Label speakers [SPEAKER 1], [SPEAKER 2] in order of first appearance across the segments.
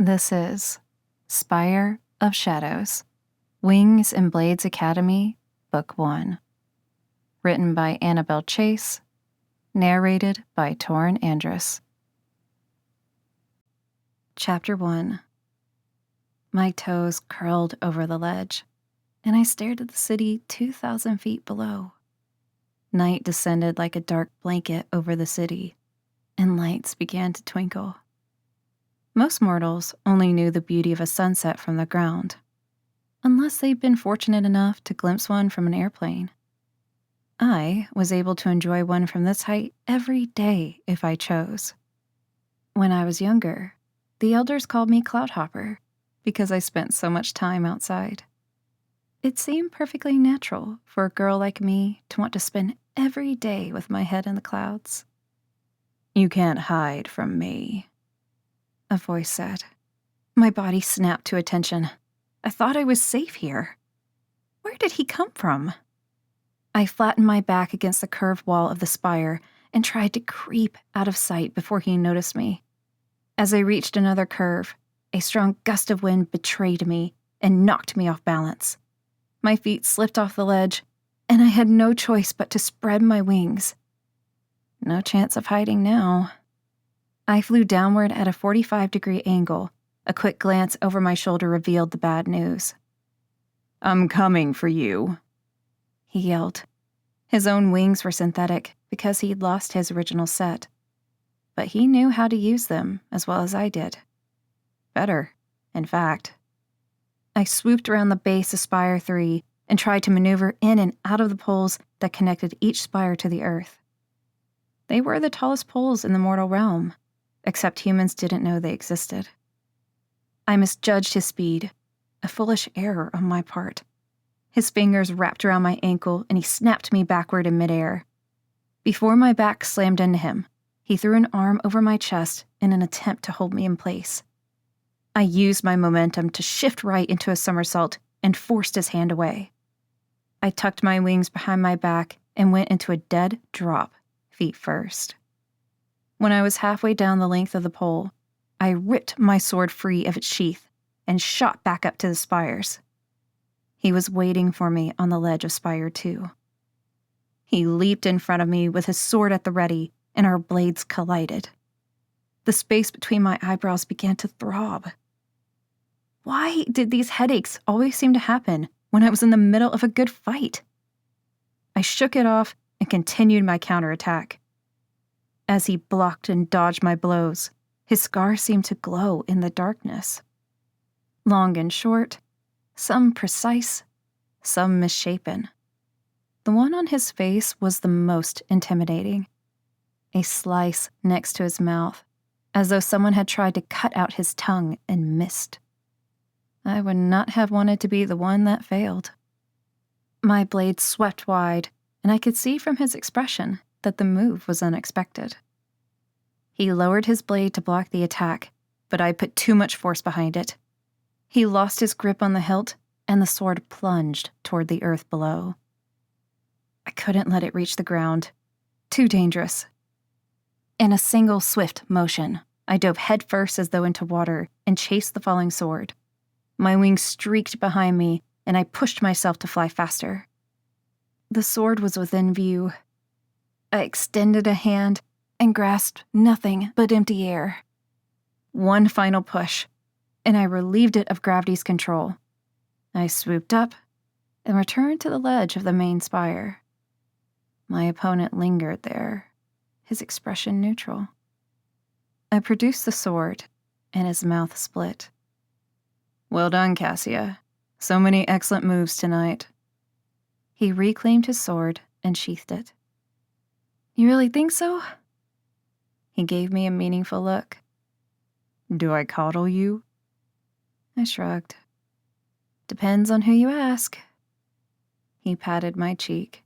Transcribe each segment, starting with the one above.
[SPEAKER 1] This is Spire of Shadows, Wings and Blades Academy, Book 1. Written by Annabel Chase, narrated by Torrin Andrus. Chapter 1. My toes curled over the ledge, and I stared at the city 2,000 feet below. Night descended like a dark blanket over the city, and lights began to twinkle. Most mortals only knew the beauty of a sunset from the ground, unless they'd been fortunate enough to glimpse one from an airplane. I was able to enjoy one from this height every day if I chose. When I was younger, the elders called me Cloudhopper because I spent so much time outside. It seemed perfectly natural for a girl like me to want to spend every day with my head in the clouds. "You can't hide from me," a voice said. My body snapped to attention. I thought I was safe here. Where did he come from? I flattened my back against the curved wall of the spire and tried to creep out of sight before he noticed me. As I reached another curve, a strong gust of wind betrayed me and knocked me off balance. My feet slipped off the ledge, and I had no choice but to spread my wings. No chance of hiding now. I flew downward at a 45-degree angle. A quick glance over my shoulder revealed the bad news. "I'm coming for you," he yelled. His own wings were synthetic because he'd lost his original set, but he knew how to use them as well as I did. Better, in fact. I swooped around the base of Spire 3 and tried to maneuver in and out of the poles that connected each spire to the earth. They were the tallest poles in the mortal realm, except humans didn't know they existed. I misjudged his speed, a foolish error on my part. His fingers wrapped around my ankle and he snapped me backward in midair. Before my back slammed into him, he threw an arm over my chest in an attempt to hold me in place. I used my momentum to shift right into a somersault and forced his hand away. I tucked my wings behind my back and went into a dead drop, feet first. When I was halfway down the length of the pole, I ripped my sword free of its sheath and shot back up to the spires. He was waiting for me on the ledge of Spire 2. He leaped in front of me with his sword at the ready, and our blades collided. The space between my eyebrows began to throb. Why did these headaches always seem to happen when I was in the middle of a good fight? I shook it off and continued my counterattack. As he blocked and dodged my blows, his scars seemed to glow in the darkness. Long and short, some precise, some misshapen. The one on his face was the most intimidating. A slice next to his mouth, as though someone had tried to cut out his tongue and missed. I would not have wanted to be the one that failed. My blade swept wide, and I could see from his expression that the move was unexpected. He lowered his blade to block the attack, but I put too much force behind it. He lost his grip on the hilt, and the sword plunged toward the earth below. I couldn't let it reach the ground. Too dangerous. In a single swift motion, I dove headfirst as though into water and chased the falling sword. My wings streaked behind me, and I pushed myself to fly faster. The sword was within view. I extended a hand and grasped nothing but empty air. One final push, and I relieved it of gravity's control. I swooped up and returned to the ledge of the main spire. My opponent lingered there, his expression neutral. I produced the sword, and his mouth split. "Well done, Cassia. So many excellent moves tonight." He reclaimed his sword and sheathed it. "You really think so?" He gave me a meaningful look. "Do I coddle you?" I shrugged. "Depends on who you ask." He patted my cheek.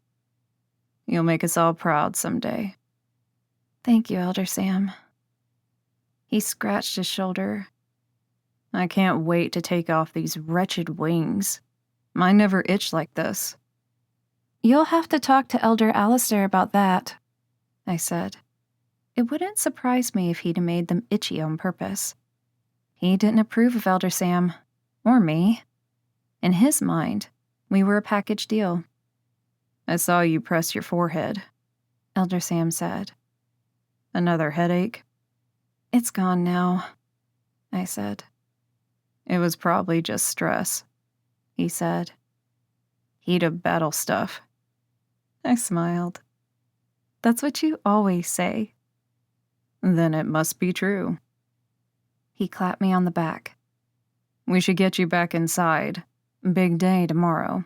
[SPEAKER 1] "You'll make us all proud someday." "Thank you, Elder Sam." He scratched his shoulder. "I can't wait to take off these wretched wings. Mine never itched like this." "You'll have to talk to Elder Alistair about that," I said. It wouldn't surprise me if he'd made them itchy on purpose. He didn't approve of Elder Sam, or me. In his mind, we were a package deal. "I saw you press your forehead," Elder Sam said. "Another headache?" "It's gone now," I said. "It was probably just stress," he said. "Heat of battle stuff." I smiled. "That's what you always say." "Then it must be true." He clapped me on the back. "We should get you back inside. Big day tomorrow."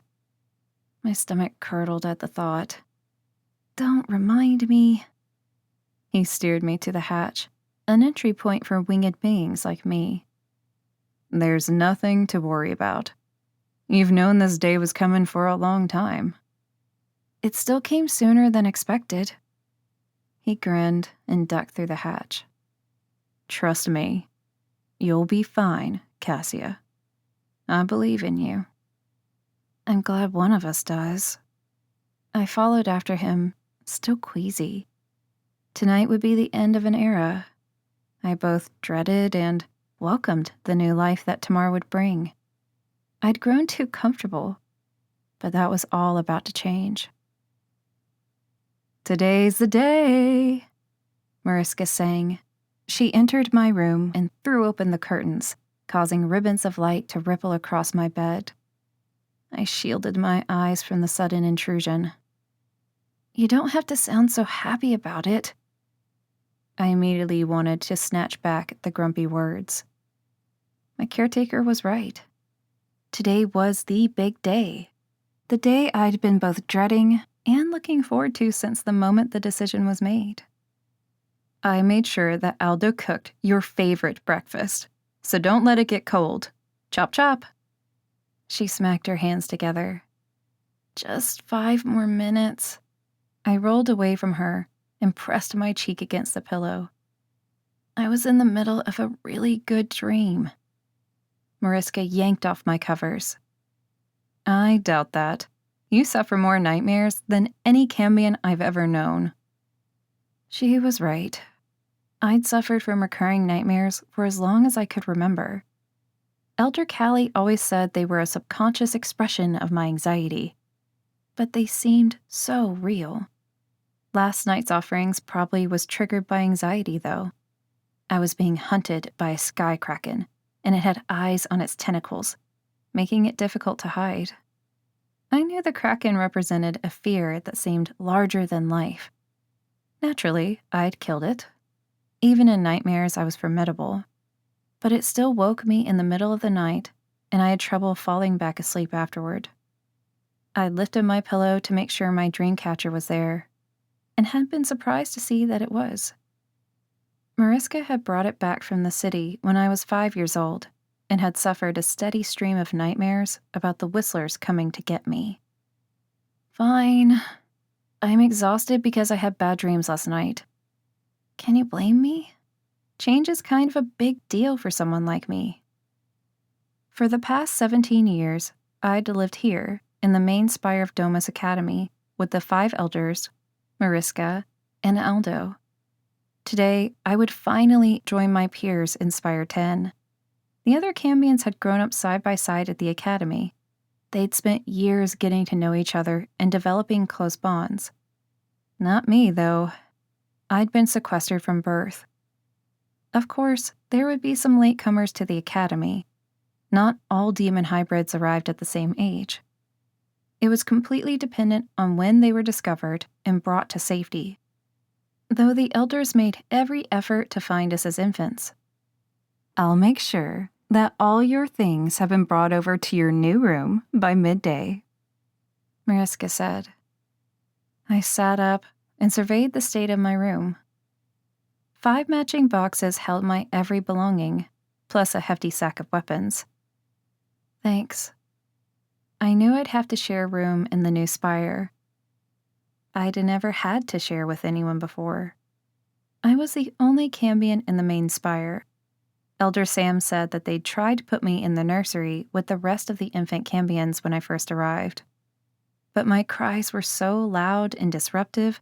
[SPEAKER 1] My stomach curdled at the thought. "Don't remind me." He steered me to the hatch, an entry point for winged beings like me. "There's nothing to worry about. You've known this day was coming for a long time." "It still came sooner than expected." He grinned and ducked through the hatch. "Trust me, you'll be fine, Cassia. I believe in you." I'm glad one of us does. I followed after him, still queasy. Tonight would be the end of an era. I both dreaded and welcomed the new life that tomorrow would bring. I'd grown too comfortable, but that was all about to change. "Today's the day," Mariska sang. She entered my room and threw open the curtains, causing ribbons of light to ripple across my bed. I shielded my eyes from the sudden intrusion. "You don't have to sound so happy about it." I immediately wanted to snatch back the grumpy words. My caretaker was right. Today was the big day. The day I'd been both dreading and looking forward to since the moment the decision was made. "I made sure that Aldo cooked your favorite breakfast, so don't let it get cold. Chop chop." She smacked her hands together. "Just 5 more minutes." I rolled away from her and pressed my cheek against the pillow. I was in the middle of a really good dream. Mariska yanked off my covers. "I doubt that. You suffer more nightmares than any cambion I've ever known." She was right. I'd suffered from recurring nightmares for as long as I could remember. Elder Callie always said they were a subconscious expression of my anxiety, but they seemed so real. Last night's offerings probably was triggered by anxiety, though. I was being hunted by a sky kraken, and it had eyes on its tentacles, making it difficult to hide. I knew the kraken represented a fear that seemed larger than life. Naturally, I'd killed it. Even in nightmares, I was formidable. But it still woke me in the middle of the night, and I had trouble falling back asleep afterward. I lifted my pillow to make sure my dream catcher was there, and had been surprised to see that it was. Mariska had brought it back from the city when I was 5 years old, and had suffered a steady stream of nightmares about the whistlers coming to get me. "Fine. I'm exhausted because I had bad dreams last night. Can you blame me? Change is kind of a big deal for someone like me." For the past 17 years, I'd lived here in the main spire of Domus Academy with the 5 elders, Mariska, and Aldo. Today, I would finally join my peers in Spire 10. The other cambions had grown up side by side at the academy. They'd spent years getting to know each other and developing close bonds. Not me, though. I'd been sequestered from birth. Of course, there would be some latecomers to the academy. Not all demon hybrids arrived at the same age. It was completely dependent on when they were discovered and brought to safety, though the elders made every effort to find us as infants. "I'll make sure that all your things have been brought over to your new room by midday," Mariska said. I sat up and surveyed the state of my room. 5 matching boxes held my every belonging, plus a hefty sack of weapons. Thanks. I knew I'd have to share a room in the new Spire. I'd never had to share with anyone before. I was the only cambion in the main Spire. Elder Sam said that they'd tried to put me in the nursery with the rest of the infant cambions when I first arrived. But my cries were so loud and disruptive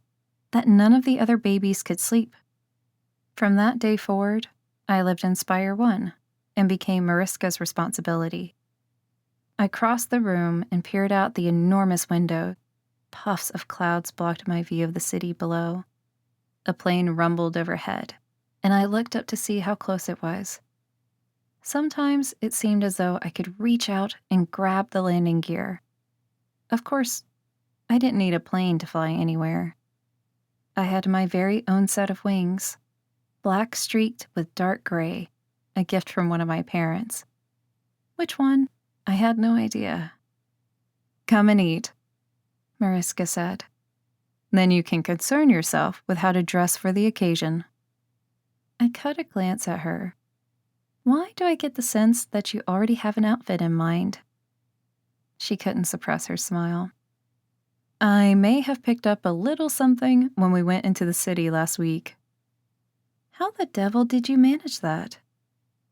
[SPEAKER 1] that none of the other babies could sleep. From that day forward, I lived in Spire 1, and became Mariska's responsibility. I crossed the room and peered out the enormous window. Puffs of clouds blocked my view of the city below. A plane rumbled overhead, and I looked up to see how close it was. Sometimes it seemed as though I could reach out and grab the landing gear. Of course, I didn't need a plane to fly anywhere. I had my very own set of wings, black streaked with dark gray, a gift from one of my parents. Which one? I had no idea. "Come and eat," Mariska said. "Then you can concern yourself with how to dress for the occasion." I caught a glance at her. Why do I get the sense that you already have an outfit in mind? She couldn't suppress her smile. "I may have picked up a little something when we went into the city last week." "How the devil did you manage that?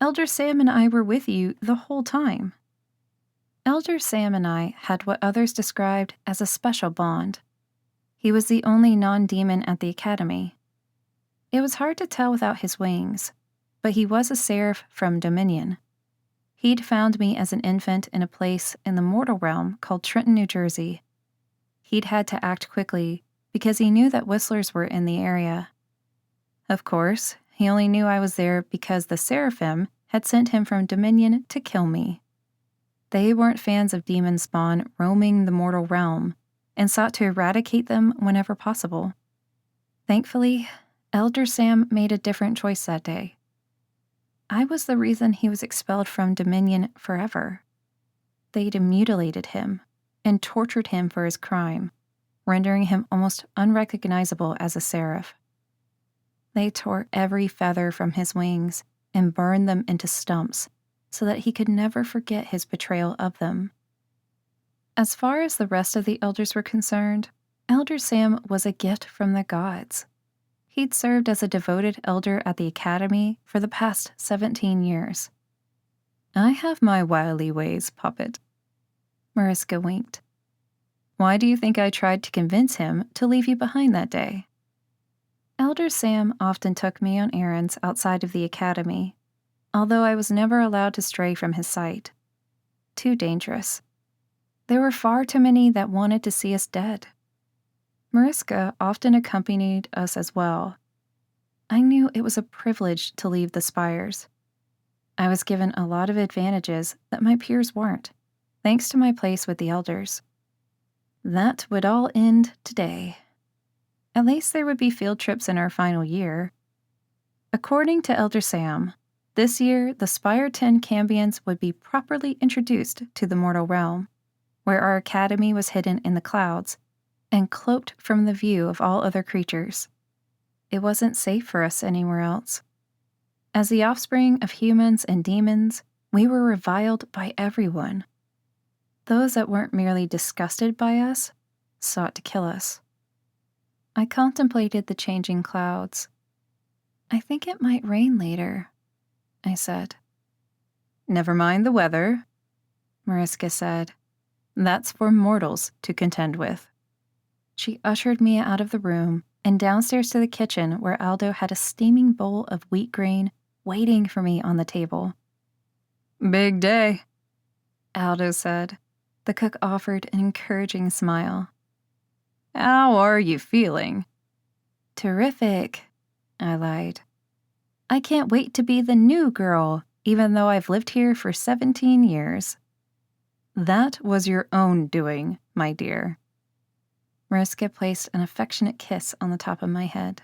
[SPEAKER 1] Elder Sam and I were with you the whole time." Elder Sam and I had what others described as a special bond. He was the only non-demon at the academy. It was hard to tell without his wings, but he was a seraph from Dominion. He'd found me as an infant in a place in the mortal realm called Trenton, New Jersey. He'd had to act quickly because he knew that whistlers were in the area. Of course, he only knew I was there because the seraphim had sent him from Dominion to kill me. They weren't fans of demon spawn roaming the mortal realm and sought to eradicate them whenever possible. Thankfully, Elder Sam made a different choice that day. I was the reason he was expelled from Dominion forever. They'd mutilated him and tortured him for his crime, rendering him almost unrecognizable as a seraph. They tore every feather from his wings and burned them into stumps so that he could never forget his betrayal of them. As far as the rest of the elders were concerned, Elder Sam was a gift from the gods. He'd served as a devoted elder at the academy for the past 17 years. "I have my wily ways, puppet." Mariska winked. "Why do you think I tried to convince him to leave you behind that day?" Elder Sam often took me on errands outside of the academy, although I was never allowed to stray from his sight. Too dangerous. There were far too many that wanted to see us dead. Mariska often accompanied us as well. I knew it was a privilege to leave the Spires. I was given a lot of advantages that my peers weren't, thanks to my place with the elders. That would all end today. At least there would be field trips in our final year. According to Elder Sam, this year the Spire 10 cambions would be properly introduced to the mortal realm, where our academy was hidden in the clouds and cloaked from the view of all other creatures. It wasn't safe for us anywhere else. As the offspring of humans and demons, we were reviled by everyone. Those that weren't merely disgusted by us sought to kill us. I contemplated the changing clouds. "I think it might rain later," I said. "Never mind the weather," Mariska said. "That's for mortals to contend with." She ushered me out of the room and downstairs to the kitchen where Aldo had a steaming bowl of wheat grain waiting for me on the table. "Big day," Aldo said. The cook offered an encouraging smile. "How are you feeling?" "Terrific," I lied. "I can't wait to be the new girl, even though I've lived here for 17 years. "That was your own doing, my dear." Mariska placed an affectionate kiss on the top of my head.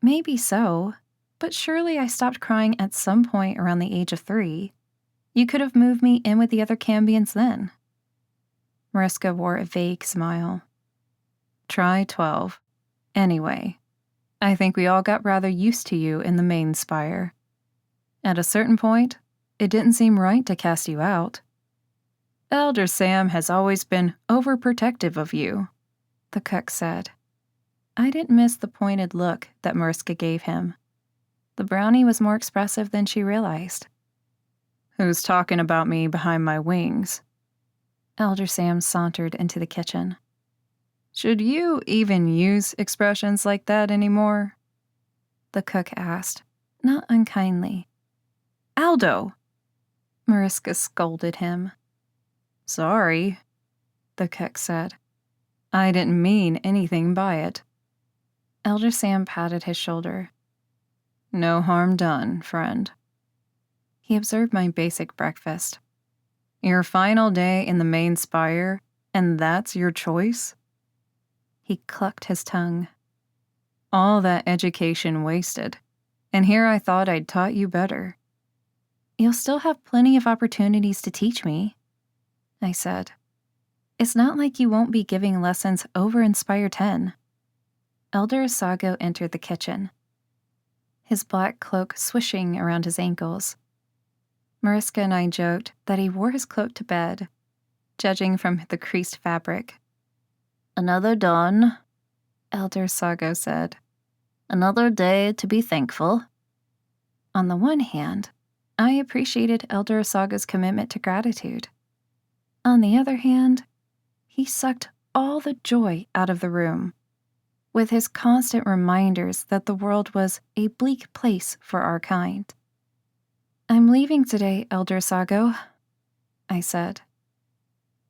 [SPEAKER 1] "Maybe so, but surely I stopped crying at some point around the age of 3. You could have moved me in with the other cambions then." Mariska wore a vague smile. "Try 12. Anyway, I think we all got rather used to you in the main spire. At a certain point, it didn't seem right to cast you out. Elder Sam has always been overprotective of you," the cook said. I didn't miss the pointed look that Mariska gave him. The brownie was more expressive than she realized. "Who's talking about me behind my wings?" Elder Sam sauntered into the kitchen. "Should you even use expressions like that anymore?" The cook asked, not unkindly. Aldo! Mariska scolded him. Sorry, the cook said. I didn't mean anything by it. Elder Sam patted his shoulder. No harm done, friend. He observed my basic breakfast. Your final day in the main spire, and that's your choice? He clucked his tongue. All that education wasted, and here I thought I'd taught you better. You'll still have plenty of opportunities to teach me, I said. It's not like you won't be giving lessons over in Spire 10. Elder Asago entered the kitchen, his black cloak swishing around his ankles. Mariska and I joked that he wore his cloak to bed, judging from the creased fabric. Another dawn, Elder Asago said. Another day to be thankful. On the one hand, I appreciated Elder Asago's commitment to gratitude. On the other hand, he sucked all the joy out of the room, with his constant reminders that the world was a bleak place for our kind. I'm leaving today, Elder Asago, I said.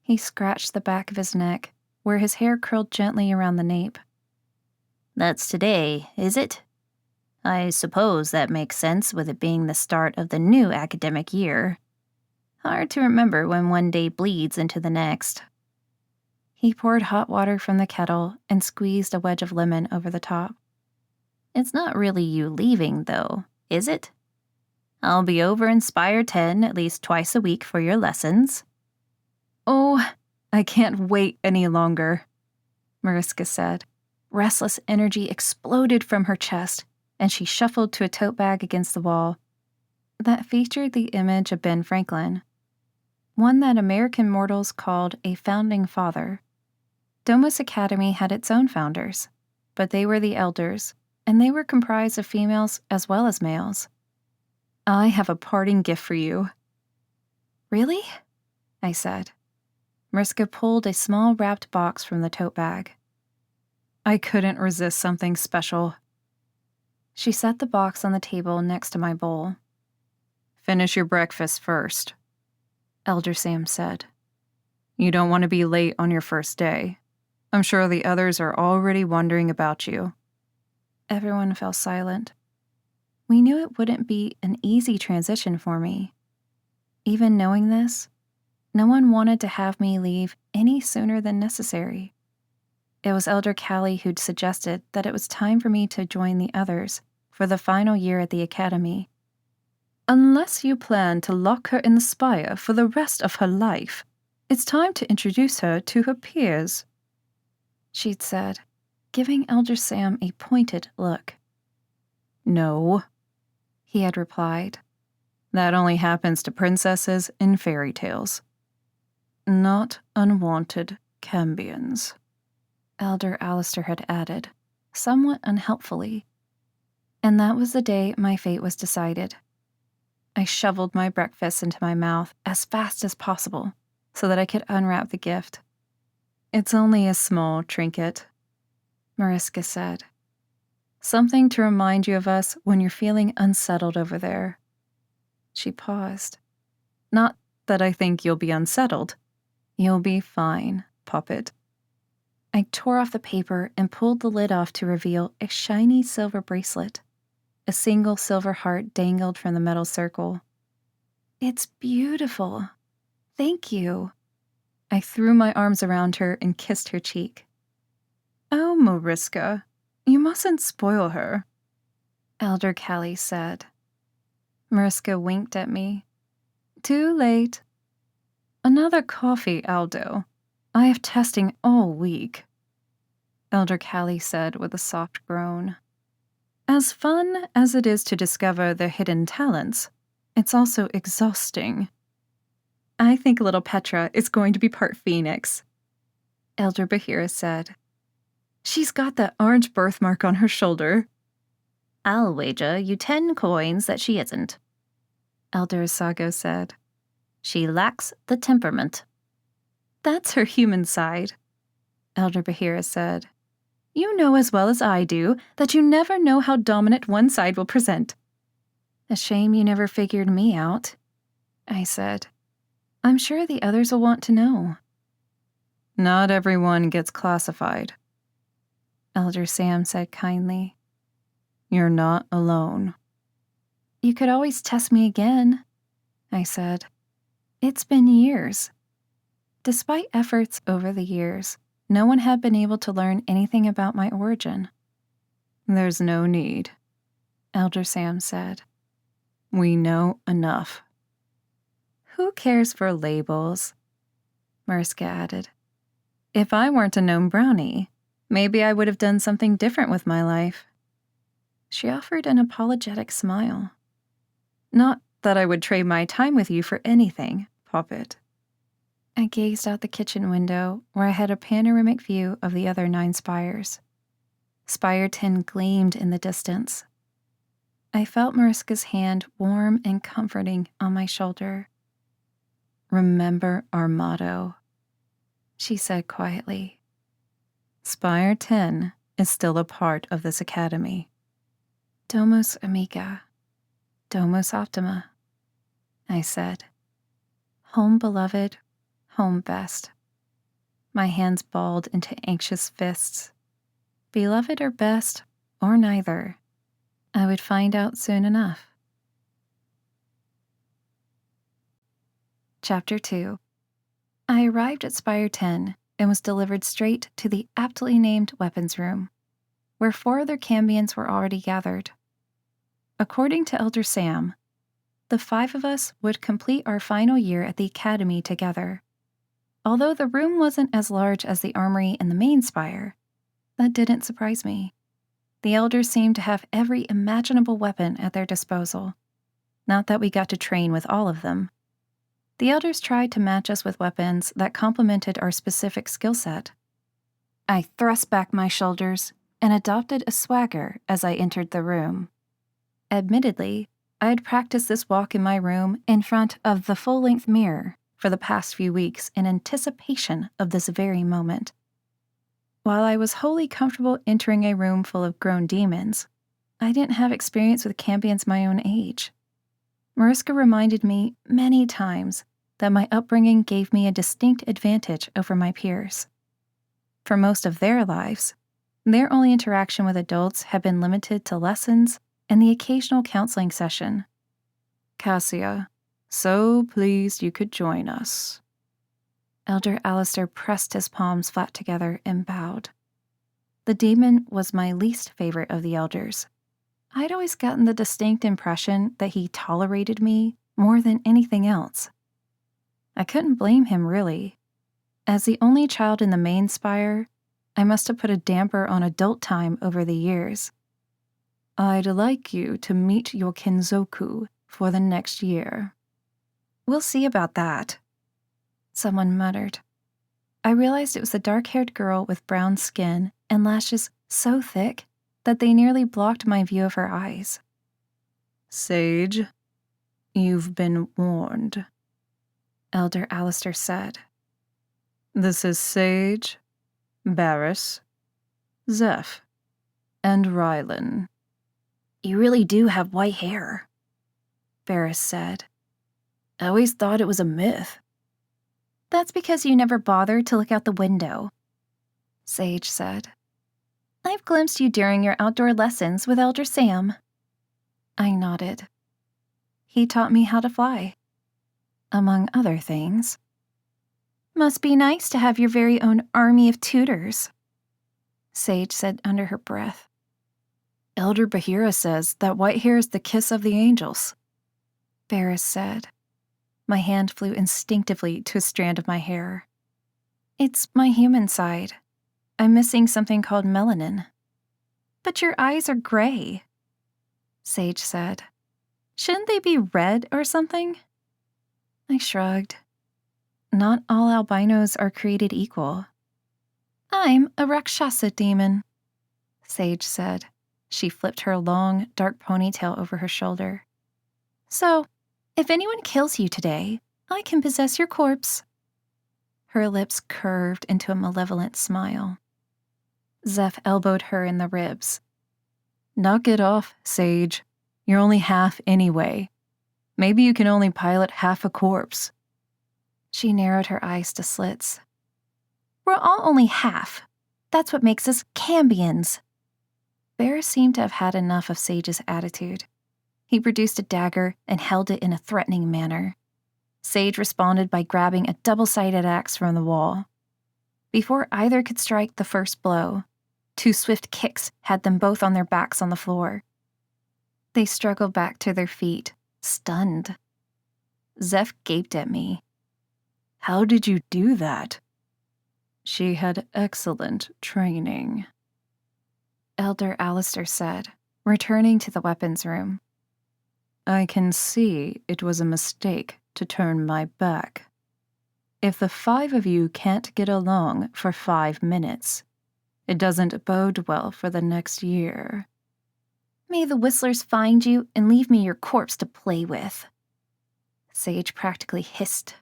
[SPEAKER 1] He scratched the back of his neck, where his hair curled gently around the nape. That's today, is it? I suppose that makes sense with it being the start of the new academic year. Hard to remember when one day bleeds into the next. He poured hot water from the kettle and squeezed a wedge of lemon over the top. It's not really you leaving, though, is it? I'll be over in Spire 10 at least twice a week for your lessons. Oh, I can't wait any longer, Mariska said. Restless energy exploded from her chest, and she shuffled to a tote bag against the wall that featured the image of Ben Franklin, one that American mortals called a founding father. Domus Academy had its own founders, but they were the elders, and they were comprised of females as well as males. I have a parting gift for you. Really? I said. Mariska pulled a small wrapped box from the tote bag. I couldn't resist something special. She set the box on the table next to my bowl. Finish your breakfast first, Elder Sam said. You don't want to be late on your first day. I'm sure the others are already wondering about you. Everyone fell silent. We knew it wouldn't be an easy transition for me. Even knowing this, no one wanted to have me leave any sooner than necessary. It was Elder Callie who'd suggested that it was time for me to join the others for the final year at the academy. Unless you plan to lock her in the spire for the rest of her life, it's time to introduce her to her peers, she'd said, giving Elder Sam a pointed look. No, he had replied. That only happens to princesses in fairy tales. Not unwanted cambions, Elder Alistair had added, somewhat unhelpfully. And that was the day my fate was decided. I shoveled my breakfast into my mouth as fast as possible so that I could unwrap the gift. It's only a small trinket, Mariska said. Something to remind you of us when you're feeling unsettled over there. She paused. Not that I think you'll be unsettled. You'll be fine, puppet. I tore off the paper and pulled the lid off to reveal a shiny silver bracelet. A single silver heart dangled from the metal circle. It's beautiful. Thank you. I threw my arms around her and kissed her cheek. Oh, Mariska, you mustn't spoil her, Elder Callie said. Mariska winked at me. Too late. Another coffee, Aldo. I have testing all week, Elder Callie said with a soft groan. As fun as it is to discover their hidden talents, it's also exhausting. I think little Petra is going to be part phoenix, Elder Bahira said. She's got that orange birthmark on her shoulder. I'll wager you 10 coins that she isn't, Elder Asago said. She lacks the temperament. That's her human side, Elder Bahira said. You know as well as I do that you never know how dominant one side will present. A shame you never figured me out, I said. I'm sure the others will want to know. Not everyone gets classified, Elder Sam said kindly. You're not alone. You could always test me again, I said. It's been years. Despite efforts over the years, no one had been able to learn anything about my origin. There's no need, Elder Sam said. We know enough. Who cares for labels? Mariska added. If I weren't a gnome brownie, maybe I would have done something different with my life. She offered an apologetic smile. Not that I would trade my time with you for anything, Poppet. I gazed out the kitchen window, where I had a panoramic view of the other 9 spires. Spire 10 gleamed in the distance. I felt Mariska's hand warm and comforting on my shoulder. Remember our motto, she said quietly. Spire 10 is still a part of this academy. Domus amica, Domus optima, I said. Home beloved, home best. My hands balled into anxious fists. Beloved or best, or neither, I would find out soon enough. Chapter 2. I arrived at Spire 10 and was delivered straight to the aptly named weapons room, where 4 other cambions were already gathered. According to Elder Sam, the 5 of us would complete our final year at the academy together. Although the room wasn't as large as the armory in the main spire, that didn't surprise me. The elders seemed to have every imaginable weapon at their disposal. Not that we got to train with all of them. The elders tried to match us with weapons that complemented our specific skill set. I thrust back my shoulders and adopted a swagger as I entered the room. Admittedly, I had practiced this walk in my room in front of the full-length mirror for the past few weeks in anticipation of this very moment. While I was wholly comfortable entering a room full of grown demons, I didn't have experience with cambions my own age. Mariska reminded me many times that my upbringing gave me a distinct advantage over my peers. For most of their lives, their only interaction with adults had been limited to lessons and the occasional counseling session. Cassia, so pleased you could join us. Elder Alistair pressed his palms flat together and bowed. The demon was my least favorite of the elders. I'd always gotten the distinct impression that he tolerated me more than anything else. I couldn't blame him, really. As the only child in the main spire, I must have put a damper on adult time over the years. I'd like you to meet your Kenzoku for the next year. We'll see about that, someone muttered. I realized it was a dark-haired girl with brown skin and lashes so thick that they nearly blocked my view of her eyes. Sage, you've been warned, Elder Alistair said. This is Sage, Barris, Zeph, and Rylan. You really do have white hair, Barris said. I always thought it was a myth. That's because you never bothered to look out the window, Sage said. I've glimpsed you during your outdoor lessons with Elder Sam. I nodded. He taught me how to fly, among other things. Must be nice to have your very own army of tutors, Sage said under her breath. Elder Bahira says that white hair is the kiss of the angels, Barris said. My hand flew instinctively to a strand of my hair. It's my human side. I'm missing something called melanin. But your eyes are gray, Sage said. Shouldn't they be red or something? I shrugged. Not all albinos are created equal. I'm a Rakshasa demon, Sage said. She flipped her long, dark ponytail over her shoulder. So, if anyone kills you today, I can possess your corpse. Her lips curved into a malevolent smile. Zeph elbowed her in the ribs. Knock it off, Sage. You're only half anyway. Maybe you can only pilot half a corpse." She narrowed her eyes to slits. "We're all only half. That's what makes us cambions." Bear seemed to have had enough of Sage's attitude. He produced a dagger and held it in a threatening manner. Sage responded by grabbing a double-sided axe from the wall. Before either could strike the first blow, 2 swift kicks had them both on their backs on the floor. They struggled back to their feet, stunned. Zeph gaped at me. "How did you do that?" "She had excellent training," Elder Alistair said, returning to the weapons room. "I can see it was a mistake to turn my back. If the 5 of you can't get along for 5 minutes, it doesn't bode well for the next year." "May the Whistlers find you and leave me your corpse to play with," Sage practically hissed.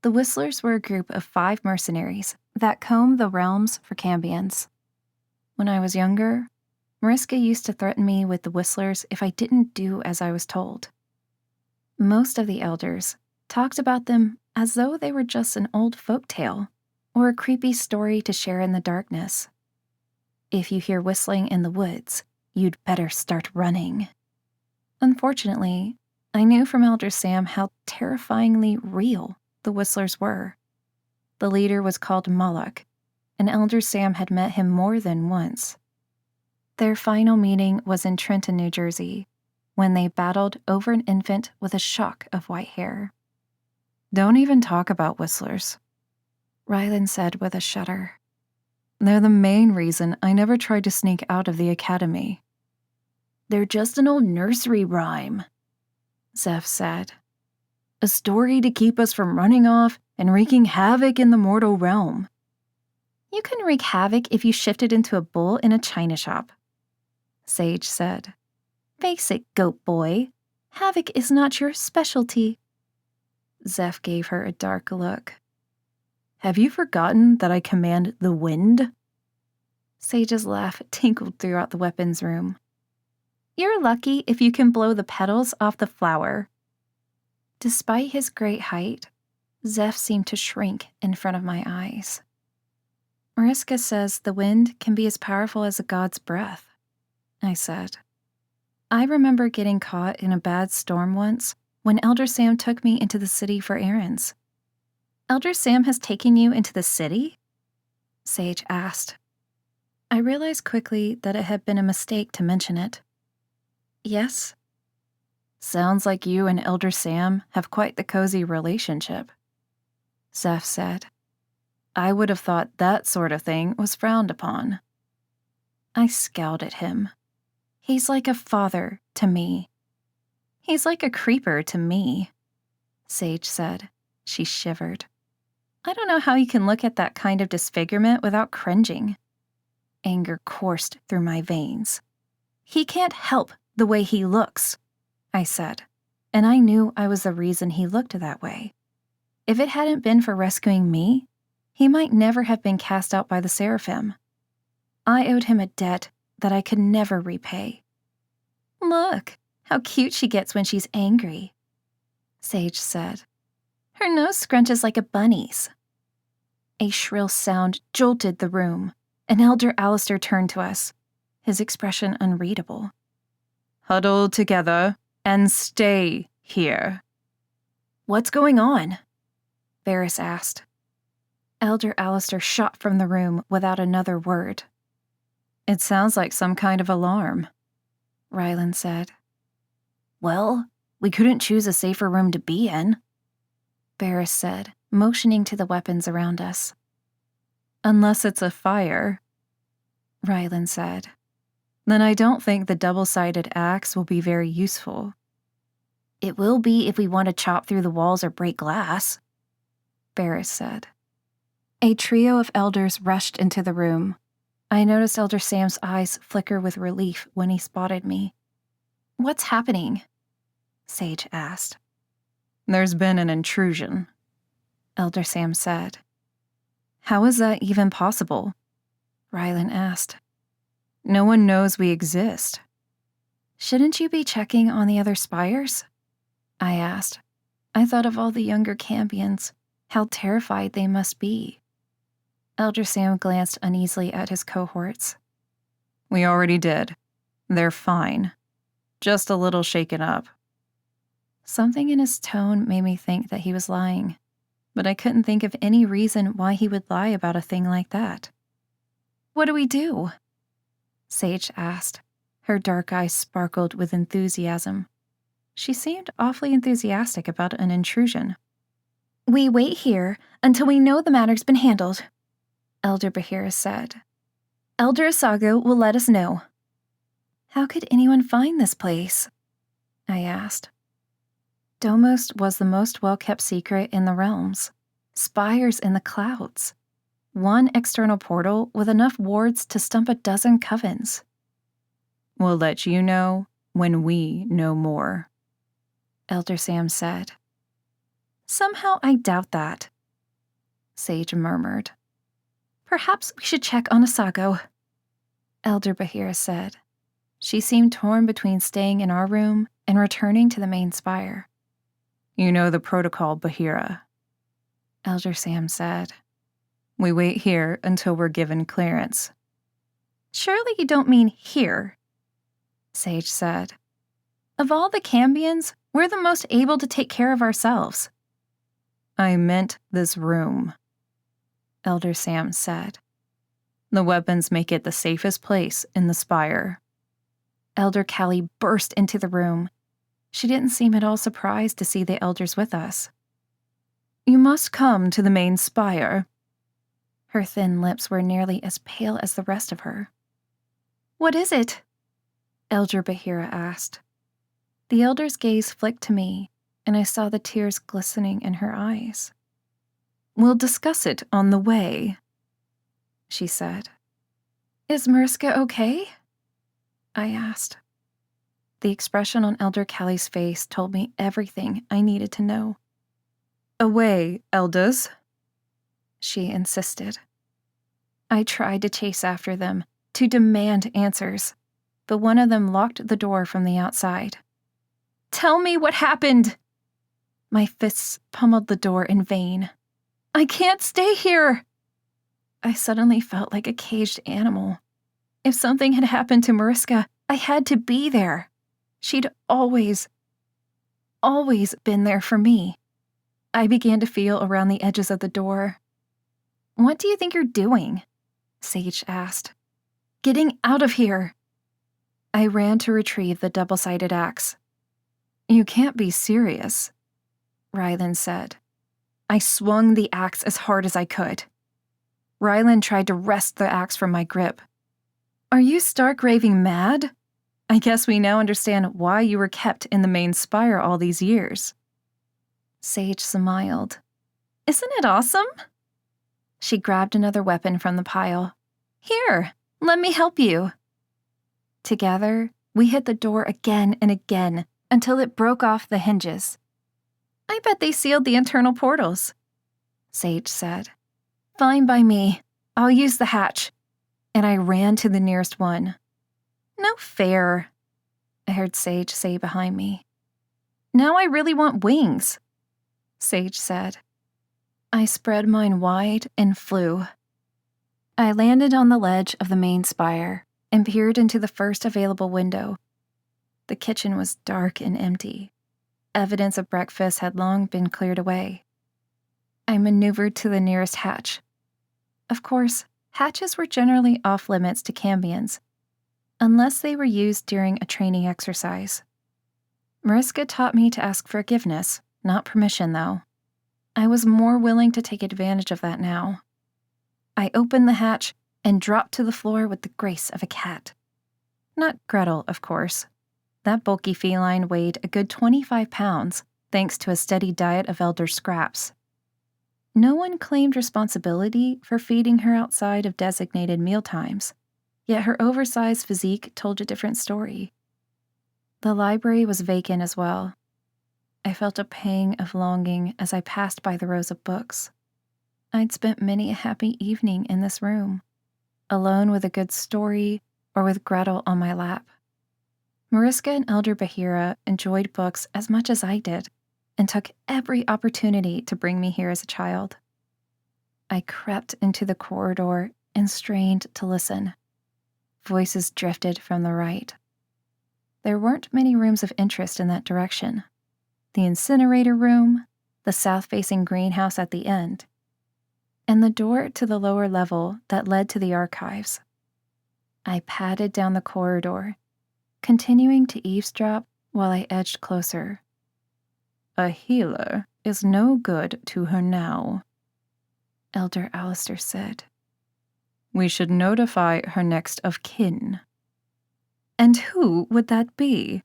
[SPEAKER 1] The Whistlers were a group of 5 mercenaries that comb the realms for cambions. When I was younger, Mariska used to threaten me with the Whistlers if I didn't do as I was told. Most of the elders talked about them as though they were just an old folk tale or a creepy story to share in the darkness. If you hear whistling in the woods, you'd better start running. Unfortunately, I knew from Elder Sam how terrifyingly real the Whistlers were. The leader was called Moloch, and Elder Sam had met him more than once. Their final meeting was in Trenton, New Jersey, when they battled over an infant with a shock of white hair. "Don't even talk about Whistlers," Rylan said with a shudder. "They're the main reason I never tried to sneak out of the academy." "They're just an old nursery rhyme," Zeph said. "A story to keep us from running off and wreaking havoc in the mortal realm." "You can wreak havoc if you shifted into a bull in a china shop," Sage said. "Face it, goat boy. Havoc is not your specialty." Zeph gave her a dark look. "Have you forgotten that I command the wind?" Sage's laugh tinkled throughout the weapons room. "You're lucky if you can blow the petals off the flower." Despite his great height, Zeph seemed to shrink in front of my eyes. "Mariska says the wind can be as powerful as a god's breath," I said. "I remember getting caught in a bad storm once when Elder Sam took me into the city for errands." "Elder Sam has taken you into the city?" Sage asked. I realized quickly that it had been a mistake to mention it. "Yes." "Sounds like you and Elder Sam have quite the cozy relationship," Zeph said. "I would have thought that sort of thing was frowned upon." I scowled at him. "He's like a father to me." "He's like a creeper to me," Sage said. She shivered. "I don't know how you can look at that kind of disfigurement without cringing." Anger coursed through my veins. "He can't help the way he looks," I said, and I knew I was the reason he looked that way. If it hadn't been for rescuing me, he might never have been cast out by the seraphim. I owed him a debt that I could never repay. "Look, how cute she gets when she's angry," Sage said. "Her nose scrunches like a bunny's." A shrill sound jolted the room, and Elder Alistair turned to us, his expression unreadable. "Huddle together and stay here." "What's going on?" Varys asked. Elder Alistair shot from the room without another word. "It sounds like some kind of alarm," Rylan said. "Well, we couldn't choose a safer room to be in," Varys said, motioning to the weapons around us. "Unless it's a fire," Rylan said. "Then I don't think the double-sided axe will be very useful." "It will be if we want to chop through the walls or break glass," Varys said. A trio of elders rushed into the room. I noticed Elder Sam's eyes flicker with relief when he spotted me. "What's happening?" Sage asked. "There's been an intrusion," Elder Sam said. "How is that even possible?" Rylan asked. "No one knows we exist." Shouldn't you be checking on the other spires? I asked. I thought of all the younger cambions, how terrified they must be. Elder Sam glanced uneasily at his cohorts. We already did. They're fine. Just a little shaken up. Something in his tone made me think that he was lying, but I couldn't think of any reason why he would lie about a thing like that. What do we do? Sage asked. Her dark eyes sparkled with enthusiasm. She seemed awfully enthusiastic about an intrusion. We wait here until we know the matter's been handled, Elder Bahira said. Elder Asago will let us know. How could anyone find this place? I asked. Domus was the most well-kept secret in the realms. Spires in the clouds. One external portal with enough wards to stump a dozen covens. We'll let you know when we know more, Elder Sam said. Somehow I doubt that, Sage murmured. Perhaps we should check on Asago, Elder Bahira said. She seemed torn between staying in our room and returning to the main spire. You know the protocol, Bahira, Elder Sam said. We wait here until we're given clearance. Surely you don't mean here, Sage said. Of all the cambions, we're the most able to take care of ourselves. I meant this room, Elder Sam said. The weapons make it the safest place in the spire. Elder Callie burst into the room. She didn't seem at all surprised to see the elders with us. You must come to the main spire. Her thin lips were nearly as pale as the rest of her. What is it? Elder Bahira asked. The elder's gaze flicked to me, and I saw the tears glistening in her eyes. We'll discuss it on the way, she said. Is Mariska okay? I asked. The expression on Elder Callie's face told me everything I needed to know. Away, elders, she insisted. I tried to chase after them, to demand answers, but one of them locked the door from the outside. Tell me what happened! My fists pummeled the door in vain. I can't stay here! I suddenly felt like a caged animal. If something had happened to Mariska, I had to be there. She'd always been there for me. I began to feel around the edges of the door. What do you think you're doing? Sage asked. Getting out of here. I ran to retrieve the double-sided axe. You can't be serious, Rylan said. I swung the axe as hard as I could. Rylan tried to wrest the axe from my grip. Are you stark raving mad? I guess we now understand why you were kept in the main spire all these years. Sage smiled. Isn't it awesome? She grabbed another weapon from the pile. Here, let me help you. Together, we hit the door again and again until it broke off the hinges. I bet they sealed the internal portals, Sage said. Fine by me. I'll use the hatch. And I ran to the nearest one. No fair, I heard Sage say behind me. Now I really want wings, Sage said. I spread mine wide and flew. I landed on the ledge of the main spire and peered into the first available window. The kitchen was dark and empty. Evidence of breakfast had long been cleared away. I maneuvered to the nearest hatch. Of course, hatches were generally off-limits to cambions, unless they were used during a training exercise. Mariska taught me to ask forgiveness, not permission, though. I was more willing to take advantage of that now. I opened the hatch and dropped to the floor with the grace of a cat. Not Gretel, of course. That bulky feline weighed a good 25 pounds, thanks to a steady diet of elder scraps. No one claimed responsibility for feeding her outside of designated mealtimes, yet her oversized physique told a different story. The library was vacant as well. I felt a pang of longing as I passed by the rows of books. I'd spent many a happy evening in this room, alone with a good story or with Gretel on my lap. Mariska and Elder Bahira enjoyed books as much as I did and took every opportunity to bring me here as a child. I crept into the corridor and strained to listen. Voices drifted from the right. There weren't many rooms of interest in that direction. The incinerator room, the south-facing greenhouse at the end, and the door to the lower level that led to the archives. I padded down the corridor, continuing to eavesdrop while I edged closer. A healer is no good to her now, Elder Alistair said. We should notify her next of kin. And who would that be?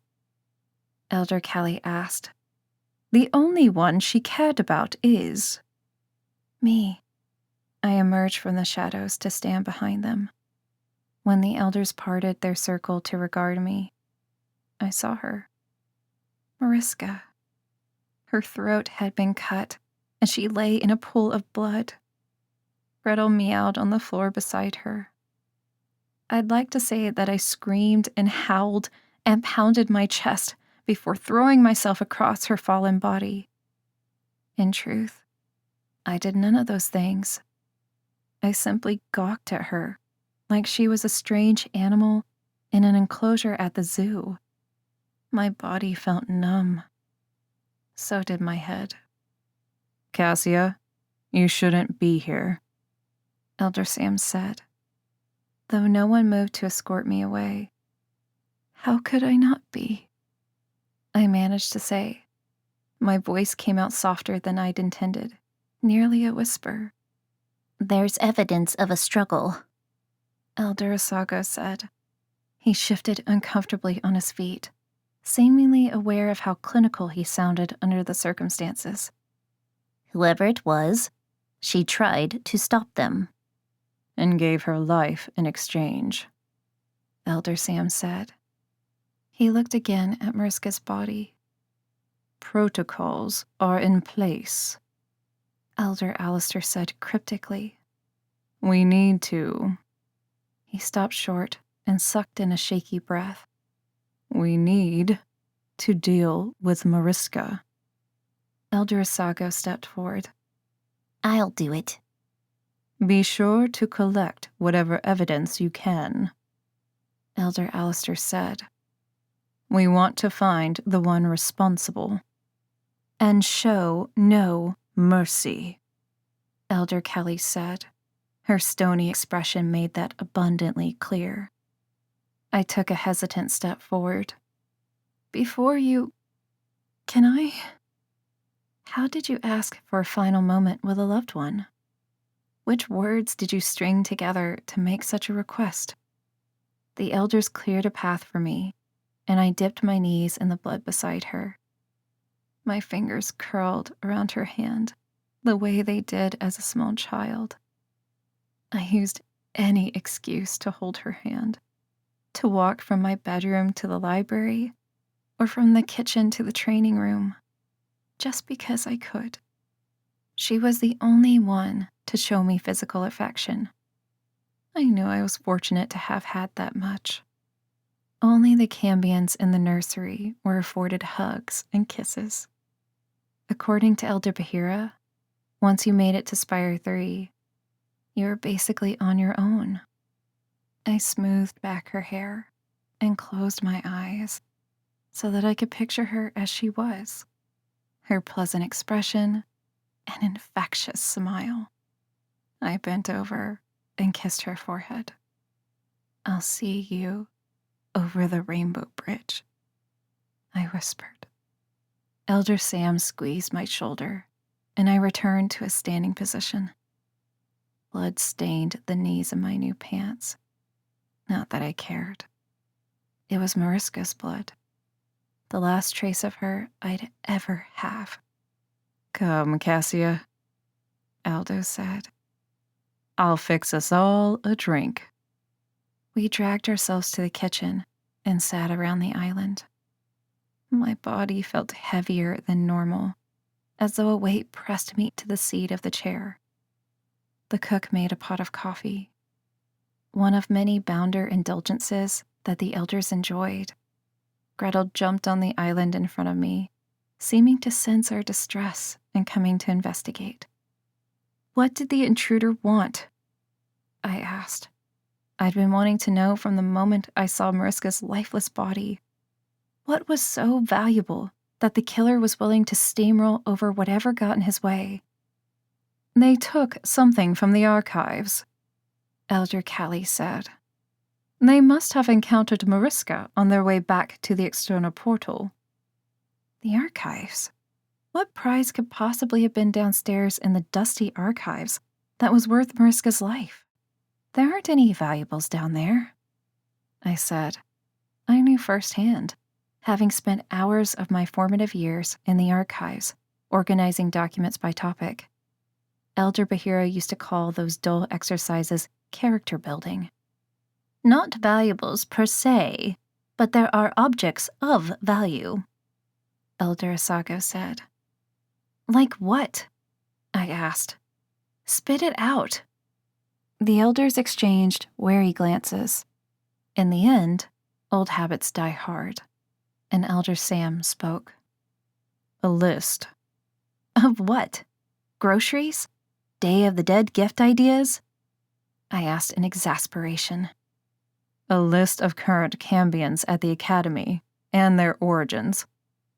[SPEAKER 1] Elder Callie asked. The only one she cared about is me. I emerged from the shadows to stand behind them. When the elders parted their circle to regard me, I saw her. Mariska. Her throat had been cut, and she lay in a pool of blood. Gretel meowed on the floor beside her. I'd like to say that I screamed and howled and pounded my chest before throwing myself across her fallen body. In truth, I did none of those things. I simply gawked at her like she was a strange animal in an enclosure at the zoo. My body felt numb. So did my head. Cassia, you shouldn't be here, Elder Sam said, though no one moved to escort me away. How could I not be? I managed to say. My voice came out softer than I'd intended, nearly a whisper.
[SPEAKER 2] There's evidence of a struggle,
[SPEAKER 1] Elder Asago said. He shifted uncomfortably on his feet, seemingly aware of how clinical he sounded under the circumstances.
[SPEAKER 2] Whoever it was, she tried to stop them.
[SPEAKER 1] And gave her life in exchange, Elder Sam said. He looked again at Mariska's body. Protocols are in place, Elder Alistair said cryptically. We need to. He stopped short and sucked in a shaky breath. We need to deal with Mariska. Elder Asago stepped forward.
[SPEAKER 2] I'll do it.
[SPEAKER 1] Be sure to collect whatever evidence you can, Elder Alistair said. We want to find the one responsible. And show no mercy, Elder Kelly said. Her stony expression made that abundantly clear. I took a hesitant step forward. Before you... Can I? How did you ask for a final moment with a loved one? Which words did you string together to make such a request? The elders cleared a path for me, and I dipped my knees in the blood beside her. My fingers curled around her hand, the way they did as a small child. I used any excuse to hold her hand, to walk from my bedroom to the library, or from the kitchen to the training room, just because I could. She was the only one to show me physical affection. I knew I was fortunate to have had that much. Only the cambions in the nursery were afforded hugs and kisses. According to Elder Bahira, once you made it to Spire 3, you were basically on your own. I smoothed back her hair and closed my eyes so that I could picture her as she was, her pleasant expression, an infectious smile. I bent over and kissed her forehead. I'll see you over the rainbow bridge, I whispered. Elder Sam squeezed my shoulder, and I returned to a standing position. Blood stained the knees of my new pants. Not that I cared. It was Mariska's blood, the last trace of her I'd ever have. Come, Cassia, Aldo said. I'll fix us all a drink. We dragged ourselves to the kitchen and sat around the island. My body felt heavier than normal, as though a weight pressed me to the seat of the chair. The cook made a pot of coffee, one of many bounder indulgences that the elders enjoyed. Gretel jumped on the island in front of me, seeming to sense our distress and coming to investigate. What did the intruder want? I asked. I'd been wanting to know from the moment I saw Mariska's lifeless body. What was so valuable that the killer was willing to steamroll over whatever got in his way? They took something from the archives, Elder Callie said. They must have encountered Mariska on their way back to the external portal. The archives? What prize could possibly have been downstairs in the dusty archives that was worth Mariska's life? There aren't any valuables down there, I said. I knew firsthand, having spent hours of my formative years in the archives, organizing documents by topic. Elder Bahira used to call those dull exercises character building. Not valuables per se, but there are objects of value, Elder Asago said. Like what? I asked. Spit it out. The elders exchanged wary glances. In the end, old habits die hard, and Elder Sam spoke. A list. Of what? Groceries? Day of the Dead gift ideas? I asked in exasperation. A list of current cambions at the Academy, and their origins,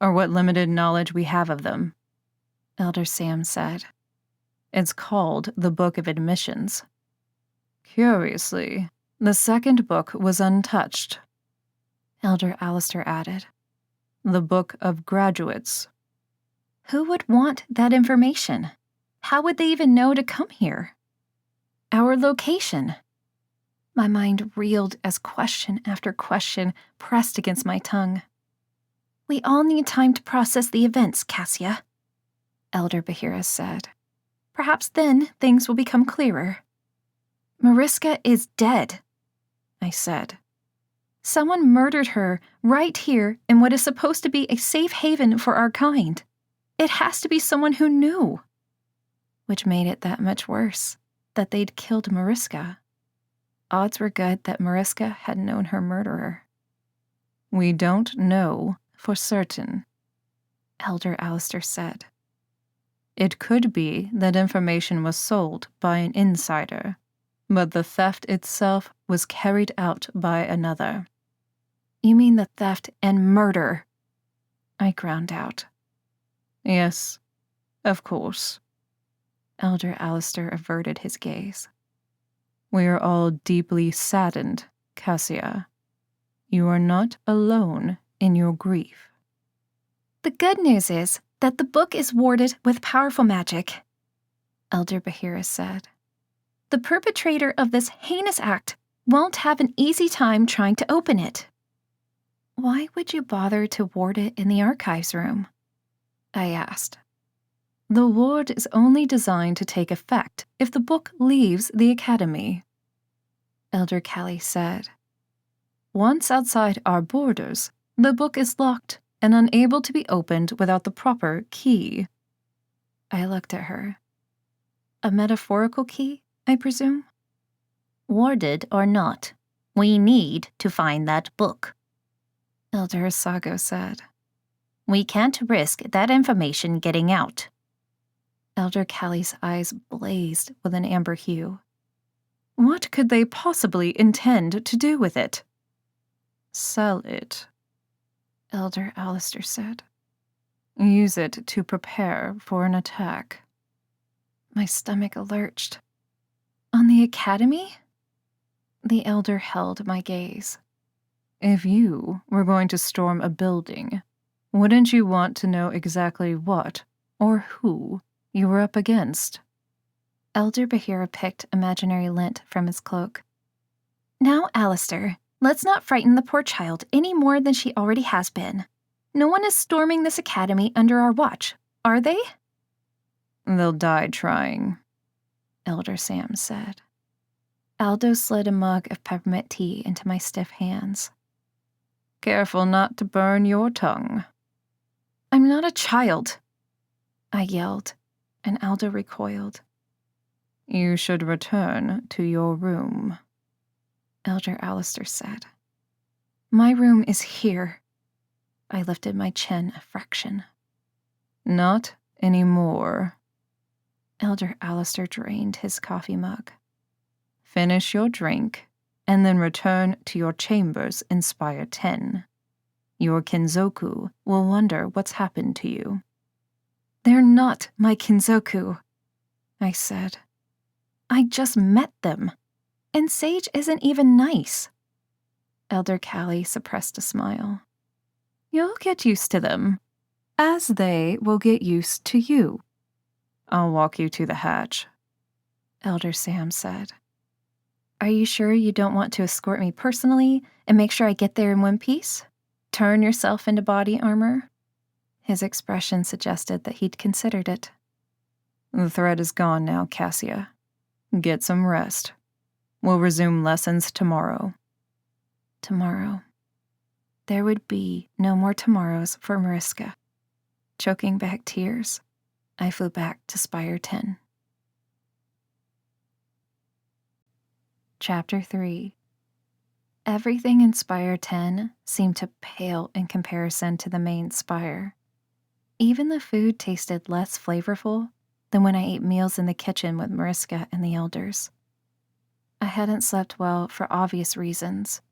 [SPEAKER 1] or what limited knowledge we have of them, Elder Sam said. It's called the Book of Admissions. Curiously, the second book was untouched, Elder Alistair added. The Book of Graduates. Who would want that information? How would they even know to come here? Our location. My mind reeled as question after question pressed against my tongue. We all need time to process the events, Cassia, Elder Bahira said. Perhaps then things will become clearer. Mariska is dead, I said. Someone murdered her right here in what is supposed to be a safe haven for our kind. It has to be someone who knew. Which made it that much worse, that they'd killed Mariska. Odds were good that Mariska had known her murderer. We don't know for certain, Elder Alistair said. It could be that information was sold by an insider, but the theft itself was carried out by another. You mean the theft and murder? I ground out. Yes, of course. Elder Alistair averted his gaze. We are all deeply saddened, Cassia. You are not alone in your grief. The good news is that the book is warded with powerful magic, Elder Bahira said. The perpetrator of this heinous act won't have an easy time trying to open it. Why would you bother to ward it in the archives room? I asked. The ward is only designed to take effect if the book leaves the Academy, Elder Callie said. Once outside our borders, the book is locked and unable to be opened without the proper key. I looked at her. A metaphorical key, I presume? Warded or not, we need to find that book, Elder Asago said. We can't risk that information getting out. Elder Callie's eyes blazed with an amber hue. What could they possibly intend to do with it? Sell it, Elder Alistair said. Use it to prepare for an attack. My stomach lurched. On the Academy? The elder held my gaze. If you were going to storm a building, wouldn't you want to know exactly what or who you were up against? Elder Bahira picked imaginary lint from his cloak. Now, Alistair, let's not frighten the poor child any more than she already has been. No one is storming this academy under our watch, are they? They'll die trying, Elder Sam said. Aldo slid a mug of peppermint tea into my stiff hands. Careful not to burn your tongue. I'm not a child, I yelled, and Aldo recoiled. You should return to your room, Elder Alistair said. My room is here, I lifted my chin a fraction. Not anymore. Elder Alistair drained his coffee mug. Finish your drink, and then return to your chambers in Spire 10. Your Kinzoku will wonder what's happened to you. They're not my Kinzoku, I said. I just met them, and Sage isn't even nice. Elder Callie suppressed a smile. You'll get used to them, as they will get used to you. I'll walk you to the hatch, Elder Sam said. Are you sure you don't want to escort me personally and make sure I get there in one piece? Turn yourself into body armor? His expression suggested that he'd considered it. The threat is gone now, Cassia. Get some rest. We'll resume lessons tomorrow. Tomorrow. There would be no more tomorrows for Mariska. Choking back tears, I flew back to Spire 10. Chapter 3. Everything in Spire 10 seemed to pale in comparison to the main spire. Even the food tasted less flavorful than when I ate meals in the kitchen with Mariska and the elders. I hadn't slept well for obvious reasons,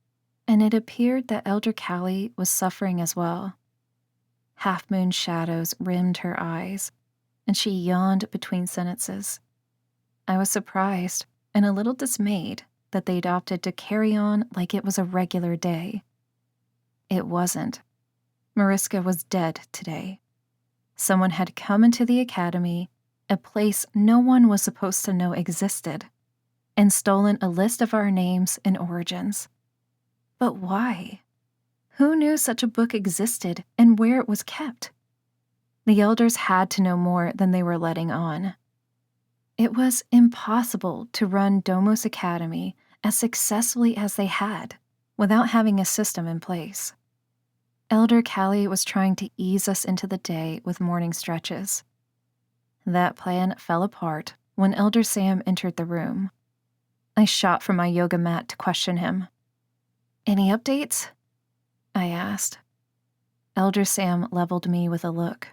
[SPEAKER 1] and it appeared that Elder Callie was suffering as well. Half-moon shadows rimmed her eyes, and she yawned between sentences. I was surprised and a little dismayed that they'd opted to carry on like it was a regular day. It wasn't. Mariska was dead today. Someone had come into the academy, a place no one was supposed to know existed, and stolen a list of our names and origins. But why? Who knew such a book existed and where it was kept? The elders had to know more than they were letting on. It was impossible to run Domus Academy as successfully as they had without having a system in place. Elder Callie was trying to ease us into the day with morning stretches. That plan fell apart when Elder Sam entered the room. I shot from my yoga mat to question him. Any updates? I asked. Elder Sam leveled me with a look.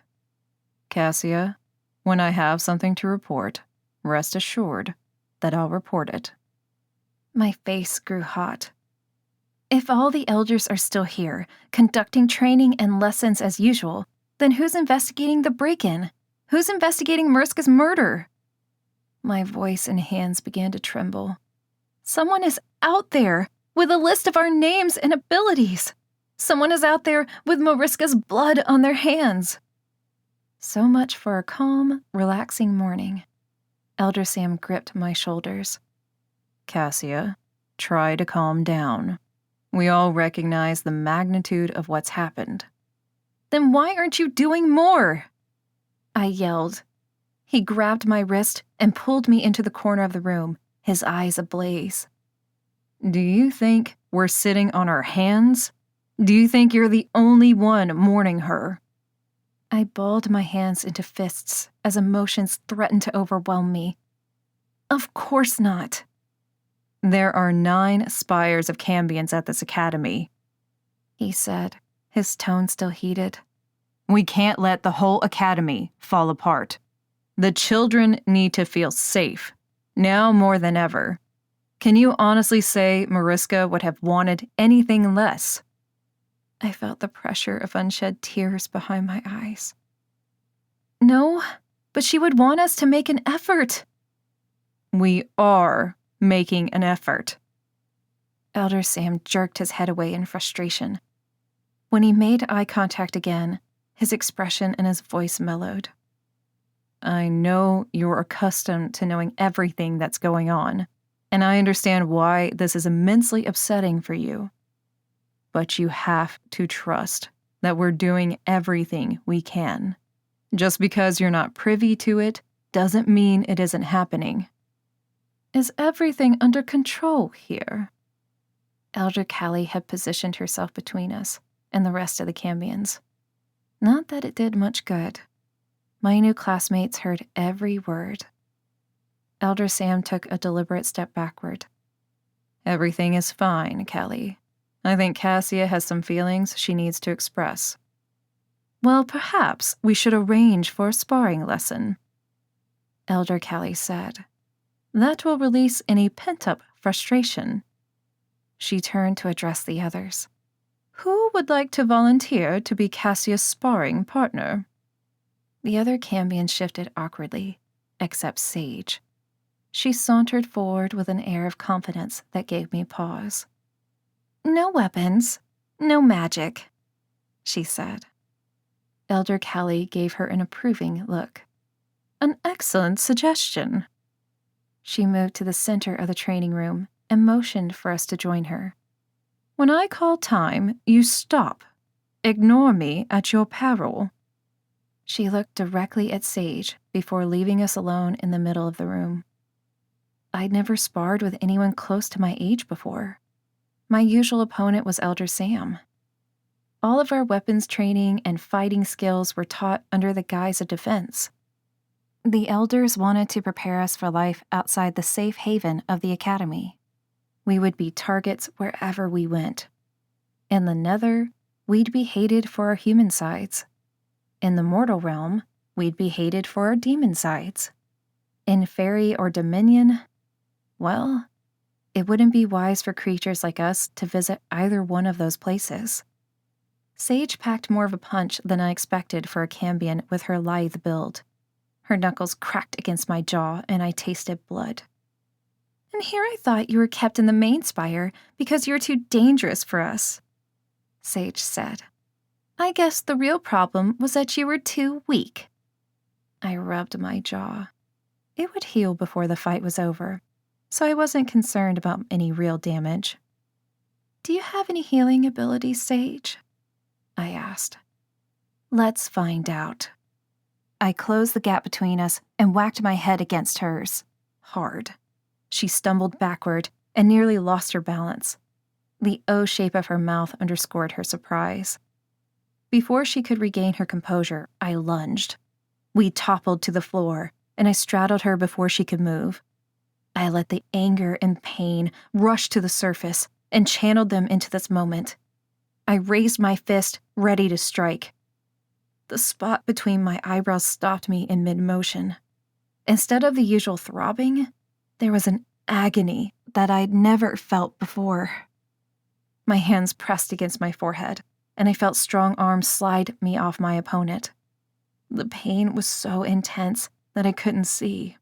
[SPEAKER 1] Cassia, when I have something to report, rest assured that I'll report it. My face grew hot. If all the elders are still here, conducting training and lessons as usual, then who's investigating the break-in? Who's investigating Mariska's murder? My voice and hands began to tremble. Someone is out there with a list of our names and abilities. Someone is out there with Mariska's blood on their hands. So much for a calm, relaxing morning. Elder Sam gripped my shoulders. Cassia, try to calm down. We all recognize the magnitude of what's happened. Then why aren't you doing more? I yelled. He grabbed my wrist and pulled me into the corner of the room, his eyes ablaze. Do you think we're sitting on our hands? Do you think you're the only one mourning her? I balled my hands into fists as emotions threatened to overwhelm me. Of course not. There are 9 spires of cambions at this academy, he said, his tone still heated. We can't let the whole academy fall apart. The children need to feel safe, now more than ever. Can you honestly say Mariska would have wanted anything less? I felt the pressure of unshed tears behind my eyes. No, but she would want us to make an effort. We are making an effort. Elder Sam jerked his head away in frustration. When he made eye contact again, his expression and his voice mellowed. I know you're accustomed to knowing everything that's going on, and I understand why this is immensely upsetting for you. But you have to trust that we're doing everything we can. Just because you're not privy to it doesn't mean it isn't happening. Is everything under control here? Elder Callie had positioned herself between us and the rest of the cambions. Not that it did much good. My new classmates heard every word. Elder Sam took a deliberate step backward. Everything is fine, Callie. I think Cassia has some feelings she needs to express. Well, perhaps we should arrange for a sparring lesson, Elder Callie said. That will release any pent-up frustration. She turned to address the others. Who would like to volunteer to be Cassia's sparring partner? The other cambions shifted awkwardly, except Sage. She sauntered forward with an air of confidence that gave me pause. No weapons, no magic, she said. Elder Callie gave her an approving look. An excellent suggestion. She moved to the center of the training room and motioned for us to join her. When I call time, you stop. Ignore me at your peril. She looked directly at Sage before leaving us alone in the middle of the room. I'd never sparred with anyone close to my age before. My usual opponent was Elder Sam. All of our weapons training and fighting skills were taught under the guise of defense. The elders wanted to prepare us for life outside the safe haven of the academy. We would be targets wherever we went. In the nether, we'd be hated for our human sides. In the mortal realm, we'd be hated for our demon sides. In fairy or dominion, well, it wouldn't be wise for creatures like us to visit either one of those places. Sage packed more of a punch than I expected for a cambion with her lithe build. Her knuckles cracked against my jaw, and I tasted blood. And here I thought you were kept in the main spire because you're too dangerous for us, Sage said. I guess the real problem was that you were too weak. I rubbed my jaw. It would heal before the fight was over, so I wasn't concerned about any real damage. Do you have any healing abilities, Sage? I asked. Let's find out. I closed the gap between us and whacked my head against hers. Hard. She stumbled backward and nearly lost her balance. The O shape of her mouth underscored her surprise. Before she could regain her composure, I lunged. We toppled to the floor, and I straddled her before she could move. I let the anger and pain rush to the surface and channeled them into this moment. I raised my fist, ready to strike. The spot between my eyebrows stopped me in mid-motion. Instead of the usual throbbing, there was an agony that I'd never felt before. My hands pressed against my forehead, and I felt strong arms slide me off my opponent. The pain was so intense that I couldn't see.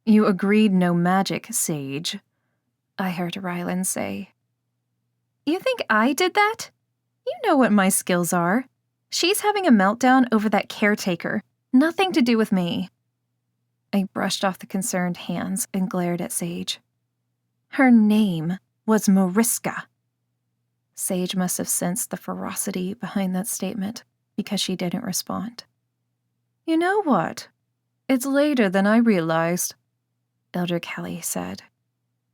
[SPEAKER 1] You agreed no magic, Sage, I heard Rylan say. You think I did that? You know what my skills are. She's having a meltdown over that caretaker. Nothing to do with me. I brushed off the concerned hands and glared at Sage. Her name was Mariska. Sage must have sensed the ferocity behind that statement because she didn't respond. You know what? It's later than I realized, Elder Callie said.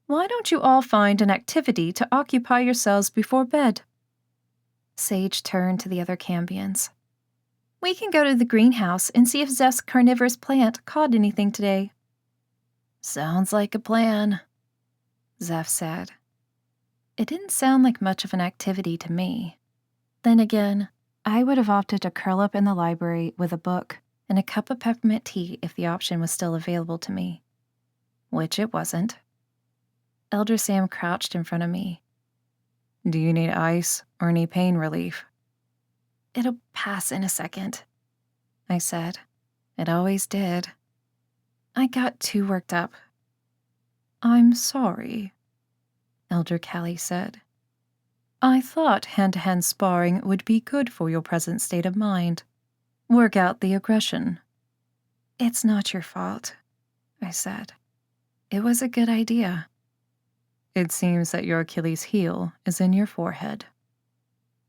[SPEAKER 1] Why don't you all find an activity to occupy yourselves before bed? Sage turned to the other cambions. We can go to the greenhouse and see if Zeph's carnivorous plant caught anything today. Sounds like a plan, Zeph said. It didn't sound like much of an activity to me. Then again, I would have opted to curl up in the library with a book and a cup of peppermint tea if the option was still available to me. Which it wasn't. Elder Sam crouched in front of me. Do you need ice or any pain relief? It'll pass in a second, I said. It always did. I got too worked up. I'm sorry, Elder Callie said. I thought hand-to-hand sparring would be good for your present state of mind. Work out the aggression. It's not your fault, I said. It was a good idea. It seems that your Achilles' heel is in your forehead,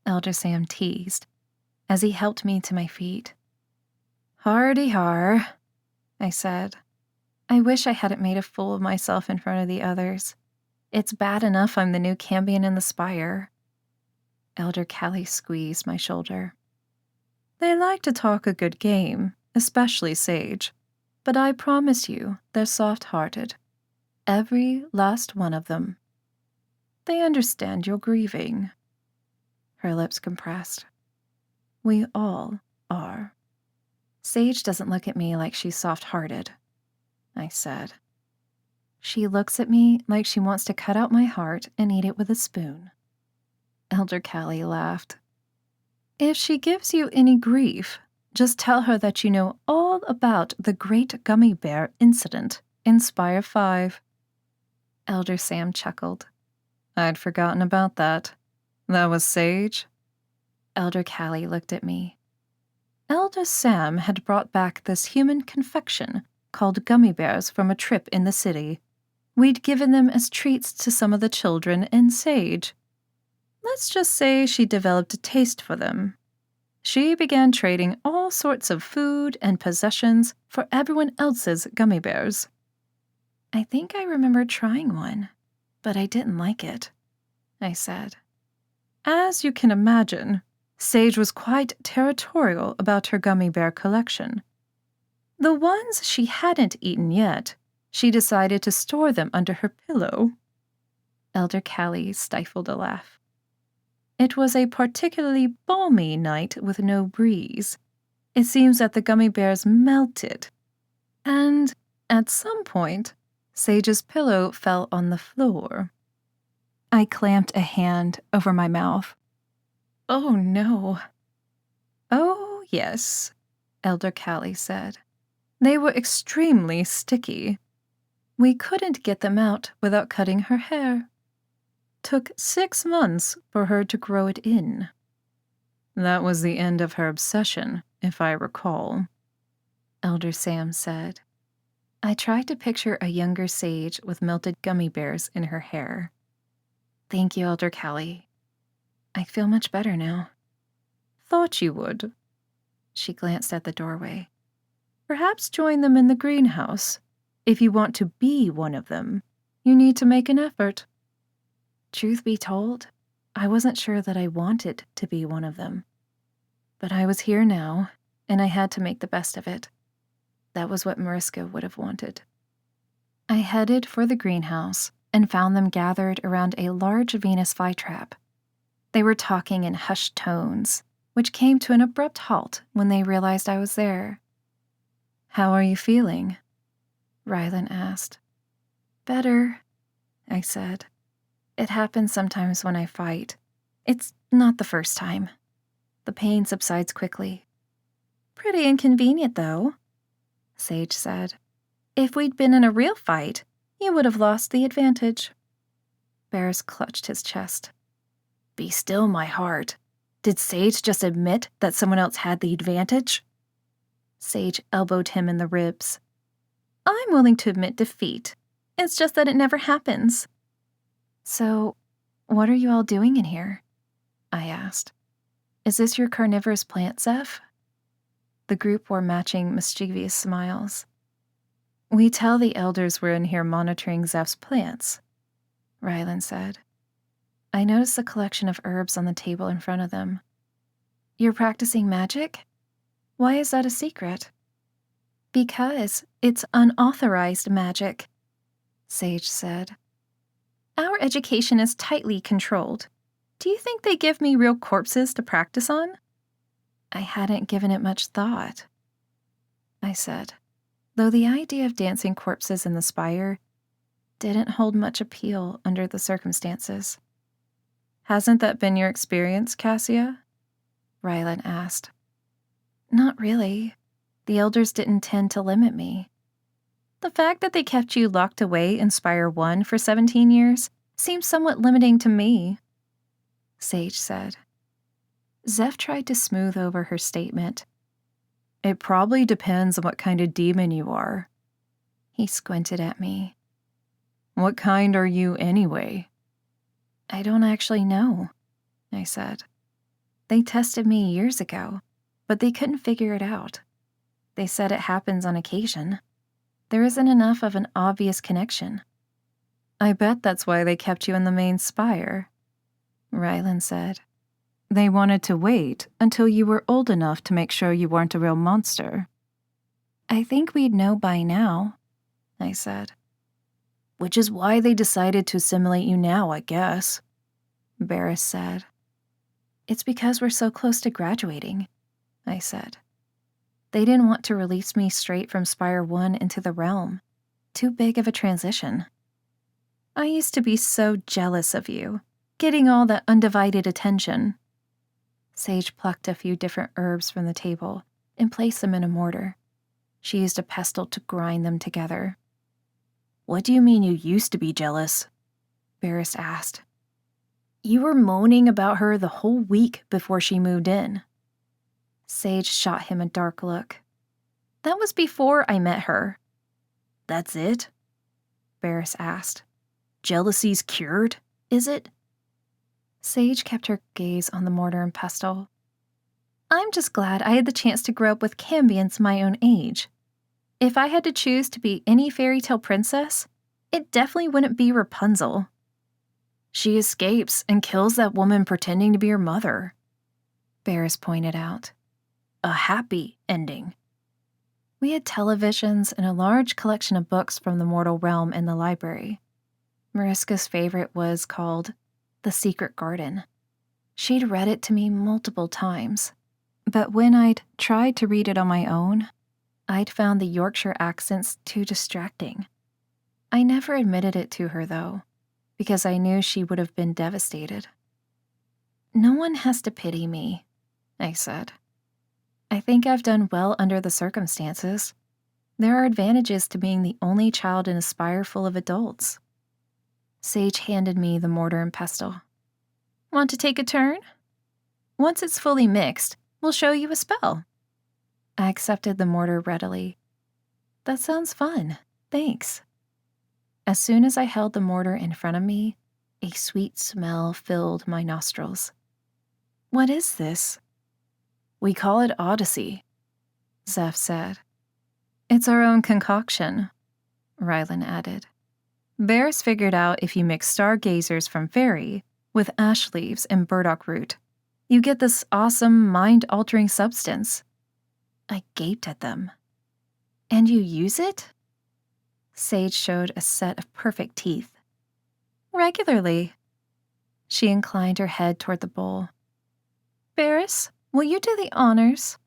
[SPEAKER 1] Elder Sam teased, as he helped me to my feet. Hardy har, I said. I wish I hadn't made a fool of myself in front of the others. It's bad enough I'm the new cambion in the Spire. Elder Callie squeezed my shoulder. They like to talk a good game, especially Sage, but I promise you they're soft-hearted. Every last one of them. They understand you're grieving. Her lips compressed. We all are. Sage doesn't look at me like she's soft-hearted, I said. She looks at me like she wants to cut out my heart and eat it with a spoon. Elder Callie laughed. If she gives you any grief, just tell her that you know all about the great gummy bear incident in Spire 5. Elder Sam chuckled. I'd forgotten about that. That was Sage? Elder Callie looked at me. Elder Sam had brought back this human confection called gummy bears from a trip in the city. We'd given them as treats to some of the children and Sage. Let's just say she developed a taste for them. She began trading all sorts of food and possessions for everyone else's gummy bears. I think I remember trying one, but I didn't like it, I said. As you can imagine, Sage was quite territorial about her gummy bear collection. The ones she hadn't eaten yet, she decided to store them under her pillow. Elder Callie stifled a laugh. It was a particularly balmy night with no breeze. It seems that the gummy bears melted, and at some point, Sage's pillow fell on the floor. I clamped a hand over my mouth. Oh no. Oh yes, Elder Callie said. They were extremely sticky. We couldn't get them out without cutting her hair. Took 6 months for her to grow it in. That was the end of her obsession, if I recall, Elder Sam said. I tried to picture a younger Sage with melted gummy bears in her hair. Thank you, Elder Callie. I feel much better now. Thought you would. She glanced at the doorway. Perhaps join them in the greenhouse. If you want to be one of them, you need to make an effort. Truth be told, I wasn't sure that I wanted to be one of them. But I was here now, and I had to make the best of it. That was what Mariska would have wanted. I headed for the greenhouse and found them gathered around a large Venus flytrap. They were talking in hushed tones, which came to an abrupt halt when they realized I was there. How are you feeling? Rylan asked. Better, I said. It happens sometimes when I fight. It's not the first time. The pain subsides quickly. Pretty inconvenient, though, Sage said. If we'd been in a real fight, you would have lost the advantage. Barris clutched his chest. Be still, my heart. Did Sage just admit that someone else had the advantage? Sage elbowed him in the ribs. I'm willing to admit defeat. It's just that it never happens. So, what are you all doing in here? I asked. Is this your carnivorous plant, Zeph? The group wore matching mischievous smiles. We tell the elders we're in here monitoring Zeph's plants, Rylan said. I noticed a collection of herbs on the table in front of them. You're practicing magic? Why is that a secret? Because it's unauthorized magic, Sage said. Our education is tightly controlled. Do you think they give me real corpses to practice on? I hadn't given it much thought, I said, though the idea of dancing corpses in the Spire didn't hold much appeal under the circumstances. Hasn't that been your experience, Cassia? Rylan asked. Not really. The elders didn't tend to limit me. The fact that they kept you locked away in Spire 1 for 17 years seems somewhat limiting to me, Sage said. Zeph tried to smooth over her statement. It probably depends on what kind of demon you are. He squinted at me. What kind are you anyway? I don't actually know, I said. They tested me years ago, but they couldn't figure it out. They said it happens on occasion. There isn't enough of an obvious connection. I bet that's why they kept you in the main Spire, Rylan said. They wanted to wait until you were old enough to make sure you weren't a real monster. I think we'd know by now, I said. Which is why they decided to assimilate you now, I guess, Barris said. It's because we're so close to graduating. I said. They didn't want to release me straight from Spire 1 into the realm. Too big of a transition. I used to be so jealous of you, getting all that undivided attention. Sage plucked a few different herbs from the table and placed them in a mortar. She used a pestle to grind them together. What do you mean you used to be jealous? Barris asked. You were moaning about her the whole week before she moved in. Sage shot him a dark look. That was before I met her. That's it? Barris asked. Jealousy's cured, is it? Sage kept her gaze on the mortar and pestle. I'm just glad I had the chance to grow up with cambions my own age. If I had to choose to be any fairy tale princess, it definitely wouldn't be Rapunzel. She escapes and kills that woman pretending to be her mother, Barris pointed out. A happy ending. We had televisions and a large collection of books from the mortal realm in the library. Mariska's favorite was called The Secret Garden. She'd read it to me multiple times, but when I'd tried to read it on my own, I'd found the Yorkshire accents too distracting. I never admitted it to her, though, because I knew she would have been devastated. No one has to pity me, I said. I think I've done well under the circumstances. There are advantages to being the only child in a spire full of adults. Sage handed me the mortar and pestle. Want to take a turn? Once it's fully mixed, we'll show you a spell. I accepted the mortar readily. That sounds fun. Thanks. As soon as I held the mortar in front of me, a sweet smell filled my nostrils. What is this? We call it Odyssey, Zeph said. It's our own concoction, Rylan added. Barris figured out if you mix stargazers from fairy with ash leaves and burdock root, you get this awesome mind-altering substance. I gaped at them. And you use it? Sage showed a set of perfect teeth. Regularly. She inclined her head toward the bowl. Barris, will you do the honors?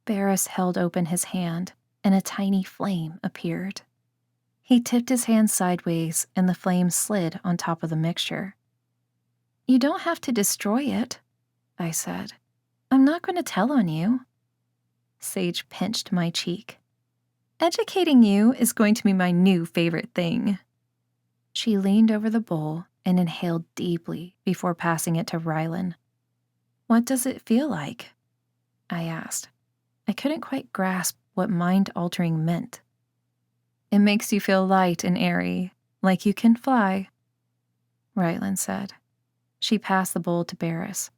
[SPEAKER 1] Barris held open his hand, and a tiny flame appeared. He tipped his hand sideways, and the flame slid on top of the mixture. You don't have to destroy it, I said. I'm not going to tell on you. Sage pinched my cheek. Educating you is going to be my new favorite thing. She leaned over the bowl and inhaled deeply before passing it to Rylan. What does it feel like? I asked. I couldn't quite grasp what mind-altering meant. It makes you feel light and airy, like you can fly, Rylan said. She passed the bowl to Barris.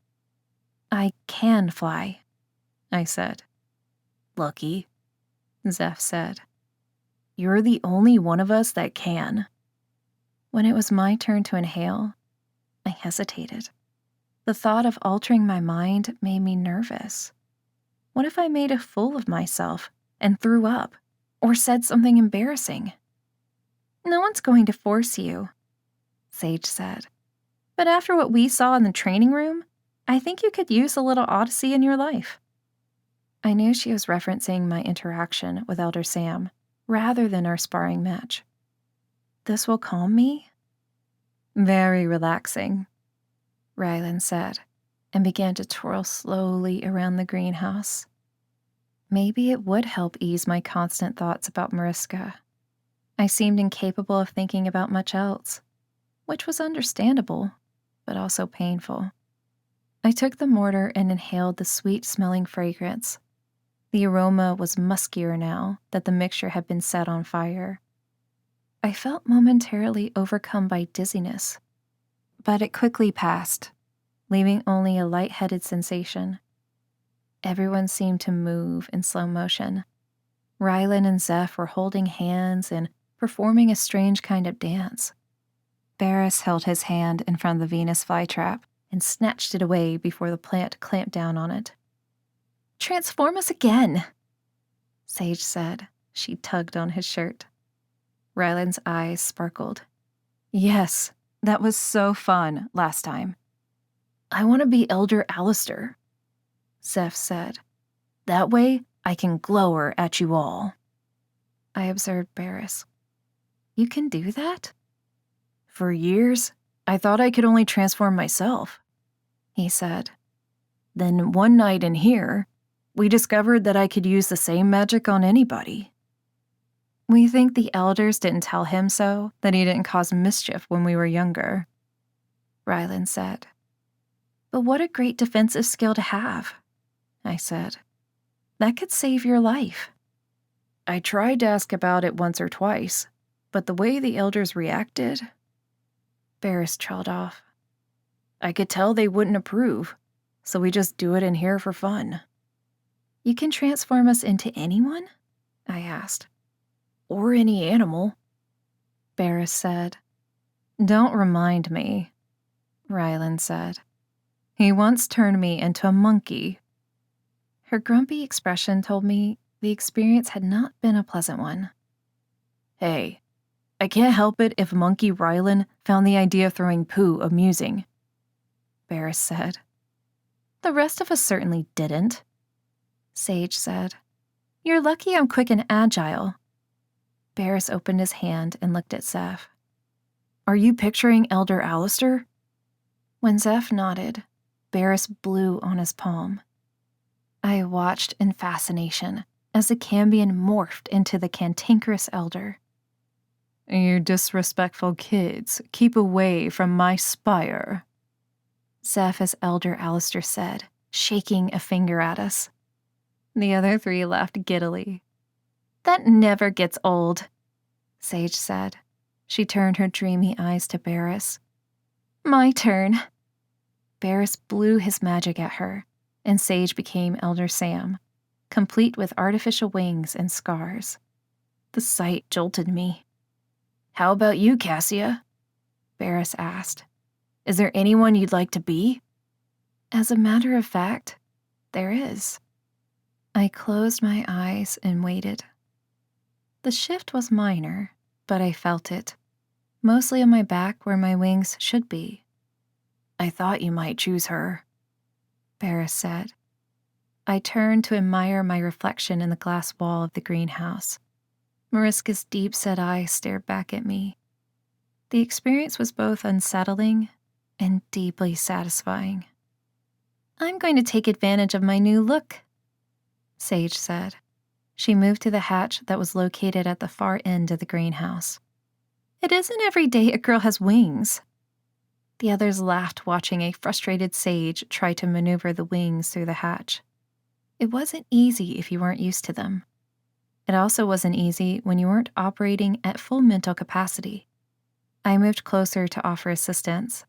[SPEAKER 1] I can fly, I said. Lucky, Zeph said. You're the only one of us that can. When it was my turn to inhale, I hesitated. The thought of altering my mind made me nervous. What if I made a fool of myself and threw up, or said something embarrassing? No one's going to force you, Sage said. But after what we saw in the training room, I think you could use a little Odyssey in your life. I knew she was referencing my interaction with Elder Sam, rather than our sparring match. This will calm me? Very relaxing, Rylan said, and began to twirl slowly around the greenhouse. Maybe it would help ease my constant thoughts about Mariska. I seemed incapable of thinking about much else, which was understandable, but also painful. I took the mortar and inhaled the sweet-smelling fragrance. The aroma was muskier now that the mixture had been set on fire. I felt momentarily overcome by dizziness, but it quickly passed, leaving only a light-headed sensation. Everyone seemed to move in slow motion. Rylan and Zeph were holding hands and performing a strange kind of dance. Barris held his hand in front of the Venus flytrap and snatched it away before the plant clamped down on it. Transform us again, Sage said. She tugged on his shirt. Rylan's eyes sparkled. Yes, that was so fun last time. I want to be Elder Alistair, Zeph said. That way, I can glower at you all. I observed Barris. You can do that? For years, I thought I could only transform myself, he said. Then one night in here, we discovered that I could use the same magic on anybody. We think the elders didn't tell him so, that he didn't cause mischief when we were younger, Rylan said. But what a great defensive skill to have, I said. That could save your life. I tried to ask about it once or twice, but the way the elders reacted... Barris trailed off. I could tell they wouldn't approve, so we just do it in here for fun. You can transform us into anyone? I asked. Or any animal, Barris said. Don't remind me, Rylan said. He once turned me into a monkey. Her grumpy expression told me the experience had not been a pleasant one. Hey, I can't help it if Monkey Rylan found the idea of throwing poo amusing, Barris said. The rest of us certainly didn't, Sage said. You're lucky I'm quick and agile. Barris opened his hand and looked at Zeph. Are you picturing Elder Alistair? When Zeph nodded, Barris blew on his palm. I watched in fascination as the cambion morphed into the cantankerous elder. You disrespectful kids, keep away from my spire, Zeph as Elder Alistair said, shaking a finger at us. The other three laughed giddily. That never gets old, Sage said. She turned her dreamy eyes to Barris. My turn. Barris blew his magic at her, and Sage became Elder Sam, complete with artificial wings and scars. The sight jolted me. How about you, Cassia? Barris asked. Is there anyone you'd like to be? As a matter of fact, there is. I closed my eyes and waited. The shift was minor, but I felt it, mostly on my back where my wings should be. I thought you might choose her, Barris said. I turned to admire my reflection in the glass wall of the greenhouse. Mariska's deep-set eyes stared back at me. The experience was both unsettling and deeply satisfying. I'm going to take advantage of my new look, Sage said. She moved to the hatch that was located at the far end of the greenhouse. It isn't every day a girl has wings. The others laughed, watching a frustrated Sage try to maneuver the wings through the hatch. It wasn't easy if you weren't used to them. It also wasn't easy when you weren't operating at full mental capacity. I moved closer to offer assistance.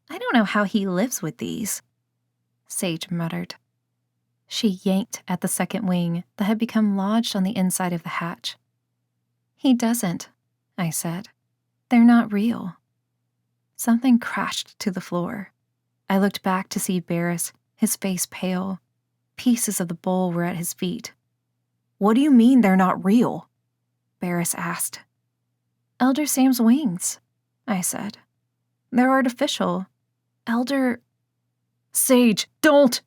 [SPEAKER 1] I don't know how he lives with these, Sage muttered. She yanked at the second wing that had become lodged on the inside of the hatch. He doesn't, I said. They're not real. Something crashed to the floor. I looked back to see Barris, his face pale. Pieces of the bowl were at his feet. What do you mean they're not real? Barris asked. Elder Sam's wings, I said. They're artificial. Elder... Sage, don't!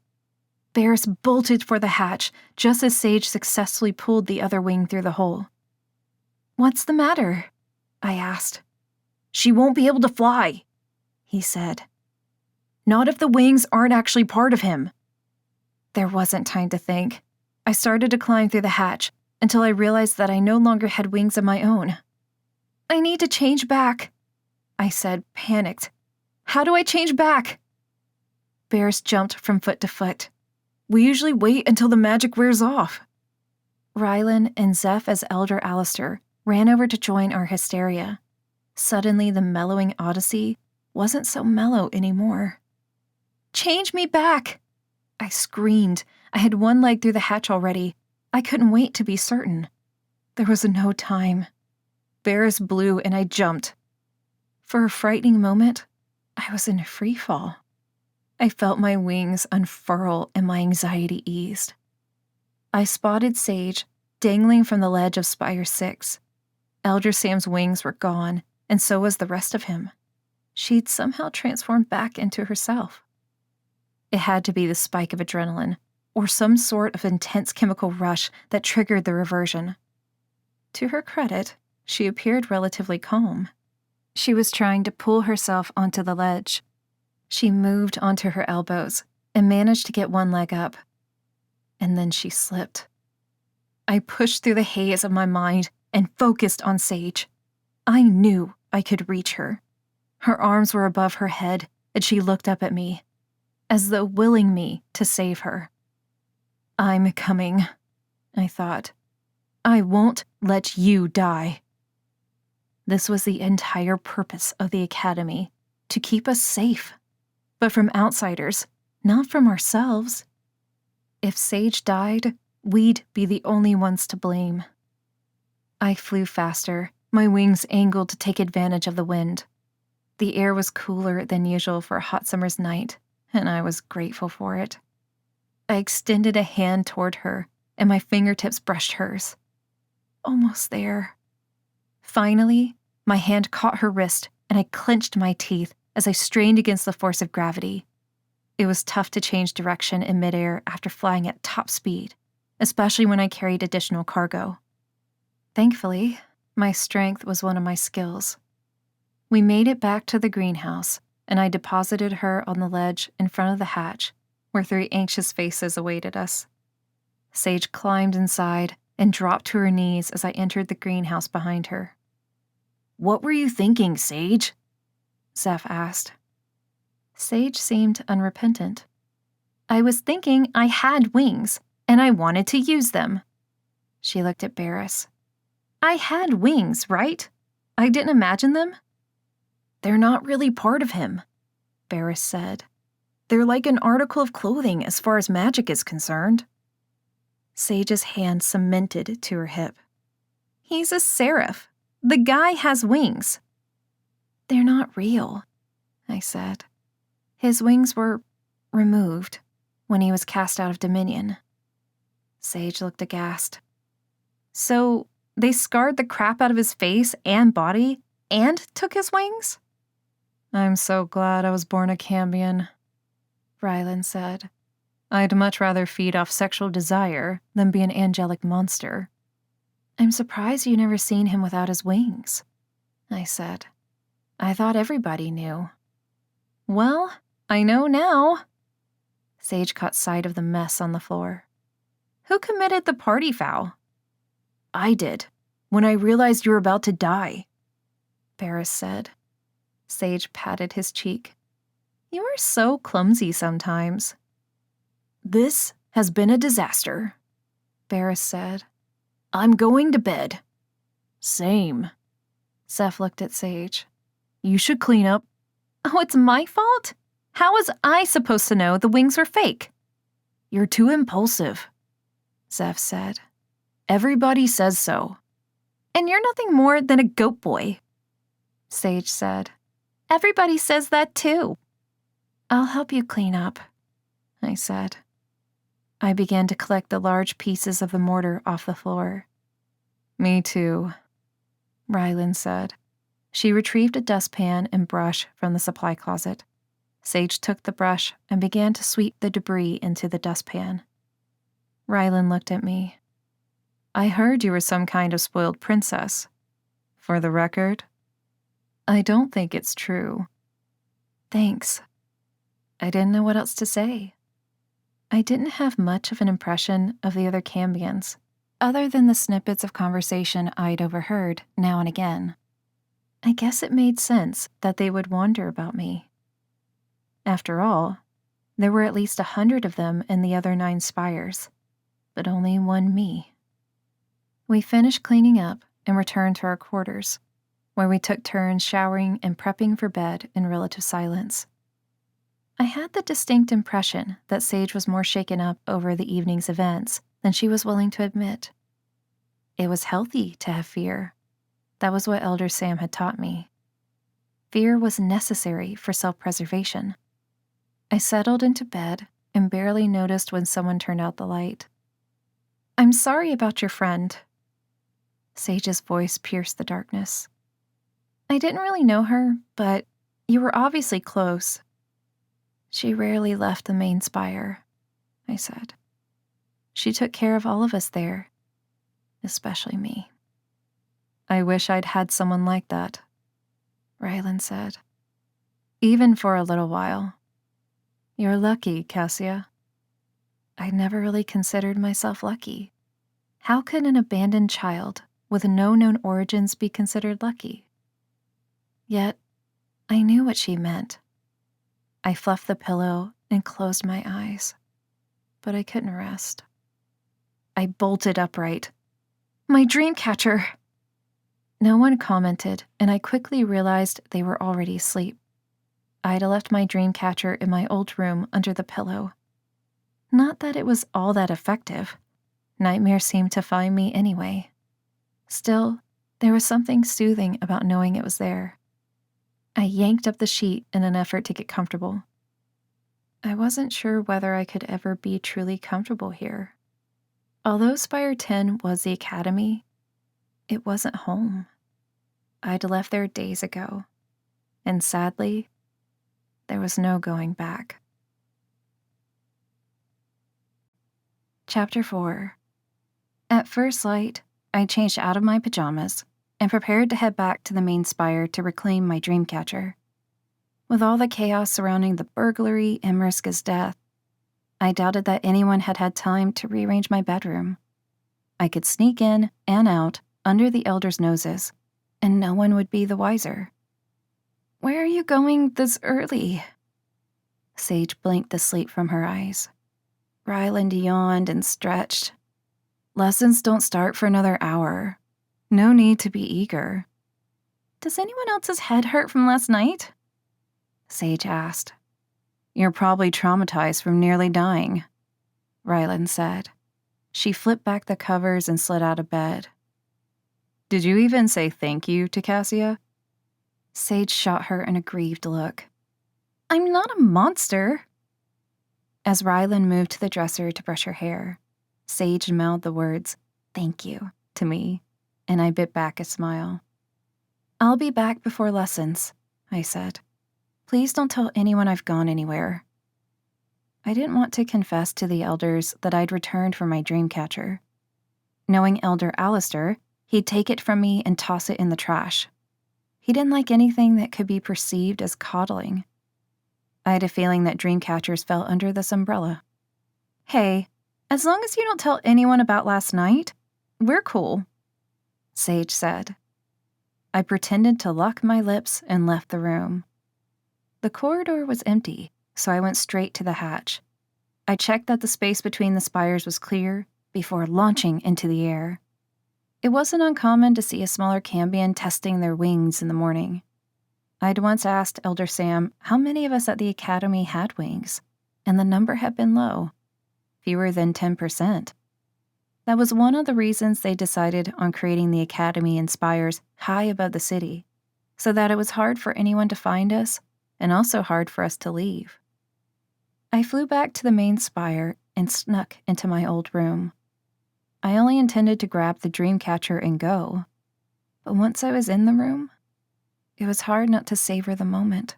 [SPEAKER 1] Barris bolted for the hatch just as Sage successfully pulled the other wing through the hole. What's the matter? I asked. She won't be able to fly, he said. Not if the wings aren't actually part of him. There wasn't time to think. I started to climb through the hatch until I realized that I no longer had wings of my own. I need to change back, I said, panicked. How do I change back? Barris jumped from foot to foot. We usually wait until the magic wears off. Rylan and Zeph as Elder Alistair ran over to join our hysteria. Suddenly, the mellowing odyssey wasn't so mellow anymore. Change me back! I screamed. I had one leg through the hatch already. I couldn't wait to be certain. There was no time. Barris blew and I jumped. For a frightening moment, I was in free fall. I felt my wings unfurl and my anxiety eased. I spotted Sage dangling from the ledge of Spire 6. Elder Sam's wings were gone, and so was the rest of him. She'd somehow transformed back into herself. It had to be the spike of adrenaline. or some sort of intense chemical rush that triggered the reversion. To her credit, she appeared relatively calm. She was trying to pull herself onto the ledge. She moved onto her elbows and managed to get one leg up. And then she slipped. I pushed through the haze of my mind and focused on Sage. I knew I could reach her. Her arms were above her head, and she looked up at me, as though willing me to save her. I'm coming, I thought. I won't let you die. This was the entire purpose of the Academy, to keep us safe, but from outsiders, not from ourselves. If Sage died, we'd be the only ones to blame. I flew faster, my wings angled to take advantage of the wind. The air was cooler than usual for a hot summer's night, and I was grateful for it. I extended a hand toward her, and my fingertips brushed hers. Almost there. Finally, my hand caught her wrist, and I clenched my teeth as I strained against the force of gravity. It was tough to change direction in midair after flying at top speed, especially when I carried additional cargo. Thankfully, my strength was one of my skills. We made it back to the greenhouse, and I deposited her on the ledge in front of the hatch, where 3 anxious faces awaited us. Sage climbed inside and dropped to her knees as I entered the greenhouse behind her. "What were you thinking, Sage?" Zeph asked. Sage seemed unrepentant. "I was thinking I had wings, and I wanted to use them." She looked at Barris. "I had wings, right? I didn't imagine them?" "They're not really part of him," Barris said. "They're like an article of clothing as far as magic is concerned." Sage's hand cemented to her hip. "He's a seraph. The guy has wings." "They're not real," I said. "His wings were removed when he was cast out of Dominion." Sage looked aghast. "So they scarred the crap out of his face and body and took his wings?" "I'm so glad I was born a cambion," Rylan said. "I'd much rather feed off sexual desire than be an angelic monster." "I'm surprised you never seen him without his wings," I said. "I thought everybody knew." "Well, I know now." Sage caught sight of the mess on the floor. "Who committed the party foul?" "I did, when I realized you were about to die," Barris said. Sage patted his cheek. "You are so clumsy sometimes." "This has been a disaster," Barris said. "I'm going to bed." "Same." Zeph looked at Sage. "You should clean up." "Oh, it's my fault? How was I supposed to know the wings were fake?" "You're too impulsive," Zeph said. "Everybody says so." "And you're nothing more than a goat boy," Sage said. "Everybody says that too." "I'll help you clean up," I said. I began to collect the large pieces of the mortar off the floor. "Me too," Rylan said. She retrieved a dustpan and brush from the supply closet. Sage took the brush and began to sweep the debris into the dustpan. Rylan looked at me. "I heard you were some kind of spoiled princess. For the record, I don't think it's true." "Thanks." I didn't know what else to say. I didn't have much of an impression of the other cambions, other than the snippets of conversation I'd overheard now and again. I guess it made sense that they would wonder about me. After all, there were at least 100 of them in the other 9 spires, but only one me. We finished cleaning up and returned to our quarters, where we took turns showering and prepping for bed in relative silence. I had the distinct impression that Sage was more shaken up over the evening's events than she was willing to admit. It was healthy to have fear. That was what Elder Sam had taught me. Fear was necessary for self-preservation. I settled into bed and barely noticed when someone turned out the light. "I'm sorry about your friend." Sage's voice pierced the darkness. "I didn't really know her, but you were obviously close." "She rarely left the main spire," I said. She took care of all of us there, especially me. I wish I'd had someone like that, Rylan said. Even for a little while. You're lucky, Cassia. I never really considered myself lucky. How could an abandoned child with no known origins be considered lucky? Yet, I knew what she meant. I fluffed the pillow and closed my eyes, but I couldn't rest. I bolted upright. My dream catcher! No one commented, and I quickly realized they were already asleep. I'd left my dream catcher in my old room under the pillow. Not that it was all that effective. Nightmares seemed to find me anyway. Still, there was something soothing about knowing it was there. I yanked up the sheet in an effort to get comfortable. I wasn't sure whether I could ever be truly comfortable here. Although Spire 10 was the academy, it wasn't home. I'd left there days ago, and sadly, there was no going back. Chapter 4. At first light, I changed out of my pajamas and prepared to head back to the main spire to reclaim my dream catcher. With all the chaos surrounding the burglary and Mariska's death, I doubted that anyone had had time to rearrange my bedroom. I could sneak in and out under the elders' noses, and no one would be the wiser. Where are you going this early? Sage blinked the sleep from her eyes. Ryland yawned and stretched. Lessons don't start for another hour. No need to be eager. Does anyone else's head hurt from last night? Sage asked. You're probably traumatized from nearly dying, Ryland said. She flipped back the covers and slid out of bed. Did you even say thank you to Cassia? Sage shot her an aggrieved look. I'm not a monster. As Ryland moved to the dresser to brush her hair, Sage mouthed the words, thank you, to me, and I bit back a smile. I'll be back before lessons, I said. Please don't tell anyone I've gone anywhere. I didn't want to confess to the elders that I'd returned for my dream catcher. Knowing Elder Alistair, he'd take it from me and toss it in the trash. He didn't like anything that could be perceived as coddling. I had a feeling that dream catchers fell under this umbrella. Hey, as long as you don't tell anyone about last night, we're cool, Sage said. I pretended to lock my lips and left the room. The corridor was empty, so I went straight to the hatch. I checked that the space between the spires was clear before launching into the air. It wasn't uncommon to see a smaller cambion testing their wings in the morning. I'd once asked Elder Sam how many of us at the academy had wings, and the number had been low, fewer than 10%. That was one of the reasons they decided on creating the academy in spires high above the city, so that it was hard for anyone to find us and also hard for us to leave. I flew back to the main spire and snuck into my old room. I only intended to grab the dream catcher and go, but once I was in the room, it was hard not to savor the moment.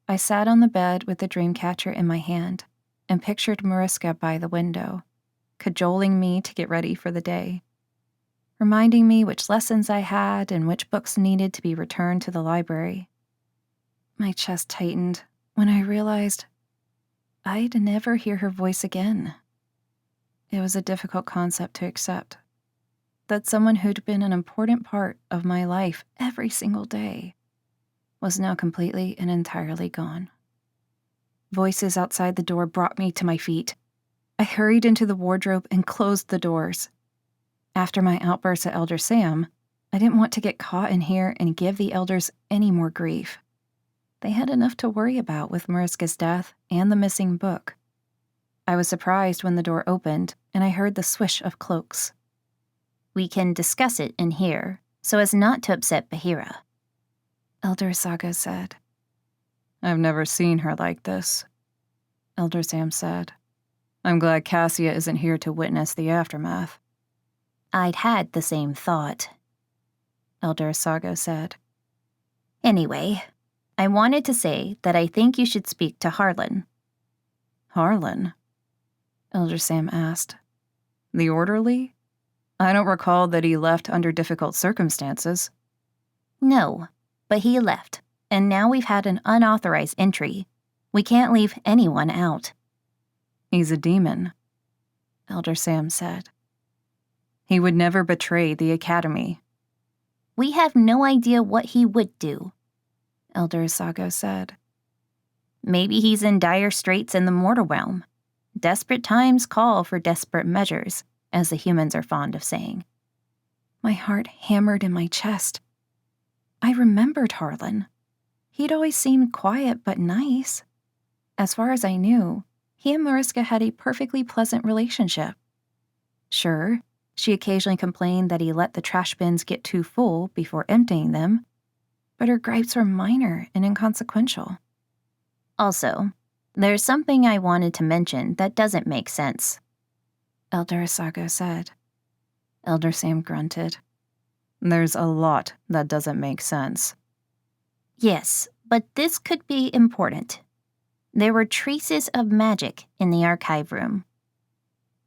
[SPEAKER 1] I sat on the bed with the dream catcher in my hand and pictured Mariska by the window, cajoling me to get ready for the day, reminding me which lessons I had and which books needed to be returned to the library. My chest tightened when I realized I'd never hear her voice again. It was a difficult concept to accept, that someone who'd been an important part of my life every single day was now completely and entirely gone. Voices outside the door brought me to my feet. I hurried into the wardrobe and closed the doors. After my outburst at Elder Sam, I didn't want to get caught in here and give the elders any more grief. They had enough to worry about with Mariska's death and the missing book. I was surprised when the door opened and I heard the swish of cloaks.
[SPEAKER 2] We can discuss it in here, so as not to upset Bahira,
[SPEAKER 1] Elder Saga said. I've never seen her like this, Elder Sam said. I'm glad Cassia isn't here to witness the aftermath.
[SPEAKER 2] I'd had the same thought,
[SPEAKER 1] Elder Saga said.
[SPEAKER 2] Anyway, I wanted to say that I think you should speak to Harlan.
[SPEAKER 1] Harlan? Elder Sam asked. The orderly? I don't recall that he left under difficult circumstances.
[SPEAKER 2] No, but he left, and now we've had an unauthorized entry. We can't leave anyone out.
[SPEAKER 1] He's a demon, Elder Sam said. He would never betray the Academy.
[SPEAKER 2] We have no idea what he would do,
[SPEAKER 1] Elder Isago said.
[SPEAKER 2] Maybe he's in dire straits in the mortal realm. Desperate times call for desperate measures, as the humans are fond of saying.
[SPEAKER 1] My heart hammered in my chest. I remembered Harlan. He'd always seemed quiet but nice. As far as I knew, he and Mariska had a perfectly pleasant relationship. Sure, she occasionally complained that he let the trash bins get too full before emptying them, but her gripes were minor and inconsequential.
[SPEAKER 2] Also, there's something I wanted to mention that doesn't make sense,
[SPEAKER 1] Elder Isago said. Elder Sam grunted. There's a lot that doesn't make sense.
[SPEAKER 2] Yes, but this could be important. There were traces of magic in the archive room.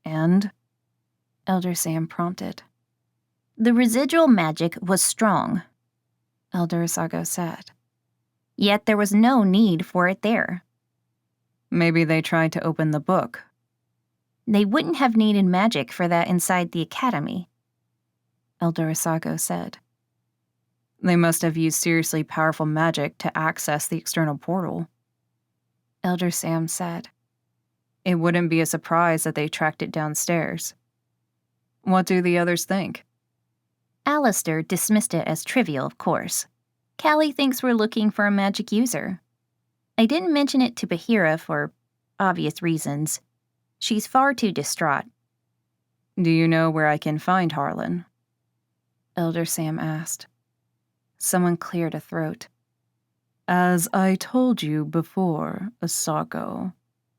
[SPEAKER 1] And? Elder Sam prompted.
[SPEAKER 2] The residual magic was strong,
[SPEAKER 1] Elder Isago said.
[SPEAKER 2] Yet there was no need for it there.
[SPEAKER 1] Maybe they tried to open the book.
[SPEAKER 2] They wouldn't have needed magic for that inside the Academy,
[SPEAKER 1] Elder Isago said. They must have used seriously powerful magic to access the external portal, Elder Sam said. It wouldn't be a surprise that they tracked it downstairs. What do the others think?
[SPEAKER 2] Alistair dismissed it as trivial, of course. Callie thinks we're looking for a magic user. I didn't mention it to Bahira for obvious reasons. She's far too distraught.
[SPEAKER 1] Do you know where I can find Harlan? Elder Sam asked. Someone cleared a throat. As I told you before, Isago,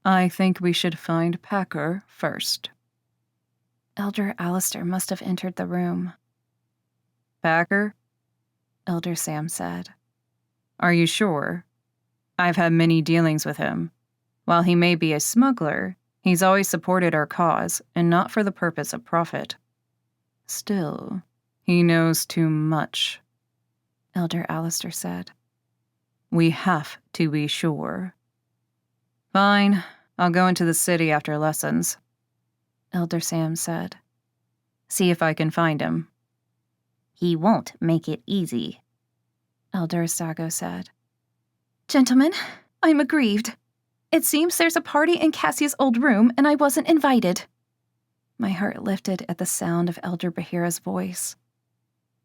[SPEAKER 1] I think we should find Packer first. Elder Alistair must have entered the room. Packer? Elder Sam said. Are you sure? I've had many dealings with him. While he may be a smuggler, he's always supported our cause, and not for the purpose of profit. Still, he knows too much, Elder Alistair said. We have to be sure. Fine, I'll go into the city after lessons, Elder Sam said. See if I can find him.
[SPEAKER 2] He won't make it easy,
[SPEAKER 1] Elder Isago said. Gentlemen, I'm aggrieved. It seems there's a party in Cassia's old room and I wasn't invited. My heart lifted at the sound of Elder Bahira's voice.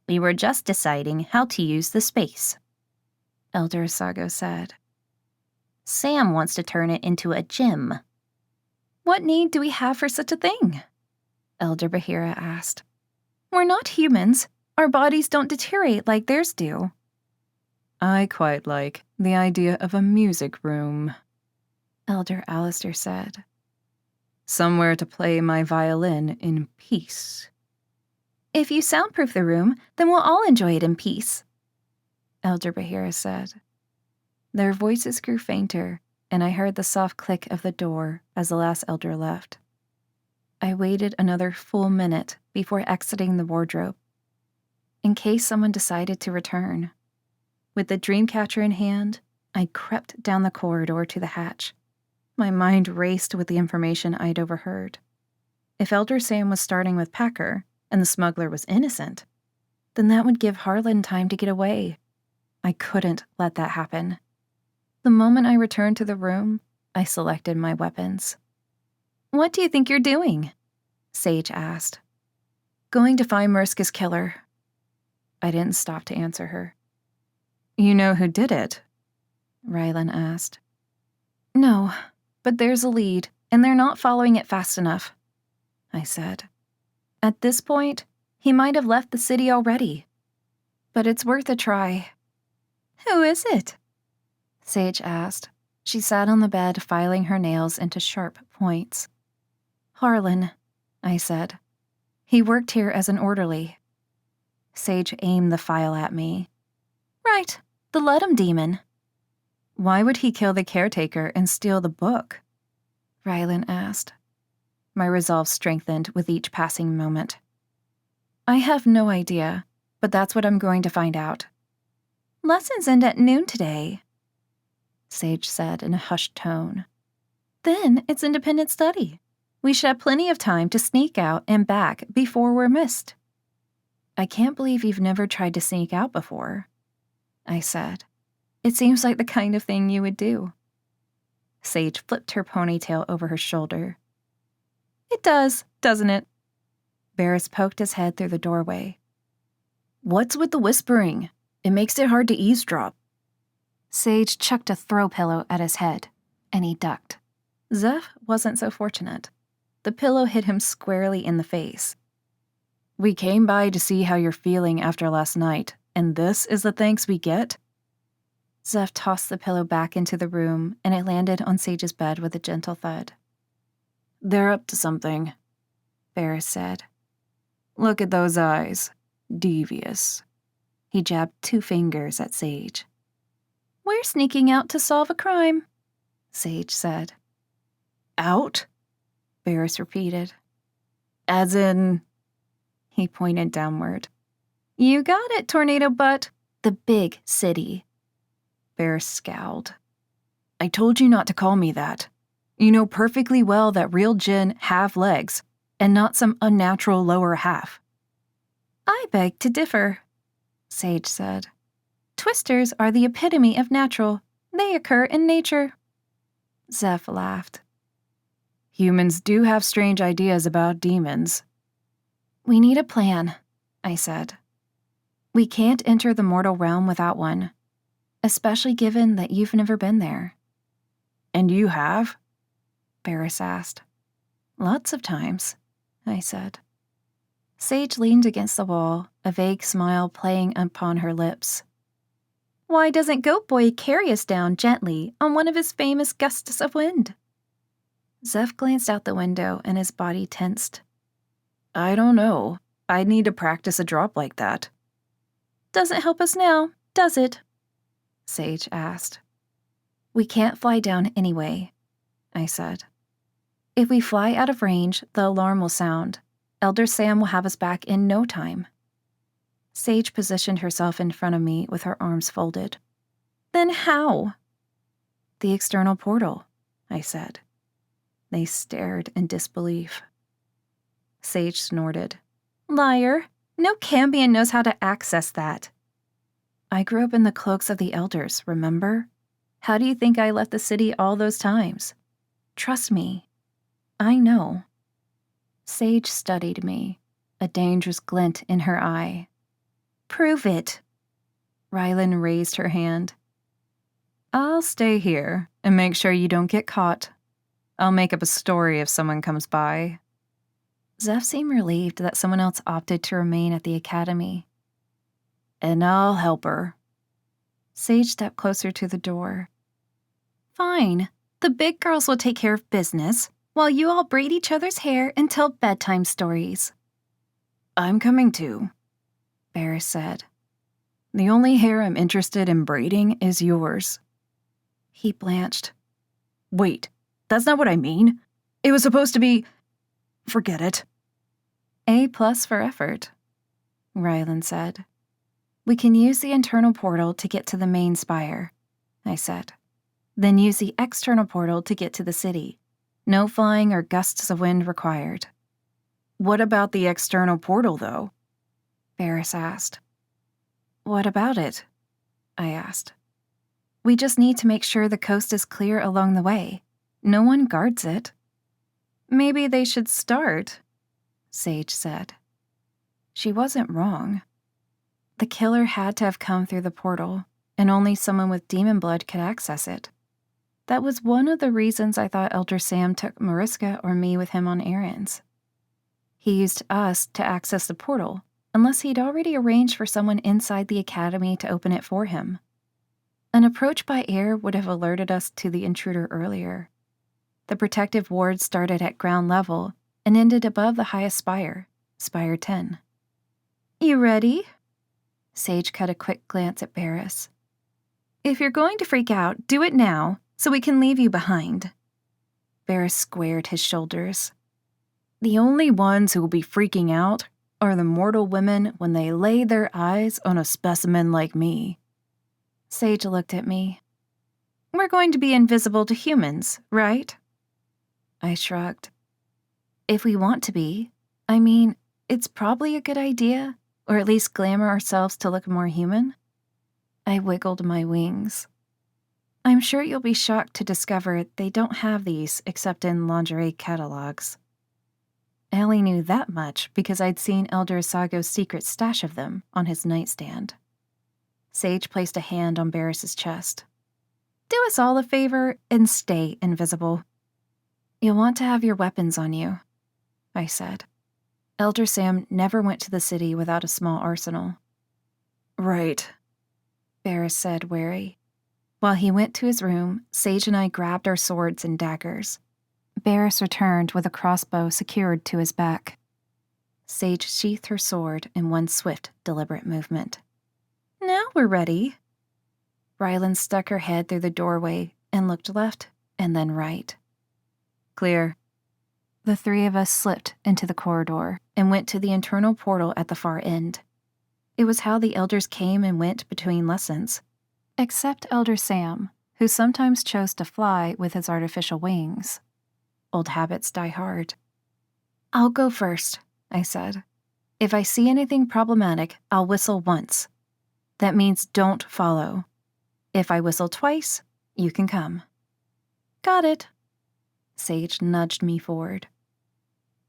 [SPEAKER 2] We were just deciding how to use the space,
[SPEAKER 1] Elder Isago said.
[SPEAKER 2] Sam wants to turn it into a gym.
[SPEAKER 1] What need do we have for such a thing? Elder Bahira asked. We're not humans. Our bodies don't deteriorate like theirs do. I quite like the idea of a music room, Elder Alistair said. Somewhere to play my violin in peace. If you soundproof the room, then we'll all enjoy it in peace, Elder Bahira said. Their voices grew fainter, and I heard the soft click of the door as the last elder left. I waited another full minute before exiting the wardrobe, in case someone decided to return. With the dreamcatcher in hand, I crept down the corridor to the hatch. My mind raced with the information I'd overheard. If Elder Sam was starting with Packer, and the smuggler was innocent, then that would give Harlan time to get away. I couldn't let that happen. The moment I returned to the room, I selected my weapons. What do you think you're doing? Sage asked. Going to find Mariska's killer. I didn't stop to answer her. You know who did it? Rylan asked. No, but there's a lead, and they're not following it fast enough, I said. At this point, he might have left the city already. But it's worth a try. Who is it? Sage asked. She sat on the bed, filing her nails into sharp points. Harlan, I said. He worked here as an orderly. Sage aimed the file at me. Right, the Ludum demon. Why would he kill the caretaker and steal the book? Rylan asked. my resolve strengthened with each passing moment. I have no idea, but that's what I'm going to find out. Lessons end at noon today, Sage said in a hushed tone. Then it's independent study. We should have plenty of time to sneak out and back before we're missed. I can't believe you've never tried to sneak out before, I said. It seems like the kind of thing you would do. Sage flipped her ponytail over her shoulder. It does, doesn't it? Barris poked his head through the doorway. What's with the whispering? It makes it hard to eavesdrop. Sage chucked a throw pillow at his head, and he ducked. Zeph wasn't so fortunate. The pillow hit him squarely in the face. We came by to see how you're feeling after last night, and this is the thanks we get? Zeph tossed the pillow back into the room, and it landed on Sage's bed with a gentle thud. They're up to something, Barris said. Look at those eyes. Devious. He jabbed 2 fingers at Sage. We're sneaking out to solve a crime, Sage said. Out? Barris repeated. As in... He pointed downward. You got it, tornado butt. The big city. Barris scowled. I told you not to call me that. You know perfectly well that real djinn have legs, and not some unnatural lower half. I beg to differ, Sage said. Twisters are the epitome of natural. They occur in nature. Zeph laughed. Humans do have strange ideas about demons. We need a plan, I said. We can't enter the mortal realm without one, especially given that you've never been there. And you have? Barris asked. Lots of times, I said. Sage leaned against the wall, a vague smile playing upon her lips. Why doesn't Goat Boy carry us down gently on one of his famous gusts of wind? Zeph glanced out the window and his body tensed. I don't know. I'd need to practice a drop like that. Doesn't help us now, does it? Sage asked. We can't fly down anyway, I said. If we fly out of range, the alarm will sound. Elder Sam will have us back in no time. Sage positioned herself in front of me with her arms folded. Then how? The external portal, I said. They stared in disbelief. Sage snorted. Liar! No cambion knows how to access that. I grew up in the cloaks of the elders, remember? How do you think I left the city all those times? Trust me. I know. Sage studied me, a dangerous glint in her eye. Prove it. Rylan raised her hand. I'll stay here and make sure you don't get caught. I'll make up a story if someone comes by. Zeph seemed relieved that someone else opted to remain at the academy. And I'll help her. Sage stepped closer to the door. Fine. The big girls will take care of business, while you all braid each other's hair and tell bedtime stories. I'm coming too, Barris said. The only hair I'm interested in braiding is yours. He blanched. Wait, that's not what I mean. It was supposed to be... Forget it. A+ for effort, Rylan said. We can use the internal portal to get to the main spire, I said. Then use the external portal to get to the city. No flying or gusts of wind required. What about the external portal, though? Barris asked. What about it? I asked. We just need to make sure the coast is clear along the way. No one guards it. Maybe they should start, Sage said. She wasn't wrong. The killer had to have come through the portal, and only someone with demon blood could access it. That was one of the reasons I thought Elder Sam took Mariska or me with him on errands. He used us to access the portal, unless he'd already arranged for someone inside the academy to open it for him. An approach by air would have alerted us to the intruder earlier. The protective ward started at ground level and ended above the highest spire, Spire 10. You ready? Sage cut a quick glance at Barris. If you're going to freak out, do it now, so we can leave you behind. Barris squared his shoulders. The only ones who will be freaking out are the mortal women when they lay their eyes on a specimen like me. Sage looked at me. We're going to be invisible to humans, right? I shrugged. If we want to be, I mean, it's probably a good idea, or at least glamour ourselves to look more human. I wiggled my wings. I'm sure you'll be shocked to discover they don't have these except in lingerie catalogs. Allie knew that much because I'd seen Elder Sago's secret stash of them on his nightstand. Sage placed a hand on Barris's chest. Do us all a favor and stay invisible. You'll want to have your weapons on you, I said. Elder Sam never went to the city without a small arsenal. Right, Barris said, wary. While he went to his room, Sage and I grabbed our swords and daggers. Barris returned with a crossbow secured to his back. Sage sheathed her sword in one swift, deliberate movement. Now we're ready. Rylan stuck her head through the doorway and looked left and then right. Clear. The three of us slipped into the corridor and went to the internal portal at the far end. It was how the elders came and went between lessons. Except Elder Sam, who sometimes chose to fly with his artificial wings. Old habits die hard. I'll go first, I said. If I see anything problematic, I'll whistle once. That means don't follow. If I whistle twice, you can come. Got it. Sage nudged me forward.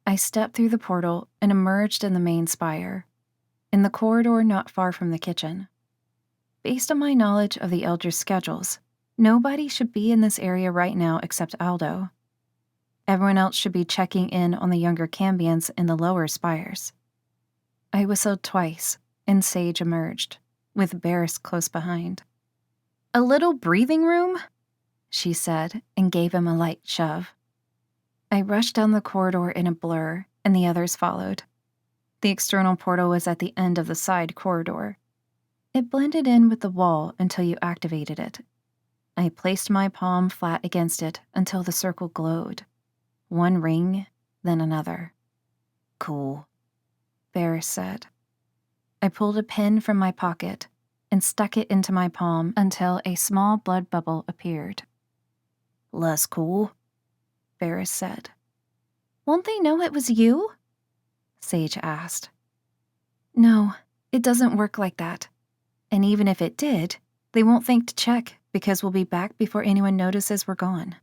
[SPEAKER 1] I stepped through the portal and emerged in the main spire, in the corridor not far from the kitchen. Based on my knowledge of the elders' schedules, nobody should be in this area right now except Aldo. Everyone else should be checking in on the younger cambions in the lower spires. I whistled twice, and Sage emerged, with Barris close behind. A little breathing room? She said, and gave him a light shove. I rushed down the corridor in a blur, and the others followed. The external portal was at the end of the side corridor. It blended in with the wall until you activated it. I placed my palm flat against it until the circle glowed. One ring, then another. Cool, Barris said. I pulled a pin from my pocket and stuck it into my palm until a small blood bubble appeared. Less cool, Barris said. Won't they know it was you? Sage asked. No, it doesn't work like that. And even if it did, they won't think to check because we'll be back before anyone notices we're gone.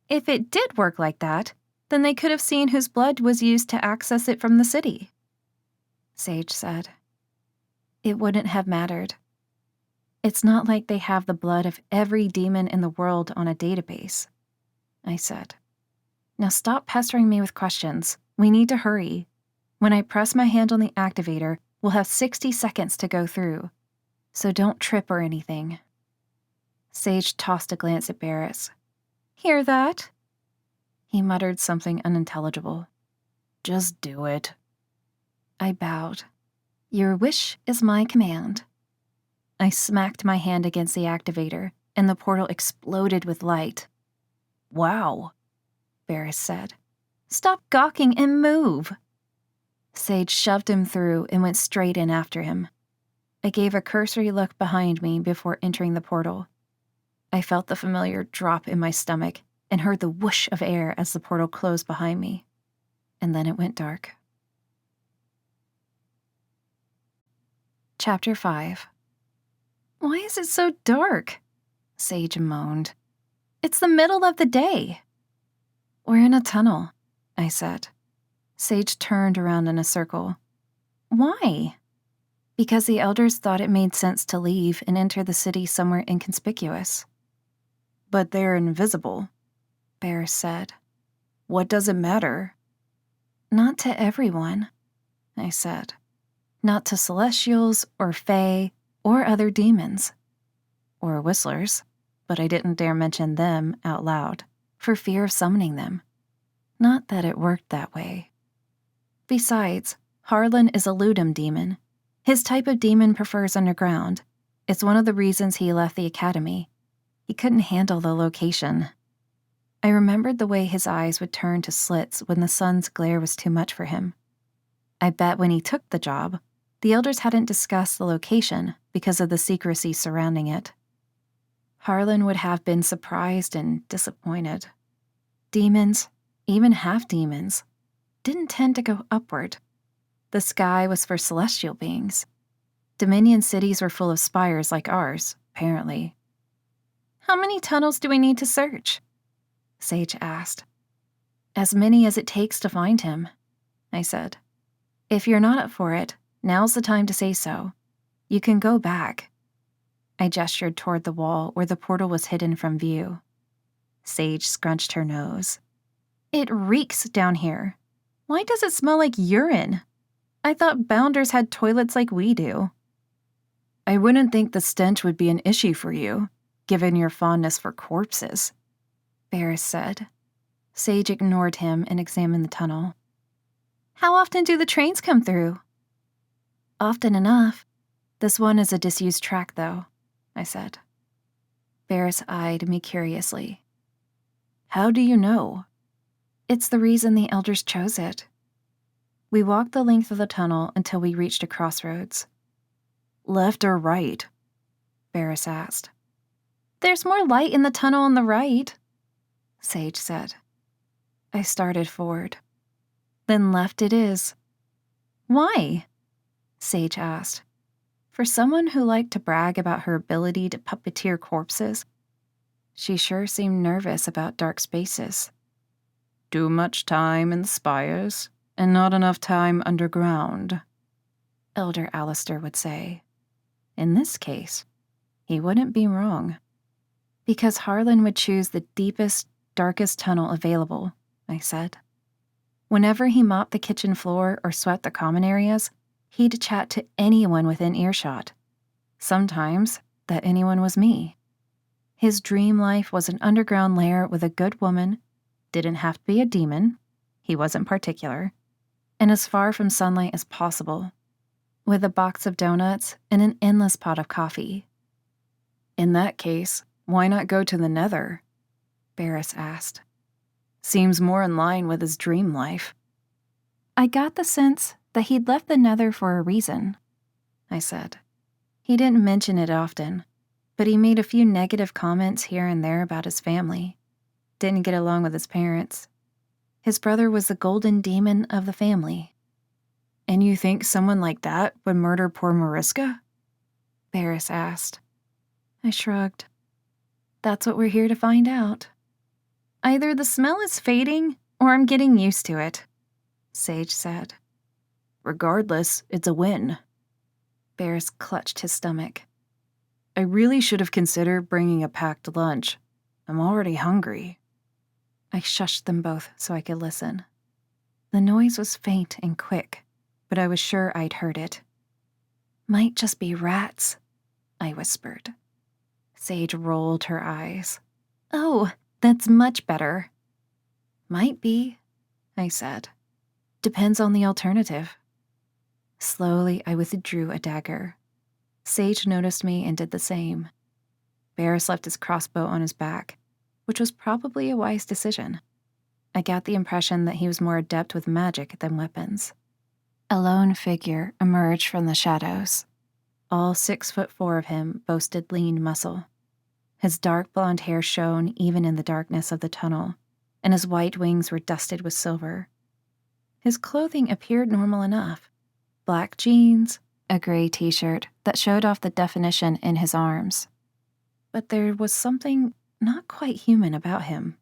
[SPEAKER 1] If it did work like that, then they could have seen whose blood was used to access it from the city, Sage said. It wouldn't have mattered. It's not like they have the blood of every demon in the world on a database, I said. Now stop pestering me with questions. We need to hurry. When I press my hand on the activator, we'll have 60 seconds to go through. So don't trip or anything. Sage tossed a glance at Barris. Hear that? He muttered something unintelligible. Just do it. I bowed. Your wish is my command. I smacked my hand against the activator, and the portal exploded with light. Wow, Barris said. Stop gawking and move. Sage shoved him through and went straight in after him. I gave a cursory look behind me before entering the portal. I felt the familiar drop in my stomach and heard the whoosh of air as the portal closed behind me. And then it went dark. Chapter 5. Why is it so dark? Sage moaned. It's the middle of the day. We're in a tunnel, I said. Sage turned around in a circle. Why? Because the elders thought it made sense to leave and enter the city somewhere inconspicuous. But they're invisible, Barris said. What does it matter? Not to everyone, I said. Not to celestials or fae or other demons. Or whistlers, but I didn't dare mention them out loud, for fear of summoning them. Not that it worked that way. Besides, Harlan is a Ludum demon. His type of demon prefers underground. It's one of the reasons he left the academy. He couldn't handle the location. I remembered the way his eyes would turn to slits when the sun's glare was too much for him. I bet when he took the job, the elders hadn't discussed the location because of the secrecy surrounding it. Harlan would have been surprised and disappointed. Demons, even half-demons, didn't tend to go upward. The sky was for celestial beings. Dominion cities were full of spires like ours, apparently. "How many tunnels do we need to search?" Sage asked. "As many as it takes to find him," I said. "If you're not up for it, now's the time to say so. You can go back." I gestured toward the wall where the portal was hidden from view. Sage scrunched her nose. "It reeks down here. Why does it smell like urine? I thought Bounders had toilets like we do." "I wouldn't think the stench would be an issue for you, given your fondness for corpses," Ferris said. Sage ignored him and examined the tunnel. "How often do the trains come through?" "Often enough. This one is a disused track, though," I said. Ferris eyed me curiously. "How do you know?" "It's the reason the elders chose it." We walked the length of the tunnel until we reached a crossroads. "Left or right?" Ferris asked. "There's more light in the tunnel on the right," Sage said. I started forward. "Then left it is." "Why?" Sage asked. For someone who liked to brag about her ability to puppeteer corpses, she sure seemed nervous about dark spaces. "Too much time in the spires, and not enough time underground," Elder Alistair would say. In this case, he wouldn't be wrong. "Because Harlan would choose the deepest, darkest tunnel available," I said. "Whenever he mopped the kitchen floor or swept the common areas, he'd chat to anyone within earshot. Sometimes that anyone was me. His dream life was an underground lair with a good woman, didn't have to be a demon, he wasn't particular, and as far from sunlight as possible, with a box of donuts and an endless pot of coffee." "In that case, why not go to the Nether?" Ferris asked. "Seems more in line with his dream life." "I got the sense that he'd left the Nether for a reason," I said. "He didn't mention it often, but he made a few negative comments here and there about his family. Didn't get along with his parents. His brother was the golden demon of the family." "And you think someone like that would murder poor Mariska?" Ferris asked. I shrugged. "That's what we're here to find out." "Either the smell is fading, or I'm getting used to it," Sage said. "Regardless, it's a win." Ferris clutched his stomach. "I really should have considered bringing a packed lunch. I'm already hungry." I shushed them both so I could listen. The noise was faint and quick, but I was sure I'd heard it. "Might just be rats," I whispered. Sage rolled her eyes. "Oh, that's much better." "Might be," I said. "Depends on the alternative." Slowly, I withdrew a dagger. Sage noticed me and did the same. Ferris left his crossbow on his back, which was probably a wise decision. I got the impression that he was more adept with magic than weapons. A lone figure emerged from the shadows. All 6'4" of him boasted lean muscle. His dark blonde hair shone even in the darkness of the tunnel, and his white wings were dusted with silver. His clothing appeared normal enough. Black jeans, a gray t-shirt that showed off the definition in his arms. But there was something not quite human about him.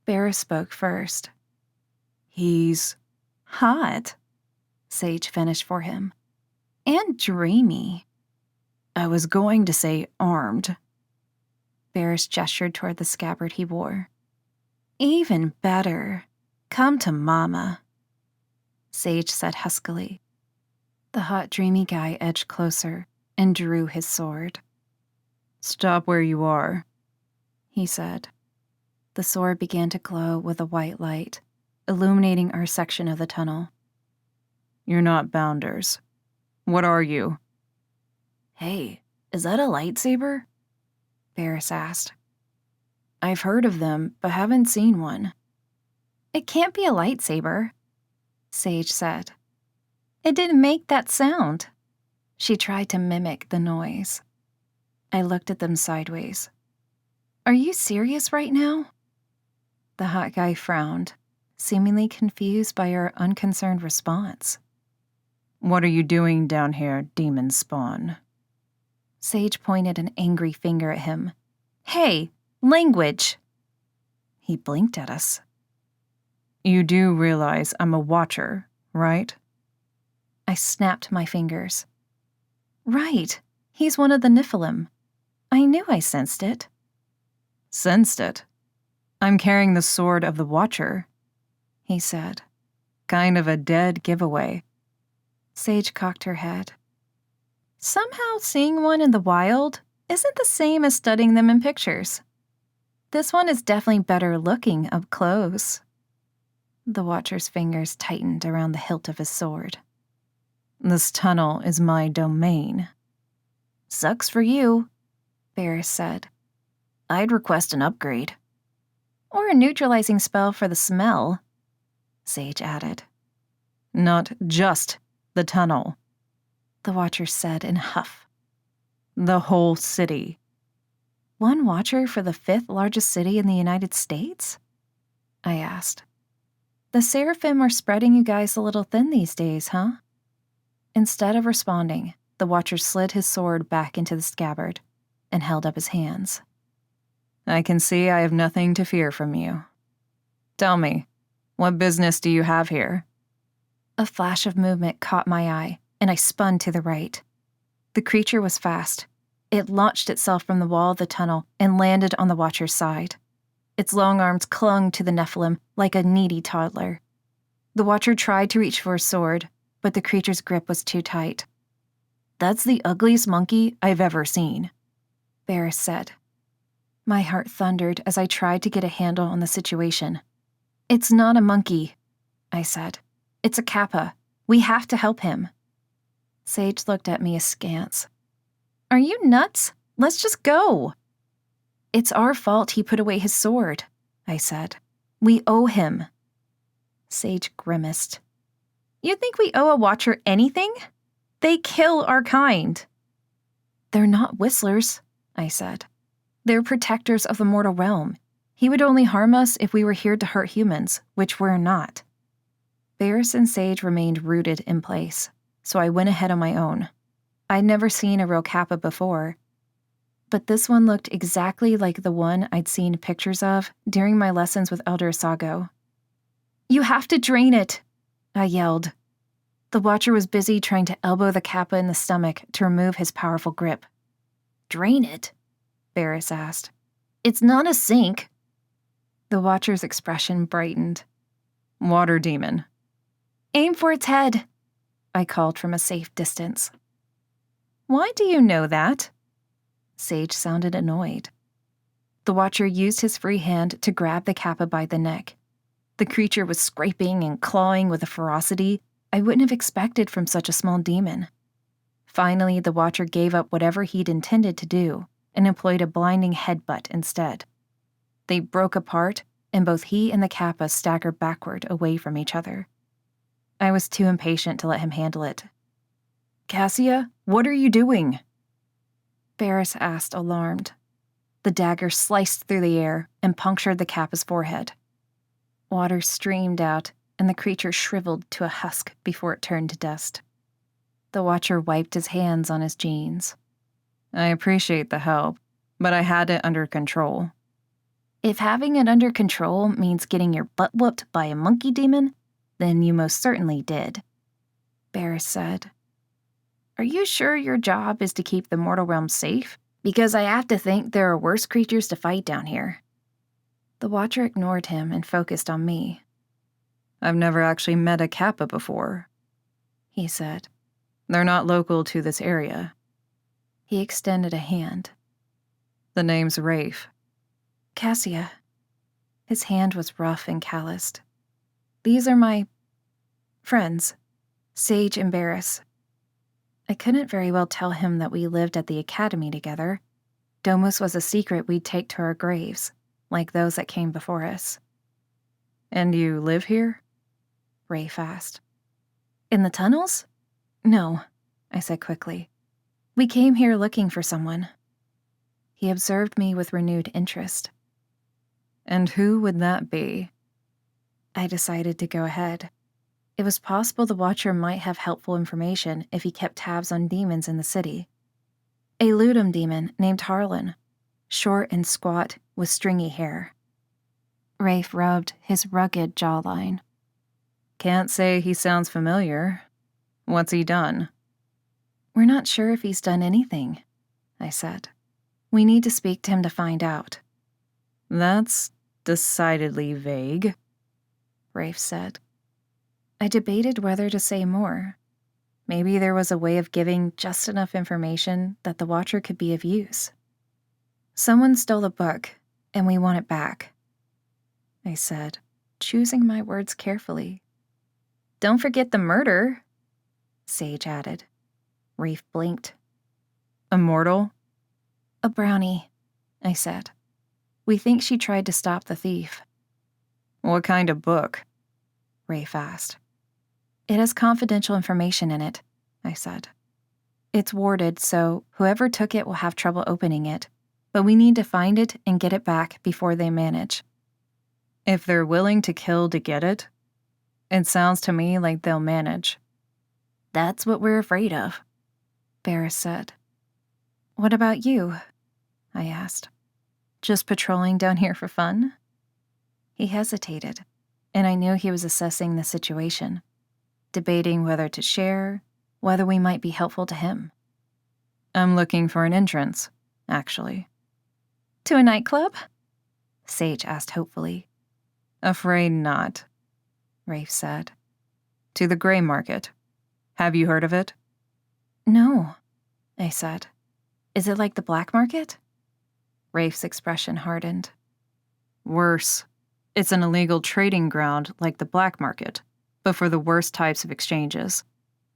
[SPEAKER 1] Ferris spoke first. "He's hot," Sage finished for him. "And dreamy." "I was going to say armed." Ferris gestured toward the scabbard he wore. "Even better. Come to Mama," Sage said huskily. The hot, dreamy guy edged closer and drew his sword. "Stop where you are," he said. The sword began to glow with a white light, illuminating our section of the tunnel. "You're not Bounders. What are you?" "Hey, is that a lightsaber?" Ferris asked. I've heard of them, but haven't seen one.
[SPEAKER 2] It can't be a lightsaber, Sage said. It didn't make that sound.
[SPEAKER 1] She tried to mimic the noise. I looked at them sideways.
[SPEAKER 2] Are you serious right now?
[SPEAKER 1] The hot guy frowned, seemingly confused by our unconcerned response.
[SPEAKER 3] What are you doing down here, demon spawn?
[SPEAKER 1] Sage pointed an angry finger at him.
[SPEAKER 2] Hey, language!
[SPEAKER 1] He blinked at us.
[SPEAKER 3] You do realize I'm a watcher, right?
[SPEAKER 1] I snapped my fingers.
[SPEAKER 2] Right, he's one of the Nephilim. I knew I sensed it.
[SPEAKER 3] Sensed it? I'm carrying the sword of the Watcher,
[SPEAKER 1] he said.
[SPEAKER 3] Kind of a dead giveaway.
[SPEAKER 1] Sage cocked her head.
[SPEAKER 2] Somehow seeing one in the wild isn't the same as studying them in pictures. This one is definitely better looking up close.
[SPEAKER 1] The Watcher's fingers tightened around the hilt of his sword.
[SPEAKER 3] This tunnel is my domain.
[SPEAKER 1] Sucks for you, Ferris said. I'd request an upgrade.
[SPEAKER 2] Or a neutralizing spell for the smell,
[SPEAKER 1] Sage added.
[SPEAKER 3] Not just the tunnel,
[SPEAKER 1] the Watcher said in a huff.
[SPEAKER 3] The whole city.
[SPEAKER 1] One Watcher for the 5th largest city in the United States? I asked. The Seraphim are spreading you guys a little thin these days, huh? Instead of responding, the Watcher slid his sword back into the scabbard and held up his hands.
[SPEAKER 3] I can see I have nothing to fear from you. Tell me, what business do you have here?
[SPEAKER 1] A flash of movement caught my eye, and I spun to the right. The creature was fast. It launched itself from the wall of the tunnel and landed on the Watcher's side. Its long arms clung to the Nephilim like a needy toddler. The Watcher tried to reach for his sword, but the creature's grip was too tight.
[SPEAKER 3] That's the ugliest monkey I've ever seen,
[SPEAKER 1] Ferris said. My heart thundered as I tried to get a handle on the situation. It's not a monkey, I said. It's a kappa. We have to help him. Sage looked at me askance.
[SPEAKER 2] Are you nuts? Let's just go.
[SPEAKER 1] It's our fault he put away his sword, I said. We owe him. Sage grimaced.
[SPEAKER 2] You think we owe a Watcher anything? They kill our kind.
[SPEAKER 1] They're not whistlers, I said. They're protectors of the mortal realm. He would only harm us if we were here to hurt humans, which we're not. Ferris and Sage remained rooted in place, so I went ahead on my own. I'd never seen a real kappa before, but this one looked exactly like the one I'd seen pictures of during my lessons with Elder Asago.
[SPEAKER 2] You have to drain it,
[SPEAKER 1] I yelled. The Watcher was busy trying to elbow the kappa in the stomach to remove his powerful grip.
[SPEAKER 2] Drain it?
[SPEAKER 1] Ferris asked.
[SPEAKER 2] It's not a sink.
[SPEAKER 1] The Watcher's expression brightened.
[SPEAKER 3] Water demon.
[SPEAKER 2] Aim for its head,
[SPEAKER 1] I called from a safe distance.
[SPEAKER 2] Why do you know that?
[SPEAKER 1] Sage sounded annoyed. The Watcher used his free hand to grab the kappa by the neck. The creature was scraping and clawing with a ferocity I wouldn't have expected from such a small demon. Finally, the Watcher gave up whatever he'd intended to do and employed a blinding headbutt instead. They broke apart, and both he and the kappa staggered backward away from each other. I was too impatient to let him handle it.
[SPEAKER 3] Cassia, what are you doing?
[SPEAKER 1] Ferris asked, alarmed. The dagger sliced through the air and punctured the kappa's forehead. Water streamed out, and the creature shriveled to a husk before it turned to dust. The Watcher wiped his hands on his jeans.
[SPEAKER 3] I appreciate the help, but I had it under control.
[SPEAKER 1] If having it under control means getting your butt whooped by a monkey demon, then you most certainly did, Ferris said. Are you sure your job is to keep the mortal realm safe? Because I have to think there are worse creatures to fight down here. The Watcher ignored him and focused on me.
[SPEAKER 3] I've never actually met a kappa before,
[SPEAKER 1] he said.
[SPEAKER 3] They're not local to this area.
[SPEAKER 1] He extended a hand.
[SPEAKER 3] The name's Rafe.
[SPEAKER 1] Cassia. His hand was rough and calloused. These are my friends, Sage and Barris. I couldn't very well tell him that we lived at the academy together. Domus was a secret we'd take to our graves. like those that came before us.
[SPEAKER 3] And you live here?
[SPEAKER 1] Rafe asked. In the tunnels? No, I said quickly. We came here looking for someone. He observed me with renewed interest.
[SPEAKER 3] And who would that be?
[SPEAKER 1] I decided to go ahead. It was possible the Watcher might have helpful information if he kept tabs on demons in the city. A Ludum demon named Harlan, short and squat with stringy hair. Rafe rubbed his rugged jawline.
[SPEAKER 3] Can't say he sounds familiar. What's he done?
[SPEAKER 1] We're not sure if he's done anything, I said. We need to speak to him to find out.
[SPEAKER 3] That's decidedly vague,
[SPEAKER 1] Rafe said. I debated whether to say more. Maybe there was a way of giving just enough information that the Watcher could be of use. Someone stole a book, and we want it back, I said, choosing my words carefully. Don't forget the murder, Sage added. Rafe blinked.
[SPEAKER 3] Immortal?
[SPEAKER 1] A brownie, I said. We think she tried to stop the thief.
[SPEAKER 3] What kind of book?
[SPEAKER 1] Rafe asked. It has confidential information in it, I said. It's warded, so whoever took it will have trouble opening it, but we need to find it and get it back before they manage.
[SPEAKER 3] If they're willing to kill to get it, it sounds to me like they'll manage.
[SPEAKER 1] That's what we're afraid of, Barris said. What about you? I asked. Just patrolling down here for fun? He hesitated, and I knew he was assessing the situation, debating whether to share, whether we might be helpful to him.
[SPEAKER 3] I'm looking for an entrance, actually.
[SPEAKER 1] To a nightclub? Sage asked hopefully.
[SPEAKER 3] Afraid not,
[SPEAKER 1] Rafe said.
[SPEAKER 3] To the gray market. Have you heard of it?
[SPEAKER 1] No, I said. Is it like the black market? Rafe's expression hardened.
[SPEAKER 3] Worse. It's an illegal trading ground like the black market, but for the worst types of exchanges,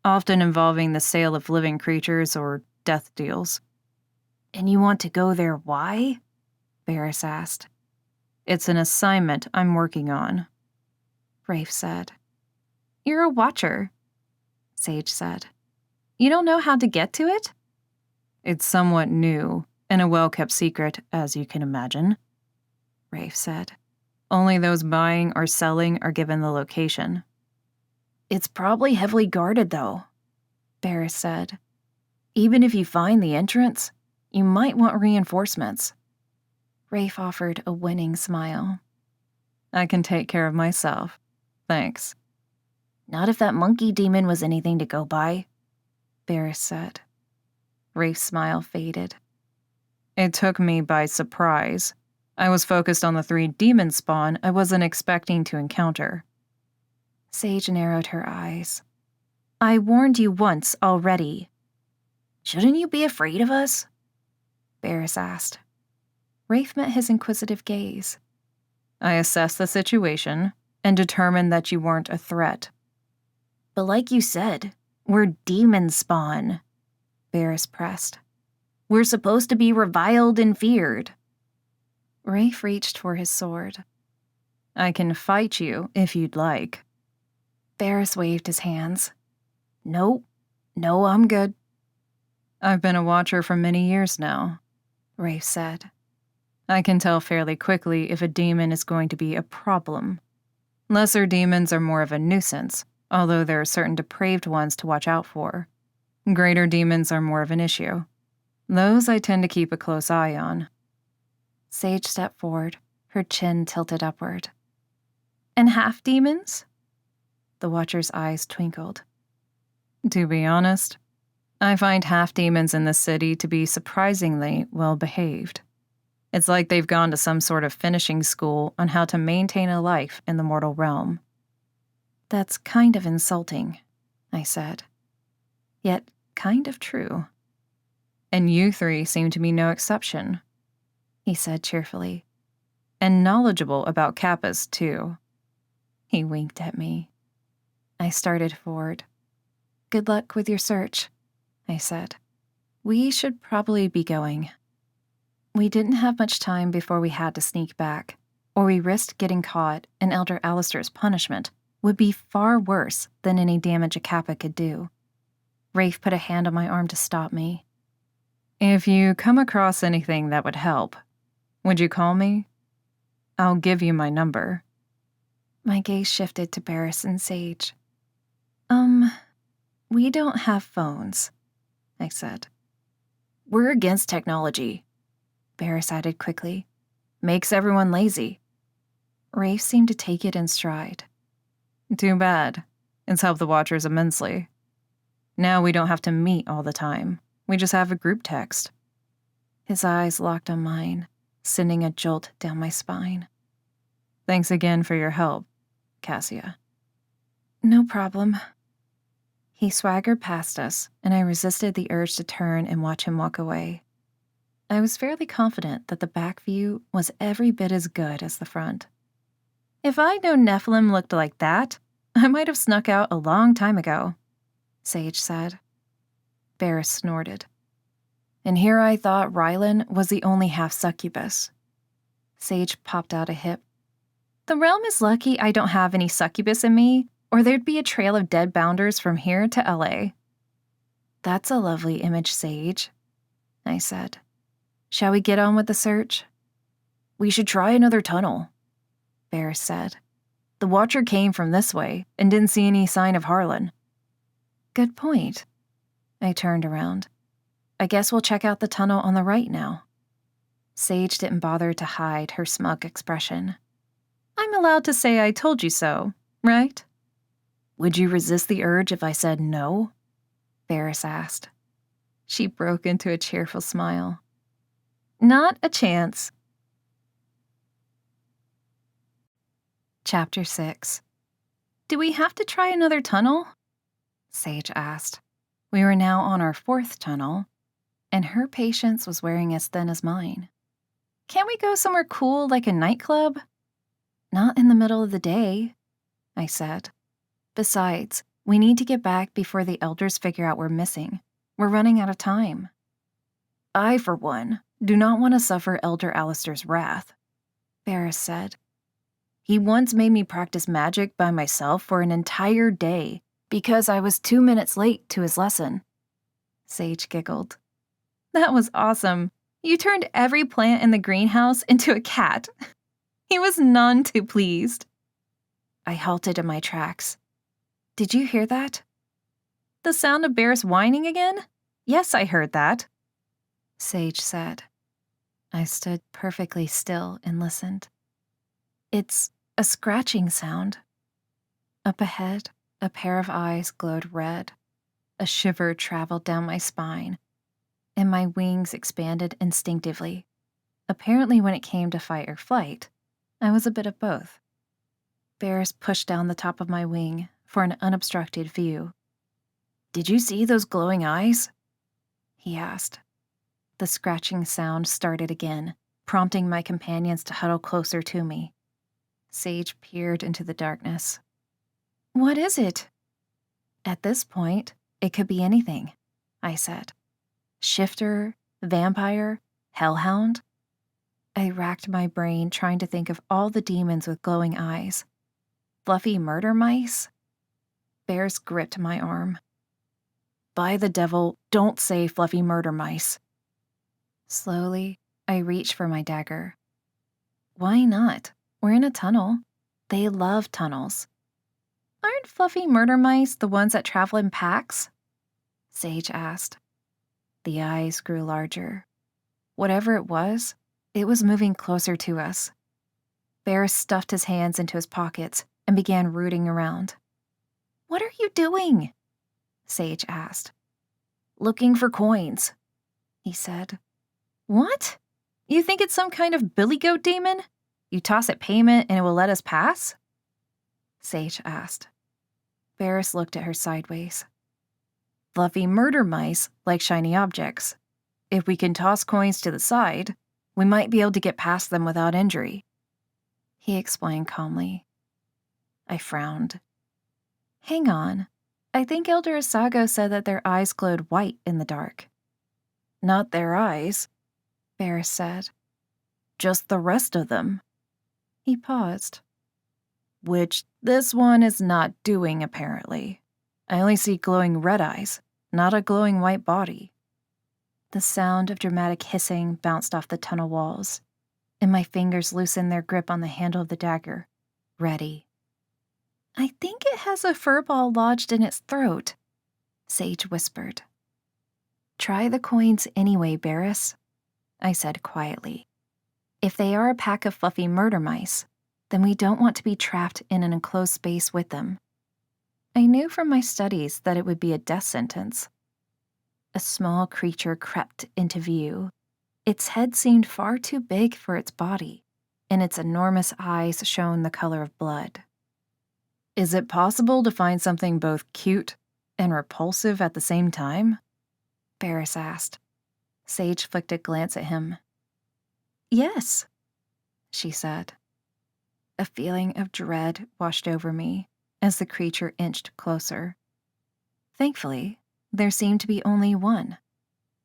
[SPEAKER 3] often involving the sale of living creatures or death deals.
[SPEAKER 1] And you want to go there why? Barris asked.
[SPEAKER 3] It's an assignment I'm working on,
[SPEAKER 1] Rafe said. You're a Watcher, Sage said. You don't know how to get to it?
[SPEAKER 3] It's somewhat new and a well-kept secret, as you can imagine,
[SPEAKER 1] Rafe said.
[SPEAKER 3] Only those buying or selling are given the location.
[SPEAKER 1] It's probably heavily guarded, though, Barris said. Even if you find the entrance, you might want reinforcements. Rafe offered a winning smile.
[SPEAKER 3] I can take care of myself. Thanks.
[SPEAKER 1] Not if that monkey demon was anything to go by, Barris said. Rafe's smile faded.
[SPEAKER 3] It took me by surprise. I was focused on the 3 demon spawn I wasn't expecting to encounter.
[SPEAKER 1] Sage narrowed her eyes. I warned you once already. Shouldn't you be afraid of us? Barris asked. Rafe met his inquisitive gaze.
[SPEAKER 3] I assessed the situation and determined that you weren't a threat.
[SPEAKER 1] But like you said, we're demon spawn, Barris pressed. We're supposed to be reviled and feared. Rafe reached for his sword.
[SPEAKER 3] I can fight you if you'd like.
[SPEAKER 1] Barris waved his hands. No, I'm good.
[SPEAKER 3] I've been a Watcher for many years now,
[SPEAKER 1] Rafe said.
[SPEAKER 3] I can tell fairly quickly if a demon is going to be a problem. Lesser demons are more of a nuisance, although there are certain depraved ones to watch out for. Greater demons are more of an issue. Those I tend to keep a close eye on.
[SPEAKER 1] Sage stepped forward, her chin tilted upward. And half-demons? The Watcher's eyes twinkled.
[SPEAKER 3] To be honest, I find half-demons in this city to be surprisingly well-behaved. It's like they've gone to some sort of finishing school on how to maintain a life in the mortal realm.
[SPEAKER 1] That's kind of insulting, I said. Yet kind of true.
[SPEAKER 3] And you 3 seem to be no exception,
[SPEAKER 1] he said cheerfully.
[SPEAKER 3] And knowledgeable about kappas, too.
[SPEAKER 1] He winked at me. I started forward. Good luck with your search, I said. We should probably be going. We didn't have much time before we had to sneak back, or we risked getting caught, and Elder Alistair's punishment would be far worse than any damage a kappa could do. Rafe put a hand on my arm to stop me.
[SPEAKER 3] If you come across anything that would help, would you call me? I'll give you my number.
[SPEAKER 1] My gaze shifted to Barris and Sage. We don't have phones, I said.
[SPEAKER 3] We're against technology,
[SPEAKER 1] Barris added quickly.
[SPEAKER 3] Makes everyone lazy.
[SPEAKER 1] Rafe seemed to take it in stride.
[SPEAKER 3] Too bad. It's helped the Watchers immensely. Now we don't have to meet all the time. We just have a group text.
[SPEAKER 1] His eyes locked on mine, sending a jolt down my spine.
[SPEAKER 3] Thanks again for your help, Cassia.
[SPEAKER 1] No problem. He swaggered past us, and I resisted the urge to turn and watch him walk away. I was fairly confident that the back view was every bit as good as the front. If I'd known Nephilim looked like that, I might have snuck out a long time ago, Sage said. Barris snorted. And here I thought Rylan was the only half-succubus. Sage popped out a hip. The realm is lucky I don't have any succubus in me, or there'd be a trail of dead bounders from here to LA. That's a lovely image, Sage, I said. Shall we get on with the search?
[SPEAKER 3] We should try another tunnel,
[SPEAKER 1] Barris said.
[SPEAKER 3] The Watcher came from this way and didn't see any sign of Harlan.
[SPEAKER 1] Good point. I turned around. I guess we'll check out the tunnel on the right now. Sage didn't bother to hide her smug expression. I'm allowed to say I told you so, right?
[SPEAKER 3] Would you resist the urge if I said no?
[SPEAKER 1] Barris asked. She broke into a cheerful smile. Not a chance. Chapter 6. Do we have to try another tunnel? Sage asked. We were now on our 4th tunnel, and her patience was wearing as thin as mine. Can't we go somewhere cool like a nightclub? Not in the middle of the day, I said. Besides, we need to get back before the elders figure out we're missing. We're running out of time.
[SPEAKER 3] I, for one, do not want to suffer Elder Alistair's wrath,
[SPEAKER 1] Barris said.
[SPEAKER 3] He once made me practice magic by myself for an entire day because I was 2 minutes late to his lesson.
[SPEAKER 1] Sage giggled. That was awesome. You turned every plant in the greenhouse into a cat. He was none too pleased. I halted in my tracks. Did you hear that? The sound of Barris whining again? Yes, I heard that, Sage said. I stood perfectly still and listened. It's a scratching sound. Up ahead, a pair of eyes glowed red. A shiver traveled down my spine, and my wings expanded instinctively. Apparently, when it came to fight or flight, I was a bit of both. Barris pushed down the top of my wing for an unobstructed view.
[SPEAKER 3] Did you see those glowing eyes?
[SPEAKER 1] He asked. The scratching sound started again, prompting my companions to huddle closer to me. Sage peered into the darkness. What is it? At this point, it could be anything, I said. Shifter, vampire, hellhound? I racked my brain trying to think of all the demons with glowing eyes. Fluffy murder mice? Bears gripped my arm.
[SPEAKER 3] By the devil, don't say fluffy murder mice.
[SPEAKER 1] Slowly, I reached for my dagger. Why not? We're in a tunnel. They love tunnels. Aren't fluffy murder mice the ones that travel in packs? Sage asked. The eyes grew larger. Whatever it was moving closer to us. Barris stuffed his hands into his pockets and began rooting around. What are you doing? Sage asked.
[SPEAKER 3] Looking for coins,
[SPEAKER 1] he said. What? You think it's some kind of billy goat demon? You toss it payment and it will let us pass? Sage asked. Barris looked at her sideways.
[SPEAKER 3] Fluffy murder mice like shiny objects. If we can toss coins to the side, we might be able to get past them without injury,
[SPEAKER 1] he explained calmly. I frowned. Hang on. I think Elder Asago said that their eyes glowed white in the dark.
[SPEAKER 3] Not their eyes,
[SPEAKER 1] Barris said.
[SPEAKER 3] Just the rest of them.
[SPEAKER 1] He paused.
[SPEAKER 3] Which this one is not doing, apparently. I only see glowing red eyes, not a glowing white body.
[SPEAKER 1] The sound of dramatic hissing bounced off the tunnel walls, and my fingers loosened their grip on the handle of the dagger, ready. I think it has a furball lodged in its throat, Sage whispered. Try the coins anyway, Barris, I said quietly. If they are a pack of fluffy murder mice, then we don't want to be trapped in an enclosed space with them. I knew from my studies that it would be a death sentence. A small creature crept into view. Its head seemed far too big for its body, and its enormous eyes shone the color of blood.
[SPEAKER 3] Is it possible to find something both cute and repulsive at the same time?
[SPEAKER 1] Barris asked. Sage flicked a glance at him. Yes, she said. A feeling of dread washed over me as the creature inched closer. Thankfully, there seemed to be only one,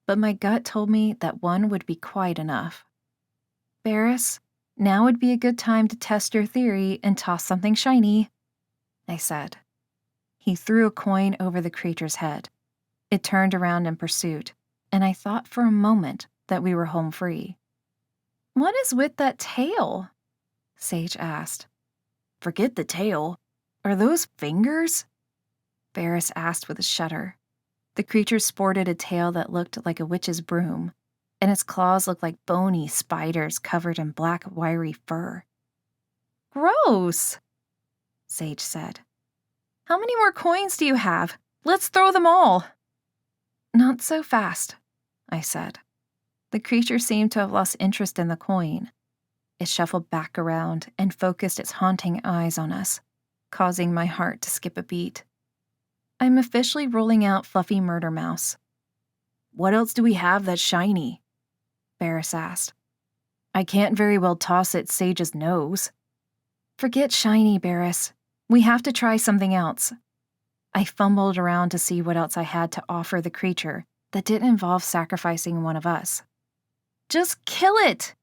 [SPEAKER 1] but my gut told me that one would be quite enough. Barris, now would be a good time to test your theory and toss something shiny, I said. He threw a coin over the creature's head. It turned around in pursuit, and I thought for a moment that we were home free. What is with that tail? Sage asked.
[SPEAKER 3] Forget the tail. Are those fingers?
[SPEAKER 1] Barris asked with a shudder. The creature sported a tail that looked like a witch's broom, and its claws looked like bony spiders covered in black, wiry fur. Gross, Sage said. How many more coins do you have? Let's throw them all. Not so fast, I said. The creature seemed to have lost interest in the coin. It shuffled back around and focused its haunting eyes on us, causing my heart to skip a beat. I'm officially rolling out Fluffy Murder Mouse.
[SPEAKER 3] What else do we have that's shiny?
[SPEAKER 1] Barris asked.
[SPEAKER 3] I can't very well toss at Sage's nose.
[SPEAKER 1] Forget shiny, Barris. We have to try something else. I fumbled around to see what else I had to offer the creature that didn't involve sacrificing one of us. Just kill it,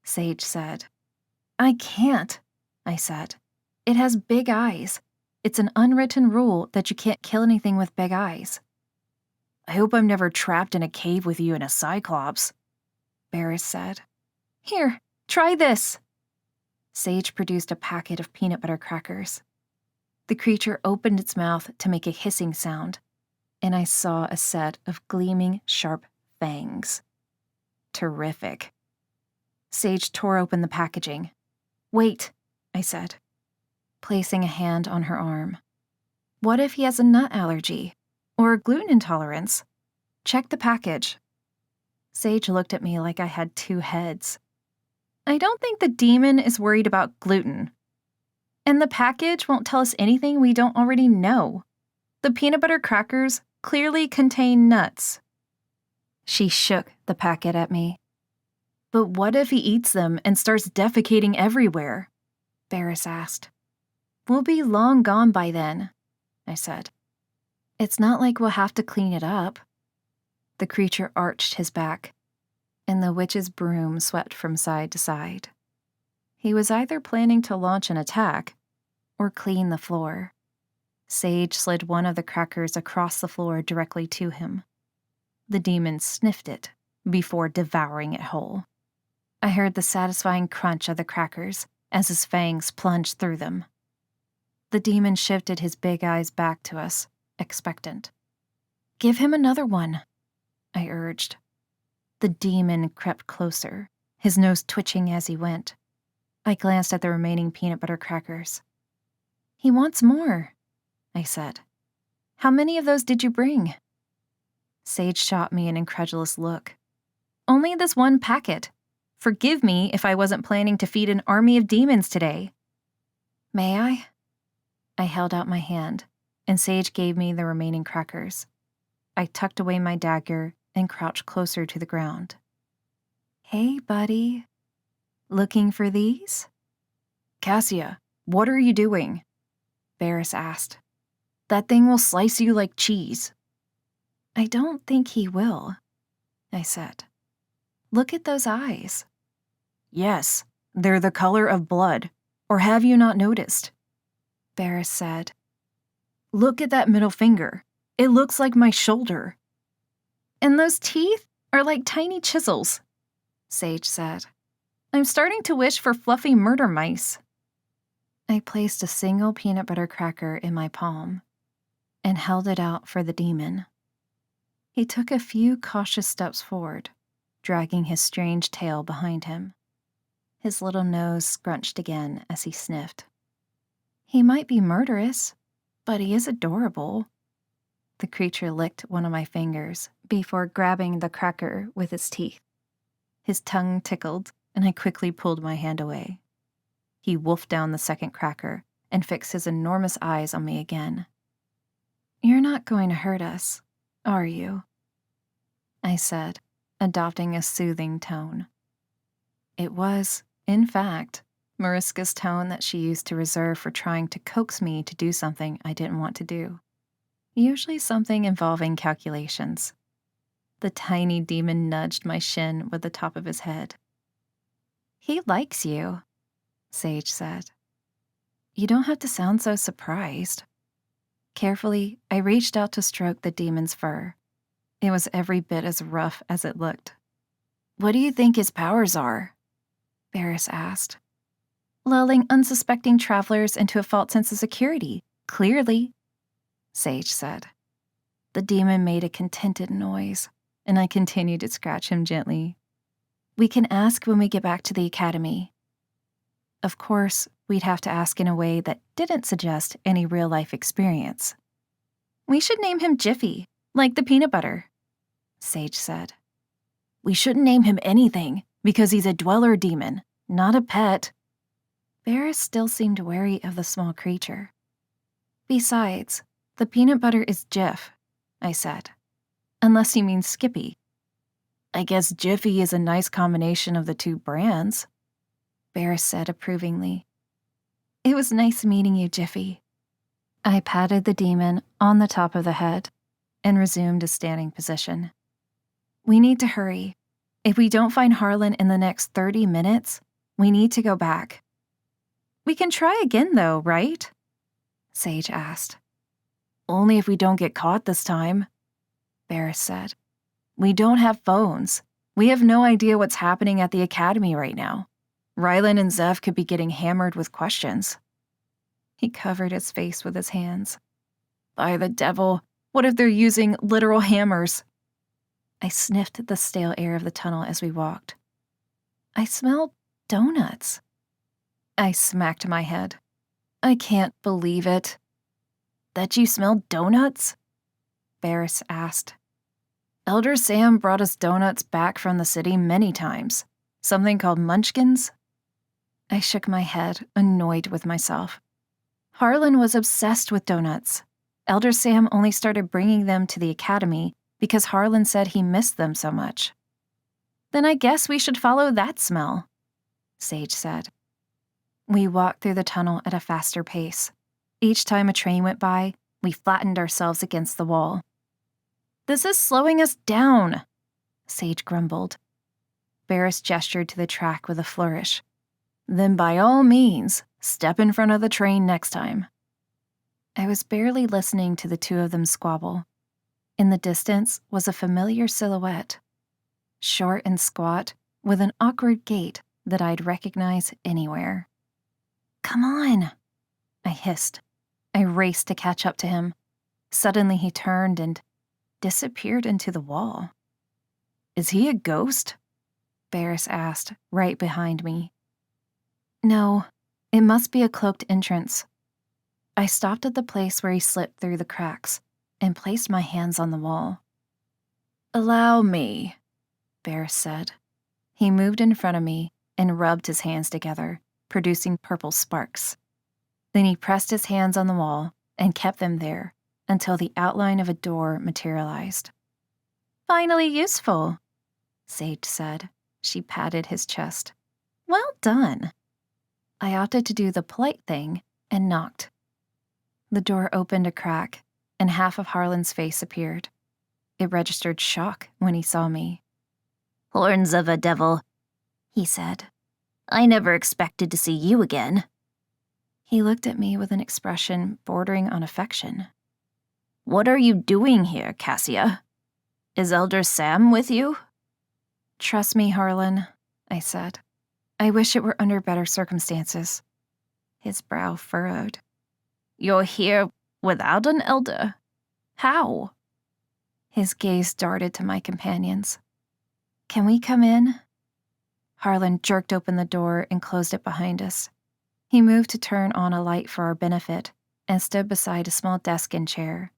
[SPEAKER 1] Sage said. I can't, I said. It has big eyes. It's an unwritten rule that you can't kill anything with big eyes.
[SPEAKER 3] I hope I'm never trapped in a cave with you and a cyclops,
[SPEAKER 1] Barris said. Here, try this. Sage produced a packet of peanut butter crackers. The creature opened its mouth to make a hissing sound, and I saw a set of gleaming, sharp fangs. Terrific. Sage tore open the packaging. Wait, I said, placing a hand on her arm. What if he has a nut allergy or a gluten intolerance? Check the package. Sage looked at me like I had two heads. I don't think the demon is worried about gluten. And the package won't tell us anything we don't already know. The peanut butter crackers clearly contain nuts. She shook the packet at me. But what if he eats them and starts defecating everywhere? Barris asked. We'll be long gone by then, I said. It's not like we'll have to clean it up. The creature arched his back, and the witch's broom swept from side to side. He was either planning to launch an attack or clean the floor. Sage slid one of the crackers across the floor directly to him. The demon sniffed it before devouring it whole. I heard the satisfying crunch of the crackers as his fangs plunged through them. The demon shifted his big eyes back to us, expectant. Give him another one, I urged. The demon crept closer, his nose twitching as he went. I glanced at the remaining peanut butter crackers. He wants more, I said. How many of those did you bring? Sage shot me an incredulous look. Only this one packet. Forgive me if I wasn't planning to feed an army of demons today. May I? I held out my hand, and Sage gave me the remaining crackers. I tucked away my dagger and crouched closer to the ground. Hey, buddy. Looking for these?
[SPEAKER 3] Cassia, what are you doing?
[SPEAKER 1] Barris asked.
[SPEAKER 3] That thing will slice you like cheese.
[SPEAKER 1] I don't think he will, I said. Look at those eyes.
[SPEAKER 3] Yes, they're the color of blood. Or have you not noticed?
[SPEAKER 1] Barris said.
[SPEAKER 3] Look at that middle finger. It looks like my shoulder.
[SPEAKER 1] And those teeth are like tiny chisels, Sage said. I'm starting to wish for fluffy murder mice. I placed a single peanut butter cracker in my palm and held it out for the demon. He took a few cautious steps forward, dragging his strange tail behind him. His little nose scrunched again as he sniffed. He might be murderous, but he is adorable. The creature licked one of my fingers before grabbing the cracker with its teeth. His tongue tickled, and I quickly pulled my hand away. He wolfed down the second cracker and fixed his enormous eyes on me again. You're not going to hurt us, are you? I said, adopting a soothing tone. It was, in fact, Mariska's tone that she used to reserve for trying to coax me to do something I didn't want to do. Usually something involving calculations. The tiny demon nudged my shin with the top of his head. He likes you, Sage said. You don't have to sound so surprised. Carefully, I reached out to stroke the demon's fur. It was every bit as rough as it looked. What do you think his powers are? Barris asked. Lulling unsuspecting travelers into a false sense of security, clearly, Sage said. The demon made a contented noise, and I continued to scratch him gently. We can ask when we get back to the academy. Of course, we'd have to ask in a way that didn't suggest any real-life experience. We should name him Jiffy, like the peanut butter, Sage said. We shouldn't name him anything, because he's a dweller demon, not a pet. Barris still seemed wary of the small creature. Besides, the peanut butter is Jif, I said. Unless you mean Skippy. I guess Jiffy is a nice combination of the two brands, Barris said approvingly. It was nice meeting you, Jiffy. I patted the demon on the top of the head and resumed a standing position. We need to hurry. If we don't find Harlan in the next 30 minutes, we need to go back. We can try again, though, right? Sage asked. Only if we don't get caught this time, Barris said. We don't have phones. We have no idea what's happening at the academy right now. Rylan and Zev could be getting hammered with questions. He covered his face with his hands. By the devil, what if they're using literal hammers? I sniffed the stale air of the tunnel as we walked. I smelled donuts. I smacked my head. I can't believe it. That you smelled donuts? Barris asked. Elder Sam brought us donuts back from the city many times. Something called munchkins? I shook my head, annoyed with myself. Harlan was obsessed with donuts. Elder Sam only started bringing them to the academy because Harlan said he missed them so much. Then I guess we should follow that smell, Sage said. We walked through the tunnel at a faster pace. Each time a train went by, we flattened ourselves against the wall. This is slowing us down, Sage grumbled. Barris gestured to the track with a flourish. Then by all means, step in front of the train next time. I was barely listening to the two of them squabble. In the distance was a familiar silhouette. Short and squat, with an awkward gait that I'd recognize anywhere. Come on, I hissed. I raced to catch up to him. Suddenly he turned and disappeared into the wall. Is he a ghost? Barris asked, right behind me. No, it must be a cloaked entrance. I stopped at the place where he slipped through the cracks and placed my hands on the wall. Allow me, Barris said. He moved in front of me and rubbed his hands together, producing purple sparks. Then he pressed his hands on the wall and kept them there until the outline of a door materialized. Finally useful, Sage said. She patted his chest. Well done. I opted to do the polite thing and knocked. The door opened a crack, and half of Harlan's face appeared. It registered shock when he saw me.
[SPEAKER 2] "Horns of a devil," he said. "I never expected to see you again."
[SPEAKER 1] He looked at me with an expression bordering on affection.
[SPEAKER 2] "What are you doing here, Cassia? Is Elder Sam with you?"
[SPEAKER 1] "Trust me, Harlan," I said. "I wish it were under better circumstances." His brow furrowed.
[SPEAKER 2] "You're here without an elder? How?"
[SPEAKER 1] His gaze darted to my companions. "Can we come in?" Harlan jerked open the door and closed it behind us. He moved to turn on a light for our benefit and stood beside a small desk and chair.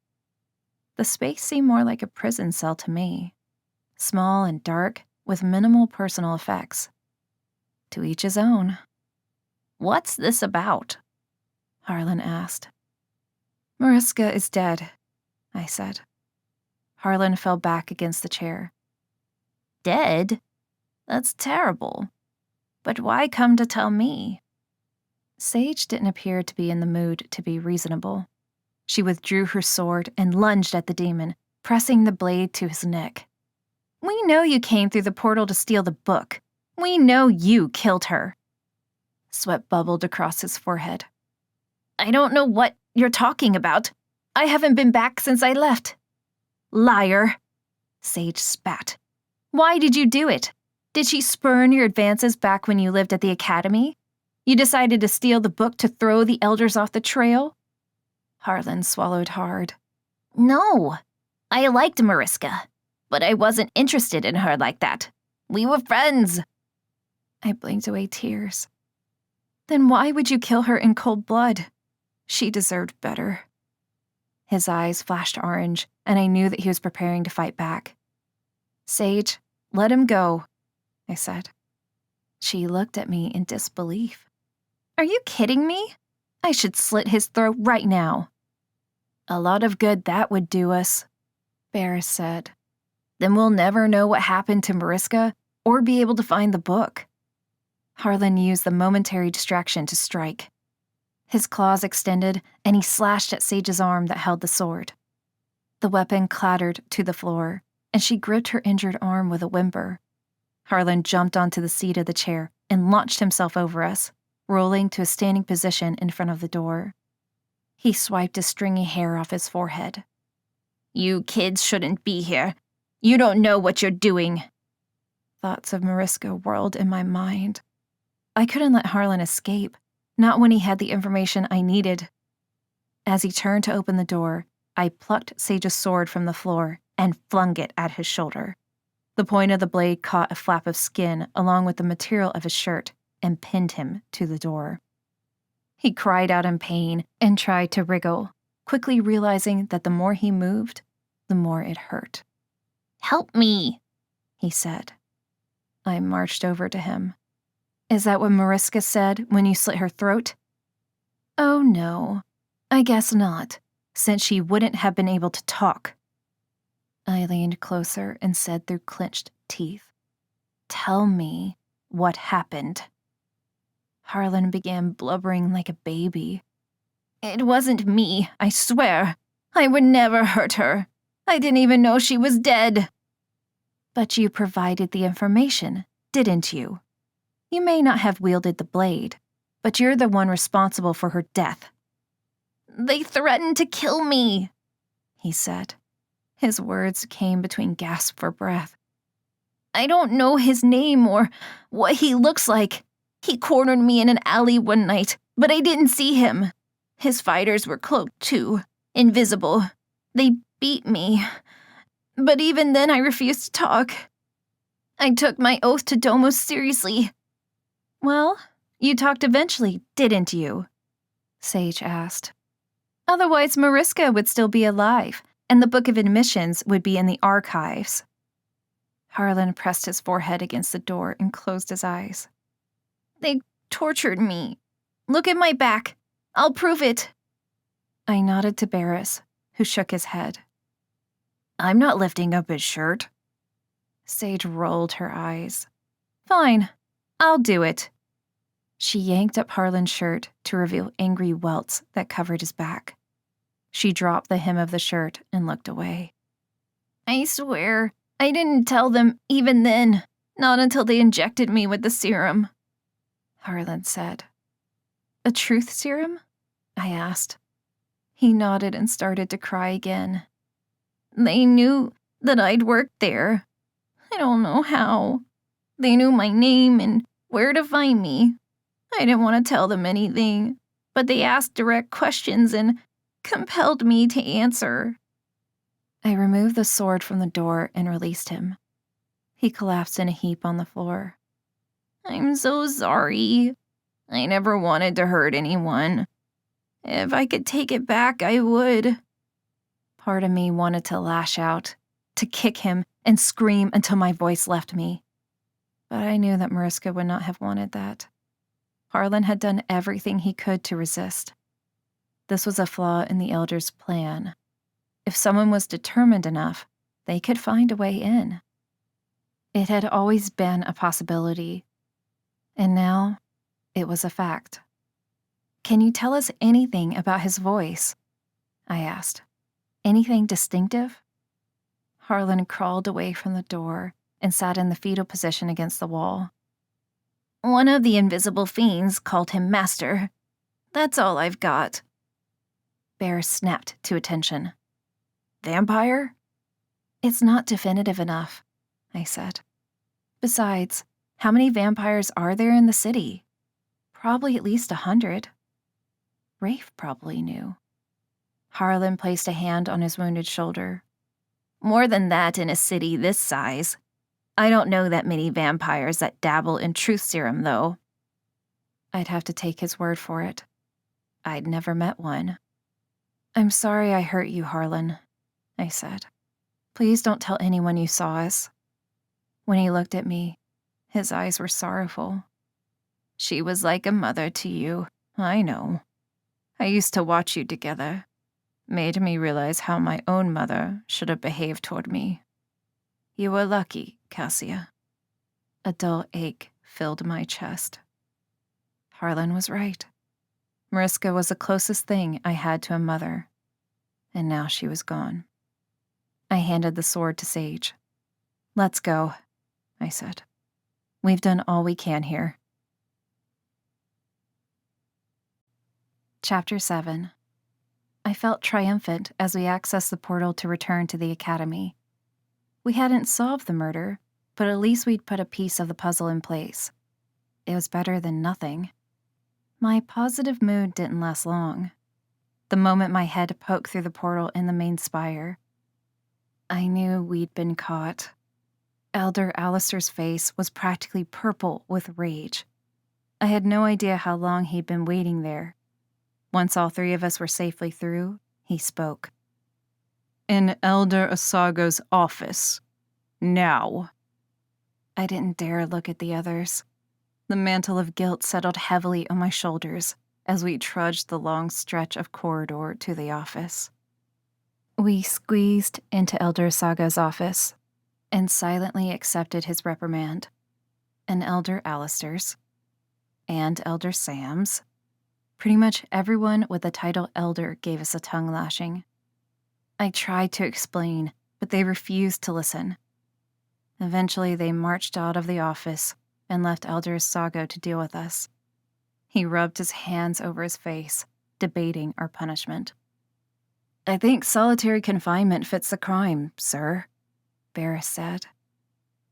[SPEAKER 1] The space seemed more like a prison cell to me, small and dark with minimal personal effects. To each his own.
[SPEAKER 2] "What's this about?"
[SPEAKER 1] Harlan asked. "Mariska is dead," I said. Harlan fell back against the chair.
[SPEAKER 2] "Dead? That's terrible. But why come to tell me?"
[SPEAKER 1] Sage didn't appear to be in the mood to be reasonable. She withdrew her sword and lunged at the demon, pressing the blade to his neck. "We know you came through the portal to steal the book. We know you killed her." Sweat bubbled across his forehead.
[SPEAKER 2] "I don't know what you're talking about. I haven't been back since I left."
[SPEAKER 1] "Liar," Sage spat. "Why did you do it? Did she spurn your advances back when you lived at the academy? You decided to steal the book to throw the elders off the trail?" Harlan swallowed hard.
[SPEAKER 2] "No, I liked Mariska, but I wasn't interested in her like that. We were friends."
[SPEAKER 1] I blinked away tears. "Then why would you kill her in cold blood? She deserved better." His eyes flashed orange, and I knew that he was preparing to fight back. "Sage, let him go," I said. She looked at me in disbelief. "Are you kidding me? I should slit his throat right now." "A lot of good that would do us," Barris said. "Then we'll never know what happened to Mariska or be able to find the book." Harlan used the momentary distraction to strike. His claws extended, and he slashed at Sage's arm that held the sword. The weapon clattered to the floor, and she gripped her injured arm with a whimper. Harlan jumped onto the seat of the chair and launched himself over us, rolling to a standing position in front of the door. He swiped a stringy hair off his forehead.
[SPEAKER 2] "You kids shouldn't be here. You don't know what you're doing."
[SPEAKER 1] Thoughts of Mariska whirled in my mind. I couldn't let Harlan escape, not when he had the information I needed. As he turned to open the door, I plucked Sage's sword from the floor and flung it at his shoulder. The point of the blade caught a flap of skin along with the material of his shirt and pinned him to the door. He cried out in pain and tried to wriggle, quickly realizing that the more he moved, the more it hurt.
[SPEAKER 2] "Help me,"
[SPEAKER 1] he said. I marched over to him. "Is that what Mariska said when you slit her throat?" "Oh no, I guess not, since she wouldn't have been able to talk." I leaned closer and said through clenched teeth, "Tell me what happened." Harlan began blubbering like a baby.
[SPEAKER 2] "It wasn't me, I swear. I would never hurt her. I didn't even know she was dead."
[SPEAKER 1] "But you provided the information, didn't you? You may not have wielded the blade, but you're the one responsible for her death."
[SPEAKER 2] "They threatened to kill me,"
[SPEAKER 1] he said. His words came between gasps for breath.
[SPEAKER 2] "I don't know his name or what he looks like. He cornered me in an alley one night, but I didn't see him. His fighters were cloaked too, invisible. They beat me. But even then I refused to talk. I took my oath to Domus seriously."
[SPEAKER 1] "Well, you talked eventually, didn't you?" Sage asked. "Otherwise, Mariska would still be alive, and the Book of Admissions would be in the archives." Harlan pressed his forehead against the door and closed his eyes.
[SPEAKER 2] "They tortured me. Look at my back. I'll prove it."
[SPEAKER 1] I nodded to Barris, who shook his head. "I'm not lifting up his shirt." Sage rolled her eyes. "Fine, I'll do it." She yanked up Harlan's shirt to reveal angry welts that covered his back. She dropped the hem of the shirt and looked away.
[SPEAKER 2] "I swear, I didn't tell them even then.
[SPEAKER 1] Not until they injected me with the serum, Harlan said. A truth serum? I asked. He nodded and started to cry again. They knew that I'd worked there. I don't know how. They knew my name and where to find me. I didn't want to tell them anything, but they asked direct questions and compelled me to answer. I removed the sword from the door and released him. He collapsed in a heap on the floor. I'm so sorry. I never wanted to hurt anyone. If I could take it back, I would. Part of me wanted to lash out, to kick him and scream until my voice left me. But I knew that Mariska would not have wanted that. Harlan had done everything he could to resist. This was a flaw in the Elder's plan. If someone was determined enough, they could find a way in. It had always been a possibility, and now it was a fact. Can you tell us anything about his voice? I asked. Anything distinctive? Harlan crawled away from the door and sat in the fetal position against the wall. One of the invisible fiends called him Master. That's all I've got. Bear snapped to attention. Vampire? It's not definitive enough, I said. Besides, how many vampires are there in the city? Probably at least 100. Rafe probably knew. Harlan placed a hand on his wounded shoulder. More than that in a city this size. I don't know that many vampires that dabble in truth serum, though. I'd have to take his word for it. I'd never met one. I'm sorry I hurt you, Harlan, I said. Please don't tell anyone you saw us. When he looked at me, his eyes were sorrowful. She was like a mother to you, I know. I used to watch you together. Made me realize how my own mother should have behaved toward me. You were lucky, Cassia. A dull ache filled my chest. Harlan was right. Mariska was the closest thing I had to a mother, and now she was gone. I handed the sword to Sage. Let's go, I said. We've done all we can here. Chapter 7. I felt triumphant as we accessed the portal to return to the academy. We hadn't solved the murder, but at least we'd put a piece of the puzzle in place. It was better than nothing. My positive mood didn't last long. The moment my head poked through the portal in the main spire, I knew we'd been caught. Elder Alistair's face was practically purple with rage. I had no idea how long he'd been waiting there. Once all three of us were safely through, he spoke. In Elder Asaga's office. Now. I didn't dare look at the others. The mantle of guilt settled heavily on my shoulders as we trudged the long stretch of corridor to the office. We squeezed into Elder Asaga's office and silently accepted his reprimand, and Elder Alistair's, and Elder Sam's. Pretty much everyone with the title Elder gave us a tongue lashing. I tried to explain, but they refused to listen. Eventually, they marched out of the office and left Elder Asaga to deal with us. He rubbed his hands over his face, debating our punishment. I think solitary confinement fits the crime, sir, Barris said.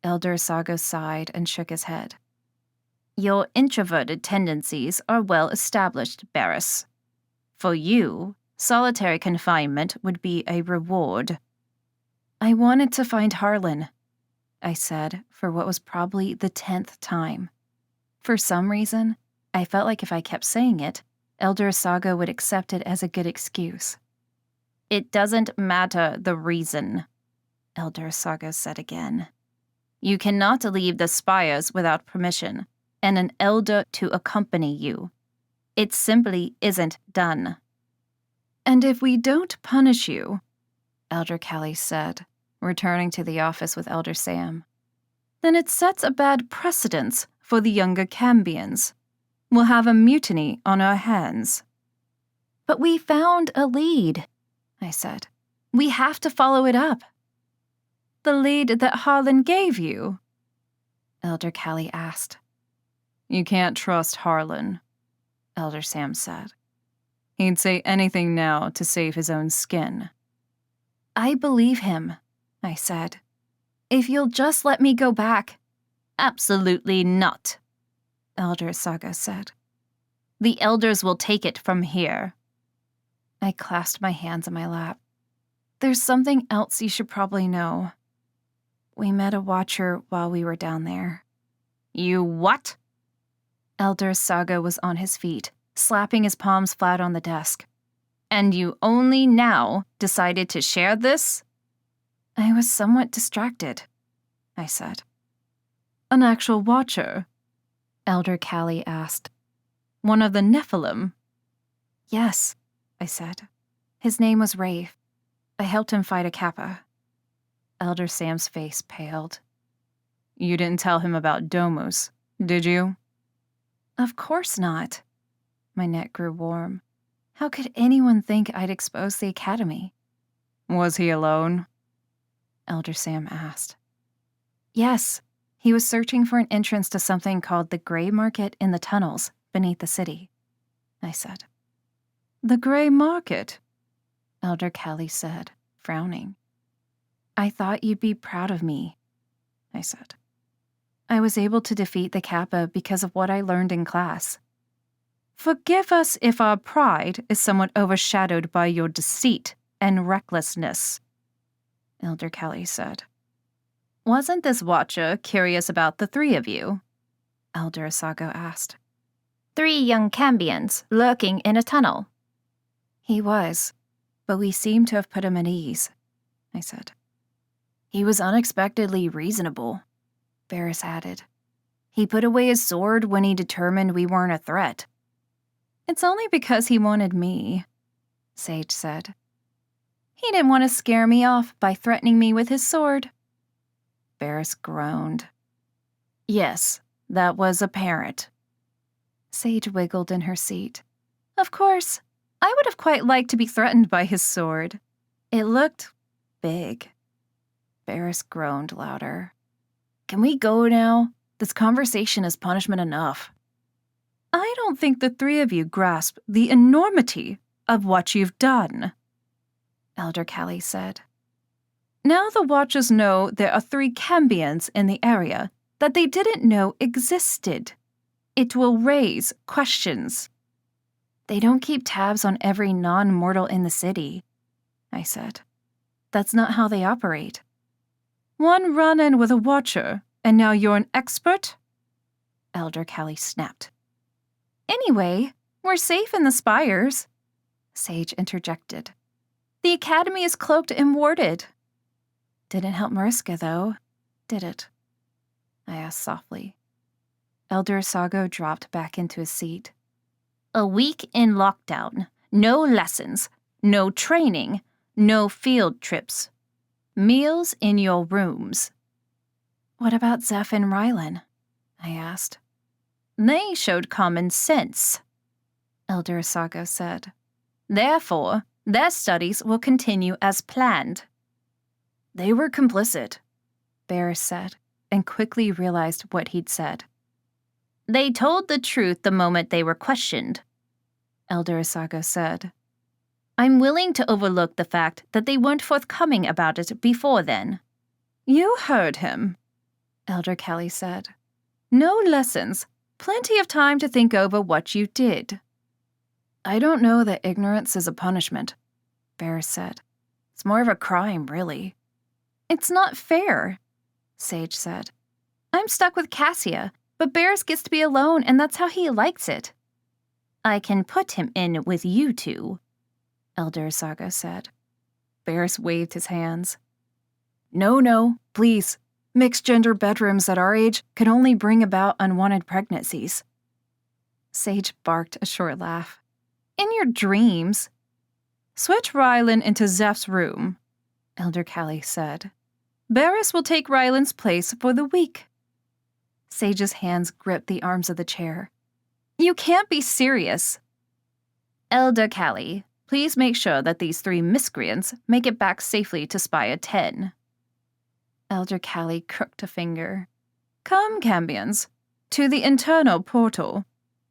[SPEAKER 1] Elder Asaga sighed and shook his head. Your introverted tendencies are well established, Barris. For you, solitary confinement would be a reward. I wanted to find Harlan, I said for what was probably the 10th time. For some reason, I felt like if I kept saying it, Elder Asaga would accept it as a good excuse. It doesn't matter the reason, Elder Asaga said again. You cannot leave the spires without permission, and an elder to accompany you. It simply isn't done. And if we don't punish you, Elder Callie said, returning to the office with Elder Sam, then it sets a bad precedence for the younger cambions. We'll have a mutiny on our hands. But we found a lead, I said. We have to follow it up. The lead that Harlan gave you? Elder Callie asked.
[SPEAKER 3] You can't trust Harlan,
[SPEAKER 1] Elder Sam said.
[SPEAKER 3] He'd say anything now to save his own skin.
[SPEAKER 1] I believe him, I said. If you'll just let me go back.
[SPEAKER 2] Absolutely not,
[SPEAKER 1] Elder Saga said.
[SPEAKER 2] The elders will take it from here.
[SPEAKER 1] I clasped my hands in my lap. There's something else you should probably know. We met a watcher while we were down there.
[SPEAKER 2] You what?
[SPEAKER 1] Elder Saga was on his feet, slapping his palms flat on the desk.
[SPEAKER 2] And you only now decided to share this?
[SPEAKER 1] I was somewhat distracted, I said.
[SPEAKER 3] An actual watcher?
[SPEAKER 1] Elder Callie asked.
[SPEAKER 3] One of the Nephilim?
[SPEAKER 1] Yes, I said. His name was Rafe. I helped him fight a Kappa. Elder Sam's face paled.
[SPEAKER 3] You didn't tell him about Domus, did you?
[SPEAKER 1] Of course not. My neck grew warm. How could anyone think I'd expose the Academy?
[SPEAKER 3] Was he alone?
[SPEAKER 1] Elder Sam asked. Yes, he was searching for an entrance to something called the Gray Market in the tunnels beneath the city, I said.
[SPEAKER 3] The Gray Market?
[SPEAKER 1] Elder Callie said, frowning. I thought you'd be proud of me, I said. I was able to defeat the Kappa because of what I learned in class.
[SPEAKER 3] Forgive us if our pride is somewhat overshadowed by your deceit and recklessness, Elder Callie said.
[SPEAKER 2] Wasn't this watcher curious about the three of you?
[SPEAKER 1] Elder Asago asked.
[SPEAKER 2] 3 young cambions lurking in a tunnel.
[SPEAKER 1] He was, but we seemed to have put him at ease, I said. He was unexpectedly reasonable, Barris added. He put away his sword when he determined we weren't a threat.
[SPEAKER 3] It's only because he wanted me,
[SPEAKER 1] Sage said.
[SPEAKER 3] He didn't want to scare me off by threatening me with his sword.
[SPEAKER 1] Barris groaned. Yes, that was apparent. Sage wiggled in her seat.
[SPEAKER 3] Of course, I would have quite liked to be threatened by his sword.
[SPEAKER 1] It looked big. Barris groaned louder. Can we go now? This conversation is punishment enough.
[SPEAKER 3] I don't think the 3 of you grasp the enormity of what you've done,
[SPEAKER 1] Elder Callie said.
[SPEAKER 3] Now the Watchers know there are 3 cambions in the area that they didn't know existed. It will raise questions.
[SPEAKER 1] They don't keep tabs on every non-mortal in the city, I said. That's not how they operate.
[SPEAKER 3] One run-in with a Watcher, and now you're an expert?
[SPEAKER 1] Elder Callie snapped.
[SPEAKER 3] Anyway, we're safe in the spires,
[SPEAKER 1] Sage interjected.
[SPEAKER 3] The Academy is cloaked and warded.
[SPEAKER 1] Didn't help Mariska, though, did it? I asked softly. Elder Asago dropped back into his seat.
[SPEAKER 2] A week in lockdown, no lessons, no training, no field trips. Meals in your rooms.
[SPEAKER 1] What about Zeph and Rylan? I asked.
[SPEAKER 2] They showed common sense,
[SPEAKER 1] Elder Asago said.
[SPEAKER 2] Therefore, their studies will continue as planned.
[SPEAKER 1] They were complicit, Barris said, and quickly realized what he'd said.
[SPEAKER 2] They told the truth the moment they were questioned,
[SPEAKER 1] Elder Asago said.
[SPEAKER 2] I'm willing to overlook the fact that they weren't forthcoming about it before then.
[SPEAKER 3] You heard him,
[SPEAKER 1] Elder Callie said.
[SPEAKER 3] No lessons, plenty of time to think over what you did.
[SPEAKER 1] I don't know that ignorance is a punishment, Barris said. It's more of a crime, really.
[SPEAKER 3] It's not fair,
[SPEAKER 1] Sage said.
[SPEAKER 3] I'm stuck with Cassia, but Barris gets to be alone, and that's how he likes it.
[SPEAKER 2] I can put him in with you 2,
[SPEAKER 1] Elder Asago said. Barris waved his hands. No, please. Mixed-gender bedrooms at our age can only bring about unwanted pregnancies. Sage barked a short laugh.
[SPEAKER 3] In your dreams. Switch Rylan into Zeph's room,
[SPEAKER 1] Elder Callie said.
[SPEAKER 3] Barris will take Rylan's place for the week.
[SPEAKER 1] Sage's hands gripped the arms of the chair.
[SPEAKER 3] You can't be serious.
[SPEAKER 2] Elder Callie, please make sure that these 3 miscreants make it back safely to Spire 10.
[SPEAKER 1] Elder Callie crooked a finger.
[SPEAKER 3] Come, cambions, to the internal portal.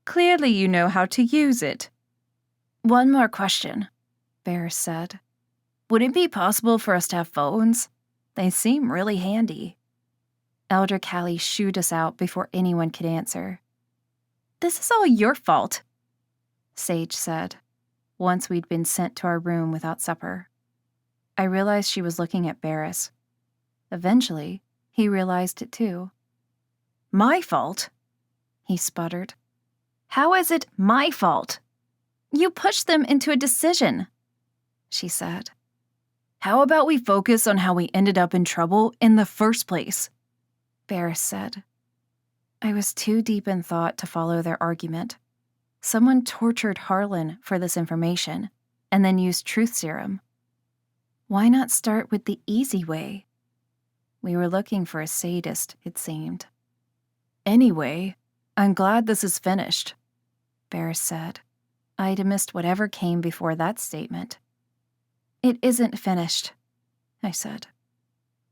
[SPEAKER 3] Clearly you know how to use it.
[SPEAKER 1] One more question, Bear said. Would it be possible for us to have phones? They seem really handy. Elder Callie shooed us out before anyone could answer.
[SPEAKER 2] This is all your fault,
[SPEAKER 1] Sage said, once we'd been sent to our room without supper. I realized she was looking at Barris. Eventually, he realized it too.
[SPEAKER 3] My fault?
[SPEAKER 1] He sputtered. How is it my fault?
[SPEAKER 2] You pushed them into a decision,
[SPEAKER 1] she said.
[SPEAKER 3] How about we focus on how we ended up in trouble in the first place?
[SPEAKER 1] Barris said. I was too deep in thought to follow their argument. Someone tortured Harlan for this information, and then used truth serum. Why not start with the easy way? We were looking for a sadist, it seemed.
[SPEAKER 3] Anyway, I'm glad this is finished,
[SPEAKER 1] Barris said. I'd missed whatever came before that statement. It isn't finished, I said.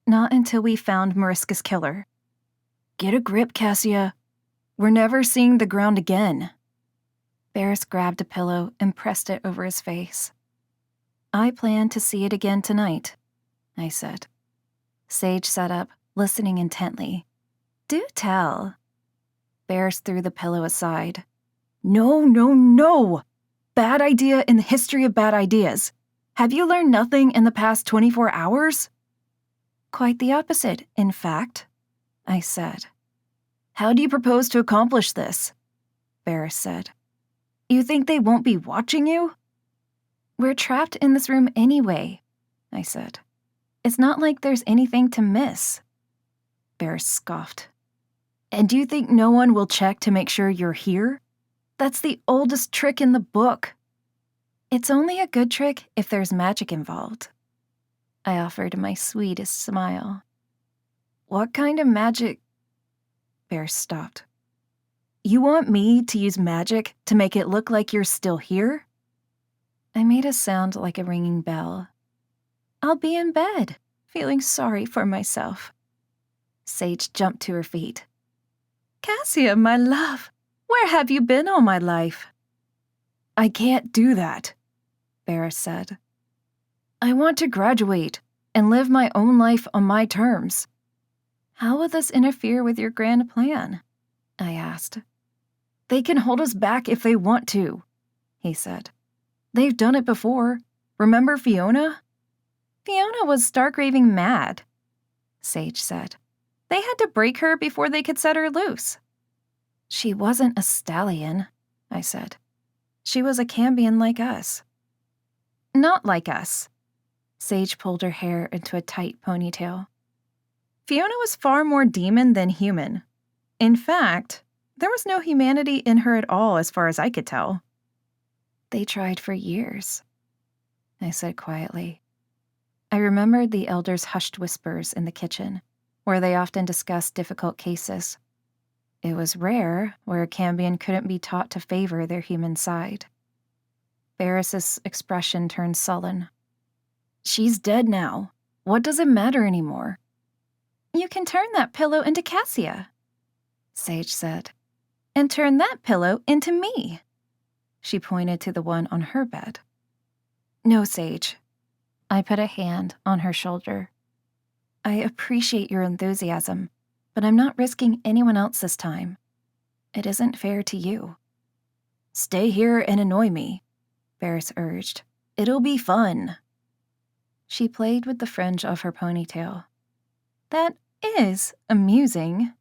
[SPEAKER 1] Not until we found Mariska's killer.
[SPEAKER 3] Get a grip, Cassia. We're never seeing the ground again.
[SPEAKER 1] Barris grabbed a pillow and pressed it over his face. I plan to see it again tonight, I said. Sage sat up, listening intently. Do tell. Barris threw the pillow aside.
[SPEAKER 3] No, no, no! Bad idea in the history of bad ideas. Have you learned nothing in the past 24 hours?
[SPEAKER 1] Quite the opposite, in fact, I said.
[SPEAKER 3] How do you propose to accomplish this?
[SPEAKER 1] Barris said.
[SPEAKER 3] You think they won't be watching you?
[SPEAKER 1] We're trapped in this room anyway, I said. It's not like there's anything to miss. Barris scoffed.
[SPEAKER 3] And do you think no one will check to make sure you're here? That's the oldest trick in the book.
[SPEAKER 1] It's only a good trick if there's magic involved. I offered my sweetest smile.
[SPEAKER 3] What kind of magic?
[SPEAKER 1] Barris stopped.
[SPEAKER 3] You want me to use magic to make it look like you're still here?
[SPEAKER 1] I made a sound like a ringing bell. I'll be in bed, feeling sorry for myself. Sage jumped to her feet.
[SPEAKER 3] Cassia, my love, where have you been all my life? I can't do that, Barris said. I want to graduate and live my own life on my terms.
[SPEAKER 1] How will this interfere with your grand plan? I asked.
[SPEAKER 3] They can hold us back if they want to, he said. They've done it before. Remember Fiona?
[SPEAKER 2] Fiona was stark-raving mad,
[SPEAKER 1] Sage said.
[SPEAKER 2] They had to break her before they could set her loose.
[SPEAKER 1] She wasn't a stallion, I said. She was a cambion like us.
[SPEAKER 2] Not like us.
[SPEAKER 1] Sage pulled her hair into a tight ponytail.
[SPEAKER 2] Fiona was far more demon than human. In fact, there was no humanity in her at all as far as I could tell.
[SPEAKER 1] They tried for years, I said quietly. I remembered the elders' hushed whispers in the kitchen, where they often discussed difficult cases. It was rare where a cambion couldn't be taught to favor their human side. Barris's expression turned sullen.
[SPEAKER 3] She's dead now. What does it matter anymore?
[SPEAKER 2] You can turn that pillow into Cassia,
[SPEAKER 1] Sage said.
[SPEAKER 2] And turn that pillow into me.
[SPEAKER 1] She pointed to the one on her bed. No, Sage. I put a hand on her shoulder. I appreciate your enthusiasm, but I'm not risking anyone else this time. It isn't fair to you.
[SPEAKER 3] Stay here and annoy me, Barris urged. It'll be fun.
[SPEAKER 1] She played with the fringe of her ponytail.
[SPEAKER 2] That is amusing.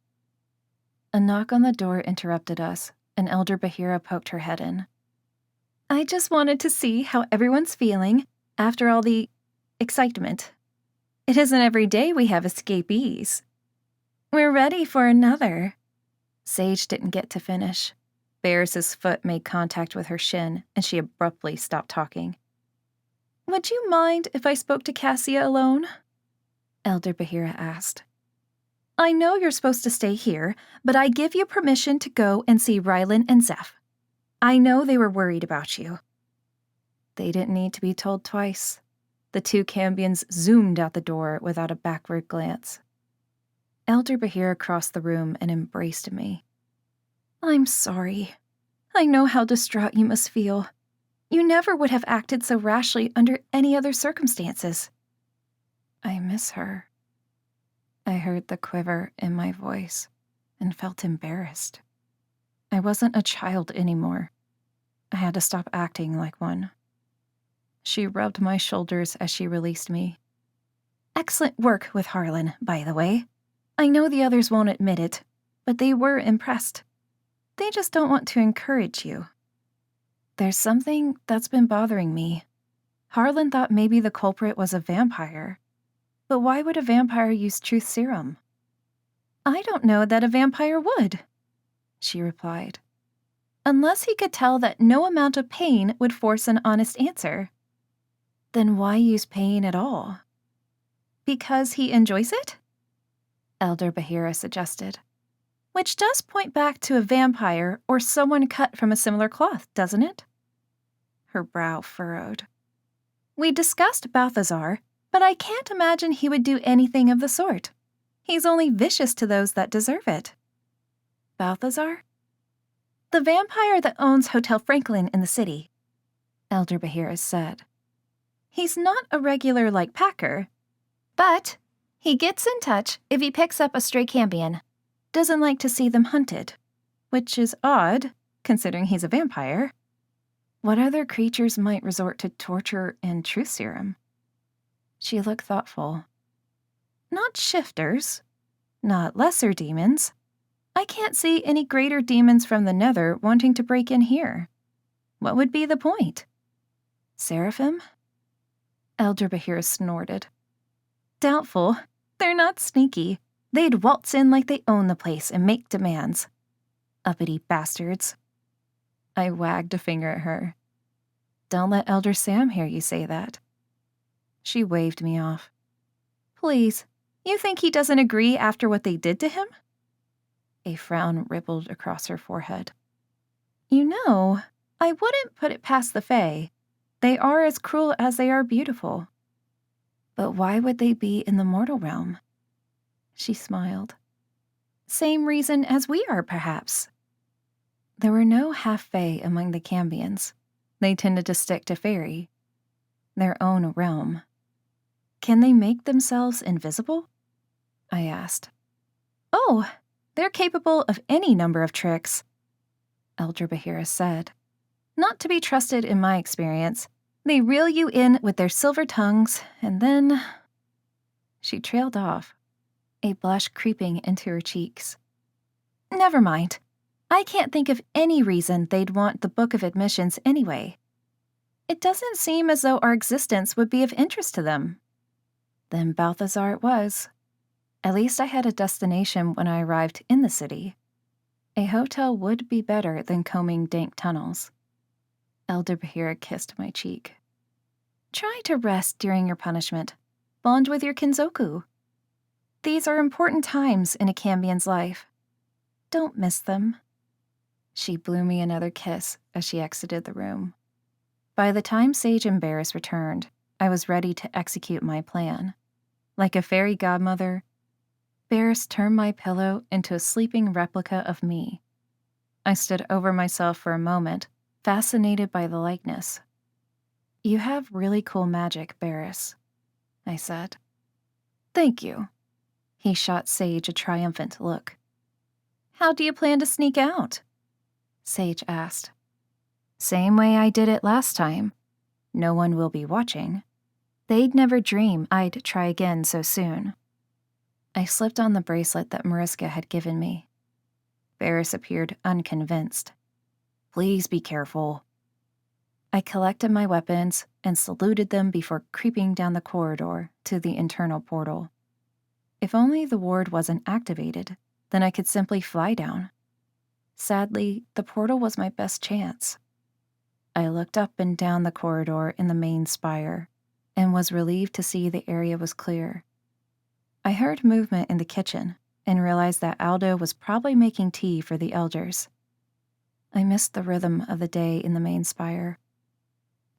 [SPEAKER 1] A knock on the door interrupted us, and Elder Bahira poked her head in.
[SPEAKER 2] I just wanted to see how everyone's feeling after all the excitement. It isn't every day we have escapees. We're ready for another.
[SPEAKER 1] Sage didn't get to finish. Barris's foot made contact with her shin, and she abruptly stopped talking.
[SPEAKER 2] Would you mind if I spoke to Cassia alone?
[SPEAKER 1] Elder Bahira asked.
[SPEAKER 2] I know you're supposed to stay here, but I give you permission to go and see Rylan and Zeph. I know they were worried about you.
[SPEAKER 1] They didn't need to be told twice. The two cambions zoomed out the door without a backward glance. Elder Bahira crossed the room and embraced me. I'm sorry. I know how distraught you must feel. You never would have acted so rashly under any other circumstances. I miss her. I heard the quiver in my voice and felt embarrassed. I wasn't a child anymore. I had to stop acting like one. She rubbed my shoulders as she released me. Excellent work with Harlan, by the way. I know the others won't admit it, but they were impressed. They just don't want to encourage you. There's something that's been bothering me. Harlan thought maybe the culprit was a vampire. But why would a vampire use truth serum? I don't know that a vampire would, she replied. Unless he could tell that no amount of pain would force an honest answer. Then why use pain at all? Because he enjoys it? Elder Bahira suggested. Which does point back to a vampire or someone cut from a similar cloth, doesn't it? Her brow furrowed. We discussed Balthazar, but I can't imagine he would do anything of the sort. He's only vicious to those that deserve it. Balthazar? The vampire that owns Hotel Franklin in the city, Elder Bahira said. He's not a regular like Packer, but he gets in touch if he picks up a stray cambion. Doesn't like to see them hunted, which is odd, considering he's a vampire. What other creatures might resort to torture and truth serum? She looked thoughtful. Not shifters. Not lesser demons. I can't see any greater demons from the nether wanting to break in here. What would be the point? Seraphim? Elder Bahira snorted. Doubtful. They're not sneaky. They'd waltz in like they own the place and make demands. Uppity bastards. I wagged a finger at her. Don't let Elder Sam hear you say that. She waved me off. Please, you think he doesn't agree after what they did to him? A frown rippled across her forehead. You know, I wouldn't put it past the Fae. They are as cruel as they are beautiful. But why would they be in the mortal realm? She smiled. Same reason as we are, perhaps. There were no half-fae among the cambions. They tended to stick to fairy, their own realm. Can they make themselves invisible? I asked. Oh, they're capable of any number of tricks, Elder Bahira said. Not to be trusted in my experience. They reel you in with their silver tongues, and then... She trailed off, a blush creeping into her cheeks. Never mind. I can't think of any reason they'd want the Book of Admissions anyway. It doesn't seem as though our existence would be of interest to them. Then Balthazar it was. At least I had a destination when I arrived in the city. A hotel would be better than combing dank tunnels. Elder Bahira kissed my cheek. Try to rest during your punishment. Bond with your Kinzoku. These are important times in a cambion's life. Don't miss them. She blew me another kiss as she exited the room. By the time Sage and Barris returned, I was ready to execute my plan. Like a fairy godmother, Barris turned my pillow into a sleeping replica of me. I stood over myself for a moment, fascinated by the likeness. You have really cool magic, Barris, I said. Thank you. He shot Sage a triumphant look. How do you plan to sneak out? Sage asked. Same way I did it last time. No one will be watching. They'd never dream I'd try again so soon. I slipped on the bracelet that Mariska had given me. Barris appeared unconvinced. Please be careful. I collected my weapons and saluted them before creeping down the corridor to the internal portal. If only the ward wasn't activated, then I could simply fly down. Sadly, the portal was my best chance. I looked up and down the corridor in the main spire and was relieved to see the area was clear. I heard movement in the kitchen and realized that Aldo was probably making tea for the elders. I missed the rhythm of the day in the main spire.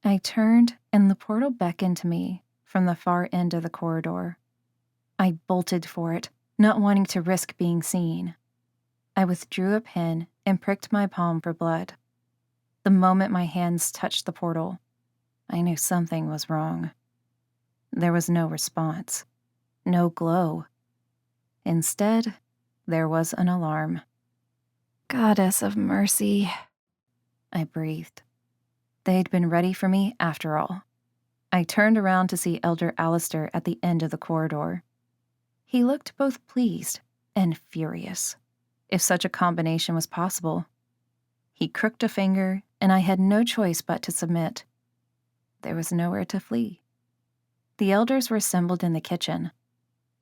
[SPEAKER 1] I turned and the portal beckoned to me from the far end of the corridor. I bolted for it, not wanting to risk being seen. I withdrew a pin and pricked my palm for blood. The moment my hands touched the portal, I knew something was wrong. There was no response, no glow. Instead, there was an alarm. Goddess of mercy, I breathed. They'd been ready for me after all. I turned around to see Elder Alistair at the end of the corridor. He looked both pleased and furious, if such a combination was possible. He crooked a finger, and I had no choice but to submit. There was nowhere to flee. The elders were assembled in the kitchen.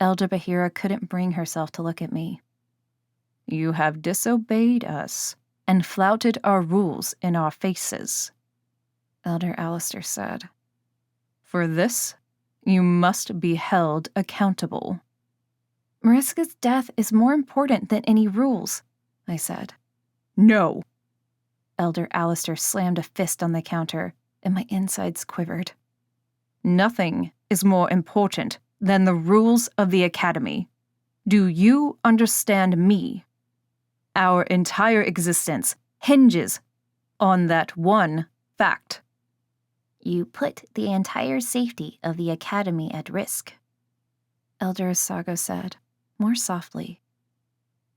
[SPEAKER 1] Elder Bahira couldn't bring herself to look at me. You have disobeyed us and flouted our rules in our faces, Elder Alistair said. For this, you must be held accountable. Mariska's death is more important than any rules, I said. No. Elder Alistair slammed a fist on the counter, and my insides quivered. Nothing is more important than the rules of the Academy. Do you understand me? Our entire existence hinges on that one fact.
[SPEAKER 2] You put the entire safety of the Academy at risk,
[SPEAKER 1] Elder Sago said, more softly.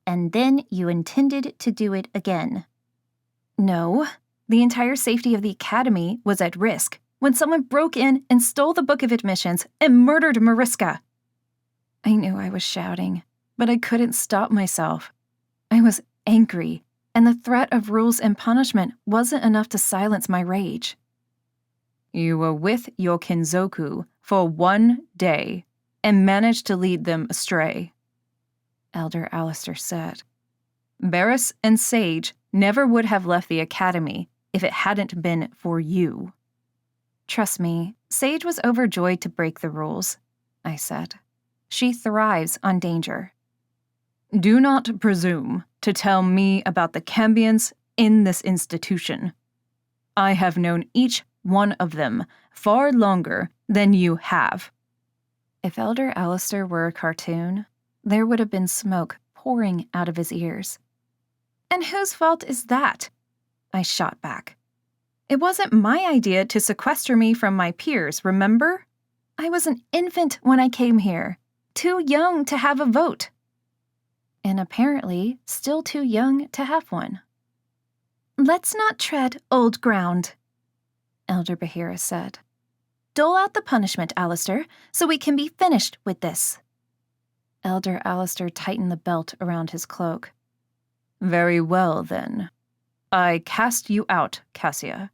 [SPEAKER 2] And then you intended to do it again.
[SPEAKER 1] No, the entire safety of the Academy was at risk when someone broke in and stole the Book of Admissions and murdered Mariska. I knew I was shouting, but I couldn't stop myself. I was angry, and the threat of rules and punishment wasn't enough to silence my rage. You were with your Kinzoku for 1 day and managed to lead them astray, Elder Alistair said. Barris and Sage never would have left the Academy if it hadn't been for you. Trust me, Sage was overjoyed to break the rules, I said. She thrives on danger. Do not presume to tell me about the cambions in this institution. I have known each one of them far longer than you have. If Elder Alistair were a cartoon, there would have been smoke pouring out of his ears. And whose fault is that? I shot back. It wasn't my idea to sequester me from my peers, remember? I was an infant when I came here, too young to have a vote. And apparently still too young to have one. Let's not tread old ground, Elder Bahira said. Dole out the punishment, Alistair, so we can be finished with this. Elder Alistair tightened the belt around his cloak. Very well, then. I cast you out, Cassia.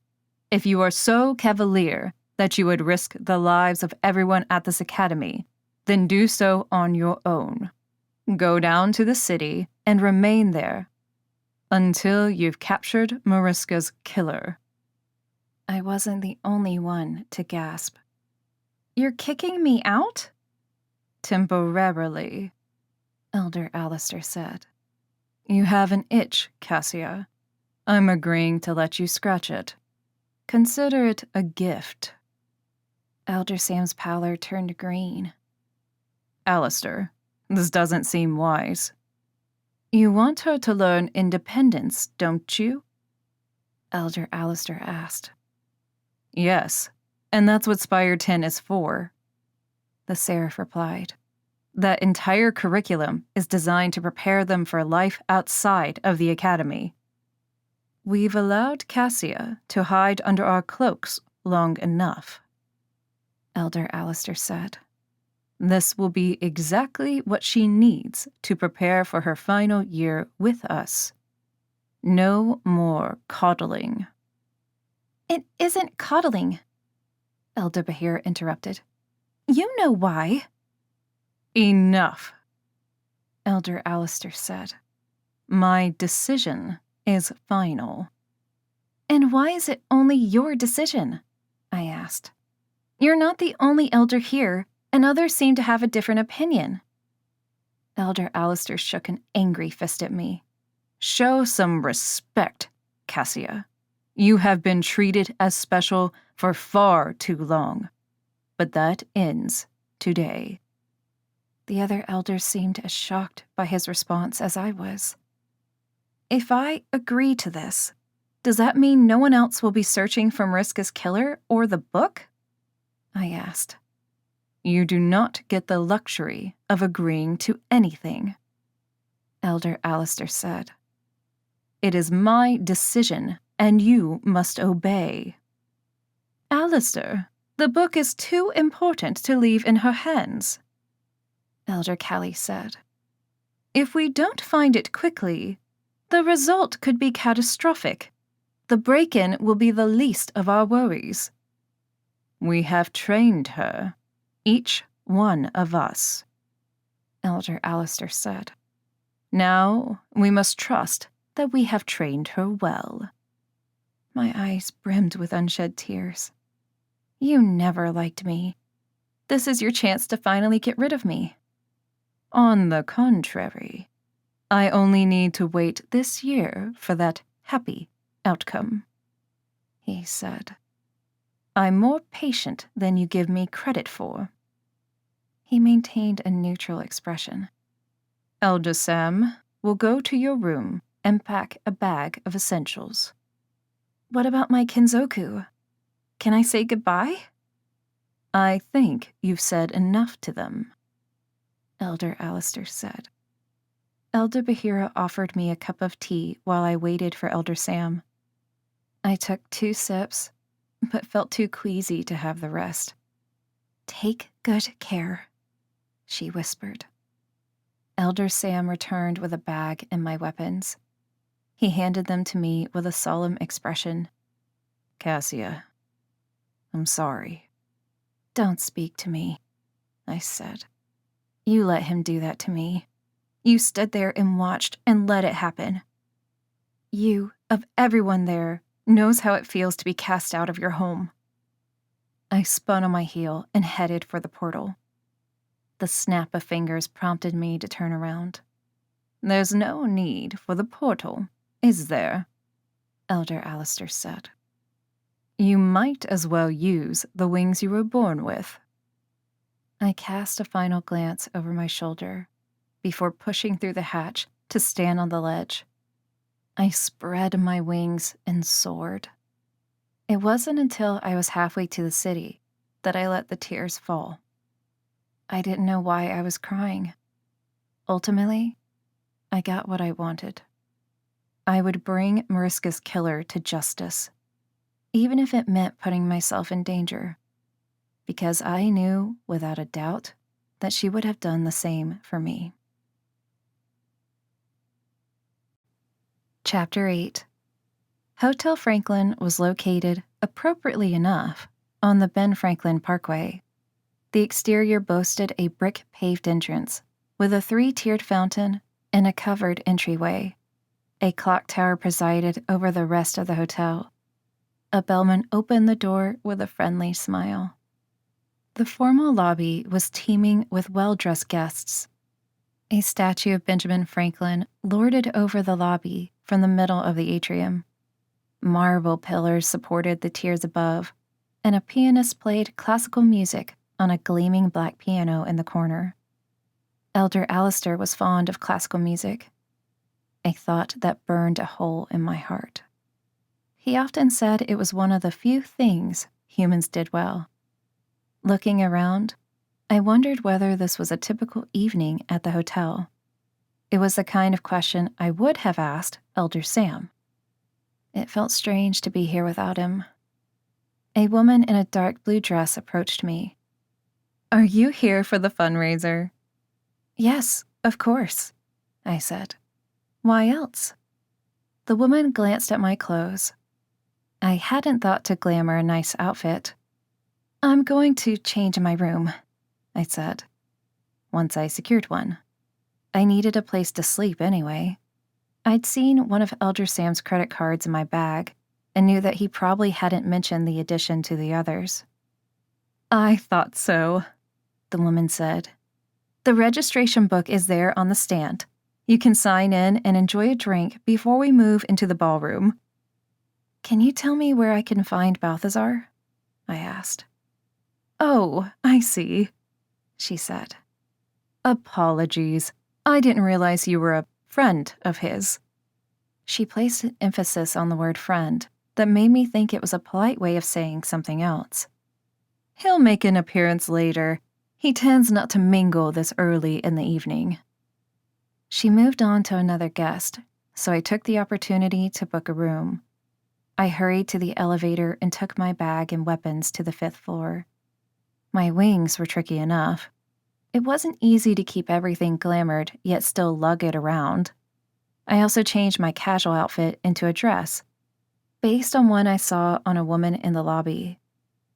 [SPEAKER 1] If you are so cavalier that you would risk the lives of everyone at this academy, then do so on your own. Go down to the city and remain there until you've captured Mariska's killer. I wasn't the only one to gasp. You're kicking me out? Temporarily, Elder Alistair said. You have an itch, Cassia. I'm agreeing to let you scratch it. Consider it a gift. Elder Sam's pallor turned green. Alistair, this doesn't seem wise. You want her to learn independence, don't you? Elder Alistair asked. Yes, and that's what Spire 10 is for, the Seraph replied. That entire curriculum is designed to prepare them for life outside of the Academy. We've allowed Cassia to hide under our cloaks long enough, Elder Alistair said. This will be exactly what she needs to prepare for her final year with us. No more coddling. It isn't coddling, Elder Bahir interrupted. You know why. Enough, Elder Alistair said. My decision is final. And why is it only your decision? I asked. You're not the only elder here, and others seem to have a different opinion. Elder Alistair shook an angry fist at me. Show some respect, Cassia. You have been treated as special for far too long. But that ends today. The other elders seemed as shocked by his response as I was. If I agree to this, does that mean no one else will be searching for Mariska's killer or the book? I asked.
[SPEAKER 3] You do not get the luxury of agreeing to anything,
[SPEAKER 1] Elder Alistair said.
[SPEAKER 3] It is my decision, and you must obey. Alistair, the book is too important to leave in her hands,
[SPEAKER 1] Elder Callie said.
[SPEAKER 3] If we don't find it quickly, the result could be catastrophic. The break-in will be the least of our worries. We have trained her, each one of us,
[SPEAKER 1] Elder Alistair said.
[SPEAKER 3] Now we must trust that we have trained her well.
[SPEAKER 1] My eyes brimmed with unshed tears. You never liked me. This is your chance to finally get rid of me.
[SPEAKER 3] On the contrary, I only need to wait this year for that happy outcome,
[SPEAKER 1] he said.
[SPEAKER 3] I'm more patient than you give me credit for.
[SPEAKER 1] He maintained a neutral expression.
[SPEAKER 3] Elder Sam will go to your room and pack a bag of essentials.
[SPEAKER 1] What about my Kinzoku? Can I say goodbye?
[SPEAKER 3] I think you've said enough to them,
[SPEAKER 1] Elder Alistair said. Elder Bahira offered me a cup of tea while I waited for Elder Sam. I took 2 sips, but felt too queasy to have the rest. Take good care, she whispered. Elder Sam returned with a bag and my weapons. He handed them to me with a solemn expression.
[SPEAKER 3] Cassia, I'm sorry.
[SPEAKER 1] Don't speak to me, I said. You let him do that to me. You stood there and watched and let it happen. You, of everyone there, knows how it feels to be cast out of your home. I spun on my heel and headed for the portal. The snap of fingers prompted me to turn around.
[SPEAKER 3] There's no need for the portal, is there?
[SPEAKER 1] Elder Alistair said.
[SPEAKER 3] You might as well use the wings you were born with.
[SPEAKER 1] I cast a final glance over my shoulder before pushing through the hatch to stand on the ledge. I spread my wings and soared. It wasn't until I was halfway to the city that I let the tears fall. I didn't know why I was crying. Ultimately, I got what I wanted. I would bring Mariska's killer to justice, even if it meant putting myself in danger, because I knew, without a doubt, that she would have done the same for me. Chapter 8. Hotel Franklin was located, appropriately enough, on the Ben Franklin Parkway. The exterior boasted a brick-paved entrance with a 3-tiered fountain and a covered entryway. A clock tower presided over the rest of the hotel. A bellman opened the door with a friendly smile. The formal lobby was teeming with well-dressed guests. A statue of Benjamin Franklin lorded over the lobby from the middle of the atrium. Marble pillars supported the tiers above, and a pianist played classical music on a gleaming black piano in the corner. Elder Alistair was fond of classical music, a thought that burned a hole in my heart. He often said it was one of the few things humans did well. Looking around, I wondered whether this was a typical evening at the hotel. It was the kind of question I would have asked Elder Sam. It felt strange to be here without him. A woman in a dark blue dress approached me.
[SPEAKER 3] Are you here for the fundraiser?
[SPEAKER 1] Yes, of course, I said. Why else? The woman glanced at my clothes. I hadn't thought to glamour a nice outfit. I'm going to change in my room, I said, once I secured one. I needed a place to sleep anyway. I'd seen one of Elder Sam's credit cards in my bag and knew that he probably hadn't mentioned the addition to the others.
[SPEAKER 3] I thought so,
[SPEAKER 1] the woman said. The registration book is there on the stand. You can sign in and enjoy a drink before we move into the ballroom. Can you tell me where I can find Balthazar? I asked.
[SPEAKER 3] Oh, I see,
[SPEAKER 1] she said.
[SPEAKER 3] Apologies. I didn't realize you were a friend of his.
[SPEAKER 1] She placed an emphasis on the word friend that made me think it was a polite way of saying something else.
[SPEAKER 3] He'll make an appearance later. He tends not to mingle this early in the evening.
[SPEAKER 1] She moved on to another guest, so I took the opportunity to book a room. I hurried to the elevator and took my bag and weapons to the 5th floor. My wings were tricky enough. It wasn't easy to keep everything glamored, yet still lug it around. I also changed my casual outfit into a dress, based on one I saw on a woman in the lobby.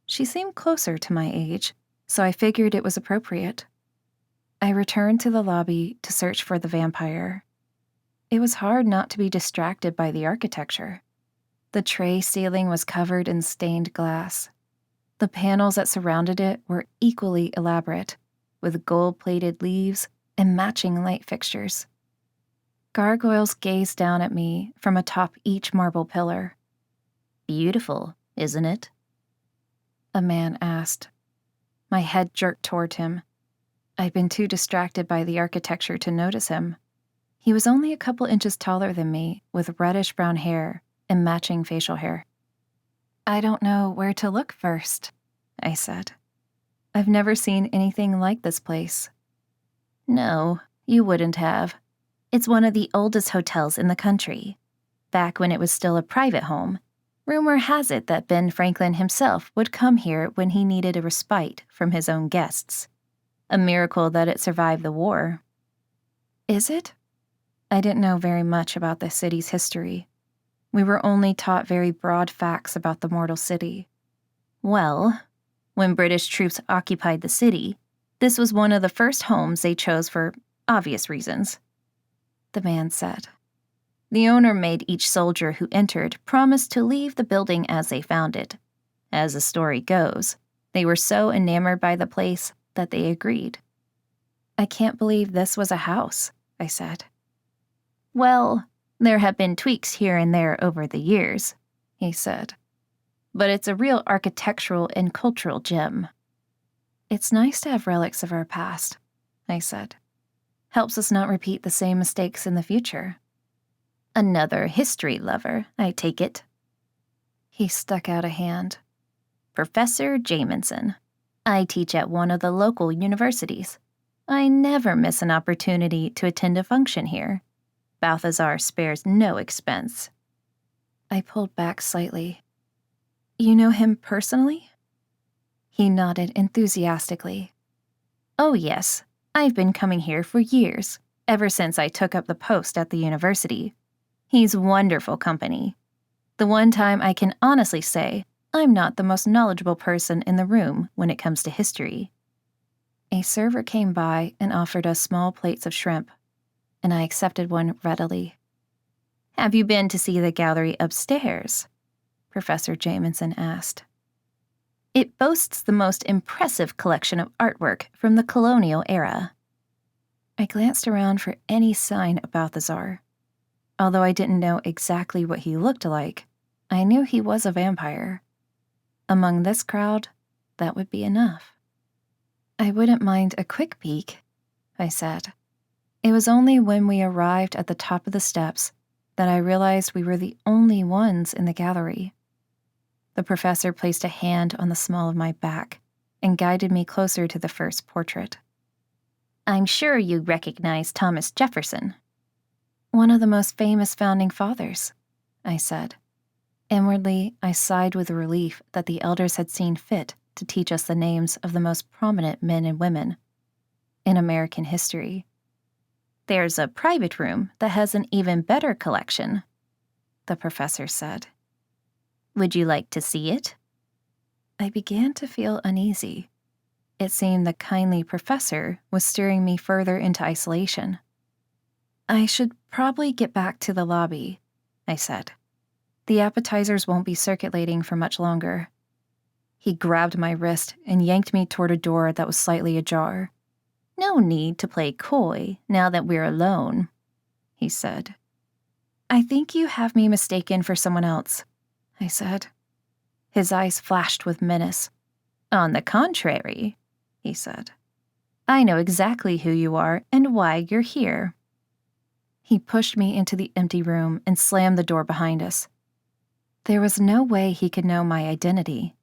[SPEAKER 1] She seemed closer to my age, so I figured it was appropriate. I returned to the lobby to search for the vampire. It was hard not to be distracted by the architecture. The tray ceiling was covered in stained glass. The panels that surrounded it were equally elaborate, with gold-plated leaves and matching light fixtures. Gargoyles gazed down at me from atop each marble pillar.
[SPEAKER 2] Beautiful, isn't it?
[SPEAKER 1] A man asked. My head jerked toward him. I'd been too distracted by the architecture to notice him. He was only a couple inches taller than me, with reddish-brown hair and matching facial hair. I don't know where to look first, I said. I've never seen anything like this place.
[SPEAKER 2] No, you wouldn't have. It's one of the oldest hotels in the country. Back when it was still a private home, rumor has it that Ben Franklin himself would come here when he needed a respite from his own guests. A miracle that it survived the war.
[SPEAKER 1] Is it? I didn't know very much about the city's history. We were only taught very broad facts about the mortal city.
[SPEAKER 2] Well, when British troops occupied the city, this was one of the first homes they chose for obvious reasons,
[SPEAKER 1] the man said.
[SPEAKER 2] The owner made each soldier who entered promise to leave the building as they found it. As the story goes, they were so enamored by the place that they agreed.
[SPEAKER 1] I can't believe this was a house, I said.
[SPEAKER 2] Well, there have been tweaks here and there over the years, he said. But it's a real architectural and cultural gem.
[SPEAKER 1] It's nice to have relics of our past, I said. Helps us not repeat the same mistakes in the future.
[SPEAKER 2] Another history lover, I take it.
[SPEAKER 1] He stuck out a hand.
[SPEAKER 2] Professor Jamieson. I teach at one of the local universities. I never miss an opportunity to attend a function here. Balthazar spares no expense.
[SPEAKER 1] I pulled back slightly. You know him personally? He nodded enthusiastically.
[SPEAKER 2] Oh, yes. I've been coming here for years, ever since I took up the post at the university. He's wonderful company. The one time I can honestly say I'm not the most knowledgeable person in the room when it comes to history.
[SPEAKER 1] A server came by and offered us small plates of shrimp, and I accepted one readily.
[SPEAKER 2] Have you been to see the gallery upstairs?
[SPEAKER 1] Professor Jamieson asked.
[SPEAKER 2] It boasts the most impressive collection of artwork from the colonial era.
[SPEAKER 1] I glanced around for any sign of Balthazar. Although I didn't know exactly what he looked like, I knew he was a vampire. Among this crowd, that would be enough. I wouldn't mind a quick peek, I said. It was only when we arrived at the top of the steps that I realized we were the only ones in the gallery. The professor placed a hand on the small of my back and guided me closer to the first portrait.
[SPEAKER 2] I'm sure you recognize Thomas Jefferson.
[SPEAKER 1] One of the most famous founding fathers, I said. Inwardly, I sighed with relief that the elders had seen fit to teach us the names of the most prominent men and women in American history.
[SPEAKER 2] There's a private room that has an even better collection,
[SPEAKER 1] the professor said.
[SPEAKER 2] Would you like to see it?
[SPEAKER 1] I began to feel uneasy. It seemed the kindly professor was steering me further into isolation. I should probably get back to the lobby, I said. The appetizers won't be circulating for much longer. He grabbed my wrist and yanked me toward a door that was slightly ajar.
[SPEAKER 2] No need to play coy now that we're alone, he said.
[SPEAKER 1] I think you have me mistaken for someone else, I said. His eyes flashed with menace.
[SPEAKER 2] On the contrary, he said. I know exactly who you are and why you're here."
[SPEAKER 1] He pushed me into the empty room and slammed the door behind us. There was no way he could know my identity.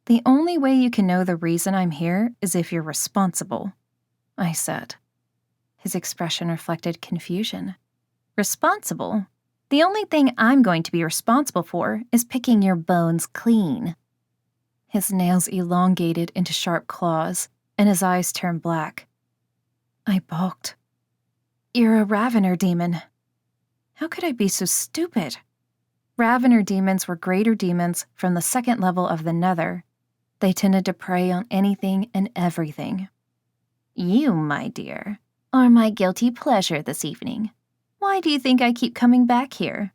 [SPEAKER 1] The only way you can know the reason I'm here is if you're responsible, I said. His expression reflected confusion.
[SPEAKER 2] "Responsible? The only thing I'm going to be responsible for is picking your bones clean."
[SPEAKER 1] His nails elongated into sharp claws, and his eyes turned black. I balked. "You're a Ravener demon." How could I be so stupid? Ravener demons were greater demons from the second level of the Nether. They tended to prey on anything and everything.
[SPEAKER 2] "You, my dear, are my guilty pleasure this evening. Why do you think I keep coming back here?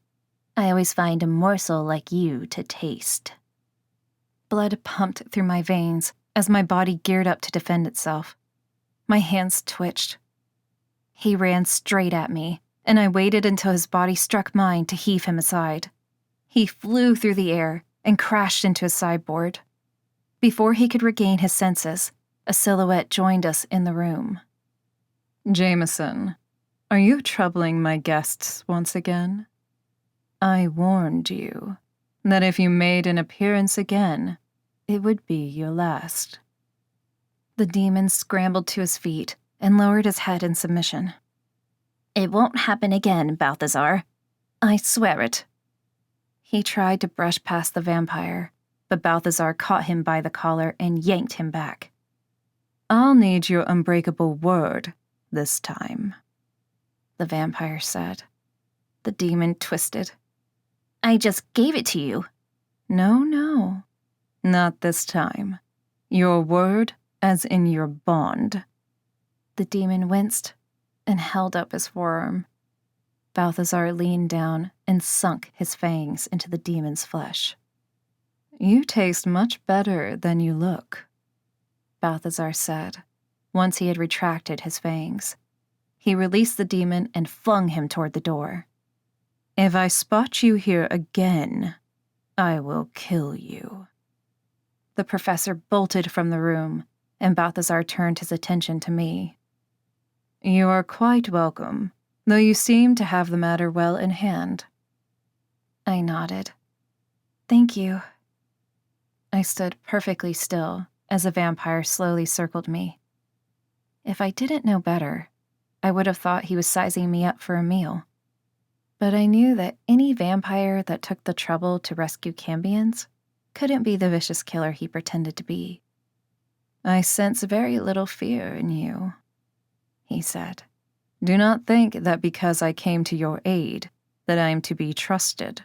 [SPEAKER 2] I always find a morsel like you to taste."
[SPEAKER 1] Blood pumped through my veins as my body geared up to defend itself. My hands twitched. He ran straight at me, and I waited until his body struck mine to heave him aside. He flew through the air and crashed into a sideboard. Before he could regain his senses, a silhouette joined us in the room.
[SPEAKER 3] "Jameson, are you troubling my guests once again? I warned you that if you made an appearance again, it would be your last."
[SPEAKER 1] The demon scrambled to his feet and lowered his head in submission.
[SPEAKER 2] "It won't happen again, Balthazar. I swear it."
[SPEAKER 1] He tried to brush past the vampire, but Balthazar caught him by the collar and yanked him back.
[SPEAKER 3] "I'll need your unbreakable word this time,"
[SPEAKER 1] the vampire said. The demon twisted.
[SPEAKER 2] "I just gave it to you."
[SPEAKER 3] No, not this time. Your word as in your bond."
[SPEAKER 1] The demon winced and held up his forearm. Balthazar leaned down and sunk his fangs into the demon's flesh.
[SPEAKER 3] "You taste much better than you look,"
[SPEAKER 1] Balthazar said, once he had retracted his fangs. He released the demon and flung him toward the door.
[SPEAKER 3] "If I spot you here again, I will kill you."
[SPEAKER 1] The professor bolted from the room, and Balthazar turned his attention to me.
[SPEAKER 3] "You are quite welcome, though you seem to have the matter well in hand."
[SPEAKER 1] I nodded. "Thank you." I stood perfectly still as the vampire slowly circled me. If I didn't know better, I would have thought he was sizing me up for a meal. But I knew that any vampire that took the trouble to rescue cambions couldn't be the vicious killer he pretended to be. "I sense very little fear in you," he said.
[SPEAKER 3] "Do not think that because I came to your aid, that I am to be trusted."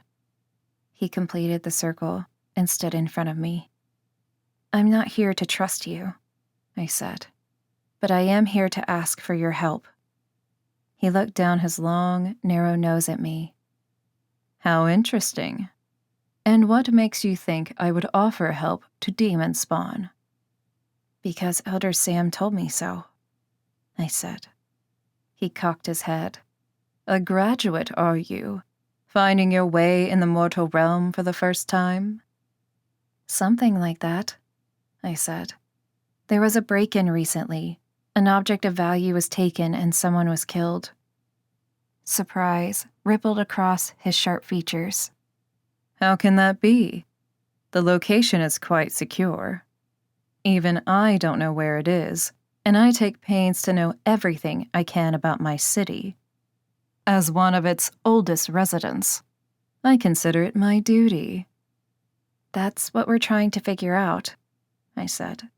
[SPEAKER 1] He completed the circle and stood in front of me. "I'm not here to trust you," I said, "but I am here to ask for your help." He looked down his long, narrow nose at me.
[SPEAKER 3] "How interesting. And what makes you think I would offer help to demon spawn?"
[SPEAKER 1] "Because Elder Sam told me so," I said. He cocked his head.
[SPEAKER 3] "A graduate, are you? Finding your way in the mortal realm for the first time?"
[SPEAKER 1] "Something like that," I said. "There was a break-in recently. An object of value was taken and someone was killed." Surprise rippled across his sharp features.
[SPEAKER 3] "How can that be? The location is quite secure. Even I don't know where it is, and I take pains to know everything I can about my city. As one of its oldest residents, I consider it my duty."
[SPEAKER 1] "That's what we're trying to figure out," I said.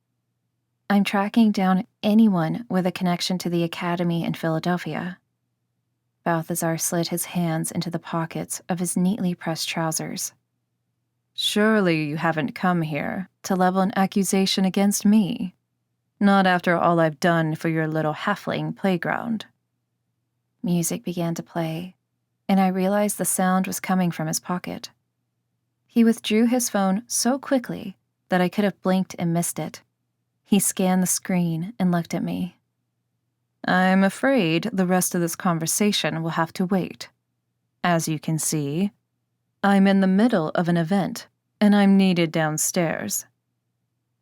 [SPEAKER 1] "I'm tracking down anyone with a connection to the Academy in Philadelphia." Balthazar slid his hands into the pockets of his neatly pressed trousers.
[SPEAKER 3] "Surely you haven't come here to level an accusation against me. Not after all I've done for your little halfling playground."
[SPEAKER 1] Music began to play, and I realized the sound was coming from his pocket. He withdrew his phone so quickly that I could have blinked and missed it. He scanned the screen and looked at me.
[SPEAKER 3] "I'm afraid the rest of this conversation will have to wait. As you can see, I'm in the middle of an event, and I'm needed downstairs."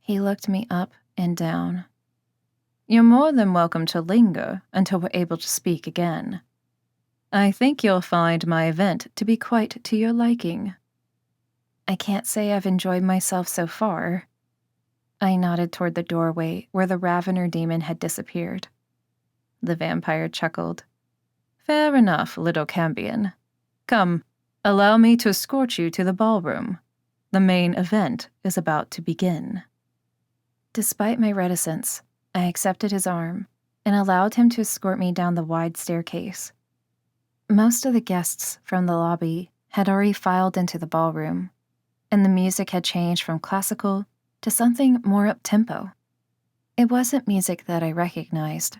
[SPEAKER 1] He looked me up and down.
[SPEAKER 3] You're more than welcome to linger until we're able to speak again. I think you'll find my event to be quite to your liking.
[SPEAKER 1] I can't say I've enjoyed myself so far. I nodded toward the doorway where the Ravener demon had disappeared.
[SPEAKER 3] The vampire chuckled. Fair enough, little cambion. Come, allow me to escort you to the ballroom. The main event is about to begin.
[SPEAKER 1] Despite my reticence, I accepted his arm and allowed him to escort me down the wide staircase. Most of the guests from the lobby had already filed into the ballroom, and the music had changed from classical to something more up-tempo. It wasn't music that I recognized.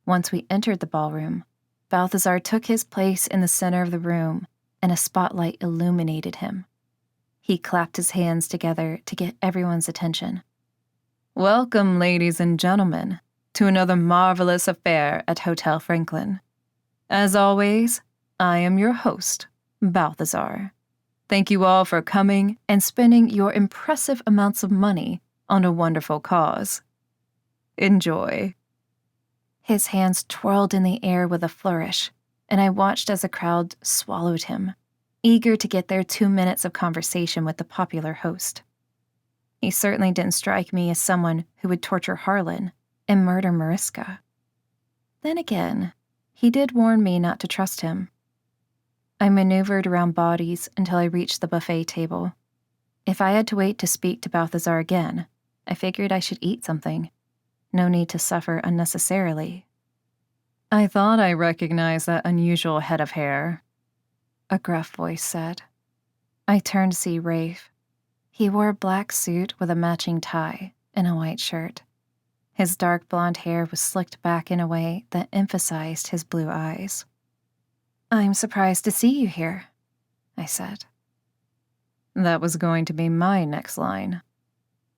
[SPEAKER 1] Once we entered the ballroom, Balthazar took his place in the center of the room, and a spotlight illuminated him. He clapped his hands together to get everyone's attention.
[SPEAKER 3] Welcome, ladies and gentlemen, to another marvelous affair at Hotel Franklin. As always, I am your host, Balthazar. Thank you all for coming and spending your impressive amounts of money on a wonderful cause. Enjoy.
[SPEAKER 1] His hands twirled in the air with a flourish, and I watched as the crowd swallowed him, eager to get their 2 minutes of conversation with the popular host. He certainly didn't strike me as someone who would torture Harlan and murder Mariska. Then again, he did warn me not to trust him. I maneuvered around bodies until I reached the buffet table. If I had to wait to speak to Balthazar again, I figured I should eat something. No need to suffer unnecessarily.
[SPEAKER 3] I thought I recognized that unusual head of hair,
[SPEAKER 1] a gruff voice said. I turned to see Rafe. He wore a black suit with a matching tie and a white shirt. His dark blonde hair was slicked back in a way that emphasized his blue eyes. I'm surprised to see you here, I said.
[SPEAKER 3] That was going to be my next line,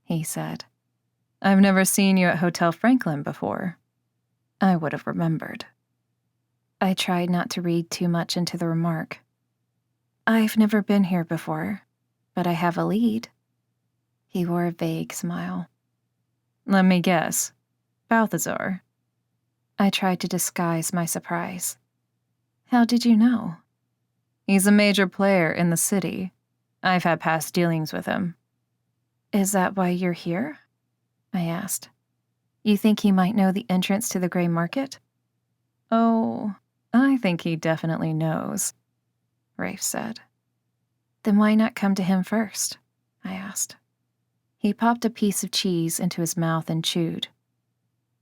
[SPEAKER 3] he said. I've never seen you at Hotel Franklin before. I would have remembered.
[SPEAKER 1] I tried not to read too much into the remark. I've never been here before, but I have a lead. He wore a vague smile.
[SPEAKER 3] Let me guess. Balthazar.
[SPEAKER 1] I tried to disguise my surprise. How did you know?
[SPEAKER 3] He's a major player in the city. I've had past dealings with him.
[SPEAKER 1] Is that why you're here? I asked. You think he might know the entrance to the gray market?
[SPEAKER 3] Oh, I think he definitely knows,
[SPEAKER 1] Rafe said. Then why not come to him first? I asked. He popped a piece of cheese into his mouth and chewed.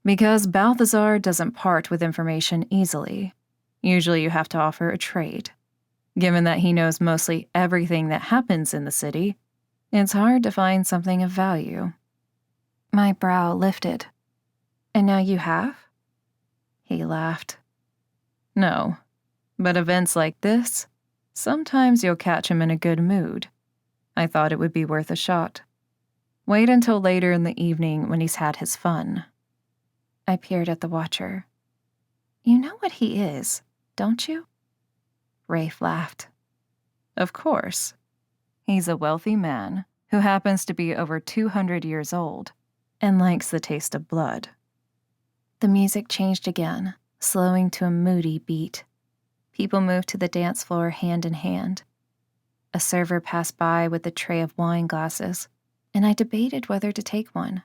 [SPEAKER 3] Because Balthazar doesn't part with information easily. Usually you have to offer a trade. Given that he knows mostly everything that happens in the city, it's hard to find something of value.
[SPEAKER 1] My brow lifted. And now you have?
[SPEAKER 3] He laughed. No, but events like this, sometimes you'll catch him in a good mood. I thought it would be worth a shot. Wait until later in the evening when he's had his fun.
[SPEAKER 1] I peered at the watcher. You know what he is, don't you? Rafe laughed.
[SPEAKER 3] Of course. He's a wealthy man who happens to be over 200 years old and likes the taste of blood.
[SPEAKER 1] The music changed again, slowing to a moody beat. People moved to the dance floor hand in hand. A server passed by with a tray of wine glasses, and I debated whether to take one.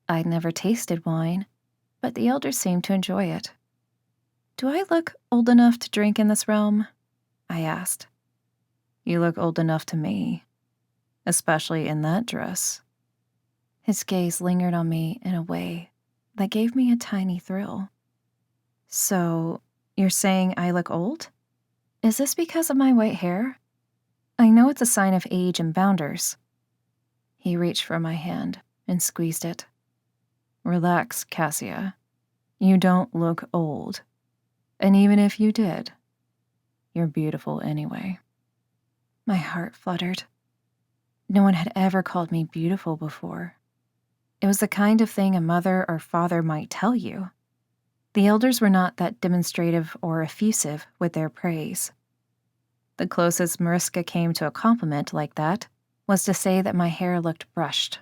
[SPEAKER 1] I'd never tasted wine, but the elders seemed to enjoy it. Do I look old enough to drink in this realm? I asked.
[SPEAKER 3] You look old enough to me, especially in that dress.
[SPEAKER 1] His gaze lingered on me in a way that gave me a tiny thrill. So, you're saying I look old? Is this because of my white hair? I know it's a sign of age and bounders. He reached for my hand and squeezed it.
[SPEAKER 3] Relax, Cassia. You don't look old. And even if you did, you're beautiful anyway.
[SPEAKER 1] My heart fluttered. No one had ever called me beautiful before. It was the kind of thing a mother or father might tell you. The elders were not that demonstrative or effusive with their praise. The closest Mariska came to a compliment like that was to say that my hair looked brushed.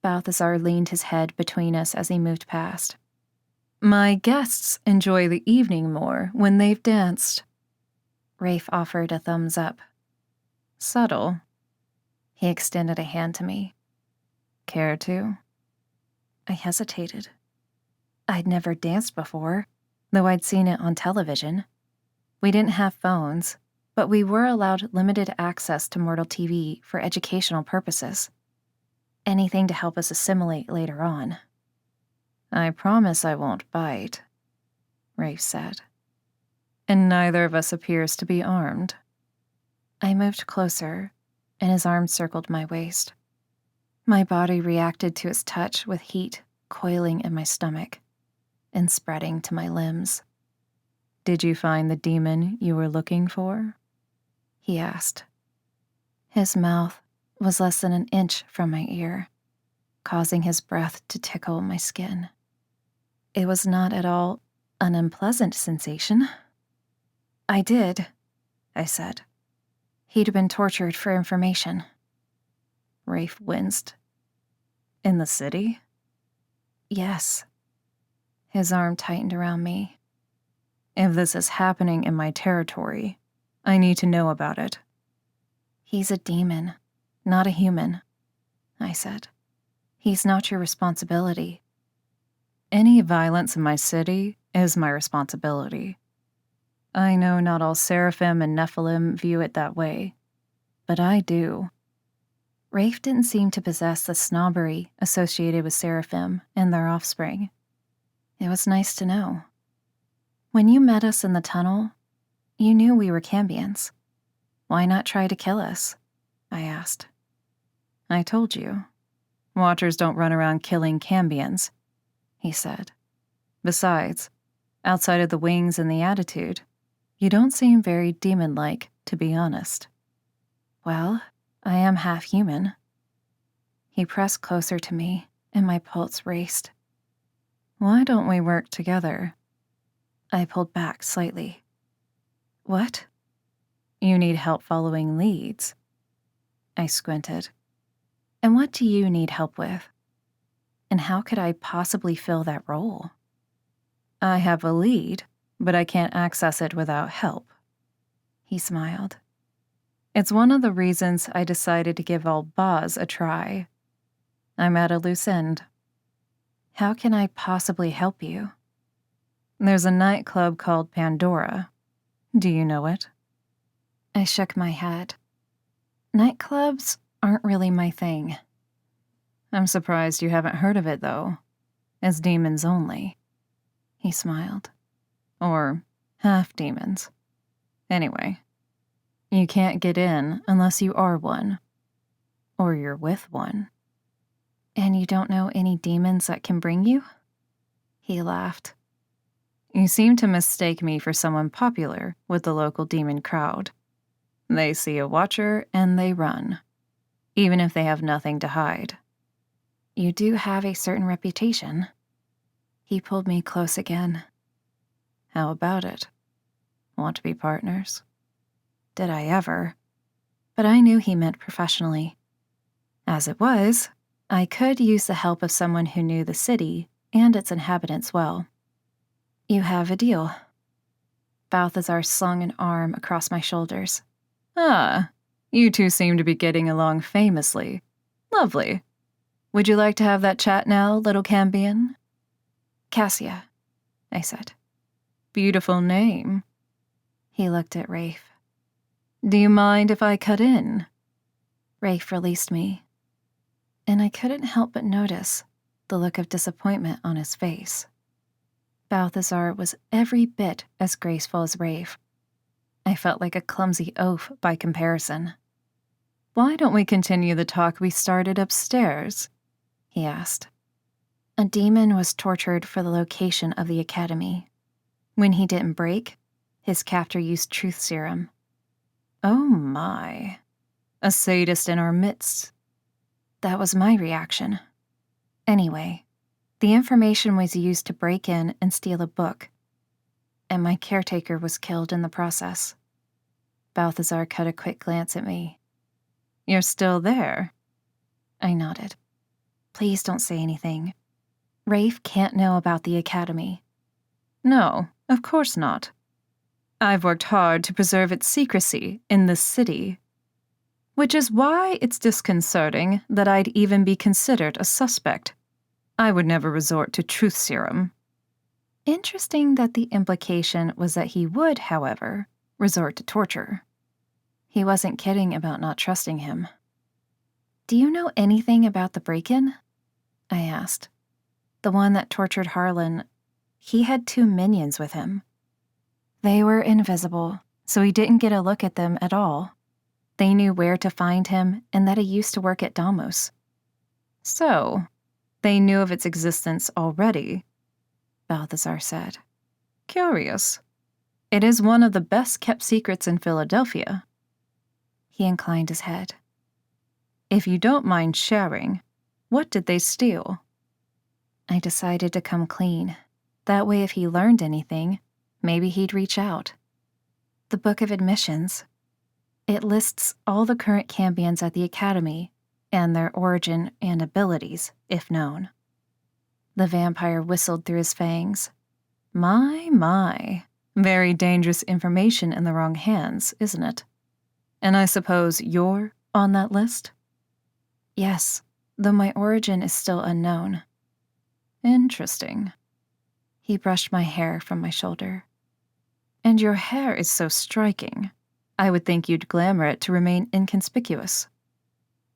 [SPEAKER 1] Balthazar leaned his head between us as he moved past.
[SPEAKER 3] My guests enjoy the evening more when they've danced.
[SPEAKER 1] Rafe offered a thumbs up.
[SPEAKER 3] Subtle.
[SPEAKER 1] He extended a hand to me.
[SPEAKER 3] Care to?
[SPEAKER 1] I hesitated. I'd never danced before, though I'd seen it on television. We didn't have phones, but we were allowed limited access to mortal TV for educational purposes. Anything to help us assimilate later on.
[SPEAKER 3] I promise I won't bite, Rafe said. And neither of us appears to be armed.
[SPEAKER 1] I moved closer, and his arm circled my waist. My body reacted to his touch with heat coiling in my stomach and spreading to my limbs.
[SPEAKER 3] Did you find the demon you were looking for?
[SPEAKER 1] He asked. His mouth was less than an inch from my ear, causing his breath to tickle my skin. It was not at all an unpleasant sensation. I did, I said. He'd been tortured for information.
[SPEAKER 3] Rafe winced. In the city?
[SPEAKER 1] Yes. His arm tightened around me.
[SPEAKER 3] If this is happening in my territory, I need to know about it.
[SPEAKER 1] He's a demon, not a human, I said. He's not your responsibility.
[SPEAKER 3] Any violence in my city is my responsibility. I know not all seraphim and Nephilim view it that way, but I do.
[SPEAKER 1] Rafe didn't seem to possess the snobbery associated with seraphim and their offspring. It was nice to know. When you met us in the tunnel, you knew we were cambions. Why not try to kill us? I asked.
[SPEAKER 3] I told you. Watchers don't run around killing cambions, he said. Besides, outside of the wings and the attitude, you don't seem very demon-like, to be honest.
[SPEAKER 1] Well, I am half human. He pressed closer to me, and my pulse raced.
[SPEAKER 3] Why don't we work together?
[SPEAKER 1] I pulled back slightly. What?
[SPEAKER 3] You need help following leads.
[SPEAKER 1] I squinted. And what do you need help with? And how could I possibly fill that role?
[SPEAKER 3] I have a lead, but I can't access it without help.
[SPEAKER 1] He smiled.
[SPEAKER 3] It's one of the reasons I decided to give old Boz a try. I'm at a loose end.
[SPEAKER 1] How can I possibly help you?
[SPEAKER 3] There's a nightclub called Pandora. Do you know it?
[SPEAKER 1] I shook my head. Nightclubs aren't really my thing.
[SPEAKER 3] I'm surprised you haven't heard of it, though. It's demons only.
[SPEAKER 1] He smiled.
[SPEAKER 3] Or half demons. Anyway, you can't get in unless you are one. Or you're with one.
[SPEAKER 1] And you don't know any demons that can bring you? He laughed.
[SPEAKER 3] You seem to mistake me for someone popular with the local demon crowd. They see a watcher and they run, even if they have nothing to hide.
[SPEAKER 1] You do have a certain reputation. He pulled me close again.
[SPEAKER 3] How about it? Want to be partners?
[SPEAKER 1] Did I ever? But I knew he meant professionally. As it was, I could use the help of someone who knew the city and its inhabitants well. You have a deal. Balthazar slung an arm across my shoulders.
[SPEAKER 3] Ah, you two seem to be getting along famously. Lovely. Would you like to have that chat now, little cambion?
[SPEAKER 1] Cassia, I said.
[SPEAKER 3] Beautiful name.
[SPEAKER 1] He looked at Rafe.
[SPEAKER 3] Do you mind if I cut in?
[SPEAKER 1] Rafe released me, and I couldn't help but notice the look of disappointment on his face. Balthazar was every bit as graceful as Rafe. I felt like a clumsy oaf by comparison.
[SPEAKER 3] Why don't we continue the talk we started upstairs? He asked.
[SPEAKER 1] A demon was tortured for the location of the academy. When he didn't break, his captor used truth serum.
[SPEAKER 3] Oh my. A sadist in our midst.
[SPEAKER 1] That was my reaction. Anyway, the information was used to break in and steal a book, and my caretaker was killed in the process. Balthazar cut a quick glance at me.
[SPEAKER 3] You're still there?
[SPEAKER 1] I nodded. Please don't say anything. Rafe can't know about the Academy.
[SPEAKER 3] No, of course not. I've worked hard to preserve its secrecy in this city, which is why it's disconcerting that I'd even be considered a suspect. I would never resort to truth serum.
[SPEAKER 1] Interesting that the implication was that he would, however, resort to torture. He wasn't kidding about not trusting him. Do you know anything about the break-in? I asked. The one that tortured Harlan. He had 2 minions with him. They were invisible, so he didn't get a look at them at all. They knew where to find him and that he used to work at Domus.
[SPEAKER 3] So, they knew of its existence already,
[SPEAKER 1] Balthazar said.
[SPEAKER 3] Curious. It is one of the best-kept secrets in Philadelphia.
[SPEAKER 1] He inclined his head.
[SPEAKER 3] If you don't mind sharing, what did they steal?
[SPEAKER 1] I decided to come clean. That way if he learned anything, maybe he'd reach out. The Book of Admissions. It lists all the current cambions at the Academy and their origin and abilities, if known. The vampire whistled through his fangs.
[SPEAKER 3] My. Very dangerous information in the wrong hands, isn't it? And I suppose you're on that list?
[SPEAKER 1] Yes, though my origin is still unknown.
[SPEAKER 3] Interesting.
[SPEAKER 1] He brushed my hair from my shoulder.
[SPEAKER 3] And your hair is so striking. I would think you'd glamour it to remain inconspicuous.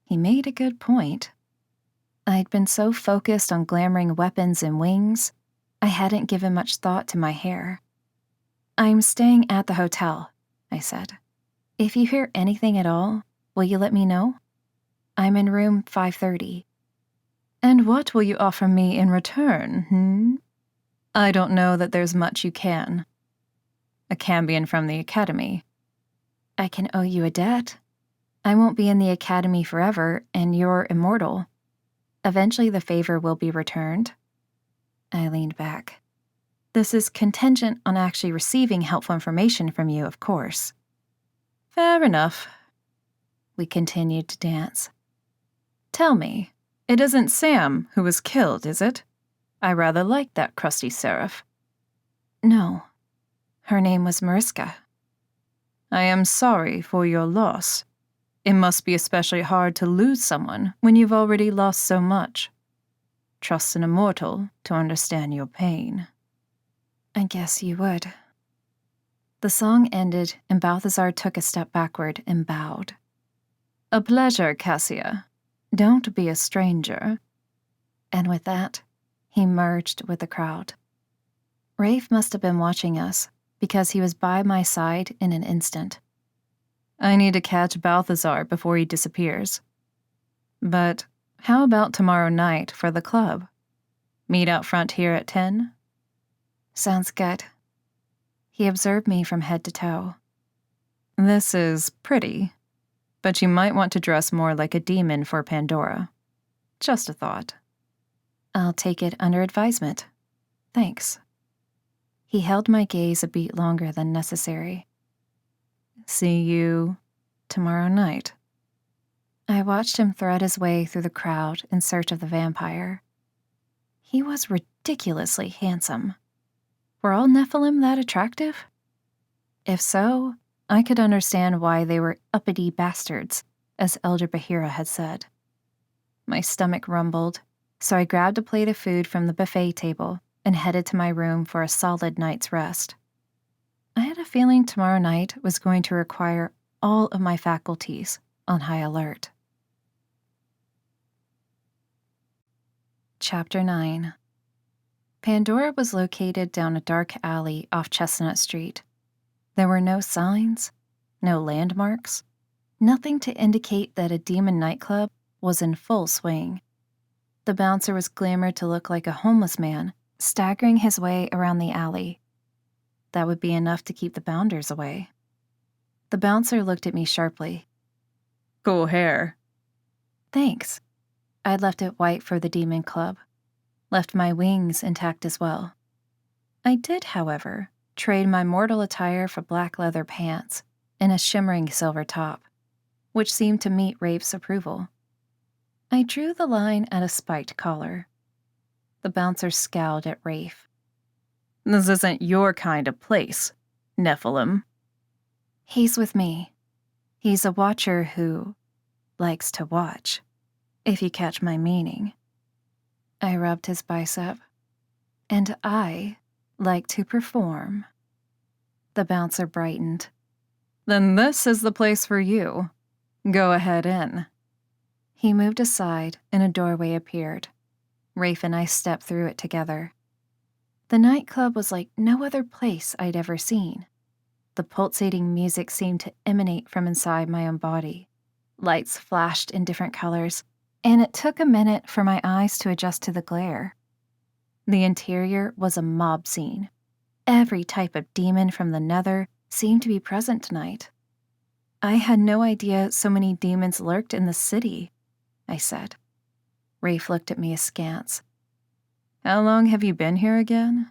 [SPEAKER 1] He made a good point. I'd been so focused on glamoring weapons and wings, I hadn't given much thought to my hair. I'm staying at the hotel, I said. If you hear anything at all, will you let me know? I'm in room 530.
[SPEAKER 3] And what will you offer me in return, I don't know that there's much you can. A cambion from the Academy.
[SPEAKER 1] I can owe you a debt. I won't be in the Academy forever, and you're immortal. Eventually the favor will be returned. I leaned back. This is contingent on actually receiving helpful information from you, of course.
[SPEAKER 3] Fair enough.
[SPEAKER 1] We continued to dance.
[SPEAKER 3] Tell me, it isn't Sam who was killed, is it? I rather like that crusty seraph.
[SPEAKER 1] No. Her name was Mariska.
[SPEAKER 3] I am sorry for your loss. It must be especially hard to lose someone when you've already lost so much. Trust an immortal to understand your pain.
[SPEAKER 1] I guess you would. The song ended, and Balthazar took a step backward and bowed.
[SPEAKER 3] A pleasure, Cassia. Don't be a stranger.
[SPEAKER 1] And with that, he merged with the crowd. Rafe must have been watching us, because he was by my side in an instant.
[SPEAKER 3] I need to catch Balthazar before he disappears. But how about tomorrow night for the club? Meet out front here at 10?
[SPEAKER 1] Sounds good. He observed me from head to toe.
[SPEAKER 3] This is pretty, but you might want to dress more like a demon for Pandora. Just a thought.
[SPEAKER 1] I'll take it under advisement. Thanks. He held my gaze a beat longer than necessary.
[SPEAKER 3] See you tomorrow night.
[SPEAKER 1] I watched him thread his way through the crowd in search of the vampire. He was ridiculously handsome. Were all Nephilim that attractive? If so, I could understand why they were uppity bastards, as Elder Bahira had said. My stomach rumbled, so I grabbed a plate of food from the buffet table and headed to my room for a solid night's rest. I had a feeling tomorrow night was going to require all of my faculties on high alert. Chapter 9. Pandora was located down a dark alley off Chestnut Street. There were no signs, no landmarks, nothing to indicate that a demon nightclub was in full swing. The bouncer was glamored to look like a homeless man, staggering his way around the alley. That would be enough to keep the bounders away. The bouncer looked at me sharply.
[SPEAKER 3] Cool hair.
[SPEAKER 1] Thanks. I'd left it white for the demon club. Left my wings intact as well. I did, however, trade my mortal attire for black leather pants and a shimmering silver top, which seemed to meet Rafe's approval. I drew the line at a spiked collar. The bouncer scowled at Rafe.
[SPEAKER 3] This isn't your kind of place, Nephilim.
[SPEAKER 1] He's with me. He's a watcher who likes to watch, if you catch my meaning. I rubbed his bicep. And I like to perform. The bouncer brightened.
[SPEAKER 3] Then this is the place for you. Go ahead in.
[SPEAKER 1] He moved aside and a doorway appeared. Rafe and I stepped through it together. The nightclub was like no other place I'd ever seen. The pulsating music seemed to emanate from inside my own body. Lights flashed in different colors, and it took a minute for my eyes to adjust to the glare. The interior was a mob scene. Every type of demon from the nether seemed to be present tonight. I had no idea so many demons lurked in the city, I said. Rafe looked at me askance.
[SPEAKER 3] How long have you been here again?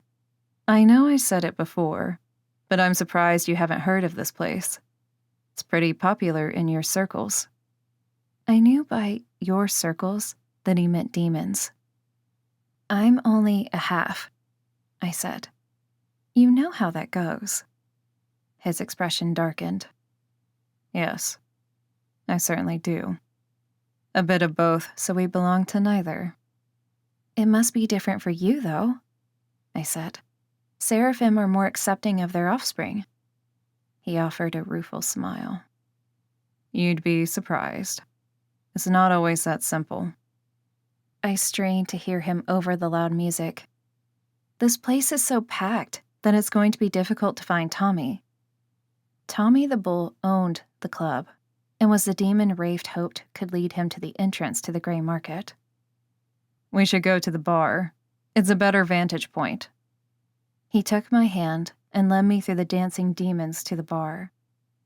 [SPEAKER 3] I know I said it before, but I'm surprised you haven't heard of this place. It's pretty popular in your circles.
[SPEAKER 1] I knew by your circles that he meant demons. I'm only a half, I said. You know how that goes. His expression darkened.
[SPEAKER 3] Yes, I certainly do. A bit of both, so we belong to neither.
[SPEAKER 1] It must be different for you, though, I said. Seraphim are more accepting of their offspring. He offered a rueful smile.
[SPEAKER 3] You'd be surprised. It's not always that simple.
[SPEAKER 1] I strained to hear him over the loud music. This place is so packed that it's going to be difficult to find Tommy. Tommy the Bull owned the club and was the demon Rafe hoped could lead him to the entrance to the gray market.
[SPEAKER 3] We should go to the bar. It's a better vantage point.
[SPEAKER 1] He took my hand and led me through the dancing demons to the bar.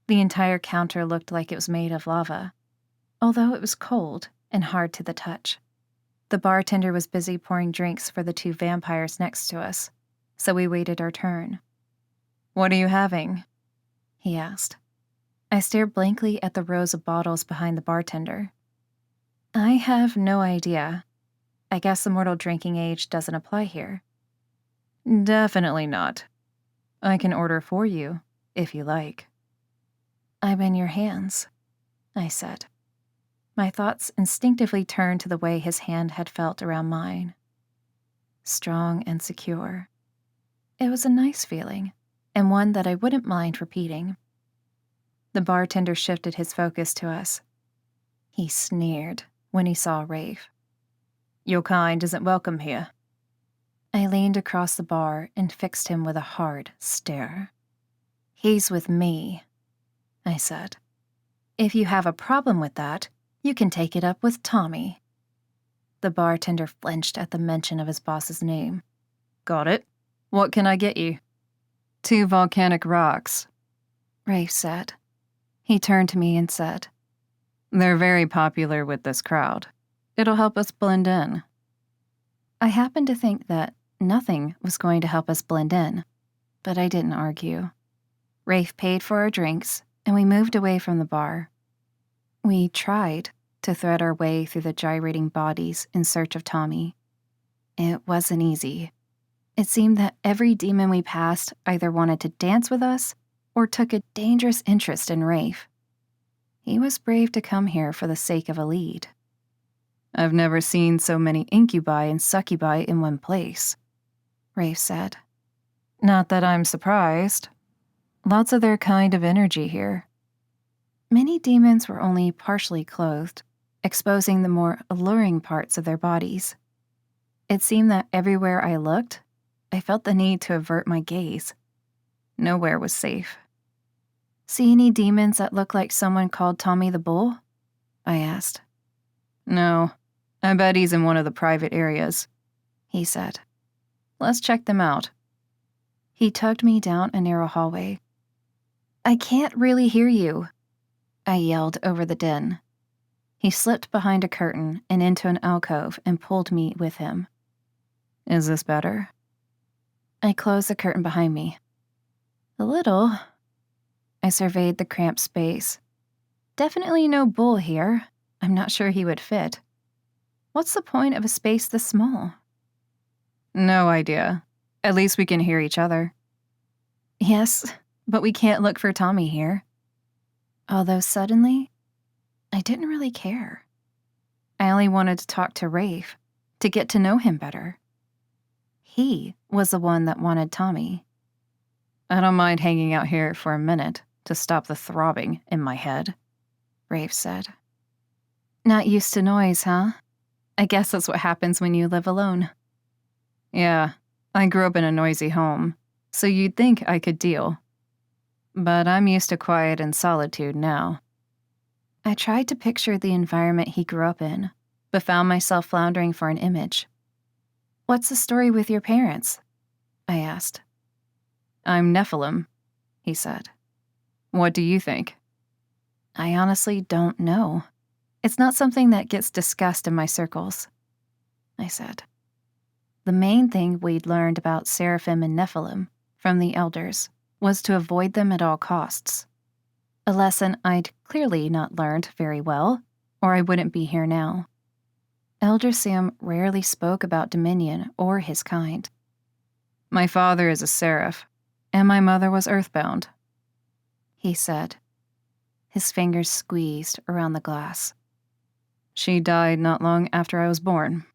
[SPEAKER 1] The entire counter looked like it was made of lava, although it was cold and hard to the touch. The bartender was busy pouring drinks for the two vampires next to us, so we waited our turn.
[SPEAKER 3] What are you having?
[SPEAKER 1] He asked. I stared blankly at the rows of bottles behind the bartender. I have no idea. I guess the mortal drinking age doesn't apply here.
[SPEAKER 3] Definitely not. I can order for you, if you like.
[SPEAKER 1] I'm in your hands, I said. My thoughts instinctively turned to the way his hand had felt around mine. Strong and secure. It was a nice feeling, and one that I wouldn't mind repeating. The bartender shifted his focus to us. He sneered when he saw Rafe.
[SPEAKER 3] Your kind isn't welcome here.
[SPEAKER 1] I leaned across the bar and fixed him with a hard stare. He's with me, I said. If you have a problem with that, you can take it up with Tommy. The bartender flinched at the mention of his boss's name.
[SPEAKER 3] Got it. What can I get you? 2 volcanic rocks,
[SPEAKER 1] Rafe said. He turned to me and said,
[SPEAKER 3] They're very popular with this crowd. It'll help us blend in.
[SPEAKER 1] I happened to think that nothing was going to help us blend in, but I didn't argue. Rafe paid for our drinks, and we moved away from the bar. We tried to thread our way through the gyrating bodies in search of Tommy. It wasn't easy. It seemed that every demon we passed either wanted to dance with us or took a dangerous interest in Rafe. He was brave to come here for the sake of a lead.
[SPEAKER 3] I've never seen so many incubi and succubi in one place,
[SPEAKER 1] Rafe said.
[SPEAKER 3] Not that I'm surprised. Lots of their kind of energy here.
[SPEAKER 1] Many demons were only partially clothed, exposing the more alluring parts of their bodies. It seemed that everywhere I looked, I felt the need to avert my gaze. Nowhere was safe. See any demons that look like someone called Tommy the Bull? I asked.
[SPEAKER 3] No, I bet he's in one of the private areas,
[SPEAKER 1] he said.
[SPEAKER 3] Let's check them out.
[SPEAKER 1] He tugged me down a narrow hallway. I can't really hear you, I yelled over the din. He slipped behind a curtain and into an alcove and pulled me with him.
[SPEAKER 3] Is this better?
[SPEAKER 1] I closed the curtain behind me. A little. I surveyed the cramped space. Definitely no bull here. I'm not sure he would fit. What's the point of a space this small?
[SPEAKER 3] No idea. At least we can hear each other.
[SPEAKER 1] Yes, but we can't look for Tommy here. Although suddenly, I didn't really care. I only wanted to talk to Rafe, to get to know him better. He was the one that wanted Tommy.
[SPEAKER 3] I don't mind hanging out here for a minute to stop the throbbing in my head,
[SPEAKER 1] Rafe said. Not used to noise, huh? I guess that's what happens when you live alone.
[SPEAKER 3] Yeah, I grew up in a noisy home, so you'd think I could deal. But I'm used to quiet and solitude now.
[SPEAKER 1] I tried to picture the environment he grew up in, but found myself floundering for an image. What's the story with your parents? I asked.
[SPEAKER 3] I'm Nephilim, he said. What do you think?
[SPEAKER 1] I honestly don't know. It's not something that gets discussed in my circles, I said. The main thing we'd learned about Seraphim and Nephilim from the elders was to avoid them at all costs. A lesson I'd clearly not learned very well, or I wouldn't be here now. Elder Sam rarely spoke about Dominion or his kind.
[SPEAKER 3] My father is a seraph, and my mother was earthbound,
[SPEAKER 1] he said. His fingers squeezed around the glass.
[SPEAKER 3] She died not long after I was born.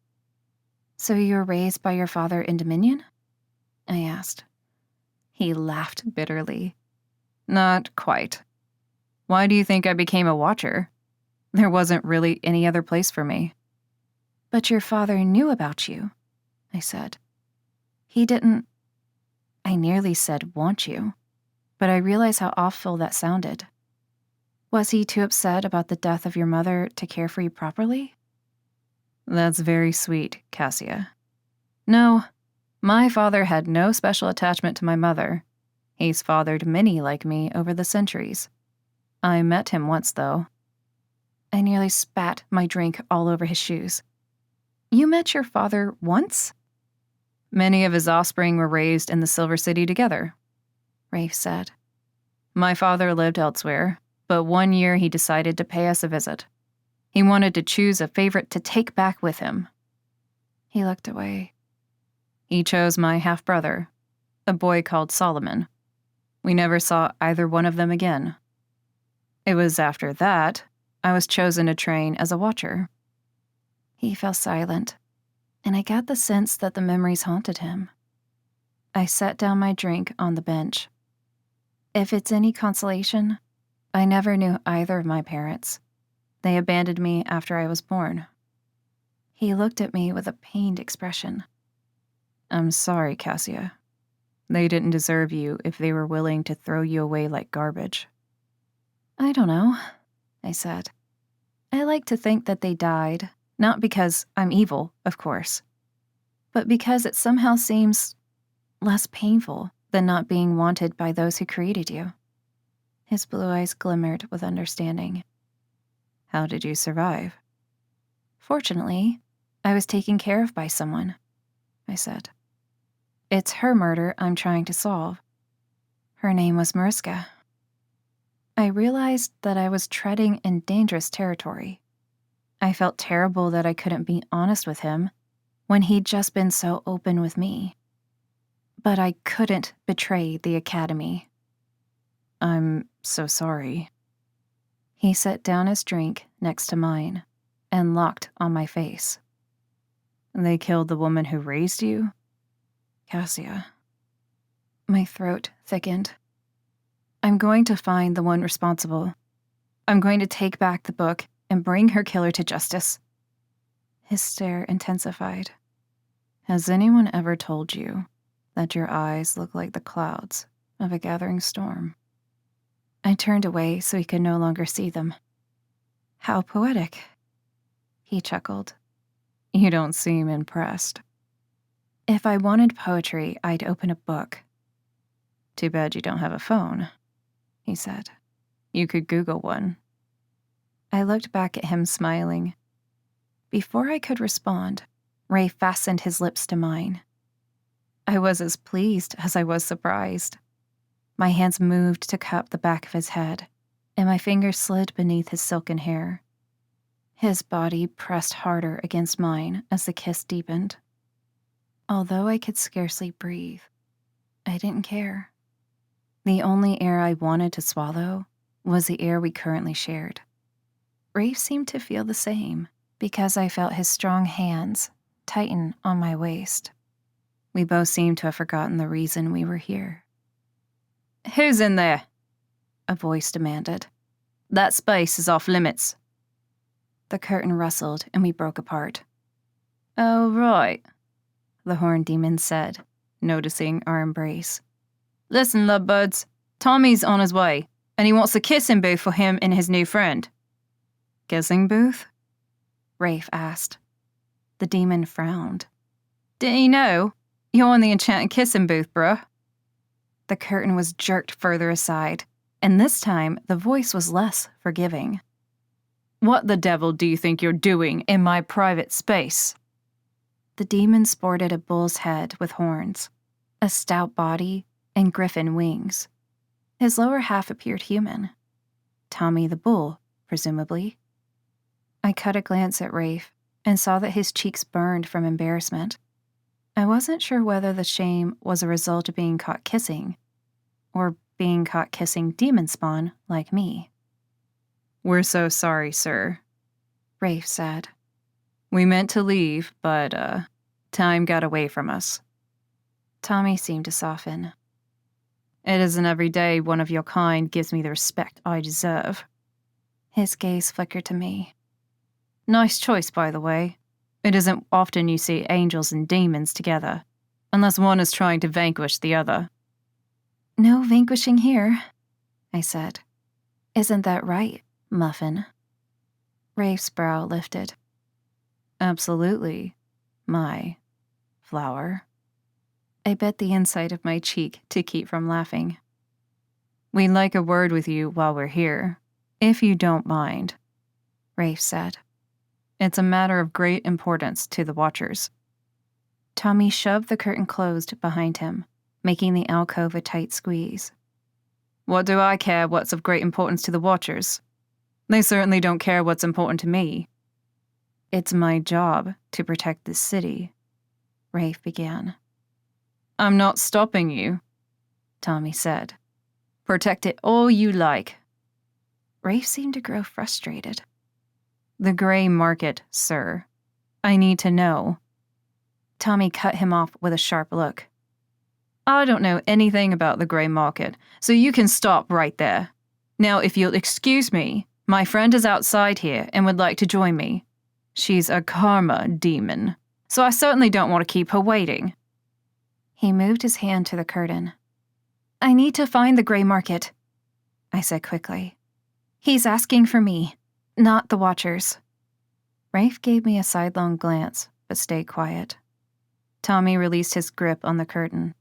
[SPEAKER 1] So you were raised by your father in Dominion? I asked. He laughed bitterly.
[SPEAKER 3] Not quite. Why do you think I became a watcher? There wasn't really any other place for me.
[SPEAKER 1] But your father knew about you, I said. He didn't... I nearly said want you, but I realized how awful that sounded. Was he too upset about the death of your mother to care for you properly?
[SPEAKER 3] That's very sweet, Cassia. No, my father had no special attachment to my mother. He's fathered many like me over the centuries. I met him once, though.
[SPEAKER 1] I nearly spat my drink all over his shoes. You met your father once?
[SPEAKER 3] Many of his offspring were raised in the Silver City together,
[SPEAKER 1] Rafe said.
[SPEAKER 3] My father lived elsewhere, but one year he decided to pay us a visit. He wanted to choose a favorite to take back with him.
[SPEAKER 1] He looked away.
[SPEAKER 3] He chose my half-brother, a boy called Solomon. We never saw either one of them again. It was after that I was chosen to train as a watcher.
[SPEAKER 1] He fell silent, and I got the sense that the memories haunted him. I set down my drink on the bench. If it's any consolation, I never knew either of my parents. They abandoned me after I was born. He looked at me with a pained expression.
[SPEAKER 3] I'm sorry, Cassia. They didn't deserve you if they were willing to throw you away like garbage.
[SPEAKER 1] I don't know, I said. I like to think that they died, not because I'm evil, of course, but because it somehow seems less painful than not being wanted by those who created you. His blue eyes glimmered with understanding.
[SPEAKER 3] How did you survive?
[SPEAKER 1] Fortunately, I was taken care of by someone, I said. It's her murder I'm trying to solve. Her name was Mariska. I realized that I was treading in dangerous territory. I felt terrible that I couldn't be honest with him when he'd just been so open with me. But I couldn't betray the Academy.
[SPEAKER 3] I'm so sorry.
[SPEAKER 1] He set down his drink next to mine and locked on my face.
[SPEAKER 3] They killed the woman who raised you?
[SPEAKER 1] Cassia. My throat thickened. I'm going to find the one responsible. I'm going to take back the book and bring her killer to justice. His stare intensified.
[SPEAKER 3] Has anyone ever told you that your eyes look like the clouds of a gathering storm?
[SPEAKER 1] I turned away so he could no longer see them. How poetic. He chuckled.
[SPEAKER 3] You don't seem impressed.
[SPEAKER 1] If I wanted poetry, I'd open a book.
[SPEAKER 3] Too bad you don't have a phone, he said. You could Google one.
[SPEAKER 1] I looked back at him smiling. Before I could respond, Ray fastened his lips to mine. I was as pleased as I was surprised. My hands moved to cup the back of his head, and my fingers slid beneath his silken hair. His body pressed harder against mine as the kiss deepened. Although I could scarcely breathe, I didn't care. The only air I wanted to swallow was the air we currently shared. Rafe seemed to feel the same because I felt his strong hands tighten on my waist. We both seemed to have forgotten the reason we were here.
[SPEAKER 3] Who's in there?
[SPEAKER 1] A voice demanded.
[SPEAKER 3] That space is off limits.
[SPEAKER 1] The curtain rustled and we broke apart.
[SPEAKER 3] Oh, right,
[SPEAKER 1] the horn demon said, noticing our embrace.
[SPEAKER 3] Listen, lovebirds, Tommy's on his way, and he wants a kissing booth for him and his new friend.
[SPEAKER 1] Kissing booth? Rafe asked. The demon frowned.
[SPEAKER 3] Didn't you know? You're in the enchanted kissing booth, bruh.
[SPEAKER 1] The curtain was jerked further aside, and this time the voice was less forgiving.
[SPEAKER 3] What the devil do you think you're doing in my private space?
[SPEAKER 1] The demon sported a bull's head with horns, a stout body, and griffin wings. His lower half appeared human. Tommy the bull, presumably. I caught a glance at Rafe and saw that his cheeks burned from embarrassment. I wasn't sure whether the shame was a result of being caught kissing, or being caught kissing demon spawn like me.
[SPEAKER 3] We're so sorry, sir,
[SPEAKER 1] Rafe said.
[SPEAKER 3] We meant to leave, but, time got away from us.
[SPEAKER 1] Tommy seemed to soften.
[SPEAKER 3] It isn't every day one of your kind gives me the respect I deserve.
[SPEAKER 1] His gaze flickered to me.
[SPEAKER 3] Nice choice, by the way. It isn't often you see angels and demons together, unless one is trying to vanquish the other.
[SPEAKER 1] No vanquishing here, I said. Isn't that right, Muffin? Rafe's brow lifted.
[SPEAKER 3] Absolutely, my flower.
[SPEAKER 1] I bit the inside of my cheek to keep from laughing.
[SPEAKER 3] We'd like a word with you while we're here, if you don't mind,
[SPEAKER 1] Rafe said.
[SPEAKER 3] It's a matter of great importance to the Watchers.
[SPEAKER 1] Tommy shoved the curtain closed behind him, making the alcove a tight squeeze.
[SPEAKER 3] What do I care what's of great importance to the Watchers? They certainly don't care what's important to me.
[SPEAKER 1] It's my job to protect this city, Rafe began.
[SPEAKER 3] I'm not stopping you,
[SPEAKER 1] Tommy said.
[SPEAKER 3] Protect it all you like.
[SPEAKER 1] Rafe seemed to grow frustrated.
[SPEAKER 3] The gray market, sir. I need to know.
[SPEAKER 1] Tommy cut him off with a sharp look.
[SPEAKER 3] I don't know anything about the gray market, so you can stop right there. Now, if you'll excuse me, my friend is outside here and would like to join me. She's a karma demon, so I certainly don't want to keep her waiting.
[SPEAKER 1] He moved his hand to the curtain. I need to find the gray market, I said quickly. He's asking for me, not the Watchers. Rafe gave me a sidelong glance, but stayed quiet.
[SPEAKER 3] Tommy released his grip on the curtain.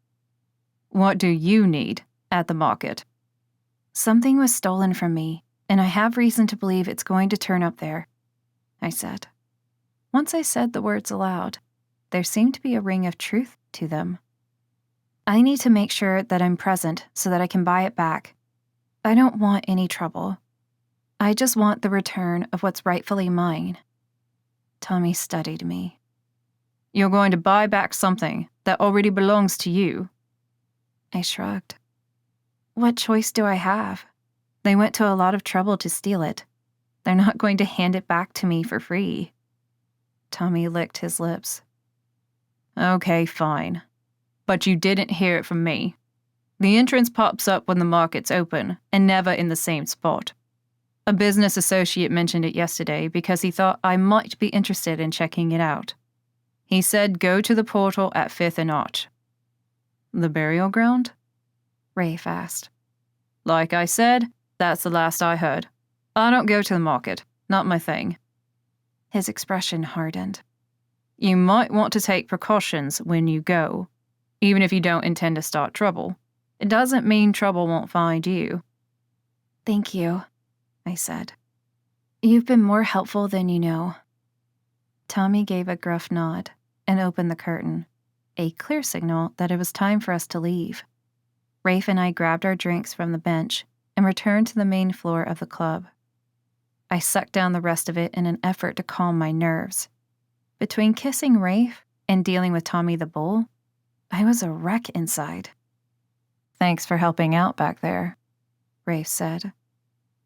[SPEAKER 3] What do you need at the market?
[SPEAKER 1] Something was stolen from me, and I have reason to believe it's going to turn up there, I said. Once I said the words aloud, there seemed to be a ring of truth to them. I need to make sure that I'm present so that I can buy it back. I don't want any trouble. I just want the return of what's rightfully mine. Tommy studied me.
[SPEAKER 3] You're going to buy back something that already belongs to you?
[SPEAKER 1] I shrugged. What choice do I have? They went to a lot of trouble to steal it. They're not going to hand it back to me for free. Tommy licked his lips.
[SPEAKER 3] Okay, fine. But you didn't hear it from me. The entrance pops up when the market's open, and never in the same spot. A business associate mentioned it yesterday because he thought I might be interested in checking it out. He said go to the portal at 5th and Arch. The burial ground?
[SPEAKER 1] Rafe asked.
[SPEAKER 3] Like I said, that's the last I heard. I don't go to the market. Not my thing.
[SPEAKER 1] His expression hardened.
[SPEAKER 3] You might want to take precautions when you go, even if you don't intend to start trouble. It doesn't mean trouble won't find you.
[SPEAKER 1] Thank you, I said. You've been more helpful than you know. Tommy gave a gruff nod and opened the curtain, a clear signal that it was time for us to leave. Rafe and I grabbed our drinks from the bench and returned to the main floor of the club. I sucked down the rest of it in an effort to calm my nerves. Between kissing Rafe and dealing with Tommy the Bull, I was a wreck inside.
[SPEAKER 3] "Thanks for helping out back there," Rafe said.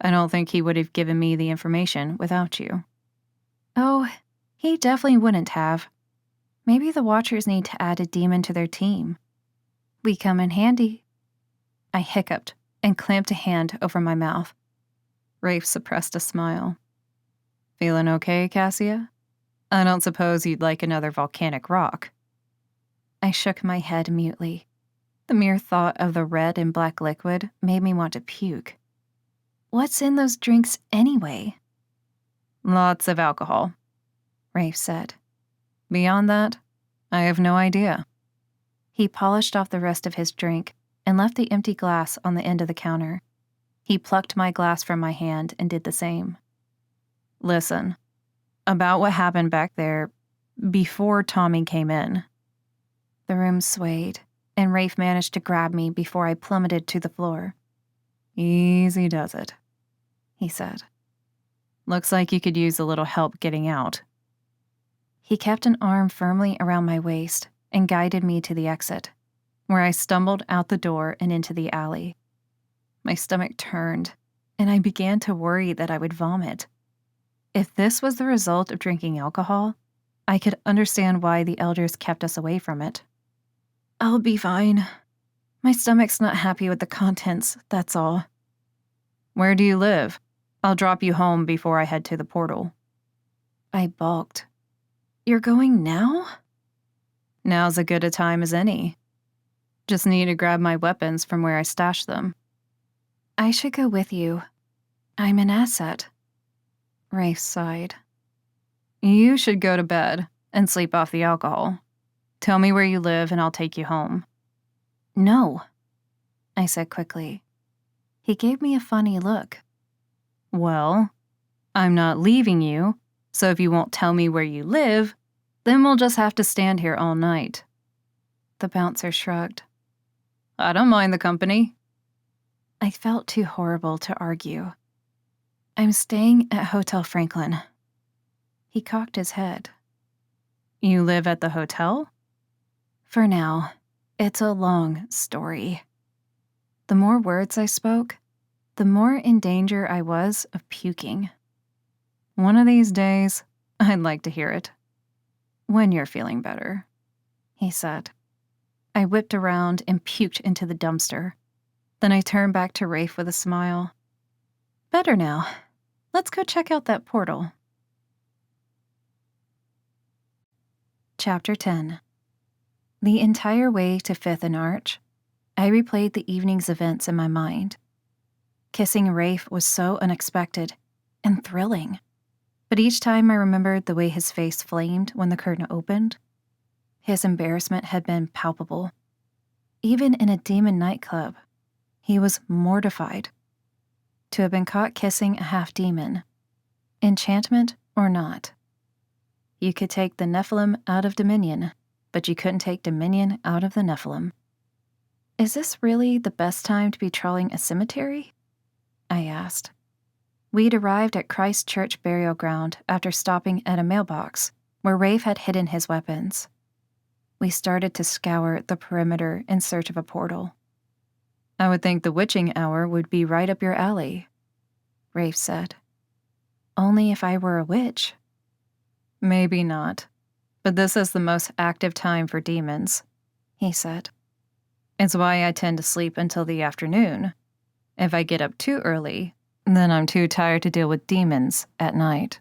[SPEAKER 3] "I don't think he would have given me the information without you."
[SPEAKER 1] Oh, he definitely wouldn't have. Maybe the Watchers need to add a demon to their team. We come in handy. I hiccuped and clamped a hand over my mouth.
[SPEAKER 3] Rafe suppressed a smile. "Feeling okay, Cassia? I don't suppose you'd like another volcanic rock."
[SPEAKER 1] I shook my head mutely. The mere thought of the red and black liquid made me want to puke. What's in those drinks anyway?
[SPEAKER 3] "Lots of alcohol,"
[SPEAKER 1] Rafe said.
[SPEAKER 3] "Beyond that, I have no idea."
[SPEAKER 1] He polished off the rest of his drink and left the empty glass on the end of the counter. He plucked my glass from my hand and did the same.
[SPEAKER 3] "Listen, about what happened back there before Tommy came in."
[SPEAKER 1] The room swayed, and Rafe managed to grab me before I plummeted to the floor.
[SPEAKER 3] "Easy does it,"
[SPEAKER 1] he said.
[SPEAKER 3] "Looks like you could use a little help getting out."
[SPEAKER 1] He kept an arm firmly around my waist and guided me to the exit, where I stumbled out the door and into the alley. My stomach turned, and I began to worry that I would vomit. If this was the result of drinking alcohol, I could understand why the elders kept us away from it. I'll be fine. My stomach's not happy with the contents, that's all.
[SPEAKER 3] "Where do you live? I'll drop you home before I head to the portal."
[SPEAKER 1] I balked. You're going now?
[SPEAKER 3] "Now's as good a time as any. Just need to grab my weapons from where I stashed them."
[SPEAKER 1] I should go with you. I'm an asset. Rafe sighed.
[SPEAKER 3] "You should go to bed and sleep off the alcohol. Tell me where you live and I'll take you home."
[SPEAKER 1] No, I said quickly. He gave me a funny look.
[SPEAKER 3] "Well, I'm not leaving you, so if you won't tell me where you live, then we'll just have to stand here all night."
[SPEAKER 1] The bouncer shrugged.
[SPEAKER 3] "I don't mind the company."
[SPEAKER 1] I felt too horrible to argue. I'm staying at Hotel Franklin. He cocked his head.
[SPEAKER 3] "You live at the hotel?"
[SPEAKER 1] For now, it's a long story. The more words I spoke, the more in danger I was of puking.
[SPEAKER 3] "One of these days, I'd like to hear it. When you're feeling better,"
[SPEAKER 1] he said. I whipped around and puked into the dumpster. Then I turned back to Rafe with a smile. Better now. Let's go check out that portal. Chapter 10. The entire way to Fifth and Arch, I replayed the evening's events in my mind. Kissing Rafe was so unexpected and thrilling, but each time I remembered the way his face flamed when the curtain opened. His embarrassment had been palpable. Even in a demon nightclub, he was mortified. To have been caught kissing a half-demon, enchantment or not. You could take the Nephilim out of Dominion, but you couldn't take Dominion out of the Nephilim. Is this really the best time to be trawling a cemetery? I asked. We'd arrived at Christ Church burial ground after stopping at a mailbox where Rafe had hidden his weapons. We started to scour the perimeter in search of a portal.
[SPEAKER 3] "I would think the witching hour would be right up your alley,"
[SPEAKER 1] Rafe said. Only if I were a witch.
[SPEAKER 3] "Maybe not, but this is the most active time for demons,"
[SPEAKER 1] he said.
[SPEAKER 3] "It's why I tend to sleep until the afternoon. If I get up too early, then I'm too tired to deal with demons at night."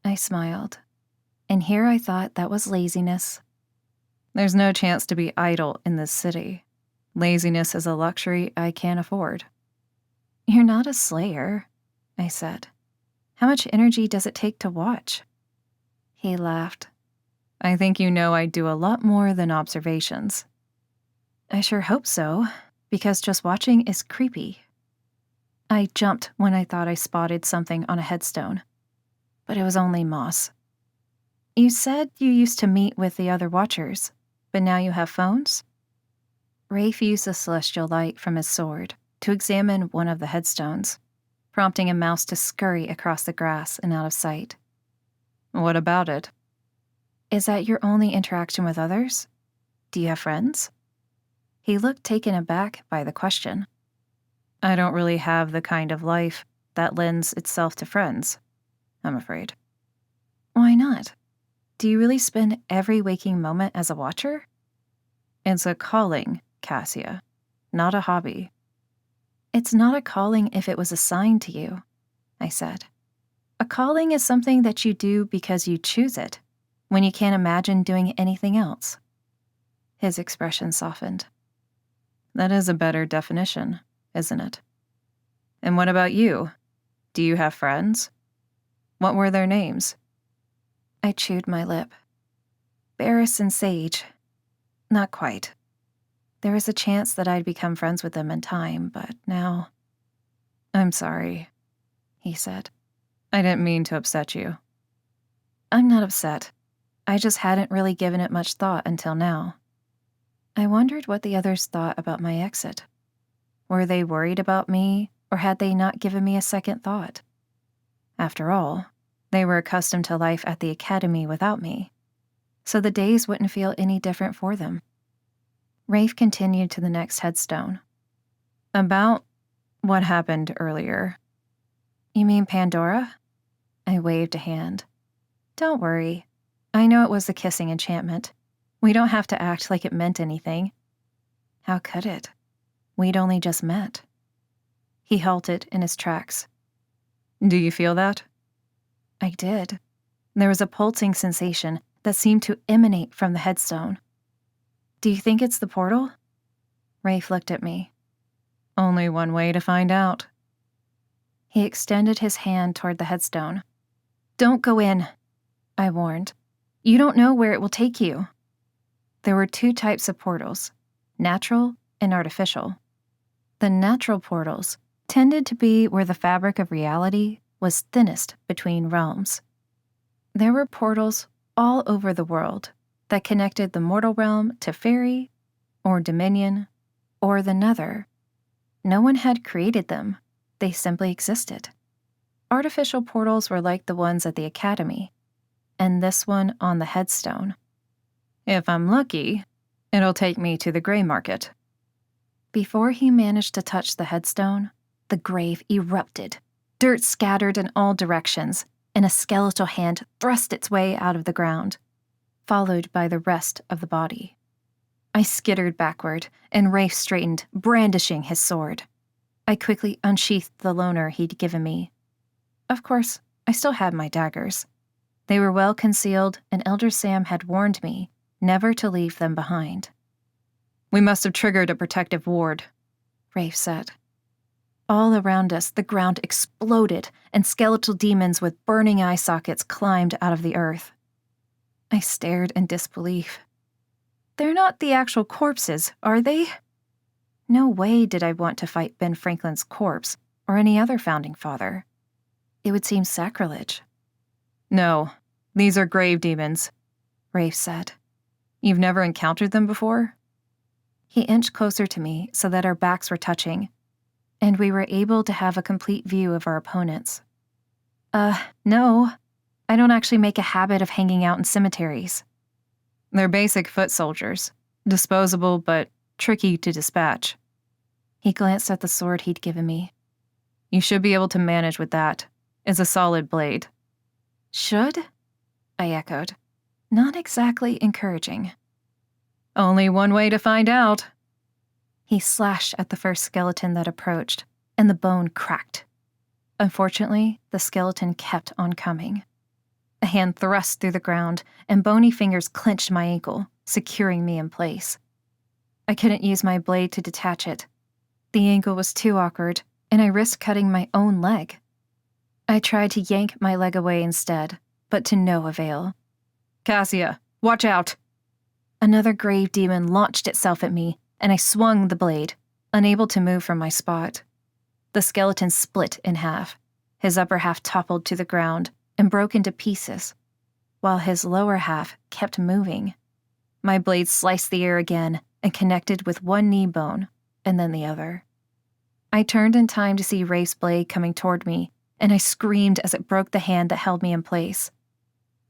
[SPEAKER 1] I smiled, and here I thought that was laziness.
[SPEAKER 3] "There's no chance to be idle in this city. Laziness is a luxury I can't afford."
[SPEAKER 1] You're not a slayer, I said. How much energy does it take to watch? He laughed.
[SPEAKER 3] "I think you know I do a lot more than observations."
[SPEAKER 1] I sure hope so, because just watching is creepy. I jumped when I thought I spotted something on a headstone, but it was only moss. You said you used to meet with the other Watchers, but now you have phones? Rafe used the celestial light from his sword to examine one of the headstones. prompting a mouse to scurry across the grass and out of sight.
[SPEAKER 3] What about it?
[SPEAKER 1] Is that your only interaction with others? Do you have friends? He looked taken aback by the question.
[SPEAKER 3] I don't really have the kind of life that lends itself to friends, I'm afraid.
[SPEAKER 1] Why not? Do you really spend every waking moment as a watcher?
[SPEAKER 3] It's a calling, Cassia, not a hobby.
[SPEAKER 1] It's not a calling if it was assigned to you, I said. A calling is something that you do because you choose it, when you can't imagine doing anything else. His expression softened.
[SPEAKER 3] That is a better definition, isn't it? And what about you? Do you have friends? What were their names?
[SPEAKER 1] I chewed my lip. Barris and Sage. Not quite. There was a chance that I'd become friends with them in time, but now...
[SPEAKER 3] I'm sorry,
[SPEAKER 1] he said.
[SPEAKER 3] I didn't mean to upset you.
[SPEAKER 1] I'm not upset. I just hadn't really given it much thought until now. I wondered what the others thought about my exit. Were they worried about me, or had they not given me a second thought? After all, they were accustomed to life at the academy without me, so the days wouldn't feel any different for them. Rafe continued to the next headstone.
[SPEAKER 3] About what happened earlier.
[SPEAKER 1] You mean Pandora? I waved a hand. Don't worry. I know it was the kissing enchantment. We don't have to act like it meant anything. How could it? We'd only just met. He halted in his tracks.
[SPEAKER 3] Do you feel that?
[SPEAKER 1] I did. There was a pulsing sensation that seemed to emanate from the headstone. Do you think it's the portal? Rafe looked at me.
[SPEAKER 3] Only one way to find out.
[SPEAKER 1] He extended his hand toward the headstone. Don't go in, I warned. You don't know where it will take you. There were two types of portals, natural and artificial. The natural portals tended to be where the fabric of reality was thinnest between realms. There were portals all over the world that connected the mortal realm to fairy, or dominion, or the nether. No one had created them, they simply existed. Artificial portals were like the ones at the academy, and this one on the headstone.
[SPEAKER 3] If I'm lucky, it'll take me to the gray market.
[SPEAKER 1] Before he managed to touch the headstone, the grave erupted. Dirt scattered in all directions, and a skeletal hand thrust its way out of the ground, followed by the rest of the body. I skittered backward, and Rafe straightened, brandishing his sword. I quickly unsheathed the loner he'd given me. Of course, I still had my daggers. They were well concealed, and Elder Sam had warned me never to leave them behind.
[SPEAKER 3] We must have triggered a protective ward,
[SPEAKER 1] Rafe said. All around us, the ground exploded, and skeletal demons with burning eye sockets climbed out of the earth. I stared in disbelief. They're not the actual corpses, are they? No way did I want to fight Ben Franklin's corpse or any other founding father. It would seem sacrilege.
[SPEAKER 3] No, these are grave demons,
[SPEAKER 1] Rafe said.
[SPEAKER 3] You've never encountered them before?
[SPEAKER 1] He inched closer to me so that our backs were touching, and we were able to have a complete view of our opponents. No. I don't actually make a habit of hanging out in cemeteries.
[SPEAKER 3] They're basic foot soldiers, disposable but tricky to dispatch.
[SPEAKER 1] He glanced at the sword he'd given me.
[SPEAKER 3] You should be able to manage with that. It's a solid blade.
[SPEAKER 1] Should? I echoed. Not exactly encouraging.
[SPEAKER 3] Only one way to find out.
[SPEAKER 1] He slashed at the first skeleton that approached, and the bone cracked. Unfortunately, the skeleton kept on coming. A hand thrust through the ground, and bony fingers clenched my ankle, securing me in place. I couldn't use my blade to detach it. The angle was too awkward, and I risked cutting my own leg. I tried to yank my leg away instead, but to no avail.
[SPEAKER 3] Cassia, watch out!
[SPEAKER 1] Another grave demon launched itself at me, and I swung the blade, unable to move from my spot. The skeleton split in half. His upper half toppled to the ground and broke into pieces, while his lower half kept moving. My blade sliced the air again and connected with one knee bone, and then the other. I turned in time to see Rafe's blade coming toward me, and I screamed as it broke the hand that held me in place.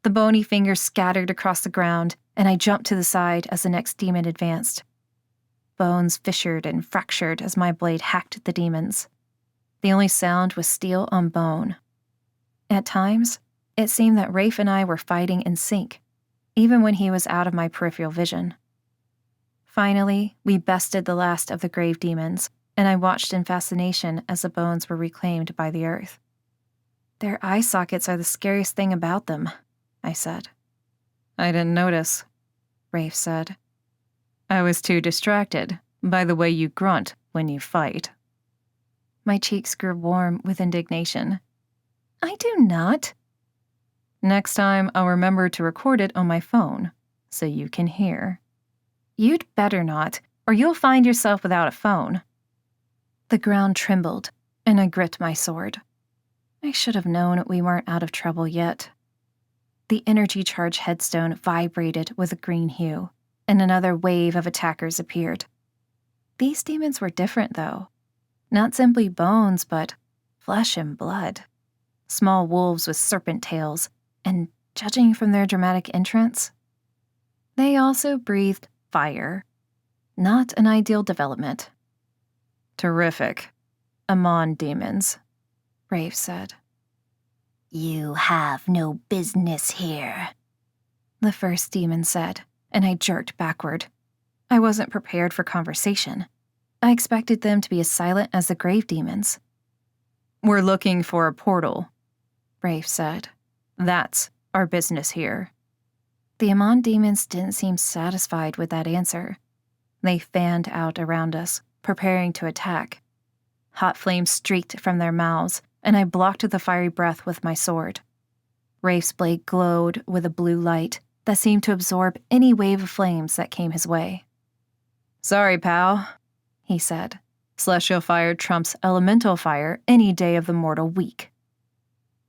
[SPEAKER 1] The bony fingers scattered across the ground, and I jumped to the side as the next demon advanced. Bones fissured and fractured as my blade hacked the demons. The only sound was steel on bone. At times, it seemed that Rafe and I were fighting in sync, even when he was out of my peripheral vision. Finally, we bested the last of the grave demons, and I watched in fascination as the bones were reclaimed by the earth. Their eye sockets are the scariest thing about them, I said.
[SPEAKER 3] I didn't notice,
[SPEAKER 1] Rafe said.
[SPEAKER 3] I was too distracted by the way you grunt when you fight.
[SPEAKER 1] My cheeks grew warm with indignation. I do not.
[SPEAKER 3] Next time, I'll remember to record it on my phone so you can hear.
[SPEAKER 1] You'd better not, or you'll find yourself without a phone. The ground trembled, and I gripped my sword. I should have known we weren't out of trouble yet. The energy charge headstone vibrated with a green hue, and another wave of attackers appeared. These demons were different, though. Not simply bones, but flesh and blood. Small wolves with serpent tails, and judging from their dramatic entrance, they also breathed fire. Not an ideal development.
[SPEAKER 3] Terrific. Amon demons,
[SPEAKER 1] Rafe said.
[SPEAKER 2] You have no business here,
[SPEAKER 1] The first demon said, and I jerked backward. I wasn't prepared for conversation. I expected them to be as silent as the grave demons.
[SPEAKER 3] We're looking for a portal,
[SPEAKER 1] Rafe said.
[SPEAKER 3] That's our business here.
[SPEAKER 1] The Amon demons didn't seem satisfied with that answer. They fanned out around us, preparing to attack. Hot flames streaked from their mouths, and I blocked the fiery breath with my sword. Rafe's blade glowed with a blue light that seemed to absorb any wave of flames that came his way.
[SPEAKER 3] Sorry, pal,
[SPEAKER 1] he said.
[SPEAKER 3] Celestial fire trumps elemental fire any day of the mortal week.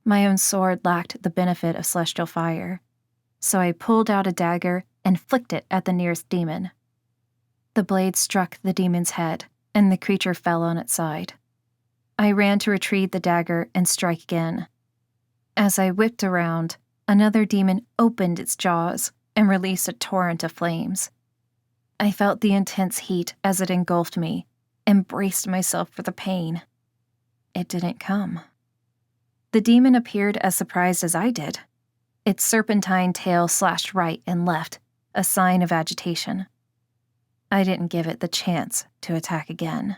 [SPEAKER 1] My own sword lacked the benefit of celestial fire, so I pulled out a dagger and flicked it at the nearest demon. The blade struck the demon's head, and the creature fell on its side. I ran to retrieve the dagger and strike again. As I whipped around, another demon opened its jaws and released a torrent of flames. I felt the intense heat as it engulfed me and braced myself for the pain. It didn't come. The demon appeared as surprised as I did. Its serpentine tail slashed right and left, a sign of agitation. I didn't give it the chance to attack again.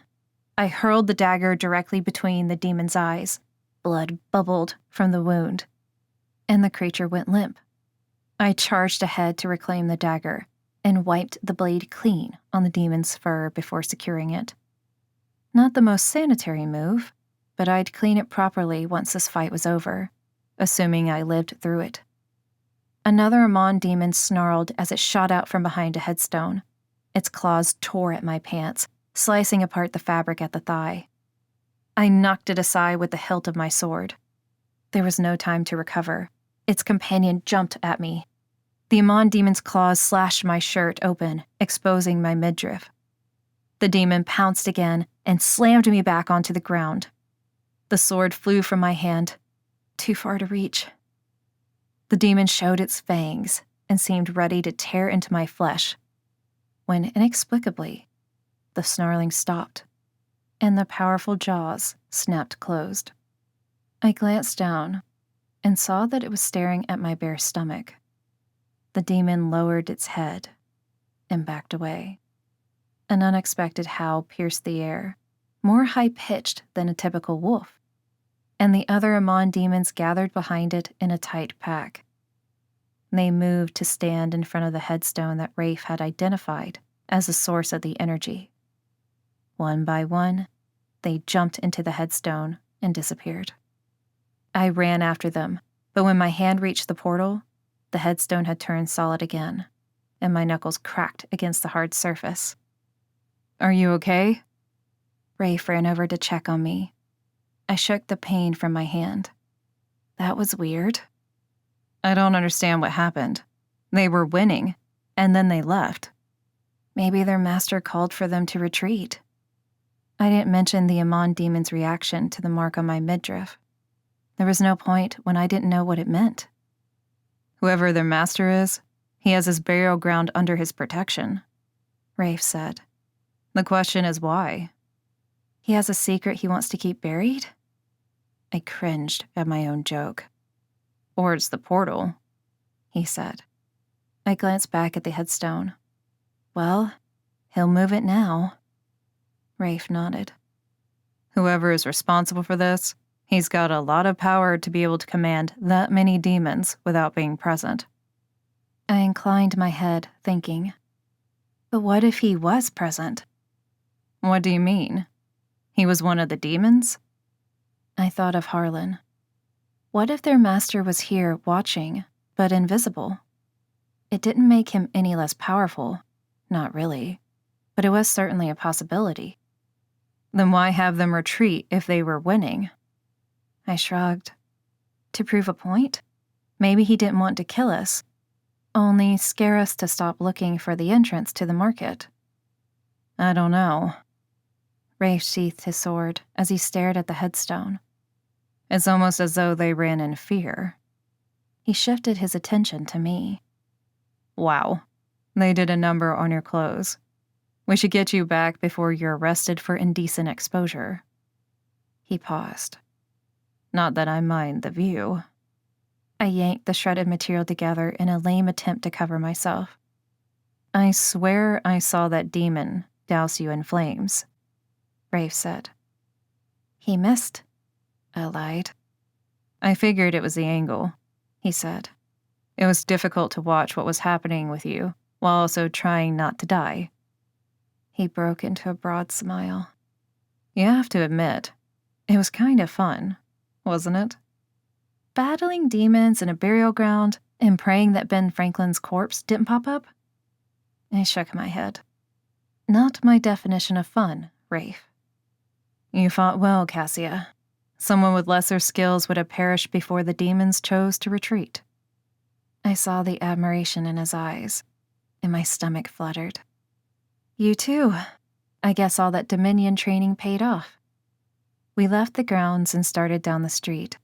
[SPEAKER 1] I hurled the dagger directly between the demon's eyes. Blood bubbled from the wound, and the creature went limp. I charged ahead to reclaim the dagger and wiped the blade clean on the demon's fur before securing it. Not the most sanitary move, but I'd clean it properly once this fight was over, assuming I lived through it. Another Amon demon snarled as it shot out from behind a headstone. Its claws tore at my pants, slicing apart the fabric at the thigh. I knocked it aside with the hilt of my sword. There was no time to recover. Its companion jumped at me. The Amon demon's claws slashed my shirt open, exposing my midriff. The demon pounced again and slammed me back onto the ground. The sword flew from my hand, too far to reach. The demon showed its fangs and seemed ready to tear into my flesh, when inexplicably, the snarling stopped, and the powerful jaws snapped closed. I glanced down and saw that it was staring at my bare stomach. The demon lowered its head and backed away. An unexpected howl pierced the air, more high-pitched than a typical wolf, and the other Amon demons gathered behind it in a tight pack. They moved to stand in front of the headstone that Rafe had identified as the source of the energy. One by one, they jumped into the headstone and disappeared. I ran after them, but when my hand reached the portal, the headstone had turned solid again, and my knuckles cracked against the hard surface.
[SPEAKER 3] Are you okay?
[SPEAKER 1] Rafe ran over to check on me. I shook the pain from my hand. That was weird.
[SPEAKER 3] I don't understand what happened. They were winning, and then they left.
[SPEAKER 1] Maybe their master called for them to retreat. I didn't mention the Amon demon's reaction to the mark on my midriff. There was no point when I didn't know what it meant.
[SPEAKER 3] Whoever their master is, he has his burial ground under his protection,
[SPEAKER 1] Rafe said.
[SPEAKER 3] The question is why?
[SPEAKER 1] He has a secret he wants to keep buried? I cringed at my own joke.
[SPEAKER 3] Or it's the portal,
[SPEAKER 1] he said. I glanced back at the headstone. Well, he'll move it now. Rafe nodded.
[SPEAKER 3] Whoever is responsible for this, he's got a lot of power to be able to command that many demons without being present.
[SPEAKER 1] I inclined my head, thinking, but what if he was present?
[SPEAKER 3] What do you mean? He was one of the demons?
[SPEAKER 1] I thought of Harlan. What if their master was here watching, but invisible? It didn't make him any less powerful, not really, but it was certainly a possibility.
[SPEAKER 3] Then why have them retreat if they were winning?
[SPEAKER 1] I shrugged. To prove a point? Maybe he didn't want to kill us, only scare us to stop looking for the entrance to the market.
[SPEAKER 3] I don't know.
[SPEAKER 1] Rafe sheathed his sword as he stared at the headstone.
[SPEAKER 3] It's almost as though they ran in fear.
[SPEAKER 1] He shifted his attention to me.
[SPEAKER 3] Wow, they did a number on your clothes. We should get you back before you're arrested for indecent exposure.
[SPEAKER 1] He paused.
[SPEAKER 3] Not that I mind the view.
[SPEAKER 1] I yanked the shredded material together in a lame attempt to cover myself.
[SPEAKER 3] I swear I saw that demon douse you in flames,
[SPEAKER 1] Rafe said. He missed, I lied.
[SPEAKER 3] I figured it was the angle, he said. It was difficult to watch what was happening with you while also trying not to die.
[SPEAKER 1] He broke into a broad smile.
[SPEAKER 3] You have to admit, it was kind of fun, wasn't it?
[SPEAKER 1] Battling demons in a burial ground and praying that Ben Franklin's corpse didn't pop up? I shook my head. Not my definition of fun, Rafe.
[SPEAKER 3] You fought well, Cassia. Someone with lesser skills would have perished before the demons chose to retreat.
[SPEAKER 1] I saw the admiration in his eyes, and my stomach fluttered. You too. I guess all that Dominion training paid off. We left the grounds and started down the street.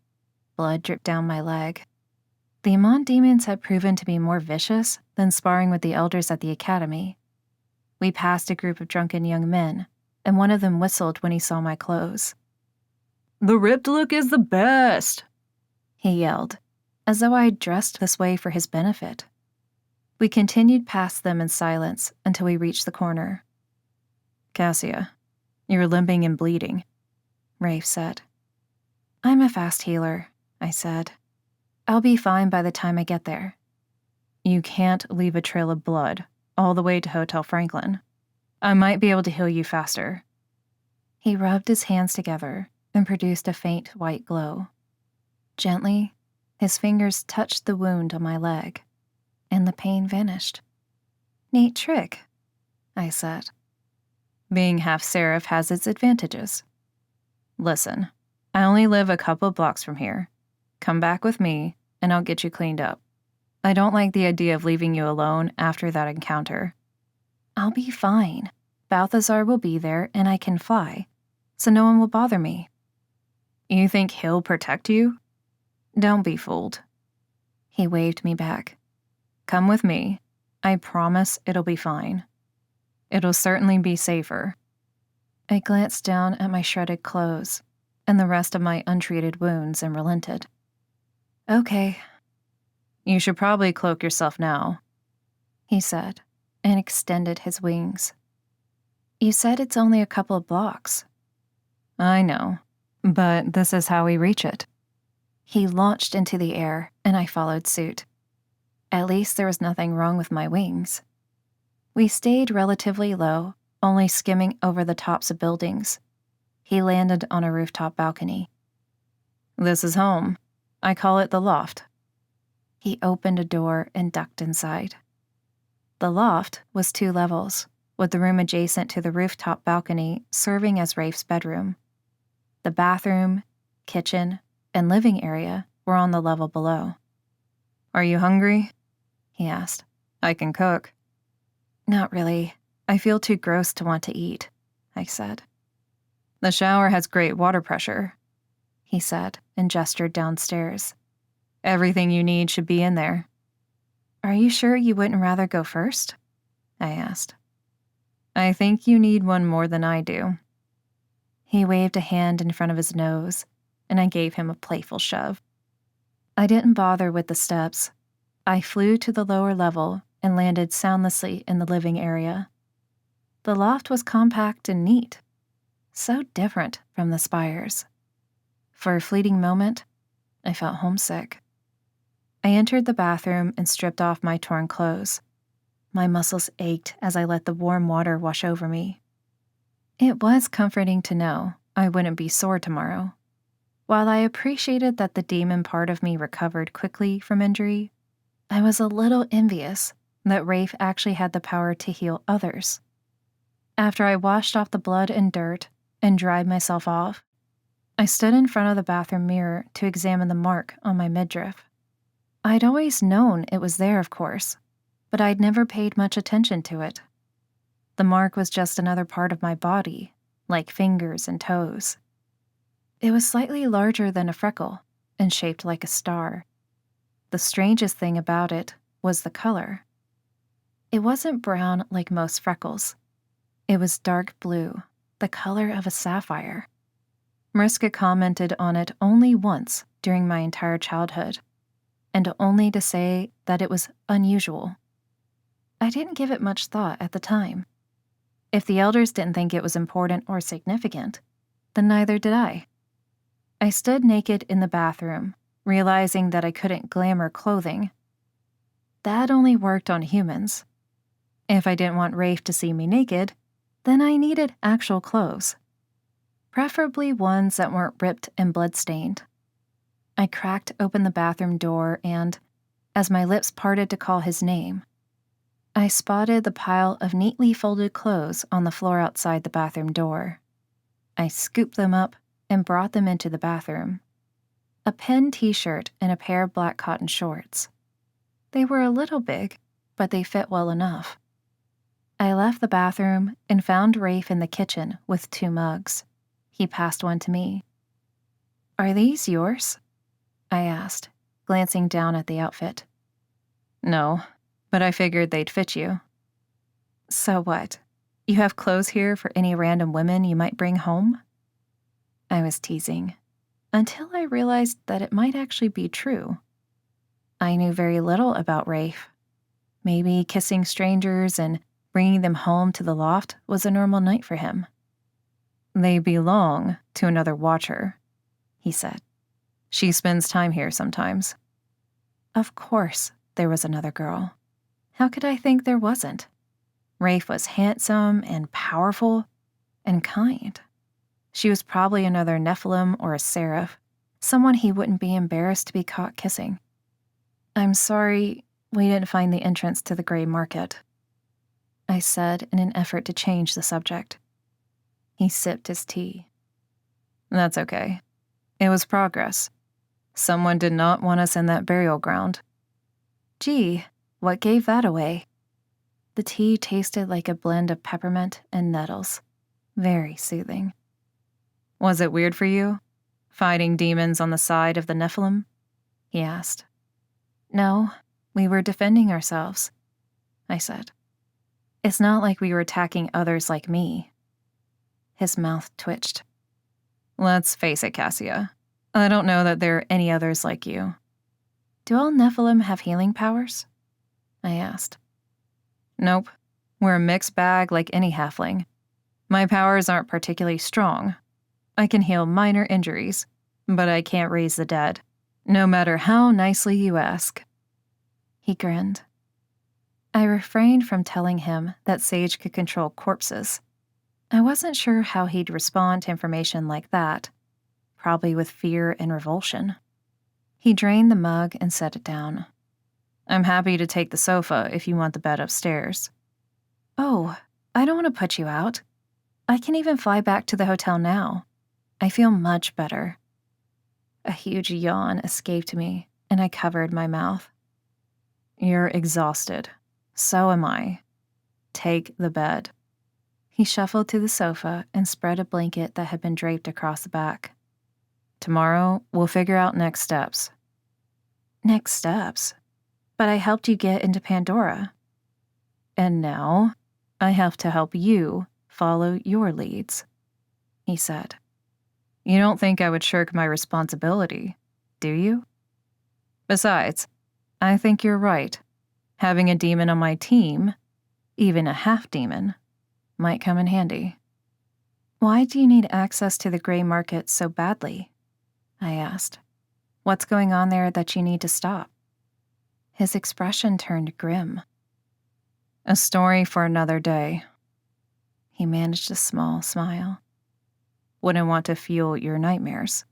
[SPEAKER 1] Blood dripped down my leg. The Amon demons had proven to be more vicious than sparring with the elders at the academy. We passed a group of drunken young men, and one of them whistled when he saw my clothes.
[SPEAKER 3] The ripped look is the best,
[SPEAKER 1] he yelled, as though I had dressed this way for his benefit. We continued past them in silence until we reached the corner.
[SPEAKER 3] Cassia, you're limping and bleeding,
[SPEAKER 1] Rafe said. I'm a fast healer, I said. I'll be fine by the time I get there.
[SPEAKER 3] You can't leave a trail of blood all the way to Hotel Franklin. I might be able to heal you faster.
[SPEAKER 1] He rubbed his hands together and produced a faint white glow. Gently, his fingers touched the wound on my leg, and the pain vanished. Neat trick, I said.
[SPEAKER 3] Being half seraph has its advantages. Listen, I only live a couple blocks from here. Come back with me, and I'll get you cleaned up. I don't like the idea of leaving you alone after that encounter.
[SPEAKER 1] I'll be fine. Balthazar will be there, and I can fly, so no one will bother me.
[SPEAKER 3] You think he'll protect you? Don't be fooled.
[SPEAKER 1] He waved me back.
[SPEAKER 3] Come with me. I promise it'll be fine. It'll certainly be safer.
[SPEAKER 1] I glanced down at my shredded clothes and the rest of my untreated wounds and relented. Okay.
[SPEAKER 3] You should probably cloak yourself now,
[SPEAKER 1] he said, and extended his wings. You said it's only a couple of blocks.
[SPEAKER 3] I know, but this is how we reach it.
[SPEAKER 1] He launched into the air, and I followed suit. At least there was nothing wrong with my wings. We stayed relatively low, only skimming over the tops of buildings. He landed on a rooftop balcony.
[SPEAKER 3] This is home. I call it the loft.
[SPEAKER 1] He opened a door and ducked inside. The loft was 2 levels, with the room adjacent to the rooftop balcony serving as Rafe's bedroom. The bathroom, kitchen, and living area were on the level below.
[SPEAKER 3] Are you hungry?
[SPEAKER 1] He asked.
[SPEAKER 3] I can cook.
[SPEAKER 1] Not really. I feel too gross to want to eat, I said.
[SPEAKER 3] The shower has great water pressure, he said and gestured downstairs. Everything you need should be in there.
[SPEAKER 1] Are you sure you wouldn't rather go first? I asked.
[SPEAKER 3] I think you need one more than I do.
[SPEAKER 1] He waved a hand in front of his nose, and I gave him a playful shove. I didn't bother with the steps. I flew to the lower level and landed soundlessly in the living area. The loft was compact and neat, so different from the Spires. For a fleeting moment, I felt homesick. I entered the bathroom and stripped off my torn clothes. My muscles ached as I let the warm water wash over me. It was comforting to know I wouldn't be sore tomorrow. While I appreciated that the demon part of me recovered quickly from injury, I was a little envious that Rafe actually had the power to heal others. After I washed off the blood and dirt and dried myself off, I stood in front of the bathroom mirror to examine the mark on my midriff. I'd always known it was there, of course, but I'd never paid much attention to it. The mark was just another part of my body, like fingers and toes. It was slightly larger than a freckle and shaped like a star. The strangest thing about it was the color. It wasn't brown like most freckles. It was dark blue, the color of a sapphire. Mariska commented on it only once during my entire childhood, and only to say that it was unusual. I didn't give it much thought at the time. If the elders didn't think it was important or significant, then neither did I. I stood naked in the bathroom, realizing that I couldn't glamour clothing. That only worked on humans. If I didn't want Rafe to see me naked, then I needed actual clothes. Preferably ones that weren't ripped and bloodstained. I cracked open the bathroom door and, as my lips parted to call his name, I spotted the pile of neatly folded clothes on the floor outside the bathroom door. I scooped them up and brought them into the bathroom. A pen t-shirt and a pair of black cotton shorts. They were a little big, but they fit well enough. I left the bathroom and found Rafe in the kitchen with 2 mugs. He passed one to me. "Are these yours?" I asked, glancing down at the outfit.
[SPEAKER 3] No, but I figured they'd fit you.
[SPEAKER 1] So what? You have clothes here for any random women you might bring home? I was teasing, until I realized that it might actually be true. I knew very little about Rafe. Maybe kissing strangers and bringing them home to the loft was a normal night for him.
[SPEAKER 3] They belong to another watcher, he said. She spends time here sometimes.
[SPEAKER 1] Of course there was another girl. How could I think there wasn't? Rafe was handsome and powerful and kind. She was probably another Nephilim or a seraph, someone he wouldn't be embarrassed to be caught kissing. I'm sorry we didn't find the entrance to the gray market, I said in an effort to change the subject. He sipped his tea.
[SPEAKER 3] That's okay. It was progress. Someone did not want us in that burial ground.
[SPEAKER 1] Gee, what gave that away? The tea tasted like a blend of peppermint and nettles. Very soothing.
[SPEAKER 3] Was it weird for you, fighting demons on the side of the Nephilim? He asked.
[SPEAKER 1] No, we were defending ourselves, I said. It's not like we were attacking others like me. His mouth twitched.
[SPEAKER 3] Let's face it, Cassia. I don't know that there are any others like you.
[SPEAKER 1] Do all Nephilim have healing powers? I asked.
[SPEAKER 3] Nope. We're a mixed bag like any halfling. My powers aren't particularly strong. I can heal minor injuries, but I can't raise the dead, no matter how nicely you ask. He grinned.
[SPEAKER 1] I refrained from telling him that Sage could control corpses. I wasn't sure how he'd respond to information like that, probably with fear and revulsion. He drained the mug and set it down.
[SPEAKER 3] I'm happy to take the sofa if you want the bed upstairs.
[SPEAKER 1] Oh, I don't want to put you out. I can even fly back to the hotel now. I feel much better. A huge yawn escaped me, and I covered my mouth.
[SPEAKER 3] You're exhausted. So am I. Take the bed.
[SPEAKER 1] He shuffled to the sofa and spread a blanket that had been draped across the back.
[SPEAKER 3] Tomorrow, we'll figure out next steps.
[SPEAKER 1] Next steps? But I helped you get into Pandora.
[SPEAKER 3] And now, I have to help you follow your leads, he said. You don't think I would shirk my responsibility, do you? Besides, I think you're right. Having a demon on my team, even a half-demon, might come in handy.
[SPEAKER 1] Why do you need access to the gray market so badly? I asked. What's going on there that you need to stop? His expression turned grim.
[SPEAKER 3] A story for another day.
[SPEAKER 1] He managed a small smile.
[SPEAKER 3] Wouldn't want to fuel your nightmares.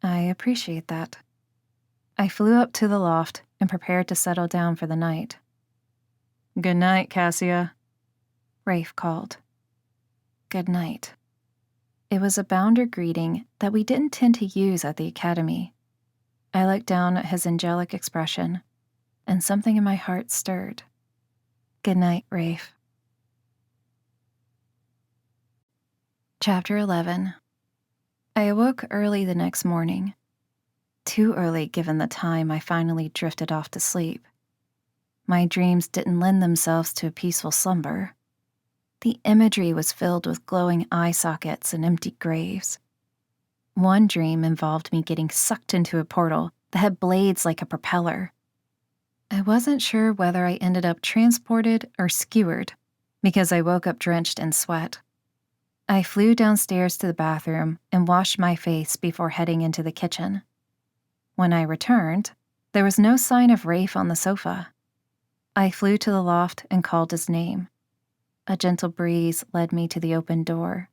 [SPEAKER 1] I appreciate that. I flew up to the loft and prepared to settle down for the night.
[SPEAKER 3] Good night, Cassia,
[SPEAKER 1] Rafe called. Good night. It was a bounder greeting that we didn't tend to use at the academy. I looked down at his angelic expression, and something in my heart stirred. Good night, Rafe. Chapter 11. I awoke early the next morning. Too early given the time I finally drifted off to sleep. My dreams didn't lend themselves to a peaceful slumber. The imagery was filled with glowing eye sockets and empty graves. One dream involved me getting sucked into a portal that had blades like a propeller. I wasn't sure whether I ended up transported or skewered because I woke up drenched in sweat. I flew downstairs to the bathroom and washed my face before heading into the kitchen. When I returned, there was no sign of Rafe on the sofa. I flew to the loft and called his name. A gentle breeze led me to the open door.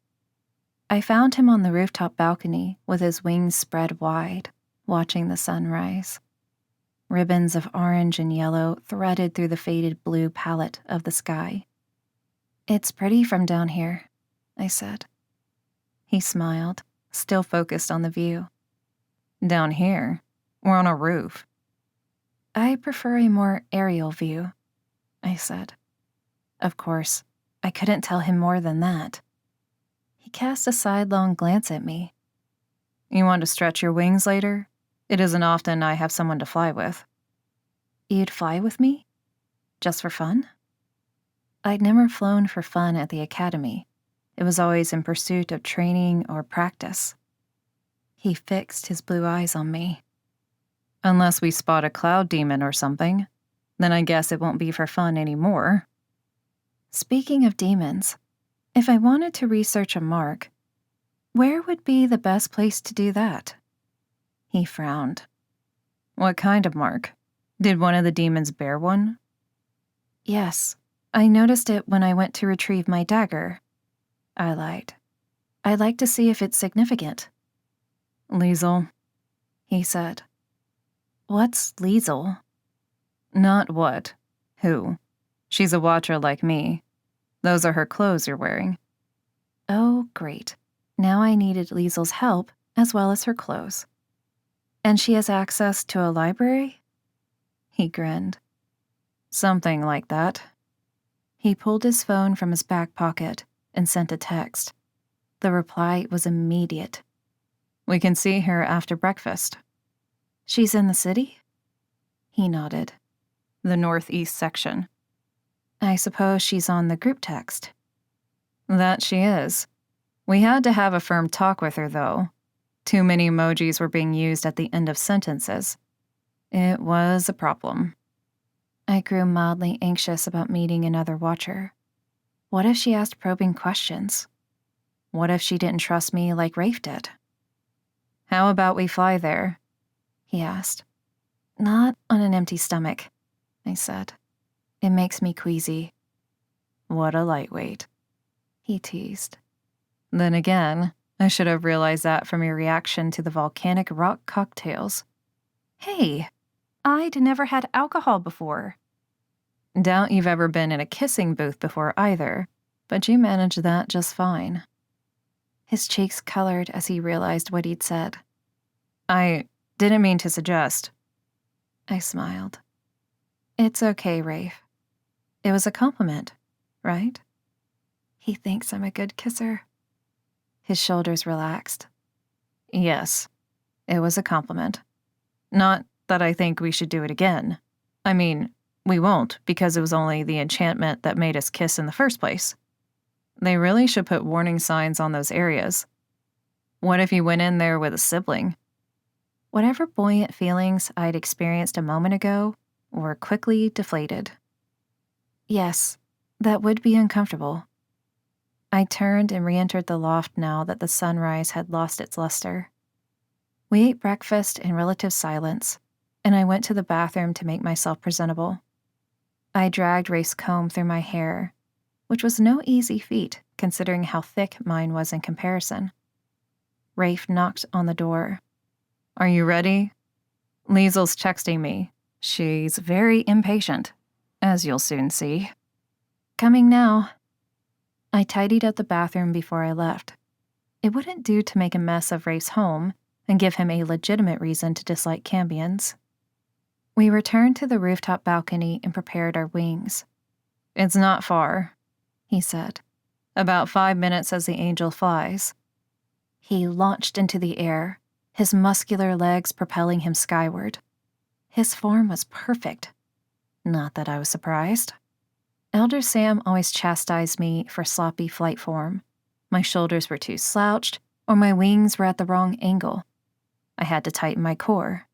[SPEAKER 1] I found him on the rooftop balcony with his wings spread wide, watching the sunrise. Ribbons of orange and yellow threaded through the faded blue palette of the sky. It's pretty from down here, I said. He smiled, still focused on the view.
[SPEAKER 3] Down here, we're on a roof.
[SPEAKER 1] I prefer a more aerial view, I said. Of course, I couldn't tell him more than that. He cast a sidelong glance at me.
[SPEAKER 3] You want to stretch your wings later? It isn't often I have someone to fly with.
[SPEAKER 1] You'd fly with me? Just for fun? I'd never flown for fun at the academy. It was always in pursuit of training or practice. He fixed his blue eyes on me.
[SPEAKER 3] Unless we spot a cloud demon or something, then I guess it won't be for fun anymore.
[SPEAKER 1] Speaking of demons, if I wanted to research a mark, where would be the best place to do that? He frowned.
[SPEAKER 3] What kind of mark? Did one of the demons bear one?
[SPEAKER 1] Yes, I noticed it when I went to retrieve my dagger. I lied. I'd like to see if it's significant.
[SPEAKER 3] Liesel,
[SPEAKER 1] he said. What's Liesel?
[SPEAKER 3] Not what. Who? She's a watcher like me. Those are her clothes you're wearing.
[SPEAKER 1] Oh, great. Now I needed Liesel's help as well as her clothes. And she has access to a library? He grinned.
[SPEAKER 3] Something like that.
[SPEAKER 1] He pulled his phone from his back pocket and sent a text. The reply was immediate.
[SPEAKER 3] We can see her after breakfast.
[SPEAKER 1] She's in the city? He nodded.
[SPEAKER 3] The northeast section.
[SPEAKER 1] I suppose she's on the group text.
[SPEAKER 3] That she is. We had to have a firm talk with her, though. Too many emojis were being used at the end of sentences. It was a problem.
[SPEAKER 1] I grew mildly anxious about meeting another watcher. What if she asked probing questions? What if she didn't trust me like Rafe did?
[SPEAKER 3] How about we fly there?
[SPEAKER 1] He asked. Not on an empty stomach, I said. It makes me queasy.
[SPEAKER 3] What a lightweight,
[SPEAKER 1] he teased.
[SPEAKER 3] Then again, I should have realized that from your reaction to the volcanic rock cocktails.
[SPEAKER 1] Hey, I'd never had alcohol before.
[SPEAKER 3] Doubt you've ever been in a kissing booth before either, but you managed that just fine.
[SPEAKER 1] His cheeks colored as he realized what he'd said.
[SPEAKER 3] I didn't mean to suggest.
[SPEAKER 1] I smiled. It's okay, Rafe. It was a compliment, right? He thinks I'm a good kisser. His shoulders relaxed.
[SPEAKER 3] Yes, it was a compliment. Not that I think we should do it again. I mean, we won't, because it was only the enchantment that made us kiss in the first place. They really should put warning signs on those areas. What if you went in there with a sibling?
[SPEAKER 1] Whatever buoyant feelings I'd experienced a moment ago were quickly deflated. Yes, that would be uncomfortable. I turned and re-entered the loft now that the sunrise had lost its luster. We ate breakfast in relative silence, and I went to the bathroom to make myself presentable. I dragged Rafe's comb through my hair, which was no easy feat considering how thick mine was in comparison. Rafe knocked on the door.
[SPEAKER 3] Are you ready? Liesel's texting me. She's very impatient, as you'll soon see.
[SPEAKER 1] Coming now. I tidied up the bathroom before I left. It wouldn't do to make a mess of Rafe's home and give him a legitimate reason to dislike cambions. We returned to the rooftop balcony and prepared our wings.
[SPEAKER 3] It's not far,
[SPEAKER 1] he said.
[SPEAKER 3] About 5 minutes as the angel flies.
[SPEAKER 1] He launched into the air, his muscular legs propelling him skyward. His form was perfect. Not that I was surprised. Elder Sam always chastised me for sloppy flight form. My shoulders were too slouched, or my wings were at the wrong angle. I had to tighten my core.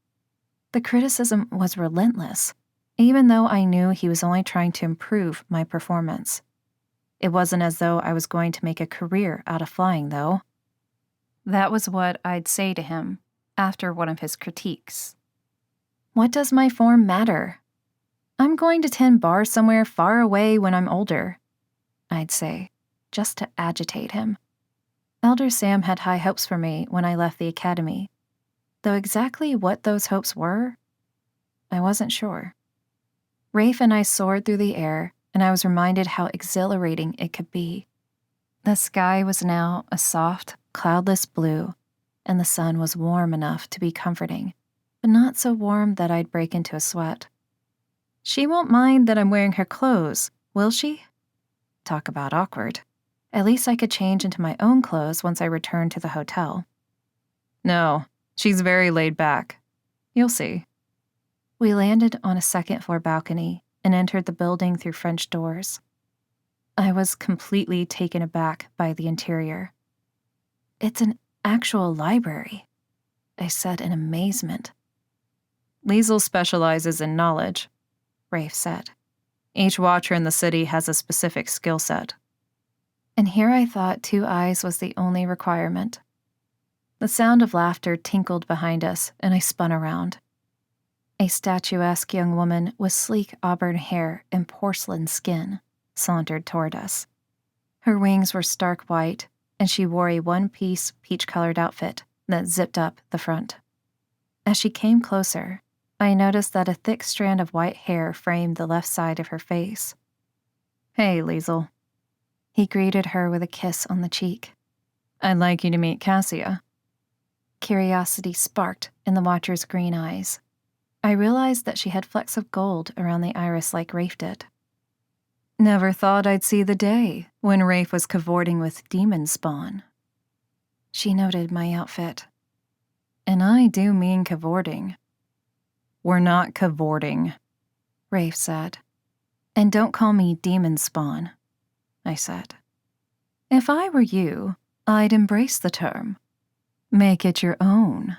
[SPEAKER 1] The criticism was relentless, even though I knew he was only trying to improve my performance. It wasn't as though I was going to make a career out of flying, though. That was what I'd say to him after one of his critiques. What does my form matter? I'm going to tend bar somewhere far away when I'm older, I'd say, just to agitate him. Elder Sam had high hopes for me when I left the academy, though exactly what those hopes were, I wasn't sure. Rafe and I soared through the air, and I was reminded how exhilarating it could be. The sky was now a soft, cloudless blue, and the sun was warm enough to be comforting, but not so warm that I'd break into a sweat. She won't mind that I'm wearing her clothes, will she? Talk about awkward. At least I could change into my own clothes once I returned to the hotel.
[SPEAKER 3] No, she's very laid back. You'll see.
[SPEAKER 1] We landed on a second-floor balcony and entered the building through French doors. I was completely taken aback by the interior. It's an actual library, I said in amazement.
[SPEAKER 3] Liesel specializes in knowledge,
[SPEAKER 1] Rafe said.
[SPEAKER 3] Each watcher in the city has a specific skill set.
[SPEAKER 1] And here I thought 2 eyes was the only requirement. The sound of laughter tinkled behind us, and I spun around. A statuesque young woman with sleek auburn hair and porcelain skin sauntered toward us. Her wings were stark white, and she wore a one-piece peach-colored outfit that zipped up the front. As she came closer, I noticed that a thick strand of white hair framed the left side of her face.
[SPEAKER 3] Hey, Liesel.
[SPEAKER 1] He greeted her with a kiss on the cheek.
[SPEAKER 3] I'd like you to meet Cassia.
[SPEAKER 1] Curiosity sparked in the watcher's green eyes. I realized that she had flecks of gold around the iris like Rafe did.
[SPEAKER 3] Never thought I'd see the day when Rafe was cavorting with demon spawn.
[SPEAKER 1] She noted my outfit.
[SPEAKER 3] And I do mean cavorting. We're not cavorting,
[SPEAKER 1] Rafe said. And don't call me demon spawn, I said.
[SPEAKER 3] If I were you, I'd embrace the term. Make it your own.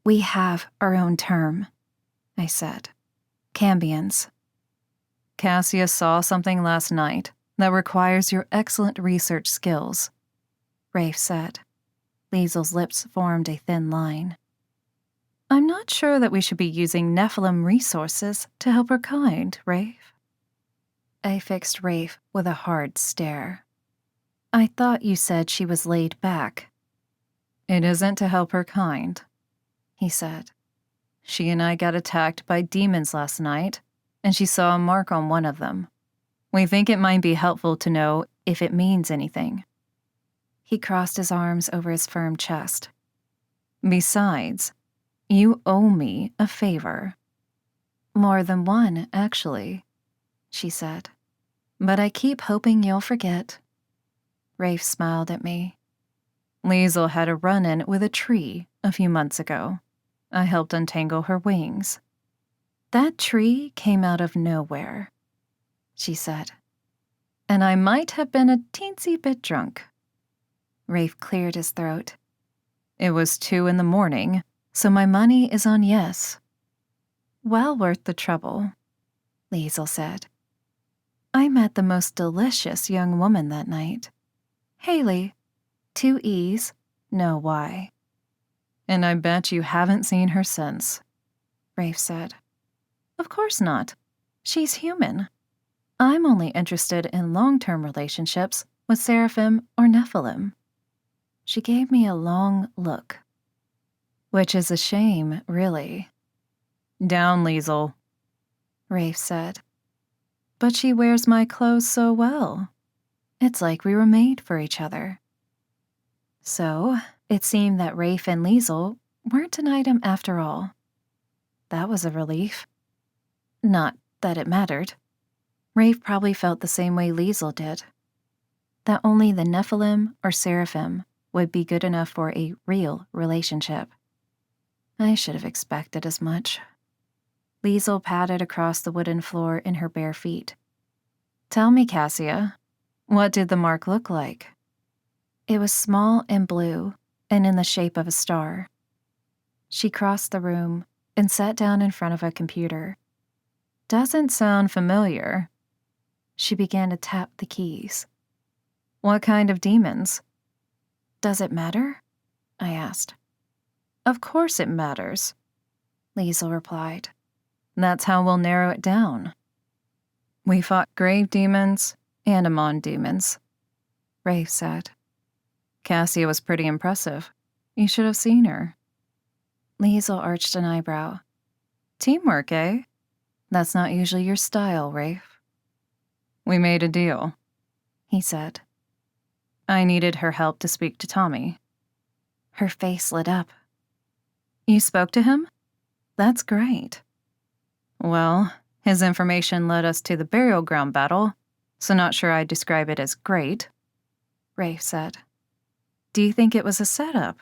[SPEAKER 1] We have our own term, I said. Cambions.
[SPEAKER 3] Cassia saw something last night that requires your excellent research skills,
[SPEAKER 1] Rafe said. Liesel's lips formed a thin line.
[SPEAKER 3] I'm not sure that we should be using Nephilim resources to help her kind, Rafe.
[SPEAKER 1] I fixed Rafe with a hard stare. I thought you said she was laid back.
[SPEAKER 3] It isn't to help her kind,
[SPEAKER 1] he said.
[SPEAKER 3] She and I got attacked by demons last night, and she saw a mark on one of them. We think it might be helpful to know if it means anything.
[SPEAKER 1] He crossed his arms over his firm chest.
[SPEAKER 3] Besides, you owe me a favor.
[SPEAKER 1] More than one, actually, she said. But I keep hoping you'll forget. Rafe smiled at me.
[SPEAKER 3] Liesel had a run-in with a tree a few months ago. I helped untangle her wings.
[SPEAKER 1] That tree came out of nowhere, she said.
[SPEAKER 3] And I might have been a teensy bit drunk.
[SPEAKER 1] Rafe cleared his throat.
[SPEAKER 3] It was 2 a.m, so my money is on yes.
[SPEAKER 1] Well worth the trouble, Liesel said. I met the most delicious young woman that night. Haley, 2 E's, no Y.
[SPEAKER 3] And I bet you haven't seen her since,
[SPEAKER 1] Rafe said.
[SPEAKER 3] Of course not. She's human.
[SPEAKER 1] I'm only interested in long-term relationships with Seraphim or Nephilim. She gave me a long look. Which is a shame, really.
[SPEAKER 3] Down, Liesel,
[SPEAKER 1] Rafe said. But she wears my clothes so well. It's like we were made for each other. So, it seemed that Rafe and Liesel weren't an item after all. That was a relief. Not that it mattered. Rafe probably felt the same way Liesel did. That only the Nephilim or Seraphim would be good enough for a real relationship. I should have expected as much. Liesel padded across the wooden floor in her bare feet. Tell me, Cassia, what did the mark look like? It was small and blue, and in the shape of a star. She crossed the room and sat down in front of a computer.
[SPEAKER 3] Doesn't sound familiar.
[SPEAKER 1] She began to tap the keys.
[SPEAKER 3] What kind of demons?
[SPEAKER 1] Does it matter? I asked.
[SPEAKER 3] Of course it matters,
[SPEAKER 1] Liesel replied.
[SPEAKER 3] That's how we'll narrow it down. We fought grave demons and Amon demons,
[SPEAKER 1] Rafe said.
[SPEAKER 3] Cassia was pretty impressive. You should have seen her.
[SPEAKER 1] Liesel arched an eyebrow.
[SPEAKER 3] Teamwork, eh?
[SPEAKER 1] That's not usually your style, Rafe.
[SPEAKER 3] We made a deal,
[SPEAKER 1] he said.
[SPEAKER 3] I needed her help to speak to Tommy.
[SPEAKER 1] Her face lit up.
[SPEAKER 3] You spoke to him?
[SPEAKER 1] That's great.
[SPEAKER 3] Well, his information led us to the burial ground battle, so not sure I'd describe it as great,
[SPEAKER 1] Rafe said.
[SPEAKER 3] Do you think it was a setup?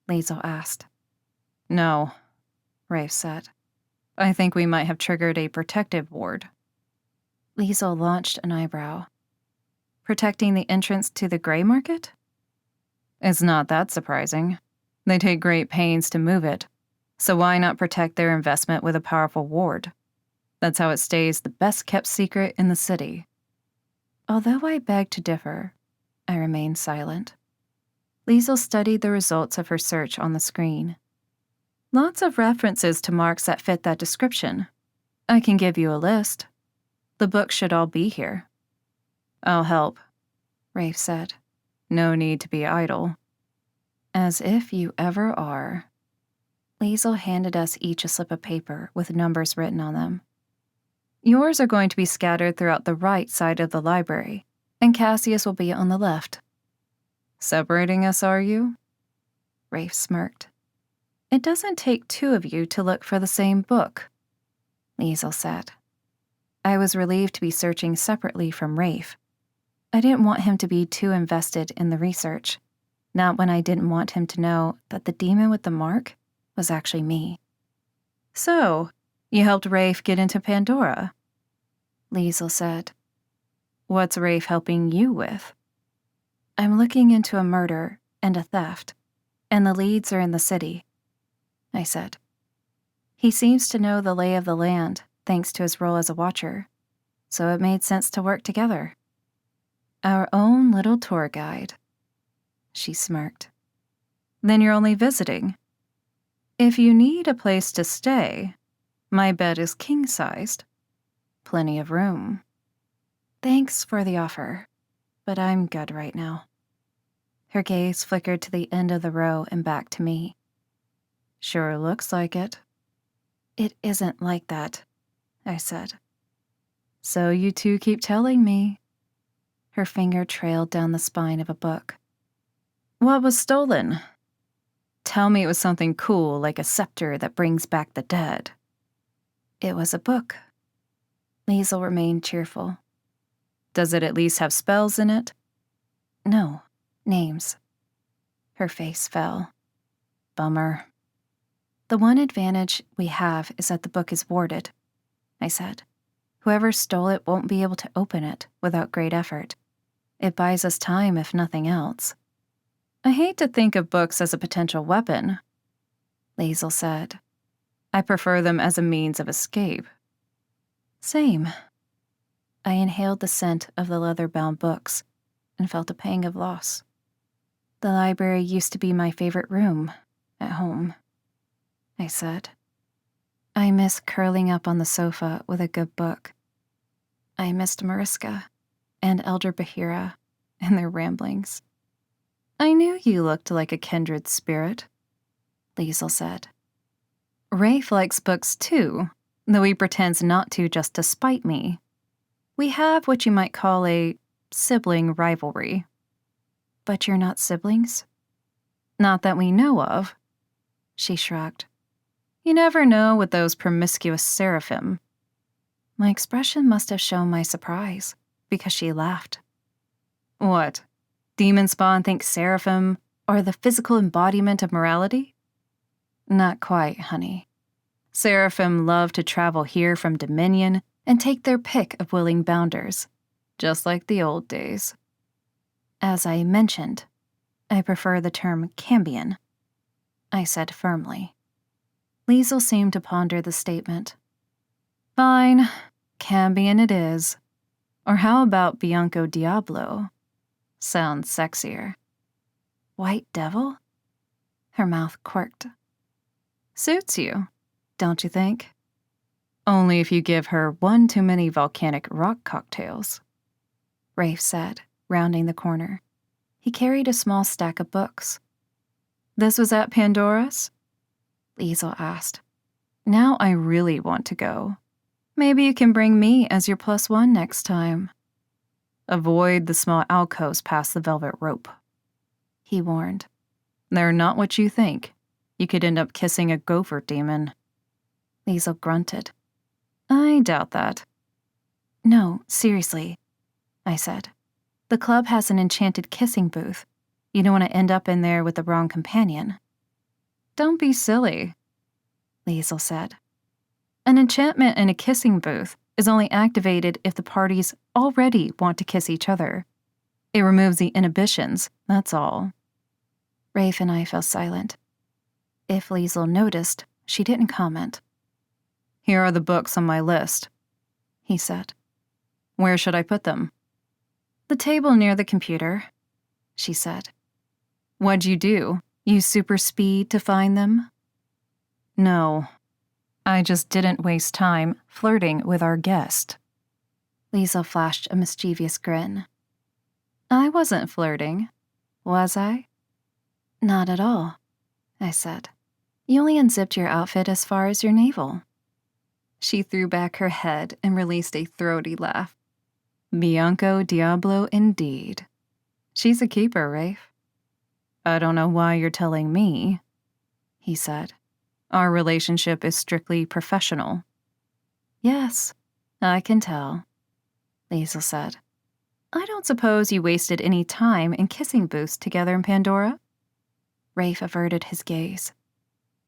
[SPEAKER 1] Liesel asked.
[SPEAKER 3] No,
[SPEAKER 1] Rafe said.
[SPEAKER 3] I think we might have triggered a protective ward.
[SPEAKER 1] Liesel launched an eyebrow.
[SPEAKER 3] Protecting the entrance to the gray market? It's not that surprising. They take great pains to move it, so why not protect their investment with a powerful ward? That's how it stays the best-kept secret in the city.
[SPEAKER 1] Although I begged to differ, I remained silent. Liesel studied the results of her search on the screen.
[SPEAKER 3] Lots of references to marks that fit that description. I can give you a list. The books should all be here. I'll help,
[SPEAKER 1] Rafe said.
[SPEAKER 3] No need to be idle.
[SPEAKER 1] As if you ever are. Liesel handed us each a slip of paper with numbers written on them.
[SPEAKER 3] Yours are going to be scattered throughout the right side of the library,
[SPEAKER 1] and Cassia's will be on the left.
[SPEAKER 3] Separating us, are you?
[SPEAKER 1] Rafe smirked.
[SPEAKER 3] It doesn't take 2 of you to look for the same book,
[SPEAKER 1] Liesel said. I was relieved to be searching separately from Rafe. I didn't want him to be too invested in the research, not when I didn't want him to know that the demon with the mark was actually me.
[SPEAKER 3] So, you helped Rafe get into Pandora?
[SPEAKER 1] Liesel said.
[SPEAKER 3] What's Rafe helping you with?
[SPEAKER 1] I'm looking into a murder and a theft, and the leads are in the city, I said. He seems to know the lay of the land thanks to his role as a watcher, so it made sense to work together. Our own little tour guide. She smirked.
[SPEAKER 3] Then you're only visiting. If you need a place to stay, my bed is king-sized. Plenty of room.
[SPEAKER 1] Thanks for the offer, but I'm good right now. Her gaze flickered to the end of the row and back to me.
[SPEAKER 3] Sure looks like it.
[SPEAKER 1] It isn't like that, I said.
[SPEAKER 3] So you two keep telling me.
[SPEAKER 1] Her finger trailed down the spine of a book.
[SPEAKER 3] What was stolen? Tell me it was something cool like a scepter that brings back the dead.
[SPEAKER 1] It was a book. Liesel remained cheerful.
[SPEAKER 3] Does it at least have spells in it?
[SPEAKER 1] No, names. Her face fell. Bummer. The one advantage we have is that the book is warded, I said. Whoever stole it won't be able to open it without great effort. It buys us time, if nothing else. I hate to think of books as a potential weapon, Liesel said. I prefer them as a means of escape. Same. I inhaled the scent of the leather-bound books and felt a pang of loss. The library used to be my favorite room at home, I said. I miss curling up on the sofa with a good book. I missed Mariska and Elder Bahira and their ramblings. I knew you looked like a kindred spirit, Liesel said. Rafe likes books too, though he pretends not to just to spite me. We have what you might call a sibling rivalry. But you're not siblings? Not that we know of. She shrugged. You never know with those promiscuous seraphim. My expression must have shown my surprise, because she laughed. What? Demon spawn think seraphim are the physical embodiment of morality? Not quite, honey. Seraphim love to travel here from Dominion and take their pick of willing bounders, just like the old days. As I mentioned, I prefer the term cambion, I said firmly. Liesel seemed to ponder the statement. Fine, cambion it is. Or how about Bianco Diablo? Sounds sexier. White devil? Her mouth quirked. Suits you, don't you think? Only if you give her one too many volcanic rock cocktails, Rafe said, rounding the corner. He carried a small stack of books. This was at Pandora's? Liesel asked. Now I really want to go. Maybe you can bring me as your +1 next time. Avoid the small alcoves past the velvet rope, he warned. They're not what you think. You could end up kissing a gopher demon. Liesel grunted. I doubt that. No, seriously, I said. The club has an enchanted kissing booth. You don't want to end up in there with the wrong companion. Don't be silly, Liesel said. An enchantment in a kissing booth is only activated if the parties already want to kiss each other. It removes the inhibitions, that's all. Rafe and I fell silent. If Liesel noticed, she didn't comment. Here are the books on my list, he said. Where should I put them? The table near the computer, she said. What'd you do? Use super speed to find them? No. I just didn't waste time flirting with our guest. Liesel flashed a mischievous grin. I wasn't flirting, was I? Not at all, I said. You only unzipped your outfit as far as your navel. She threw back her head and released a throaty laugh. Bianco Diablo indeed. She's a keeper, Rafe. I don't know why you're telling me, he said. Our relationship is strictly professional. Yes, I can tell, Liesel said. I don't suppose you wasted any time in kissing booths together in Pandora? Rafe averted his gaze.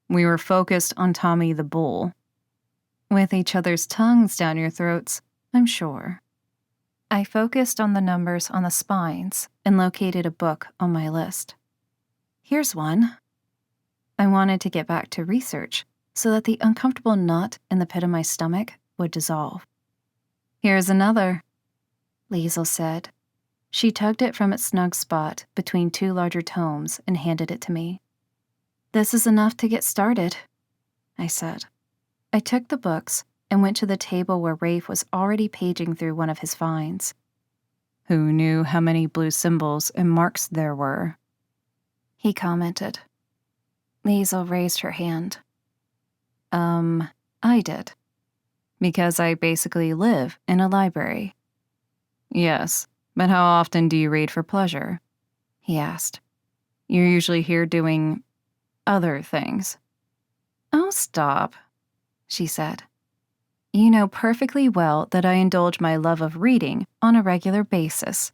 [SPEAKER 1] We were focused on Tommy the Bull. With each other's tongues down your throats, I'm sure. I focused on the numbers on the spines and located a book on my list. Here's one. I wanted to get back to research so that the uncomfortable knot in the pit of my stomach would dissolve. Here's another, Liesel said. She tugged it from its snug spot between two larger tomes and handed it to me. This is enough to get started, I said. I took the books and went to the table where Rafe was already paging through one of his finds. Who knew how many blue symbols and marks there were? He commented. Liesel raised her hand. I did. Because I basically live in a library. Yes, but how often do you read for pleasure? He asked. You're usually here doing other things. Oh, stop, she said. You know perfectly well that I indulge my love of reading on a regular basis.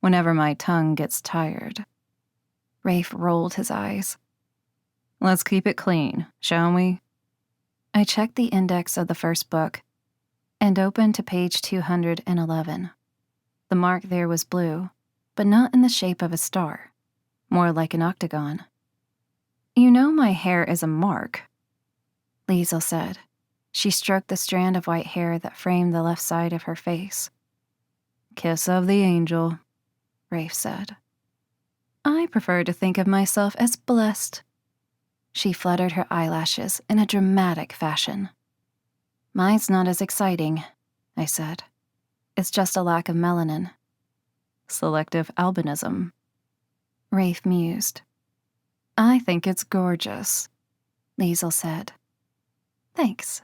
[SPEAKER 1] whenever my tongue gets tired. Rafe rolled his eyes.
[SPEAKER 3] Let's keep it clean, shall we?
[SPEAKER 1] I checked the index of the first book and opened to page 211. The mark there was blue, but not in the shape of a star, more like an octagon. You know my hair is a mark, Liesel said. She stroked the strand of white hair that framed the left side of her face.
[SPEAKER 3] Kiss of the angel,
[SPEAKER 1] Rafe said. I prefer to think of myself as blessed. She fluttered her eyelashes in a dramatic fashion. Mine's not as exciting, I said. It's just a lack of melanin.
[SPEAKER 3] Selective albinism,
[SPEAKER 1] Rafe mused. I think it's gorgeous, Liesel said. Thanks.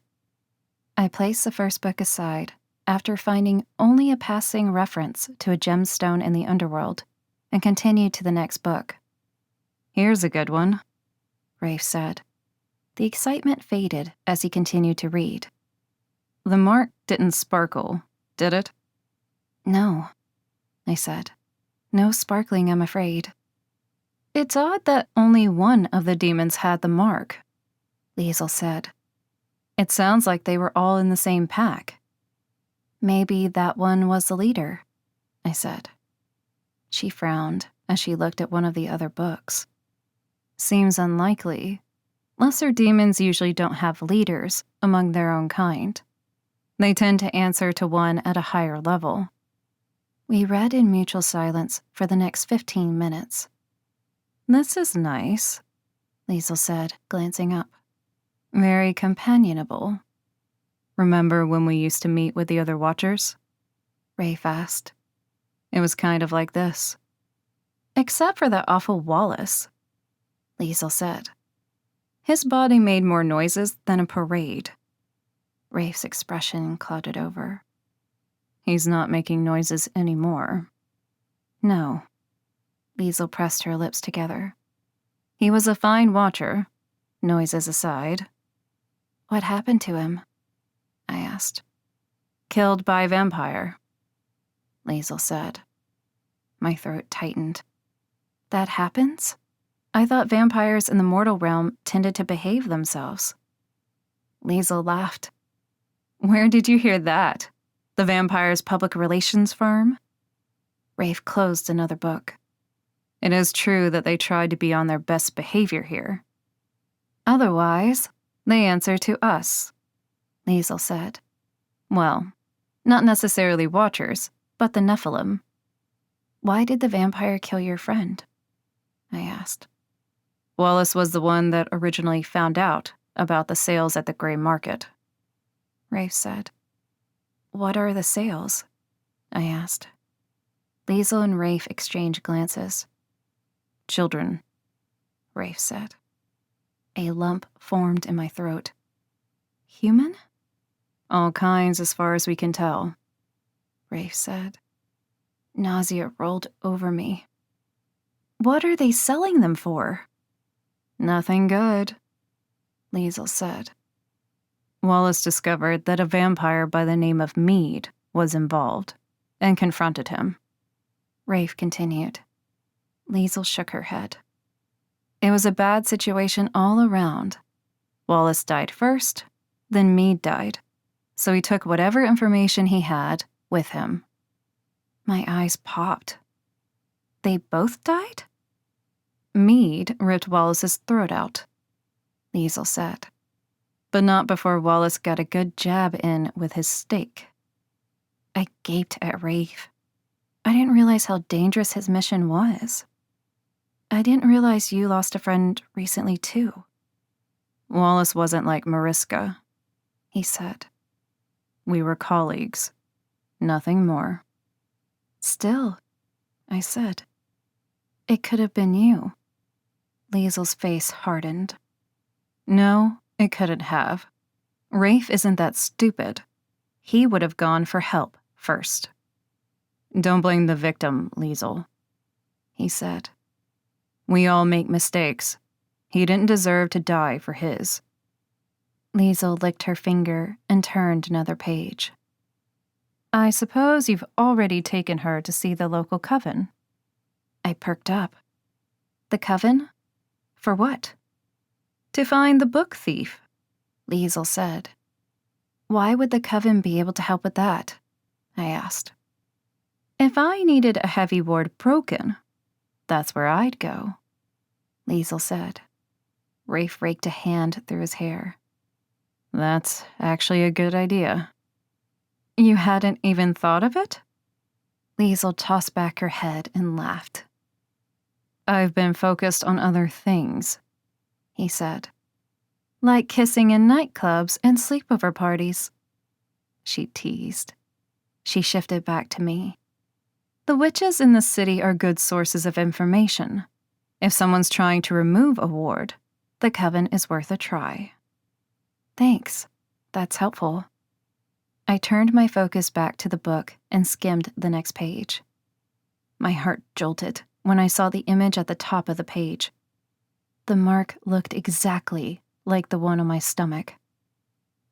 [SPEAKER 1] I placed the first book aside after finding only a passing reference to a gemstone in the underworld and continued to the next book.
[SPEAKER 3] Here's a good one,
[SPEAKER 1] Rafe said. The excitement faded as he continued to read.
[SPEAKER 3] The mark didn't sparkle, did it?
[SPEAKER 1] No, I said. No sparkling, I'm afraid.
[SPEAKER 3] It's odd that only one of the demons had the mark,
[SPEAKER 1] Liesel said.
[SPEAKER 3] It sounds like they were all in the same pack.
[SPEAKER 1] Maybe that one was the leader, I said. She frowned as she looked at one of the other books.
[SPEAKER 3] Seems unlikely. Lesser demons usually don't have leaders among their own kind. They tend to answer to one at a higher level.
[SPEAKER 1] We read in mutual silence for the next 15 minutes.
[SPEAKER 3] This is nice,
[SPEAKER 1] Liesel said, glancing up.
[SPEAKER 3] Very companionable. Remember when we used to meet with the other Watchers?
[SPEAKER 1] Rafe asked.
[SPEAKER 3] It was kind of like this.
[SPEAKER 1] Except for that awful Wallace, Liesel said.
[SPEAKER 3] His body made more noises than a parade.
[SPEAKER 1] Rafe's expression clouded over.
[SPEAKER 3] He's not making noises anymore.
[SPEAKER 1] No. Liesel pressed her lips together.
[SPEAKER 3] He was a fine Watcher, noises aside.
[SPEAKER 1] What happened to him? I asked.
[SPEAKER 3] Killed by a vampire,
[SPEAKER 1] Liesel said. My throat tightened. That happens? I thought vampires in the mortal realm tended to behave themselves.
[SPEAKER 3] Liesel laughed. Where did you hear that? The vampire's public relations firm?
[SPEAKER 1] Rafe closed another book.
[SPEAKER 3] It is true that they tried to be on their best behavior here.
[SPEAKER 1] Otherwise, they answer to us, Liesel said.
[SPEAKER 3] Well, not necessarily Watchers, but the Nephilim.
[SPEAKER 1] Why did the vampire kill your friend? I asked.
[SPEAKER 3] Wallace was the one that originally found out about the sales at the gray market,
[SPEAKER 1] Rafe said. What are the sales? I asked. Liesel and Rafe exchanged glances.
[SPEAKER 3] Children,
[SPEAKER 1] Rafe said. A lump formed in my throat. Human?
[SPEAKER 3] All kinds as far as we can tell,
[SPEAKER 1] Rafe said. Nausea rolled over me. What are they selling them for?
[SPEAKER 3] Nothing good,
[SPEAKER 1] Liesel said.
[SPEAKER 3] Wallace discovered that a vampire by the name of Mead was involved and confronted him.
[SPEAKER 1] Rafe continued. Liesel shook her head. It was a bad situation all around. Wallace died first, then Mead died, so he took whatever information he had with him. My eyes popped. They both died?
[SPEAKER 3] Mead ripped Wallace's throat out,
[SPEAKER 1] Liesel said.
[SPEAKER 3] But not before Wallace got a good jab in with his stake.
[SPEAKER 1] I gaped at Rafe. I didn't realize how dangerous his mission was. I didn't realize you lost a friend recently, too.
[SPEAKER 3] Wallace wasn't like Mariska,
[SPEAKER 1] he said.
[SPEAKER 3] We were colleagues. Nothing more.
[SPEAKER 1] Still, I said. It could have been you. Liesel's face hardened.
[SPEAKER 3] No, it couldn't have. Rafe isn't that stupid. He would have gone for help first. Don't blame the victim, Liesel, he said. We all make mistakes. He didn't deserve to die for his.
[SPEAKER 1] Liesel licked her finger and turned another page.
[SPEAKER 3] I suppose you've already taken her to see the local coven.
[SPEAKER 1] I perked up. The coven? For what?
[SPEAKER 3] To find the book thief.
[SPEAKER 1] Liesel said. Why would the coven be able to help with that? I asked.
[SPEAKER 3] If I needed a heavy ward broken, that's where I'd go,
[SPEAKER 1] Liesel said. Rafe raked a hand through his hair.
[SPEAKER 3] That's actually a good idea. You hadn't even thought of it?
[SPEAKER 1] Liesel tossed back her head and laughed.
[SPEAKER 3] I've been focused on other things,
[SPEAKER 1] he said.
[SPEAKER 3] like kissing in nightclubs and sleepover parties.
[SPEAKER 1] She teased. She shifted back to me.
[SPEAKER 3] The witches in the city are good sources of information. If someone's trying to remove a ward,
[SPEAKER 1] the coven is worth a try. Thanks. That's helpful. I turned my focus back to the book and skimmed the next page. My heart jolted when I saw the image at the top of the page. The mark looked exactly like the one on my stomach.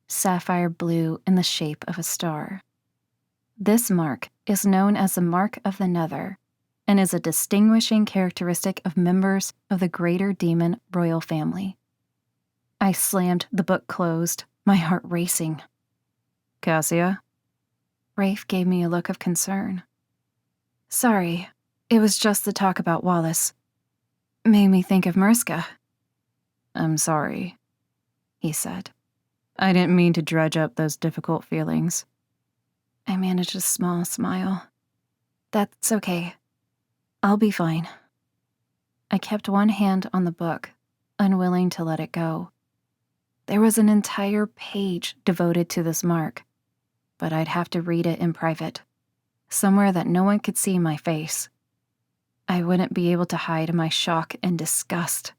[SPEAKER 1] Sapphire blue in the shape of a star. This mark is known as the Mark of the Nether and is a distinguishing characteristic of members of the Greater Demon royal family. I slammed the book closed, my heart racing.
[SPEAKER 3] Cassia?
[SPEAKER 1] Rafe gave me a look of concern. Sorry, it was just the talk about Wallace. Made me think of Murska.
[SPEAKER 3] I'm sorry,
[SPEAKER 1] he said.
[SPEAKER 3] I didn't mean to dredge up those difficult feelings.
[SPEAKER 1] I managed a small smile. That's okay. I'll be fine. I kept one hand on the book, unwilling to let it go. There was an entire page devoted to this mark, but I'd have to read it in private, somewhere that no one could see my face. I wouldn't be able to hide my shock and disgust.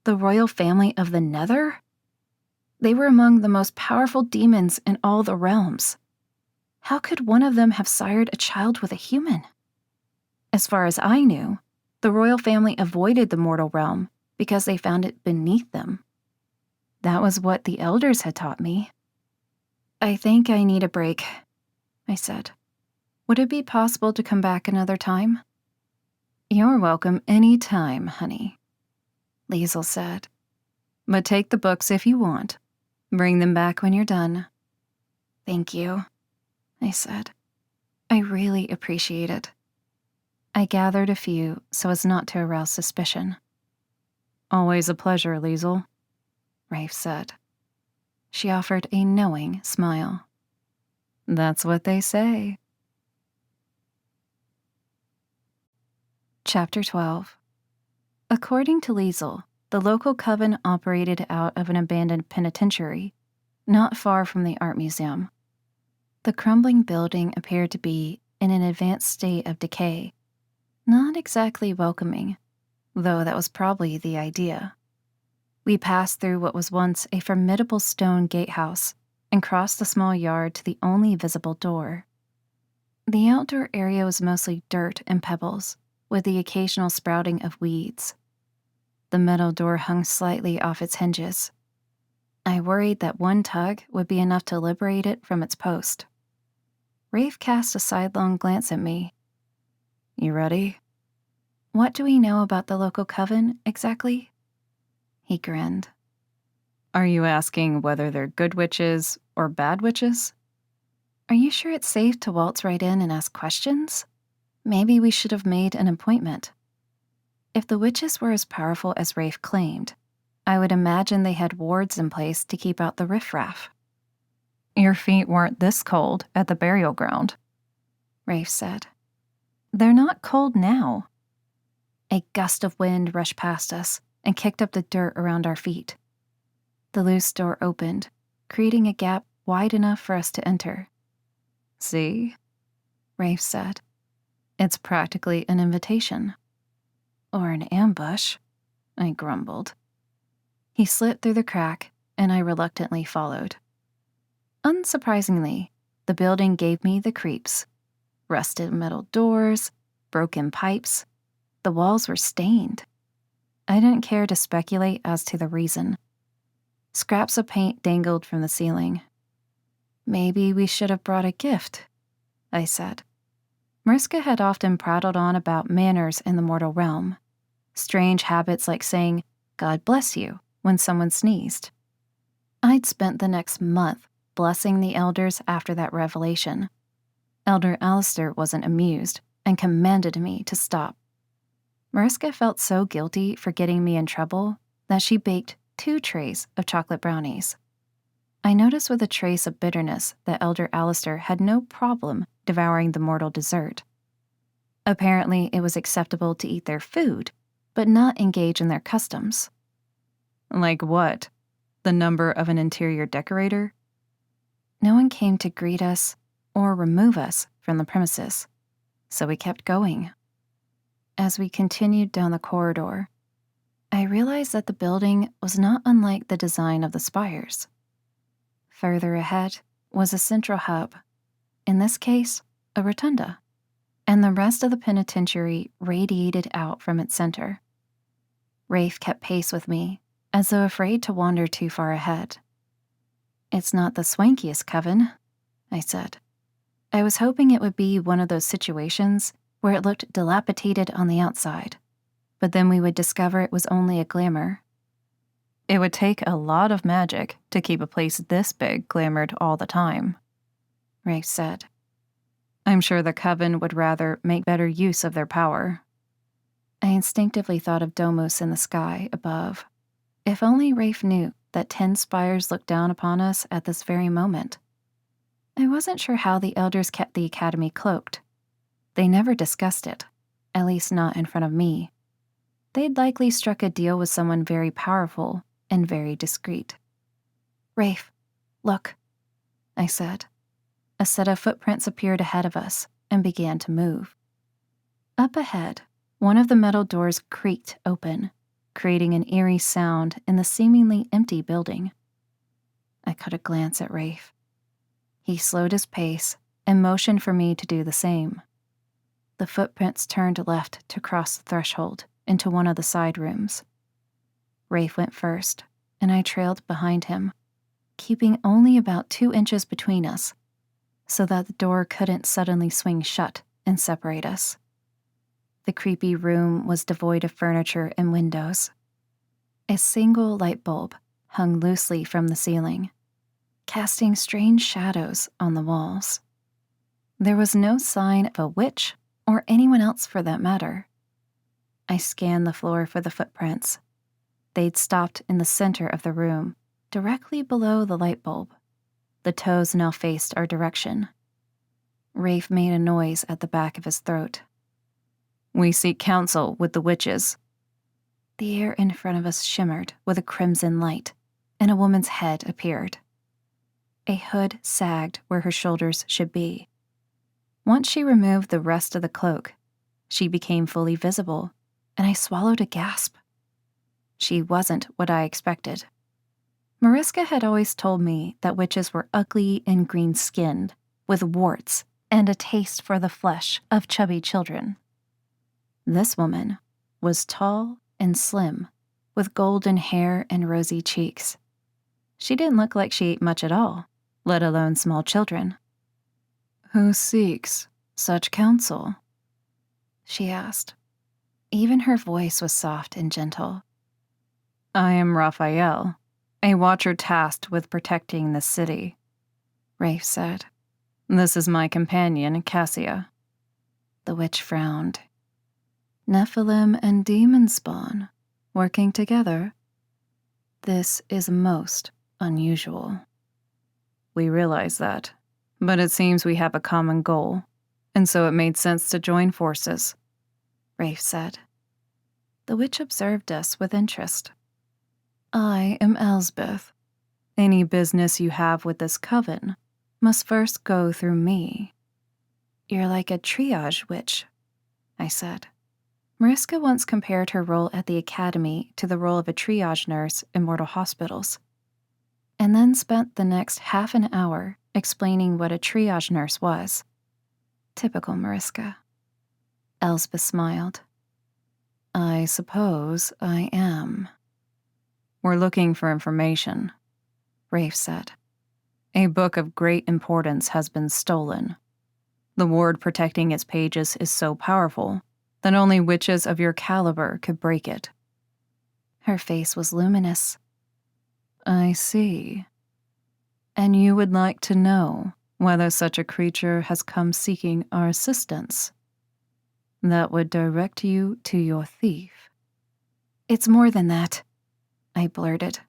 [SPEAKER 1] The royal family of the Nether? They were among the most powerful demons in all the realms. How could one of them have sired a child with a human? As far as I knew, the royal family avoided the mortal realm because they found it beneath them. That was what the elders had taught me. I think I need a break, I said. Would it be possible to come back another time?
[SPEAKER 3] You're welcome any time, honey,
[SPEAKER 1] Liesel said.
[SPEAKER 3] But take the books if you want. Bring them back when you're done.
[SPEAKER 1] Thank you, I said. I really appreciate it. I gathered a few so as not to arouse suspicion.
[SPEAKER 3] Always a pleasure, Liesel,
[SPEAKER 1] Rafe said. She offered a knowing smile.
[SPEAKER 3] That's what they say.
[SPEAKER 1] Chapter 12. According to Liesel, the local coven operated out of an abandoned penitentiary, not far from the art museum. The crumbling building appeared to be in an advanced state of decay, not exactly welcoming, though that was probably the idea. We passed through what was once a formidable stone gatehouse and crossed the small yard to the only visible door. The outdoor area was mostly dirt and pebbles, with the occasional sprouting of weeds. The metal door hung slightly off its hinges. I worried that one tug would be enough to liberate it from its post. Rafe cast a sidelong glance at me.
[SPEAKER 3] You ready?
[SPEAKER 1] What do we know about the local coven, exactly? He grinned.
[SPEAKER 3] Are you asking whether they're good witches or bad witches?
[SPEAKER 1] Are you sure it's safe to waltz right in and ask questions? Maybe we should have made an appointment. If the witches were as powerful as Rafe claimed, I would imagine they had wards in place to keep out the riffraff.
[SPEAKER 3] Your feet weren't this cold at the burial ground,
[SPEAKER 1] Rafe said.
[SPEAKER 3] They're not cold now.
[SPEAKER 1] A gust of wind rushed past us and kicked up the dirt around our feet. The loose door opened, creating a gap wide enough for us to enter.
[SPEAKER 3] See?
[SPEAKER 1] Rafe said.
[SPEAKER 3] It's practically an invitation.
[SPEAKER 1] Or an ambush, I grumbled. He slipped through the crack, and I reluctantly followed. Unsurprisingly, the building gave me the creeps. Rusted metal doors, broken pipes. The walls were stained. I didn't care to speculate as to the reason. Scraps of paint dangled from the ceiling. Maybe we should have brought a gift, I said. Mariska had often prattled on about manners in the mortal realm. Strange habits like saying, "God bless you," when someone sneezed. I'd spent the next month blessing the elders after that revelation. Elder Alistair wasn't amused and commanded me to stop. Mariska felt so guilty for getting me in trouble that she baked 2 trays of chocolate brownies. I noticed with a trace of bitterness that Elder Alistair had no problem devouring the mortal dessert. Apparently, it was acceptable to eat their food, but not engage in their customs.
[SPEAKER 3] Like what? The number of an interior decorator?
[SPEAKER 1] No one came to greet us or remove us from the premises, so we kept going. As we continued down the corridor, I realized that the building was not unlike the design of the spires. Further ahead was a central hub, in this case, a rotunda, and the rest of the penitentiary radiated out from its center. Rafe kept pace with me, as though afraid to wander too far ahead. "It's not the swankiest coven," I said. I was hoping it would be one of those situations where it looked dilapidated on the outside, but then we would discover it was only a glamour.
[SPEAKER 3] It would take a lot of magic to keep a place this big glamored all the time,
[SPEAKER 1] Rafe said.
[SPEAKER 3] I'm sure the coven would rather make better use of their power.
[SPEAKER 1] I instinctively thought of Domus in the sky above. If only Rafe knew that 10 spires looked down upon us at this very moment. I wasn't sure how the elders kept the academy cloaked. They never discussed it, at least not in front of me. They'd likely struck a deal with someone very powerful and very discreet. "Rafe, look," I said. A set of footprints appeared ahead of us and began to move. Up ahead, one of the metal doors creaked open, creating an eerie sound in the seemingly empty building. I caught a glance at Rafe. He slowed his pace and motioned for me to do the same. The footprints turned left to cross the threshold into one of the side rooms. Rafe went first, and I trailed behind him, keeping only about 2 inches between us, so that the door couldn't suddenly swing shut and separate us. The creepy room was devoid of furniture and windows. A single light bulb hung loosely from the ceiling, casting strange shadows on the walls. There was no sign of a witch or anyone else for that matter. I scanned the floor for the footprints. They'd stopped in the center of the room, directly below the light bulb. The toes now faced our direction. Rafe made a noise at the back of his throat.
[SPEAKER 3] "We seek counsel with the witches."
[SPEAKER 1] The air in front of us shimmered with a crimson light, and a woman's head appeared. A hood sagged where her shoulders should be. Once she removed the rest of the cloak, she became fully visible, and I swallowed a gasp. She wasn't what I expected. Mariska had always told me that witches were ugly and green-skinned, with warts and a taste for the flesh of chubby children. This woman was tall and slim, with golden hair and rosy cheeks. She didn't look like she ate much at all, let alone small children. "Who seeks such counsel?" she asked. Even her voice was soft and gentle.
[SPEAKER 3] "I am Raphael, a watcher tasked with protecting the city,"
[SPEAKER 1] Rafe said.
[SPEAKER 3] "This is my companion, Cassia."
[SPEAKER 1] The witch frowned. "Nephilim and demon spawn, working together? This is most unusual."
[SPEAKER 3] "We realize that, but it seems we have a common goal, and so it made sense to join forces,"
[SPEAKER 1] Rafe said. The witch observed us with interest. "I am Elsbeth. Any business you have with this coven must first go through me." "You're like a triage witch," I said. Mariska once compared her role at the academy to the role of a triage nurse in mortal hospitals, and then spent the next half an hour explaining what a triage nurse was. Typical Mariska. Elsbeth smiled. "I suppose I am."
[SPEAKER 3] "We're looking for information,"
[SPEAKER 1] Rafe said.
[SPEAKER 3] "A book of great importance has been stolen." The ward protecting its pages is so powerful that only witches of your caliber could break it.
[SPEAKER 1] Her face was luminous.
[SPEAKER 3] I see. And you would like to know whether such a creature has come seeking our assistance? That would direct you to your thief.
[SPEAKER 1] It's more than that, I blurted.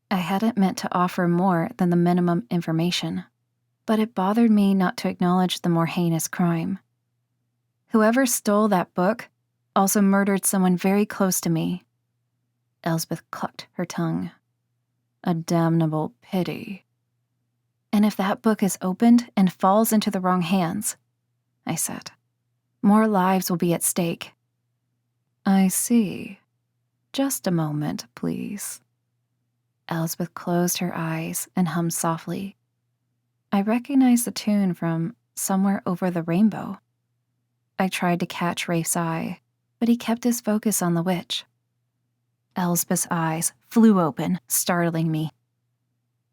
[SPEAKER 1] I hadn't meant to offer more than the minimum information, but it bothered me not to acknowledge the more heinous crime. Whoever stole that book also murdered someone very close to me. Elsbeth clucked her tongue.
[SPEAKER 3] A damnable pity.
[SPEAKER 1] And if that book is opened and falls into the wrong hands, I said, more lives will be at stake.
[SPEAKER 3] I see. Just a moment, please.
[SPEAKER 1] Elsbeth closed her eyes and hummed softly. I recognized the tune from Somewhere Over the Rainbow. I tried to catch Rafe's eye, but he kept his focus on the witch. Elsbeth's eyes flew open, startling me.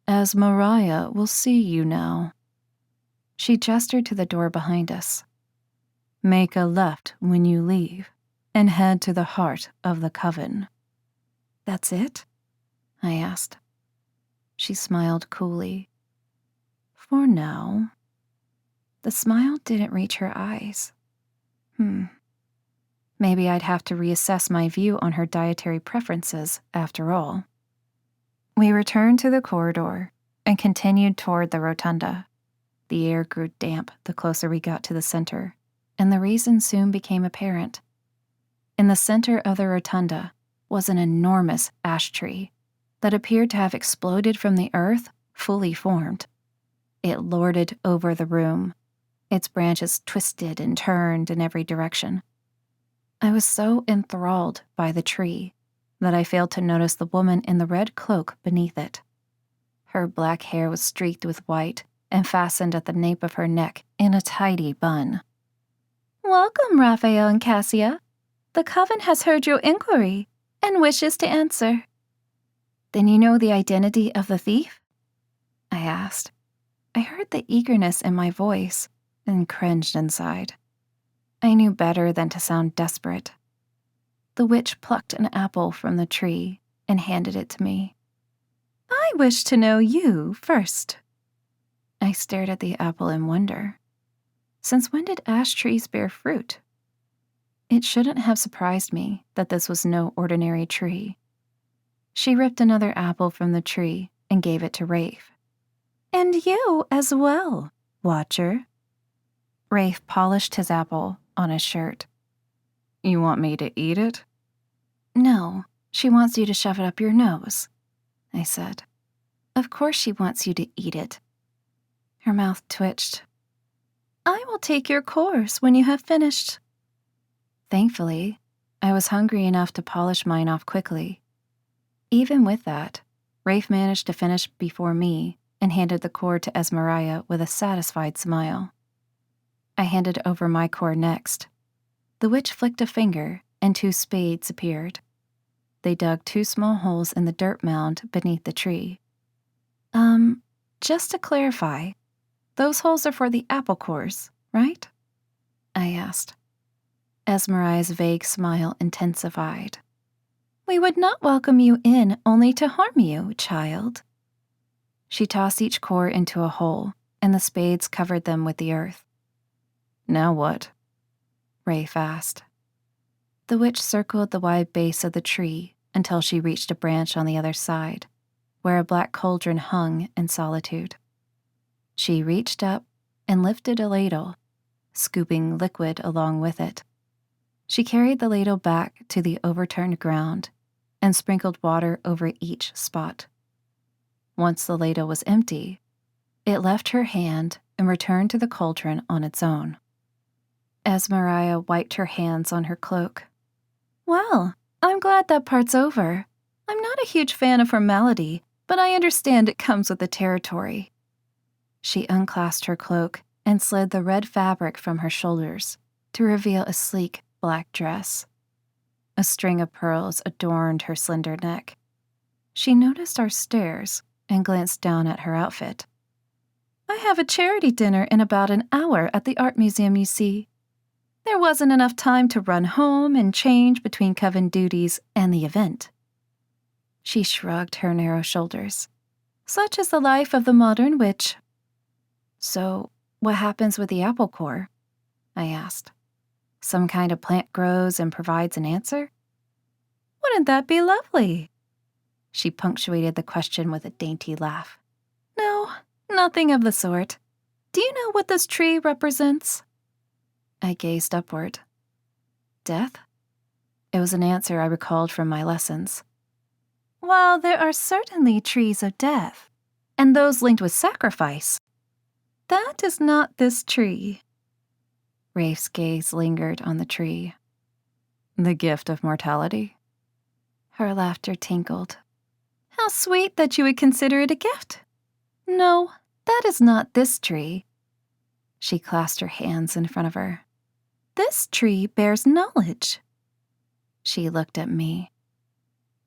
[SPEAKER 3] Esmeralda will see you now.
[SPEAKER 1] She gestured to the door behind us.
[SPEAKER 3] Make a left when you leave, and head to the heart of the coven.
[SPEAKER 1] That's it? I asked. She smiled coolly.
[SPEAKER 3] For now.
[SPEAKER 1] The smile didn't reach her eyes. Maybe I'd have to reassess my view on her dietary preferences after all. We returned to the corridor and continued toward the rotunda. The air grew damp the closer we got to the center, and the reason soon became apparent. In the center of the rotunda was an enormous ash tree that appeared to have exploded from the earth, fully formed. It lorded over the room, its branches twisted and turned in every direction. I was so enthralled by the tree that I failed to notice the woman in the red cloak beneath it. Her black hair was streaked with white and fastened at the nape of her neck in a tidy bun.
[SPEAKER 2] Welcome, Raphael and Cassia. The coven has heard your inquiry and wishes to answer.
[SPEAKER 1] Then you know the identity of the thief? I asked. I heard the eagerness in my voice and cringed inside. I knew better than to sound desperate. The witch plucked an apple from the tree and handed it to me.
[SPEAKER 2] I wish to know you first.
[SPEAKER 1] I stared at the apple in wonder. Since when did ash trees bear fruit? It shouldn't have surprised me that this was no ordinary tree. She ripped another apple from the tree and gave it to Rafe.
[SPEAKER 2] And you as well, Watcher.
[SPEAKER 1] Rafe polished his apple on his shirt.
[SPEAKER 3] You want me to eat it?
[SPEAKER 1] No, she wants you to shove it up your nose, I said. Of course she wants you to eat it. Her mouth twitched.
[SPEAKER 2] I will take your course when you have finished.
[SPEAKER 1] Thankfully, I was hungry enough to polish mine off quickly. Even with that, Rafe managed to finish before me and handed the core to Esmeralda with a satisfied smile. I handed over my core next. The witch flicked a finger, and 2 spades appeared. They dug 2 small holes in the dirt mound beneath the tree. Just to clarify, those holes are for the apple cores, right? I asked. Esmeralda's vague smile intensified.
[SPEAKER 2] We would not welcome you in only to harm you, child.
[SPEAKER 1] She tossed each core into a hole, and the spades covered them with the earth.
[SPEAKER 3] Now what?
[SPEAKER 1] Rafe asked. The witch circled the wide base of the tree until she reached a branch on the other side, where a black cauldron hung in solitude. She reached up and lifted a ladle, scooping liquid along with it. She carried the ladle back to the overturned ground and sprinkled water over each spot. Once the ladle was empty, it left her hand and returned to the cauldron on its own. Esmeralda wiped her hands on her cloak.
[SPEAKER 2] Well, I'm glad that part's over. I'm not a huge fan of formality, but I understand it comes with the territory.
[SPEAKER 1] She unclasped her cloak and slid the red fabric from her shoulders to reveal a sleek black dress. A string of pearls adorned her slender neck. She noticed our stares and glanced down at her outfit. I have a charity dinner in about an hour at the art museum, you see. There wasn't enough time to run home and change between coven duties and the event. She shrugged her narrow shoulders. Such is the life of the modern witch. So, what happens with the apple core? I asked. Some kind of plant grows and provides an answer? Wouldn't that be lovely? She punctuated the question with a dainty laugh. No, nothing of the sort. Do you know what this tree represents? I gazed upward. Death? It was an answer I recalled from my lessons. While there are certainly trees of death, and those linked with sacrifice, that is not this tree. Rafe's gaze lingered on the tree. The gift of mortality? Her laughter tinkled. How sweet that you would consider it a gift. No, that is not this tree. She clasped her hands in front of her. This tree bears knowledge. She looked at me.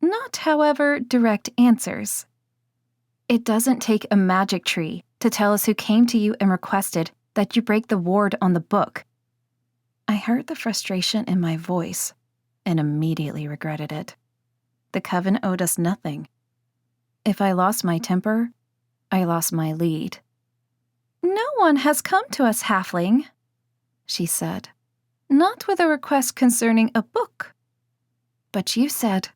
[SPEAKER 1] Not, however, direct answers. It doesn't take a magic tree to tell us who came to you and requested that you break the ward on the book. I heard the frustration in my voice and immediately regretted it. The coven owed us nothing. If I lost my temper, I lost my lead. No one has come to us, halfling, she said. Not with a request concerning a book. But you said...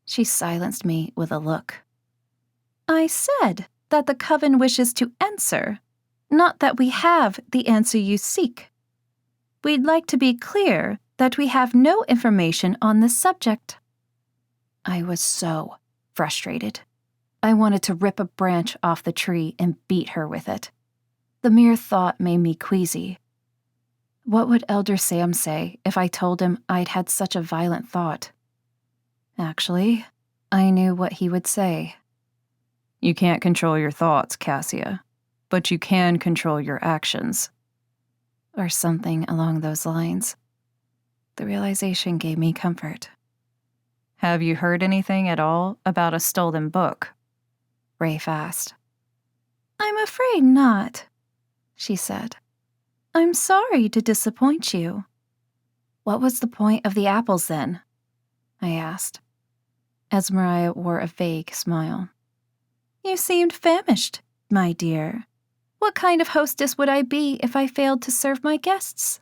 [SPEAKER 1] She silenced me with a look. I said that the coven wishes to answer, not that we have the answer you seek. We'd like to be clear that we have no information on this subject. I was so frustrated. I wanted to rip a branch off the tree and beat her with it. The mere thought made me queasy. What would Elder Sam say if I told him I'd had such a violent thought? Actually, I knew what he would say. You can't control your thoughts, Cassia, but you can control your actions. Or something along those lines. The realization gave me comfort. Have you heard anything at all about a stolen book? Rafe asked. I'm afraid not, she said. I'm sorry to disappoint you. What was the point of the apples then? I asked. Esmeralda wore a vague smile. You seemed famished, my dear. What kind of hostess would I be if I failed to serve my guests?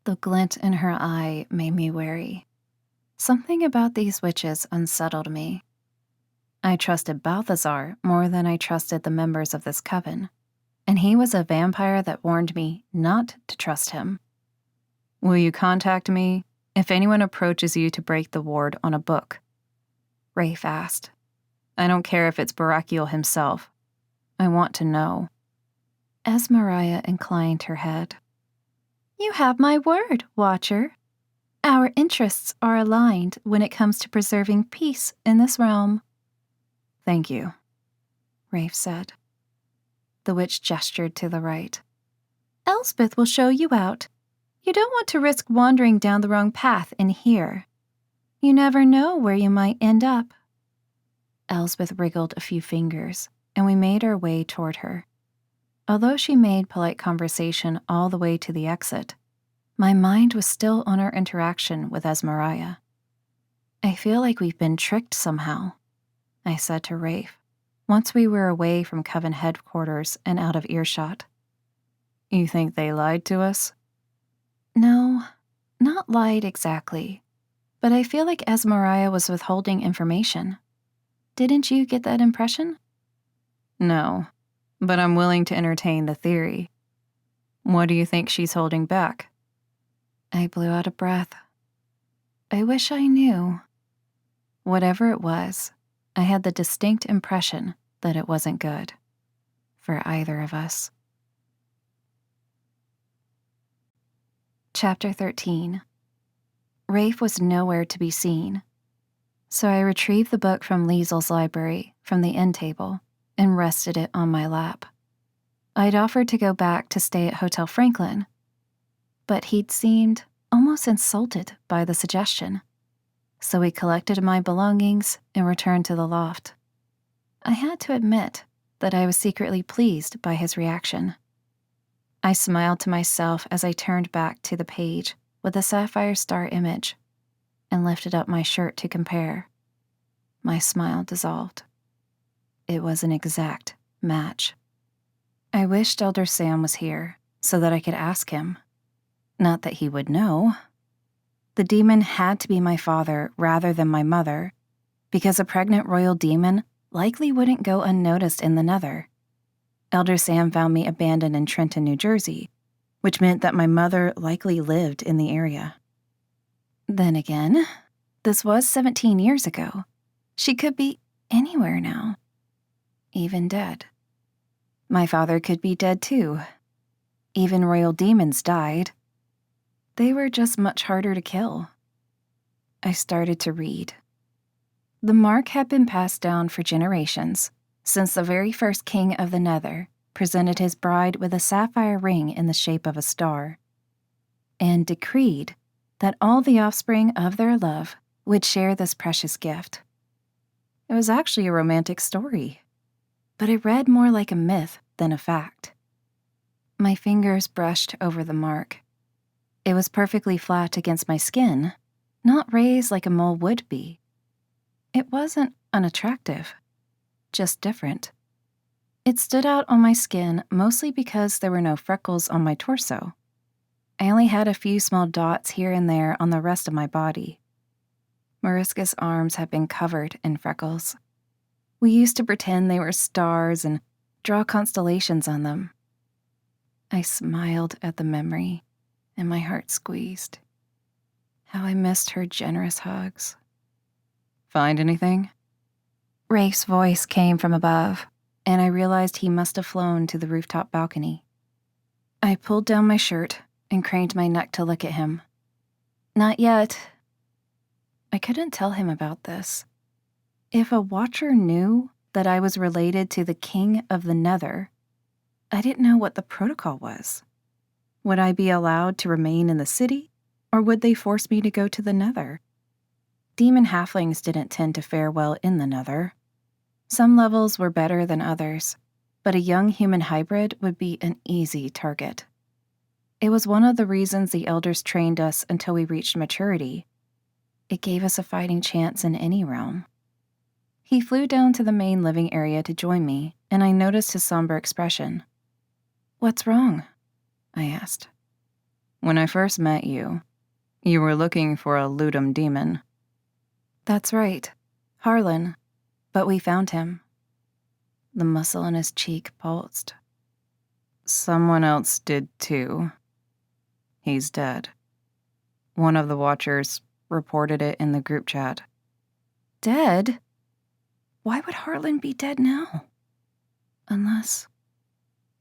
[SPEAKER 1] The glint in her eye made me wary. Something about these witches unsettled me. I trusted Balthazar more than I trusted the members of this coven, and he was a vampire that warned me not to trust him. Will you contact me if anyone approaches you to break the ward on a book? Rafe asked. I don't care if it's Barakiel himself. I want to know. Esmeralda inclined her head. You have my word, Watcher. Our interests are aligned when it comes to preserving peace in this realm. Thank you, Rafe said. The witch gestured to the right. Elspeth will show you out. You don't want to risk wandering down the wrong path in here. You never know where you might end up. Elspeth wriggled a few fingers, and we made our way toward her. Although she made polite conversation all the way to the exit, my mind was still on our interaction with Esmeralda. I feel like we've been tricked somehow, I said to Rafe, once we were away from Coven headquarters and out of earshot. You think they lied to us? No, not lied exactly, but I feel like Esmeralda was withholding information. Didn't you get that impression? No, but I'm willing to entertain the theory. What do you think she's holding back? I blew out a breath. I wish I knew. Whatever it was, I had the distinct impression that it wasn't good for either of us. Chapter 13. Rafe was nowhere to be seen, so I retrieved the book from Liesel's library from the end table and rested it on my lap. I'd offered to go back to stay at Hotel Franklin, but he'd seemed almost insulted by the suggestion, so we collected my belongings and returned to the loft. I had to admit, that I was secretly pleased by his reaction. I smiled to myself as I turned back to the page with the sapphire star image and lifted up my shirt to compare. My smile dissolved. It was an exact match. I wished Elder Sam was here so that I could ask him. Not that he would know. The demon had to be my father rather than my mother, because a pregnant royal demon likely wouldn't go unnoticed in the Nether. Elder Sam found me abandoned in Trenton, New Jersey, which meant that my mother likely lived in the area. Then again, this was 17 years ago. She could be anywhere now, even dead. My father could be dead too. Even royal demons died. They were just much harder to kill. I started to read. The mark had been passed down for generations, since the very first king of the Nether presented his bride with a sapphire ring in the shape of a star, and decreed that all the offspring of their love would share this precious gift. It was actually a romantic story, but it read more like a myth than a fact. My fingers brushed over the mark. It was perfectly flat against my skin, not raised like a mole would be. It wasn't unattractive, just different. It stood out on my skin mostly because there were no freckles on my torso. I only had a few small dots here and there on the rest of my body. Mariska's arms had been covered in freckles. We used to pretend they were stars and draw constellations on them. I smiled at the memory, and my heart squeezed. How I missed her generous hugs.
[SPEAKER 3] Find anything?
[SPEAKER 1] Rafe's voice came from above, and I realized he must have flown to the rooftop balcony. I pulled down my shirt and craned my neck to look at him. Not yet. I couldn't tell him about this. If a watcher knew that I was related to the king of the Nether, I didn't know what the protocol was. Would I be allowed to remain in the city, or would they force me to go to the Nether? Demon halflings didn't tend to fare well in the Nether. Some levels were better than others, but a young human hybrid would be an easy target. It was one of the reasons the elders trained us until we reached maturity. It gave us a fighting chance in any realm. He flew down to the main living area to join me, and I noticed his somber expression. "What's wrong?" I asked.
[SPEAKER 3] When I first met you, you were looking for a Ludum demon.
[SPEAKER 1] That's right, Harlan, but we found him. The muscle in his cheek pulsed.
[SPEAKER 3] Someone else did too. He's dead. One of the watchers reported it in the group chat.
[SPEAKER 1] Dead? Why would Harlan be dead now? Unless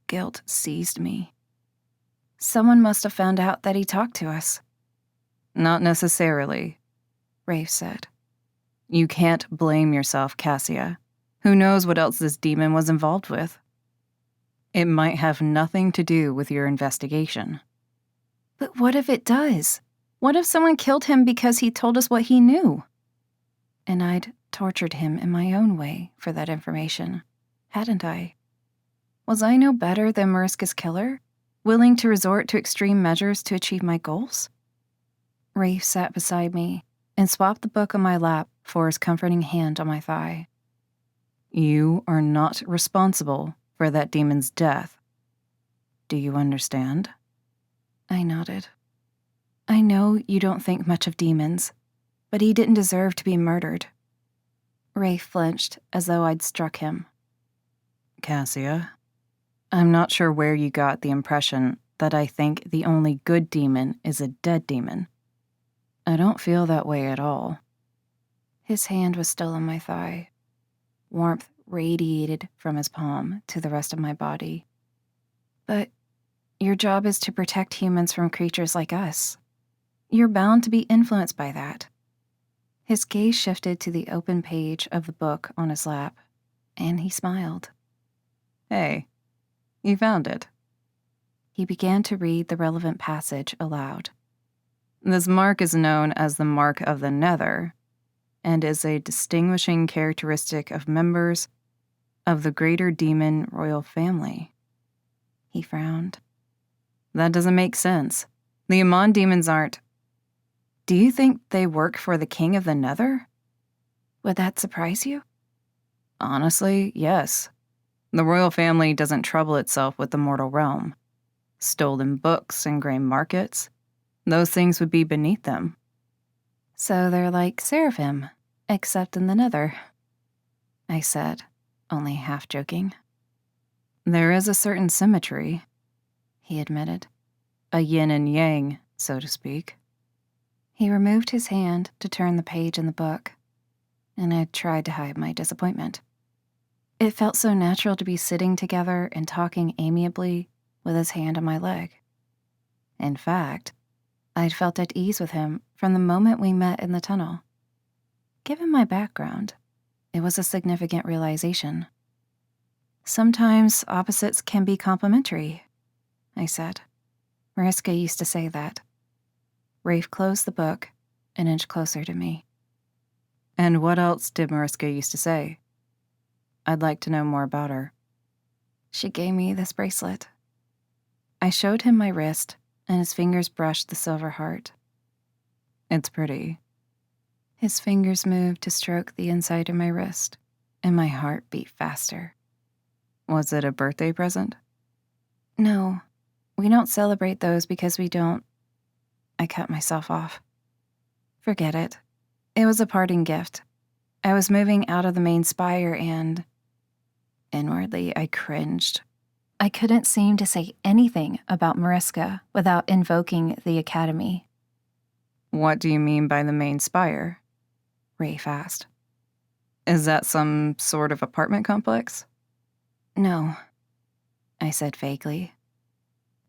[SPEAKER 1] guilt seized me. Someone must have found out that he talked to us.
[SPEAKER 3] Not necessarily,
[SPEAKER 1] Rafe said.
[SPEAKER 3] You can't blame yourself, Cassia. Who knows what else this demon was involved with? It might have nothing to do with your investigation.
[SPEAKER 1] But what if it does? What if someone killed him because he told us what he knew? And I'd tortured him in my own way for that information, hadn't I? Was I no better than Mariska's killer, willing to resort to extreme measures to achieve my goals? Rafe sat beside me and swapped the book on my lap for his comforting hand on my thigh.
[SPEAKER 3] You are not responsible for that demon's death. Do you understand?
[SPEAKER 1] I nodded. I know you don't think much of demons, but he didn't deserve to be murdered. Rafe flinched as though I'd struck him.
[SPEAKER 3] Cassia, I'm not sure where you got the impression that I think the only good demon is a dead demon. I don't feel that way at all. His hand was still on my thigh. Warmth radiated from his palm to the rest of my body. But your job is to protect humans from creatures like us. You're bound to be influenced by that. His gaze shifted to the open page of the book on his lap, and he smiled. Hey, you found it.
[SPEAKER 1] He began to read the relevant passage aloud.
[SPEAKER 3] This mark is known as the Mark of the Nether, and is a distinguishing characteristic of members of the greater demon royal family. He frowned. That doesn't make sense. The Amon demons aren't. Do you think they work for the king of the Nether?
[SPEAKER 1] Would that surprise you?
[SPEAKER 3] Honestly, yes. The royal family doesn't trouble itself with the mortal realm. Stolen books and gray markets, those things would be beneath them.
[SPEAKER 1] So they're like seraphim, except in the Nether, I said, only half joking.
[SPEAKER 3] There is a certain symmetry,
[SPEAKER 1] he admitted.
[SPEAKER 3] a yin and yang, so to speak.
[SPEAKER 1] He removed his hand to turn the page in the book, and I tried to hide my disappointment. It felt so natural to be sitting together and talking amiably with his hand on my leg. In fact, I'd felt at ease with him from the moment we met in the tunnel. Given my background, it was a significant realization. Sometimes opposites can be complementary, I said. Mariska used to say that. Rafe closed the book and inched closer to me.
[SPEAKER 3] And what else did Mariska used to say? I'd like to know more about her.
[SPEAKER 1] She gave me this bracelet. I showed him my wrist, and his fingers brushed the silver heart.
[SPEAKER 3] It's pretty.
[SPEAKER 1] His fingers moved to stroke the inside of my wrist, and my heart beat faster.
[SPEAKER 3] Was it a birthday present?
[SPEAKER 1] No, we don't celebrate those because we don't. I cut myself off. Forget it. It was a parting gift. I was moving out of the main spire and... Inwardly, I cringed. I couldn't seem to say anything about Mariska without invoking the academy.
[SPEAKER 3] What do you mean by the main spire?
[SPEAKER 1] Rafe asked.
[SPEAKER 3] Is that some sort of apartment complex?
[SPEAKER 1] No, I said vaguely.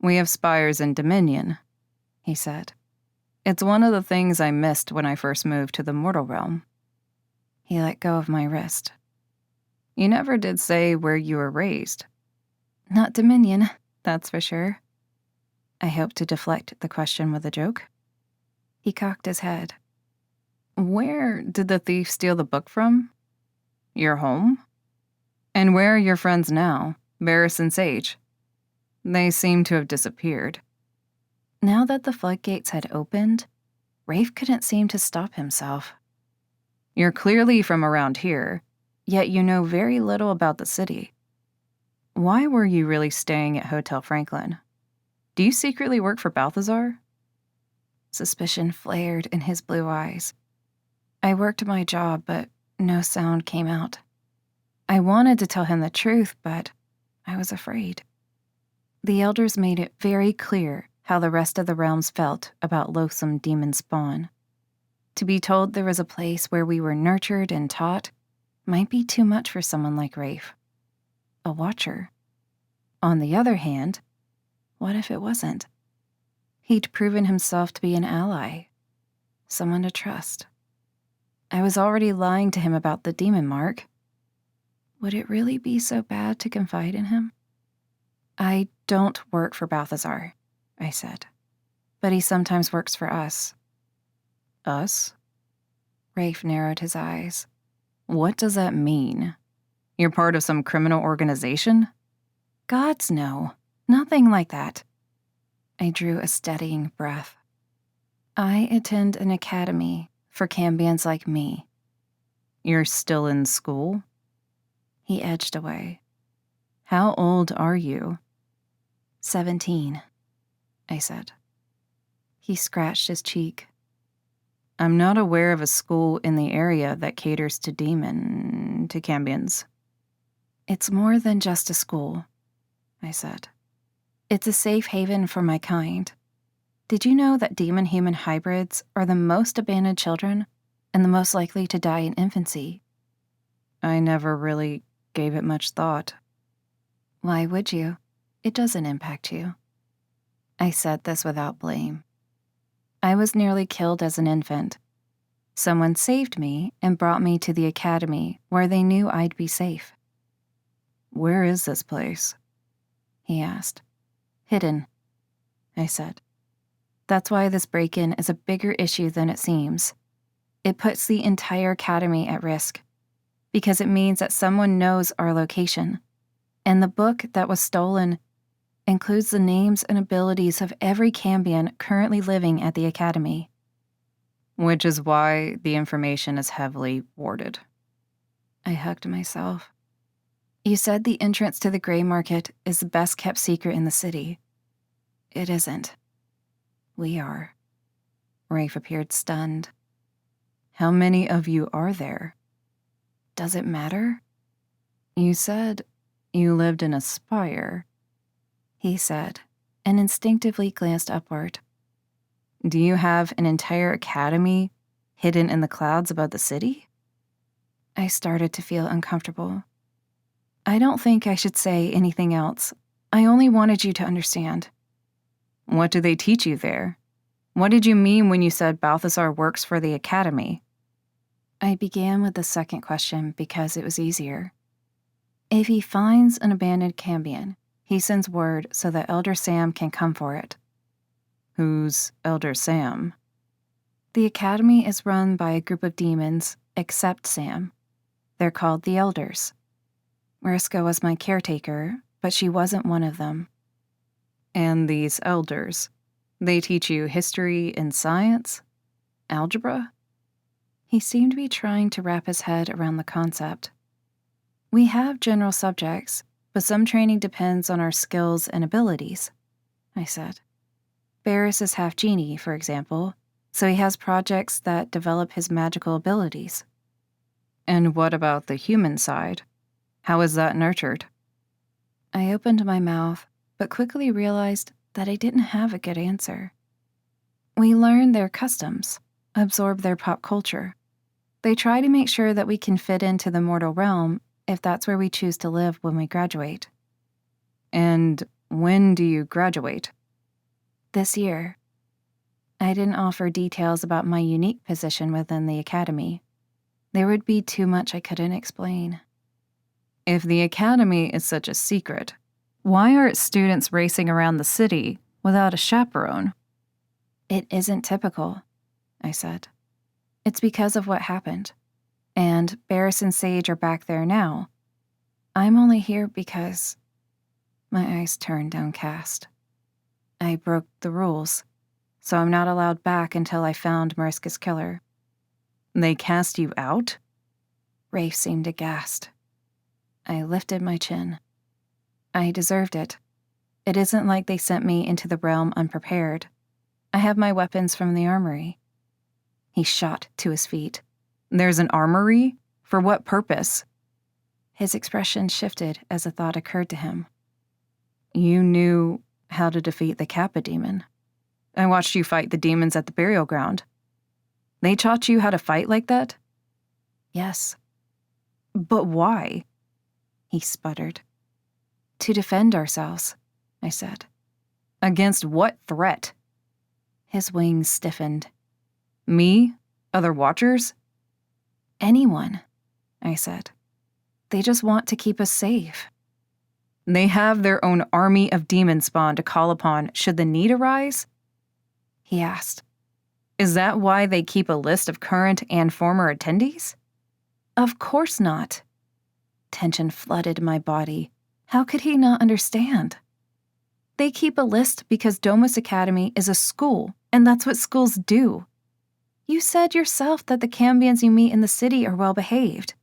[SPEAKER 3] We have spires in Dominion, he said. It's one of the things I missed when I first moved to the mortal realm.
[SPEAKER 1] He let go of my wrist.
[SPEAKER 3] You never did say where you were raised.
[SPEAKER 1] Not Dominion, that's for sure. I hoped to deflect the question with a joke. He cocked his head.
[SPEAKER 3] Where did the thief steal the book from? Your home? And where are your friends now, Barris and Sage? They seem to have disappeared.
[SPEAKER 1] Now that the floodgates had opened, Rafe couldn't seem to stop himself.
[SPEAKER 3] You're clearly from around here, yet you know very little about the city. Why were you really staying at Hotel Franklin? Do you secretly work for Balthazar?
[SPEAKER 1] Suspicion flared in his blue eyes. I worked my job, but no sound came out. I wanted to tell him the truth, but I was afraid. The elders made it very clear how the rest of the realms felt about loathsome demon spawn. To be told there was a place where we were nurtured and taught might be too much for someone like Rafe. A watcher. On the other hand, what if it wasn't? He'd proven himself to be an ally, someone to trust. I was already lying to him about the demon mark. Would it really be so bad to confide in him? I don't work for Balthazar, I said, but he sometimes works for us.
[SPEAKER 3] Us?
[SPEAKER 1] Rafe narrowed his eyes.
[SPEAKER 3] What does that mean? You're part of some criminal organization?
[SPEAKER 1] Gods, no. Nothing like that. I drew a steadying breath. I attend an academy for cambions like me.
[SPEAKER 3] You're still in school?
[SPEAKER 1] He edged away.
[SPEAKER 3] How old are you?
[SPEAKER 1] 17, I said. He scratched his cheek.
[SPEAKER 3] I'm not aware of a school in the area that caters to cambions.
[SPEAKER 1] It's more than just a school, I said. It's a safe haven for my kind. Did you know that demon-human hybrids are the most abandoned children and the most likely to die in infancy?
[SPEAKER 3] I never really gave it much thought.
[SPEAKER 1] Why would you? It doesn't impact you. I said this without blame. I was nearly killed as an infant. Someone saved me and brought me to the academy where they knew I'd be safe.
[SPEAKER 3] Where is this place?
[SPEAKER 1] He asked. Hidden, I said. That's why this break-in is a bigger issue than it seems. It puts the entire academy at risk. because it means that someone knows our location. And the book that was stolen includes the names and abilities of every cambion currently living at the Academy.
[SPEAKER 3] Which is why the information is heavily warded.
[SPEAKER 1] I hugged myself. You said the entrance to the gray market is the best kept secret in the city. It isn't. We are. Rafe appeared stunned.
[SPEAKER 3] How many of you are there?
[SPEAKER 1] Does it matter?
[SPEAKER 3] You said you lived in a spire.
[SPEAKER 1] He said, and instinctively glanced upward.
[SPEAKER 3] Do you have an entire academy hidden in the clouds above the city?
[SPEAKER 1] I started to feel uncomfortable. I don't think I should say anything else. I only wanted you to understand.
[SPEAKER 3] What do they teach you there? What did you mean when you said Balthazar works for the academy?
[SPEAKER 1] I began with the second question because it was easier. If he finds an abandoned cambion, he sends word so that Elder Sam can come for it.
[SPEAKER 3] Who's Elder Sam?
[SPEAKER 1] The academy is run by a group of demons, except Sam. They're called the Elders. Mariska was my caretaker, but she wasn't one of them.
[SPEAKER 3] And these elders, they teach you history and science? Algebra?
[SPEAKER 1] He seemed to be trying to wrap his head around the concept. We have general subjects, but some training depends on our skills and abilities, I said. Barris is half genie, for example, so he has projects that develop his magical abilities.
[SPEAKER 3] And what about the human side? How is that nurtured?
[SPEAKER 1] I opened my mouth, but quickly realized that I didn't have a good answer. We learn their customs, absorb their pop culture. They try to make sure that we can fit into the mortal realm if that's where we choose to live when we graduate.
[SPEAKER 3] And when do you graduate?
[SPEAKER 1] This year. I didn't offer details about my unique position within the academy. There would be too much I couldn't explain.
[SPEAKER 3] If the academy is such a secret, why are its students racing around the city without a chaperone?
[SPEAKER 1] It isn't typical, I said. It's because of what happened. And Barris and Sage are back there now. I'm only here because... My eyes turned downcast. I broke the rules, so I'm not allowed back until I found Mariska's killer.
[SPEAKER 3] They cast you out?
[SPEAKER 1] Rafe seemed aghast. I lifted my chin. I deserved it. It isn't like they sent me into the realm unprepared. I have my weapons from the armory. He shot to his feet.
[SPEAKER 3] There's an armory? For what purpose?
[SPEAKER 1] His expression shifted as a thought occurred to him.
[SPEAKER 3] You knew how to defeat the Kappa demon. I watched you fight the demons at the burial ground. They taught you how to fight like that?
[SPEAKER 1] Yes.
[SPEAKER 3] But why?
[SPEAKER 1] He sputtered. To defend ourselves, I said.
[SPEAKER 3] Against what threat?
[SPEAKER 1] His wings stiffened.
[SPEAKER 3] Me? Other watchers?
[SPEAKER 1] Anyone, I said. They just want to keep us safe.
[SPEAKER 3] They have their own army of demon spawn to call upon should the need arise?
[SPEAKER 1] He asked.
[SPEAKER 3] Is that why they keep a list of current and former attendees?
[SPEAKER 1] Of course not. Tension flooded my body. How could he not understand? They keep a list because Domus Academy is a school, and that's what schools do. You said yourself that the cambions you meet in the city are well behaved,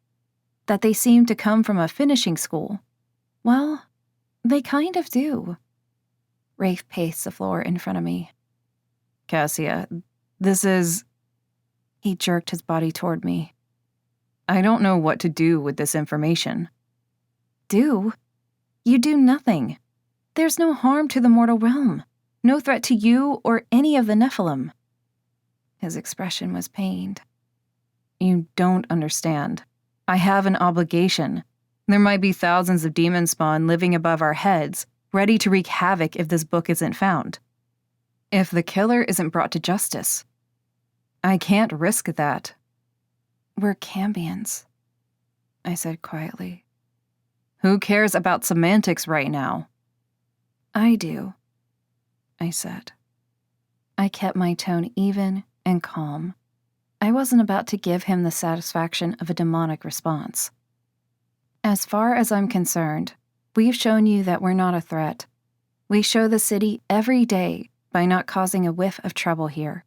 [SPEAKER 1] that they seem to come from a finishing school. Well, they kind of do. Rafe paced the floor in front of me.
[SPEAKER 3] Cassia, this is...
[SPEAKER 1] He jerked his body toward me.
[SPEAKER 3] I don't know what to do with this information.
[SPEAKER 1] Do? You do nothing. There's no harm to the mortal realm. No threat to you or any of the Nephilim. His expression was pained.
[SPEAKER 3] You don't understand. I have an obligation. There might be thousands of demon spawn living above our heads, ready to wreak havoc if this book isn't found. If the killer isn't brought to justice, I can't risk that.
[SPEAKER 1] We're cambions, I said quietly.
[SPEAKER 3] Who cares about semantics right now?
[SPEAKER 1] I do, I said. I kept my tone even and calm. I wasn't about to give him the satisfaction of a demonic response. As far as I'm concerned, we've shown you that we're not a threat. We show the city every day by not causing a whiff of trouble here.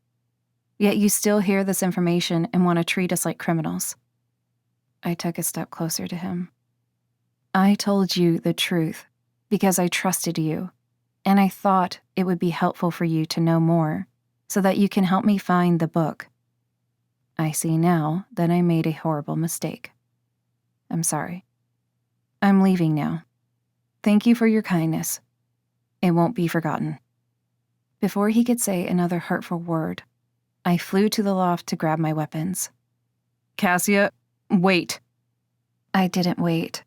[SPEAKER 1] Yet you still hear this information and want to treat us like criminals. I took a step closer to him. I told you the truth because I trusted you, and I thought it would be helpful for you to know more so that you can help me find the book. I see now that I made a horrible mistake. I'm sorry. I'm leaving now. Thank you for your kindness. It won't be forgotten. Before he could say another hurtful word, I flew to the loft to grab my weapons.
[SPEAKER 3] Cassia, wait.
[SPEAKER 1] I didn't wait.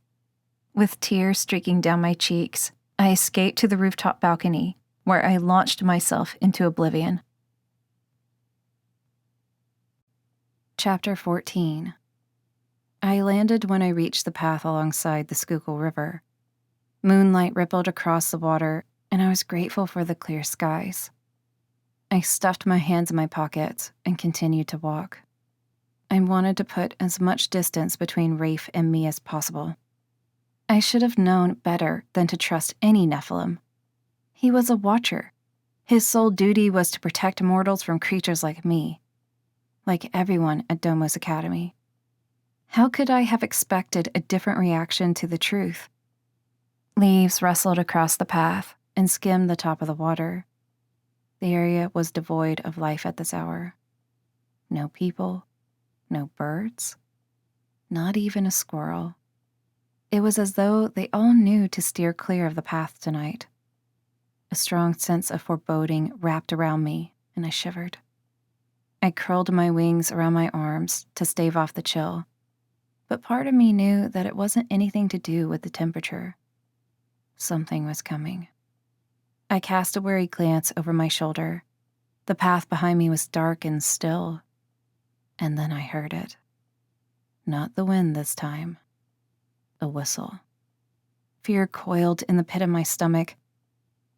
[SPEAKER 1] With tears streaking down my cheeks, I escaped to the rooftop balcony, where I launched myself into oblivion. Chapter 14. I landed when I reached the path alongside the Schuylkill River. Moonlight rippled across the water, and I was grateful for the clear skies. I stuffed my hands in my pockets and continued to walk. I wanted to put as much distance between Rafe and me as possible. I should have known better than to trust any Nephilim. He was a watcher. His sole duty was to protect mortals from creatures like me, like everyone at Domus Academy. How could I have expected a different reaction to the truth? Leaves rustled across the path and skimmed the top of the water. The area was devoid of life at this hour. No people, no birds, not even a squirrel. It was as though they all knew to steer clear of the path tonight. A strong sense of foreboding wrapped around me, and I shivered. I curled my wings around my arms to stave off the chill, but part of me knew that it wasn't anything to do with the temperature. Something was coming. I cast a wary glance over my shoulder. The path behind me was dark and still, and then I heard it. Not the wind this time. A whistle. Fear coiled in the pit of my stomach.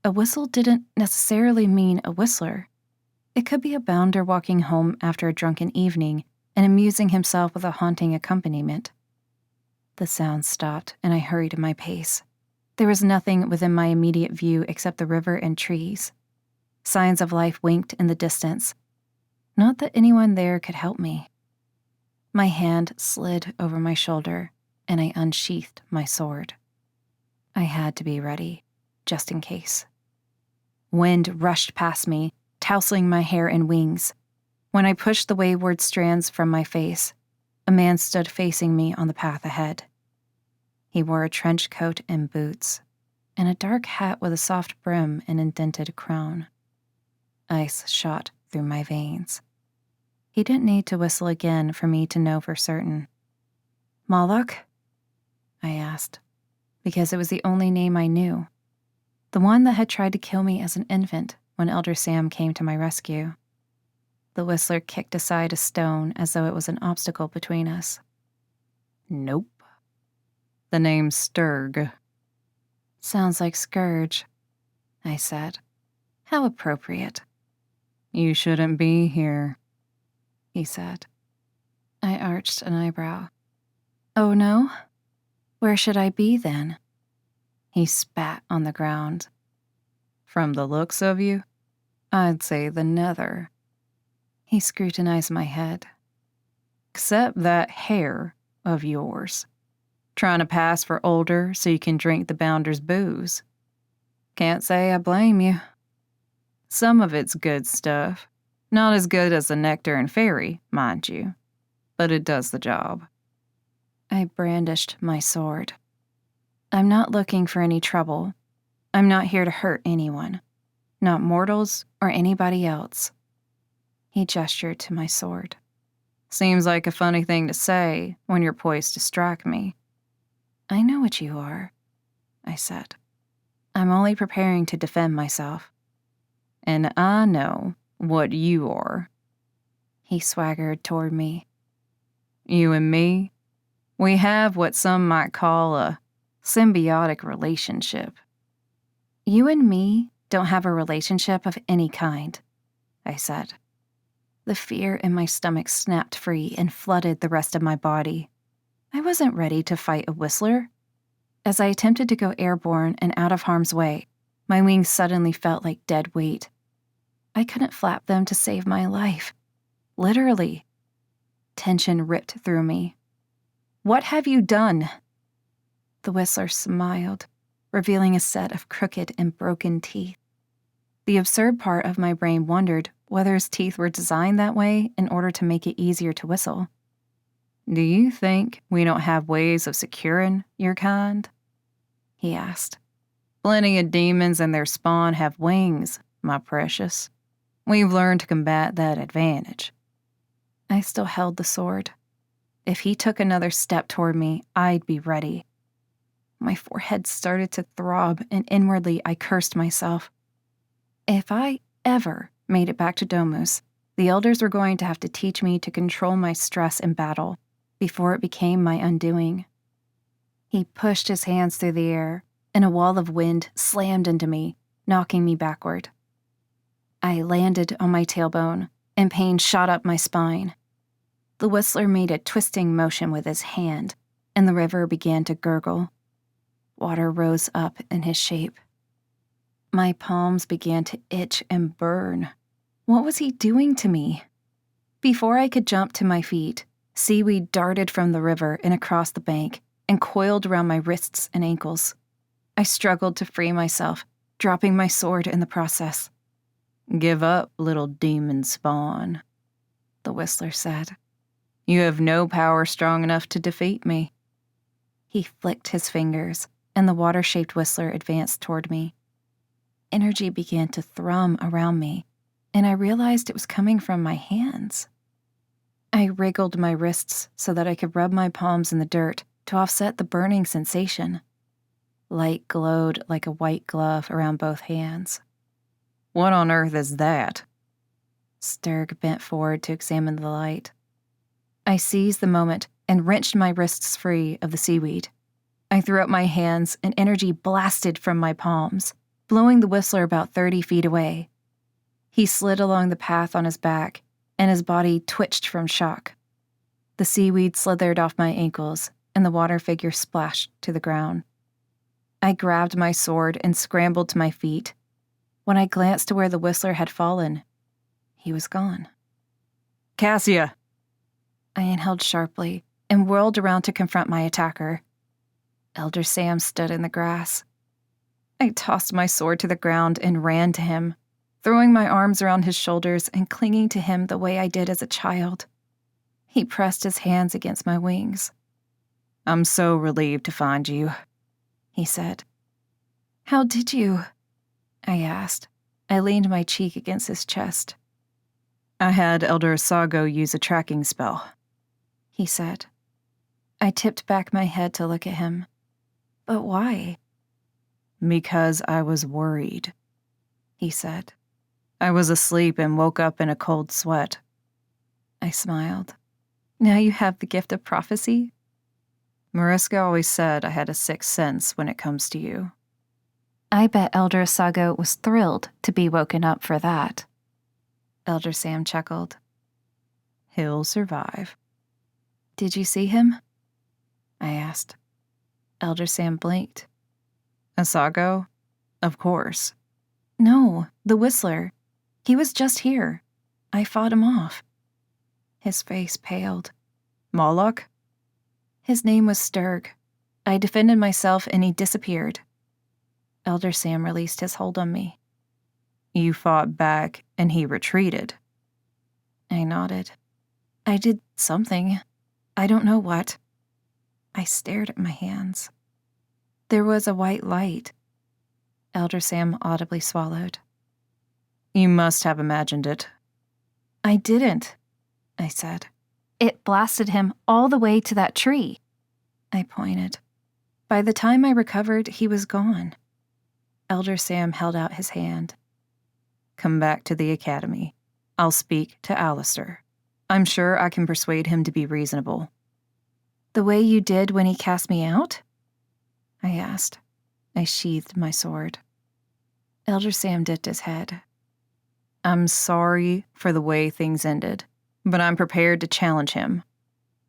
[SPEAKER 1] A whistle didn't necessarily mean a whistler. It could be a bounder walking home after a drunken evening and amusing himself with a haunting accompaniment. The sound stopped, and I hurried at my pace. There was nothing within my immediate view except the river and trees. Signs of life winked in the distance. Not that anyone there could help me. My hand slid over my shoulder, and I unsheathed my sword. I had to be ready, just in case. Wind rushed past me, tousling my hair and wings. When I pushed the wayward strands from my face, a man stood facing me on the path ahead. He wore a trench coat and boots, and a dark hat with a soft brim and indented crown. Ice shot through my veins. He didn't need to whistle again for me to know for certain. Moloch? I asked, because it was the only name I knew. The one that had tried to kill me as an infant when Elder Sam came to my rescue. The whistler kicked aside a stone as though it was an obstacle between us.
[SPEAKER 3] Nope. The name's Sturg.
[SPEAKER 1] Sounds like Scourge, I said. How appropriate.
[SPEAKER 3] You shouldn't be here,
[SPEAKER 1] he said. I arched an eyebrow. Oh no? Where should I be then? He spat on the ground.
[SPEAKER 3] From the looks of you, I'd say the Nether.
[SPEAKER 1] He scrutinized my head.
[SPEAKER 3] Except that hair of yours. Trying to pass for older so you can drink the Bounder's booze. Can't say I blame you. Some of it's good stuff. Not as good as the nectar and fairy, mind you. But it does the job.
[SPEAKER 1] I brandished my sword. I'm not looking for any trouble. I'm not here to hurt anyone. Not mortals or anybody else. He gestured to my sword.
[SPEAKER 3] Seems like a funny thing to say when you're poised to strike me.
[SPEAKER 1] I know what you are, I said. I'm only preparing to defend myself.
[SPEAKER 3] And I know what you are.
[SPEAKER 1] He swaggered toward me.
[SPEAKER 3] You and me, we have what some might call a symbiotic relationship.
[SPEAKER 1] You and me don't have a relationship of any kind, I said. The fear in my stomach snapped free and flooded the rest of my body. I wasn't ready to fight a whistler. As I attempted to go airborne and out of harm's way, my wings suddenly felt like dead weight. I couldn't flap them to save my life. Literally. Tension ripped through me. "What have you done?" The whistler smiled, revealing a set of crooked and broken teeth. The absurd part of my brain wondered whether his teeth were designed that way in order to make it easier to whistle. "Do you think we don't have ways of securing your kind?" he asked. "Plenty of demons and their spawn have wings, my precious. We've learned to combat that advantage." I still held the sword. If he took another step toward me, I'd be ready. My forehead started to throb, and inwardly I cursed myself. If I ever made it back to Domus, the elders were going to have to teach me to control my stress in battle before it became my undoing. He pushed his hands through the air, and a wall of wind slammed into me, knocking me backward. I landed on my tailbone, and pain shot up my spine. The whistler made a twisting motion with his hand, and the river began to gurgle. Water rose up in his shape. My palms began to itch and burn. What was he doing to me? Before I could jump to my feet, seaweed darted from the river and across the bank and coiled around my wrists and ankles. I struggled to free myself, dropping my sword in the process. "Give up, little demon spawn," the whistler said. "You have no power strong enough to defeat me." He flicked his fingers, and the water-shaped whistler advanced toward me. Energy began to thrum around me, and I realized it was coming from my hands. I wriggled my wrists so that I could rub my palms in the dirt to offset the burning sensation. Light glowed like a white glove around both hands. "What on earth is that?" Sturg bent forward to examine the light. I seized the moment and wrenched my wrists free of the seaweed. I threw up my hands, and energy blasted from my palms, blowing the whistler about 30 feet away. He slid along the path on his back, and his body twitched from shock. The seaweed slithered off my ankles, and the water figure splashed to the ground. I grabbed my sword and scrambled to my feet. When I glanced to where the whistler had fallen, he was gone. "Cassia!" I inhaled sharply and whirled around to confront my attacker. Elder Sam stood in the grass. I tossed my sword to the ground and ran to him, throwing my arms around his shoulders and clinging to him the way I did as a child. He pressed his hands against my wings. "I'm so relieved to find you," he said. "How did you?" I asked. I leaned my cheek against his chest. "I had Elder Sago use a tracking spell," he said. I tipped back my head to look at him. "But why?" "Because I was worried," he said. "I was asleep and woke up in a cold sweat." I smiled. "Now you have the gift of prophecy?" "Mariska always said I had a sixth sense when it comes to you." I bet Elder Sago was thrilled to be woken up for that. Elder Sam chuckled. "He'll survive." "Did you see him?" I asked. Elder Sam blinked. "Asago? Of course." "No, the whistler. He was just here. I fought him off." His face paled. "Moloch?" "His name was Sturg. I defended myself and he disappeared." Elder Sam released his hold on me. "You fought back and he retreated." I nodded. "I did something. I don't know what." I stared at my hands. There was a white light. Elder Sam audibly swallowed. "You must have imagined it." "I didn't," I said. "It blasted him all the way to that tree." I pointed. By the time I recovered, he was gone. Elder Sam held out his hand. "Come back to the academy. I'll speak to Alistair. I'm sure I can persuade him to be reasonable." "The way you did when he cast me out?" I asked. I sheathed my sword. Elder Sam dipped his head.
[SPEAKER 3] I'm sorry for the way things ended, but I'm prepared to challenge him.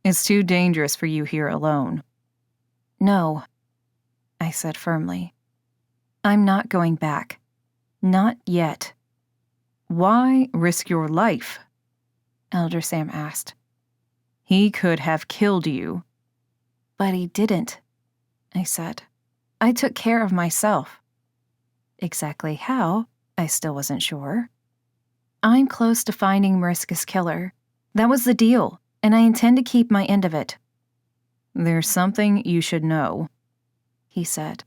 [SPEAKER 3] It's too dangerous for you here alone.
[SPEAKER 1] No, I said firmly. I'm not going back. Not yet.
[SPEAKER 3] Why risk your life?
[SPEAKER 1] Elder Sam asked.
[SPEAKER 3] He could have killed you.
[SPEAKER 1] But he didn't, I said. I took care of myself. Exactly how, I still wasn't sure. I'm close to finding Mariska's killer. That was the deal, and I intend to keep my end of it.
[SPEAKER 3] There's something you should know,
[SPEAKER 1] he said.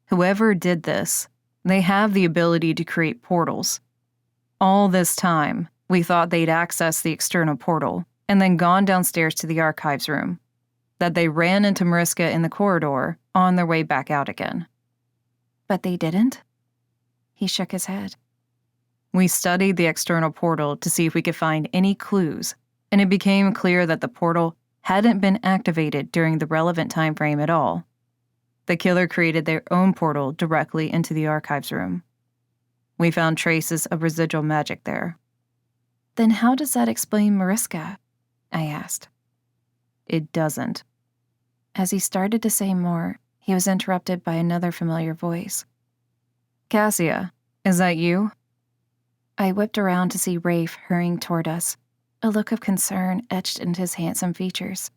[SPEAKER 3] Whoever did this, they have the ability to create portals. All this time, we thought they'd accessed the external portal and then gone downstairs to the archives room, that they ran into Mariska in the corridor on their way back out again.
[SPEAKER 1] But they didn't? He shook his head.
[SPEAKER 3] We studied the external portal to see if we could find any clues, and it became clear that the portal hadn't been activated during the relevant time frame at all. The killer created their own portal directly into the archives room. We found traces of residual magic there.
[SPEAKER 1] Then how does that explain Mariska? I asked.
[SPEAKER 3] It doesn't.
[SPEAKER 1] As he started to say more, he was interrupted by another familiar voice.
[SPEAKER 3] Cassia, is that you?
[SPEAKER 1] I whipped around to see Rafe hurrying toward us, a look of concern etched into his handsome features.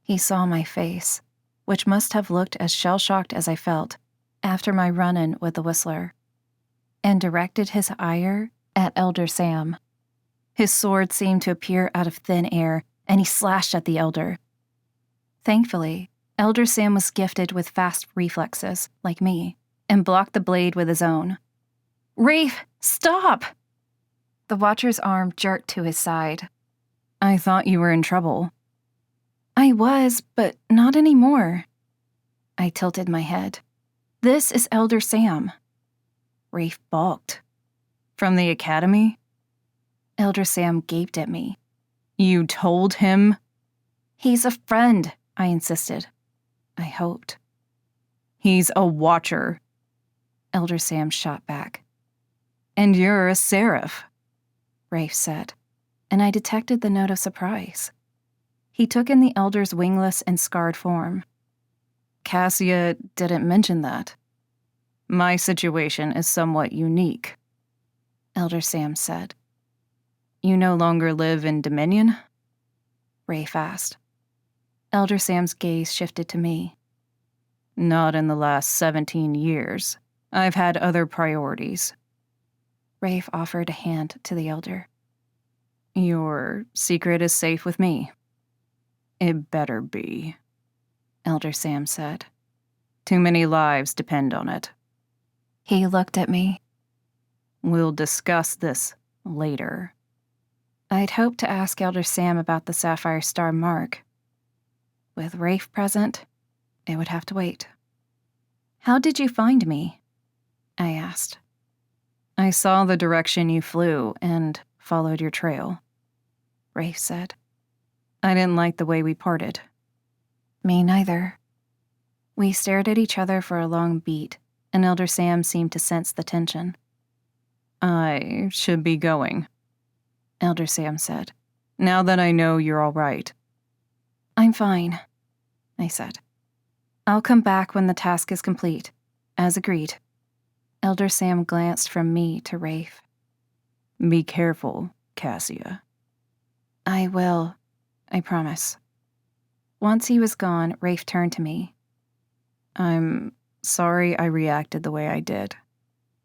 [SPEAKER 1] He saw my face, which must have looked as shell-shocked as I felt after my run-in with the Whistler, and directed his ire at Elder Sam. His sword seemed to appear out of thin air, and he slashed at the Elder. Thankfully, Elder Sam was gifted with fast reflexes, like me, and blocked the blade with his own. "Rafe, stop!" The Watcher's arm jerked to his side.
[SPEAKER 3] I thought you were in trouble.
[SPEAKER 1] I was, but not anymore. I tilted my head. This is Elder Sam. Rafe balked.
[SPEAKER 3] From the academy?
[SPEAKER 1] Elder Sam gaped at me.
[SPEAKER 3] You told him?
[SPEAKER 1] He's a friend, I insisted. I hoped.
[SPEAKER 3] He's a watcher,
[SPEAKER 1] Elder Sam shot back.
[SPEAKER 3] And you're a seraph,
[SPEAKER 1] Rafe said, and I detected the note of surprise. He took in the Elder's wingless and scarred form.
[SPEAKER 3] Cassia didn't mention that. My situation is somewhat unique,
[SPEAKER 1] Elder Sam said.
[SPEAKER 3] You no longer live in Dominion?
[SPEAKER 1] Rafe asked. Elder Sam's gaze shifted to me.
[SPEAKER 3] Not in the last 17 years. I've had other priorities.
[SPEAKER 1] Rafe offered a hand to the Elder.
[SPEAKER 3] Your secret is safe with me. It better be,
[SPEAKER 1] Elder Sam said.
[SPEAKER 3] Too many lives depend on it.
[SPEAKER 1] He looked at me.
[SPEAKER 3] We'll discuss this later.
[SPEAKER 1] I'd hoped to ask Elder Sam about the Sapphire Star mark. With Rafe present, it would have to wait. How did you find me? I asked.
[SPEAKER 3] I saw the direction you flew and followed your trail,
[SPEAKER 1] Rafe said.
[SPEAKER 3] I didn't like the way we parted.
[SPEAKER 1] Me neither. We stared at each other for a long beat, and Elder Sam seemed to sense the tension.
[SPEAKER 3] I should be going,
[SPEAKER 1] Elder Sam said.
[SPEAKER 3] Now that I know you're all right.
[SPEAKER 1] I'm fine, I said. I'll come back when the task is complete, as agreed. Elder Sam glanced from me to Rafe.
[SPEAKER 3] Be careful, Cassia.
[SPEAKER 1] I will, I promise. Once he was gone, Rafe turned to me.
[SPEAKER 3] I'm sorry I reacted the way I did.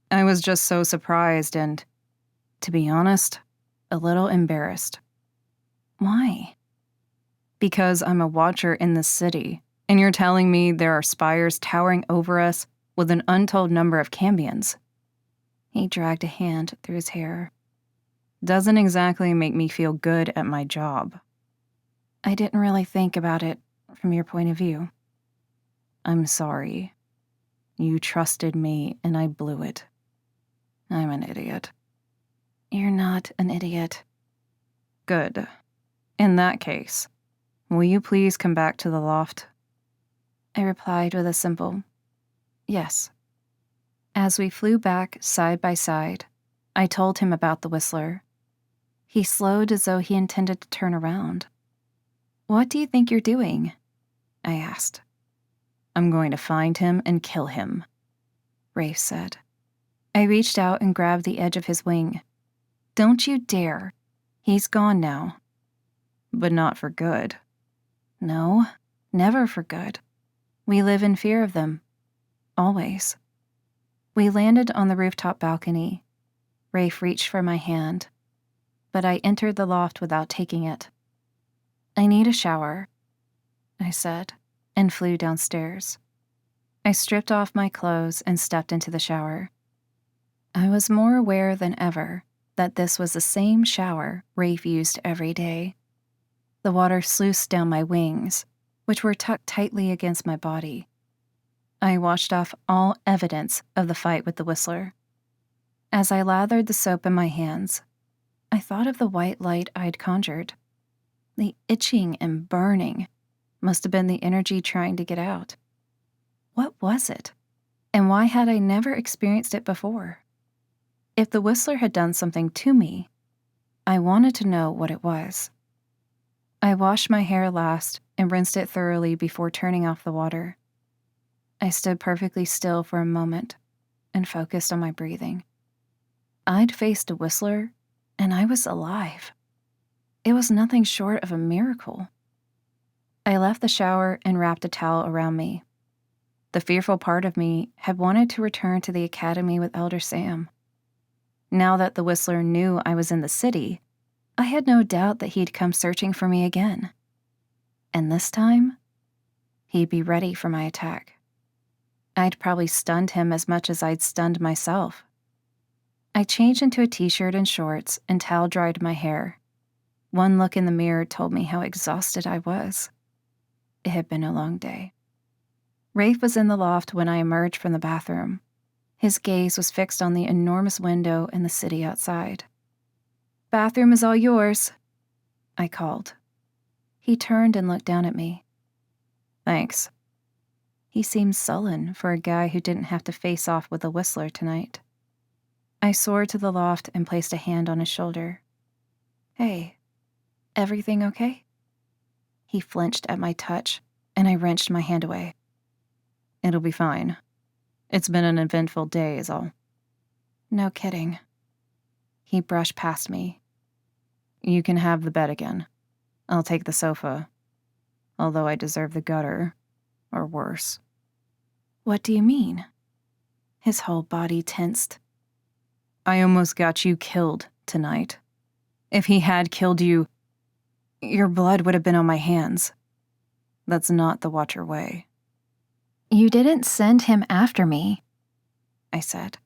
[SPEAKER 3] I was just so surprised and, to be honest, a little embarrassed.
[SPEAKER 1] Why?
[SPEAKER 3] Because I'm a watcher in this city, and you're telling me there are spires towering over us with an untold number of cambions.
[SPEAKER 1] He dragged a hand through his hair.
[SPEAKER 3] Doesn't exactly make me feel good at my job.
[SPEAKER 1] I didn't really think about it from your point of view.
[SPEAKER 3] I'm sorry. You trusted me and I blew it. I'm an idiot.
[SPEAKER 1] You're not an idiot.
[SPEAKER 3] Good. In that case, will you please come back to the loft?
[SPEAKER 1] I replied with a simple yes. As we flew back side by side, I told him about the Whistler. He slowed as though he intended to turn around. "What do you think you're doing?" I asked.
[SPEAKER 3] "I'm going to find him and kill him,"
[SPEAKER 1] Rafe said. I reached out and grabbed the edge of his wing. "Don't you dare. He's gone now."
[SPEAKER 3] "But not for good."
[SPEAKER 1] "No, never for good. We live in fear of them. Always." We landed on the rooftop balcony. Rafe reached for my hand, but I entered the loft without taking it. "I need a shower," I said, and flew downstairs. I stripped off my clothes and stepped into the shower. I was more aware than ever that this was the same shower Rafe used every day. The water sluiced down my wings, which were tucked tightly against my body. I washed off all evidence of the fight with the Whistler. As I lathered the soap in my hands, I thought of the white light I'd conjured. The itching and burning must have been the energy trying to get out. What was it? And why had I never experienced it before? If the Whistler had done something to me, I wanted to know what it was. I washed my hair last and rinsed it thoroughly before turning off the water. I stood perfectly still for a moment and focused on my breathing. I'd faced a Whistler, and I was alive. It was nothing short of a miracle. I left the shower and wrapped a towel around me. The fearful part of me had wanted to return to the academy with Elder Sam. Now that the Whistler knew I was in the city, I had no doubt that he'd come searching for me again. And this time, he'd be ready for my attack. I'd probably stunned him as much as I'd stunned myself. I changed into a t-shirt and shorts and towel-dried my hair. One look in the mirror told me how exhausted I was. It had been a long day. Rafe was in the loft when I emerged from the bathroom. His gaze was fixed on the enormous window in the city outside. "Bathroom is all yours," I called. He turned and looked down at me.
[SPEAKER 3] "Thanks."
[SPEAKER 1] He seemed sullen for a guy who didn't have to face off with a Whistler tonight. I soared to the loft and placed a hand on his shoulder. "Hey, everything okay?" He flinched at my touch, and I wrenched my hand away.
[SPEAKER 3] "It'll be fine. It's been an eventful day is all."
[SPEAKER 1] "No kidding." He brushed past me.
[SPEAKER 3] "You can have the bed again. I'll take the sofa. Although I deserve the gutter, or worse."
[SPEAKER 1] "What do you mean?" His whole body tensed.
[SPEAKER 3] "I almost got you killed tonight. If he had killed you, your blood would have been on my hands. That's not the Watcher way."
[SPEAKER 1] "You didn't send him after me," I said.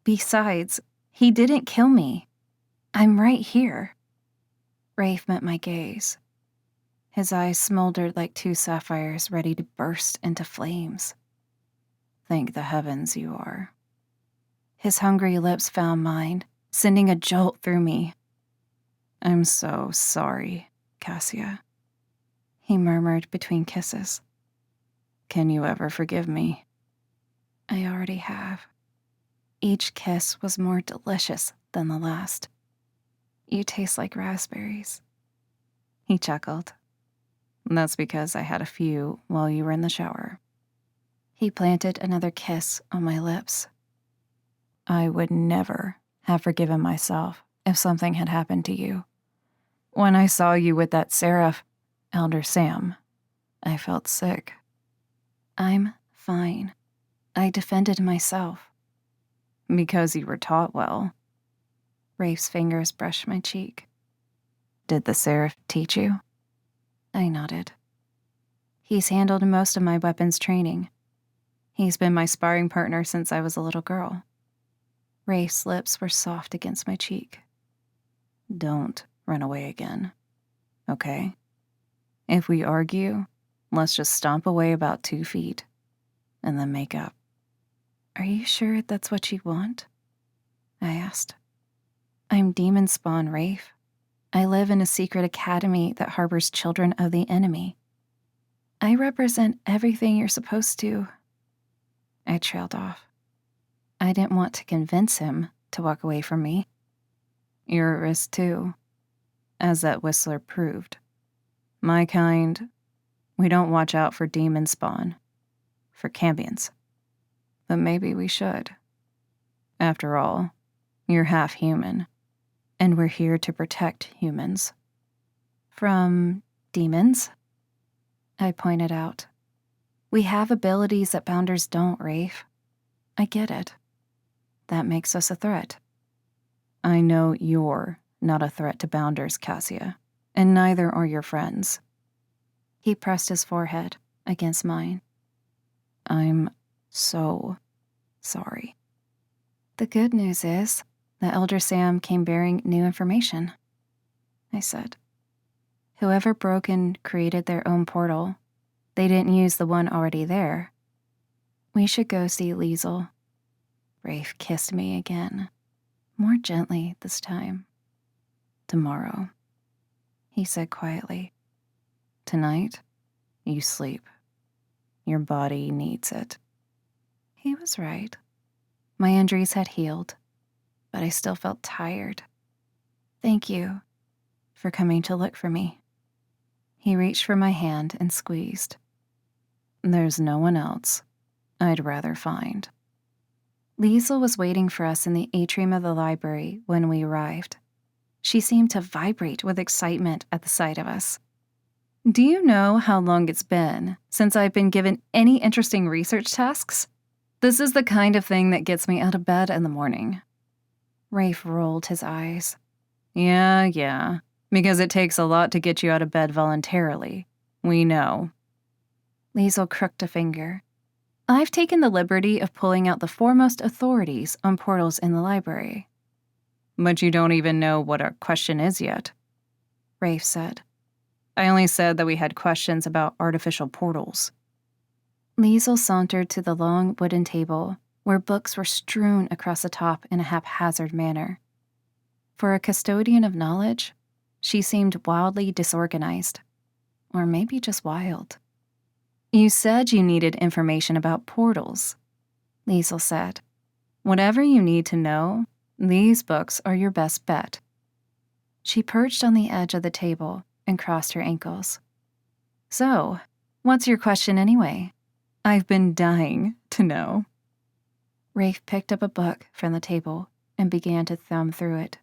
[SPEAKER 1] "Besides, he didn't kill me. I'm right here." Rafe met my gaze. His eyes smoldered like two sapphires ready to burst into flames.
[SPEAKER 3] "Thank the heavens you are."
[SPEAKER 1] His hungry lips found mine, sending a jolt through me.
[SPEAKER 3] "I'm so sorry, Cassia,"
[SPEAKER 1] he murmured between kisses.
[SPEAKER 3] "Can you ever forgive me?"
[SPEAKER 1] "I already have." Each kiss was more delicious than the last. "You taste like raspberries." He chuckled.
[SPEAKER 3] "That's because I had a few while you were in the shower."
[SPEAKER 1] He planted another kiss on my lips.
[SPEAKER 3] "I would never have forgiven myself if something had happened to you. When I saw you with that seraph, Elder Sam, I felt sick."
[SPEAKER 1] "I'm fine. I defended myself."
[SPEAKER 3] "Because you were taught well."
[SPEAKER 1] Rafe's fingers brushed my cheek.
[SPEAKER 3] "Did the seraph teach you?"
[SPEAKER 1] I nodded. "He's handled most of my weapons training. He's been my sparring partner since I was a little girl." Rafe's lips were soft against my cheek.
[SPEAKER 3] "Don't run away again, okay? If we argue, let's just stomp away about 2 feet and then make up."
[SPEAKER 1] "Are you sure that's what you want?" I asked. "I'm demon spawn, Rafe. I live in a secret academy that harbors children of the enemy. I represent everything you're supposed to." I trailed off. I didn't want to convince him to walk away from me.
[SPEAKER 3] You're at risk too, as that whistler proved. My kind, we don't watch out for demon spawn, for cambions. But maybe we should. After all, you're half human, and we're here to protect humans.
[SPEAKER 1] From demons? I pointed out. We have abilities that Bounders don't, Rafe. I get it. That makes us a threat.
[SPEAKER 3] I know you're not a threat to Bounders, Cassia, and neither are your friends.
[SPEAKER 1] He pressed his forehead against mine.
[SPEAKER 3] I'm so sorry.
[SPEAKER 1] The good news is that Elder Sam came bearing new information, I said. Whoever broke and created their own portal, they didn't use the one already there. We should go see Liesel. Rafe kissed me again, more gently this time.
[SPEAKER 3] Tomorrow,
[SPEAKER 1] he said quietly.
[SPEAKER 3] Tonight, you sleep. Your body needs it.
[SPEAKER 1] He was right. My injuries had healed, but I still felt tired. Thank you for coming to look for me. He reached for my hand and squeezed.
[SPEAKER 3] There's no one else I'd rather find.
[SPEAKER 1] Liesel was waiting for us in the atrium of the library when we arrived. She seemed to vibrate with excitement at the sight of us.
[SPEAKER 3] Do you know how long it's been since I've been given any interesting research tasks? This is the kind of thing that gets me out of bed in the morning.
[SPEAKER 1] Rafe rolled his eyes.
[SPEAKER 3] Yeah, because it takes a lot to get you out of bed voluntarily. We know.
[SPEAKER 1] Liesel crooked a finger. I've taken the liberty of pulling out the foremost authorities on portals in the library.
[SPEAKER 3] But you don't even know what our question is yet,
[SPEAKER 1] Rafe said.
[SPEAKER 3] I only said that we had questions about artificial portals.
[SPEAKER 1] Liesel sauntered to the long wooden table where books were strewn across the top in a haphazard manner. For a custodian of knowledge, she seemed wildly disorganized. Or maybe just wild.
[SPEAKER 3] You said you needed information about portals,
[SPEAKER 1] Liesel said.
[SPEAKER 3] Whatever you need to know, these books are your best bet.
[SPEAKER 1] She perched on the edge of the table and crossed her ankles.
[SPEAKER 3] So, what's your question anyway? I've been dying to know.
[SPEAKER 1] Rafe picked up a book from the table and began to thumb through it.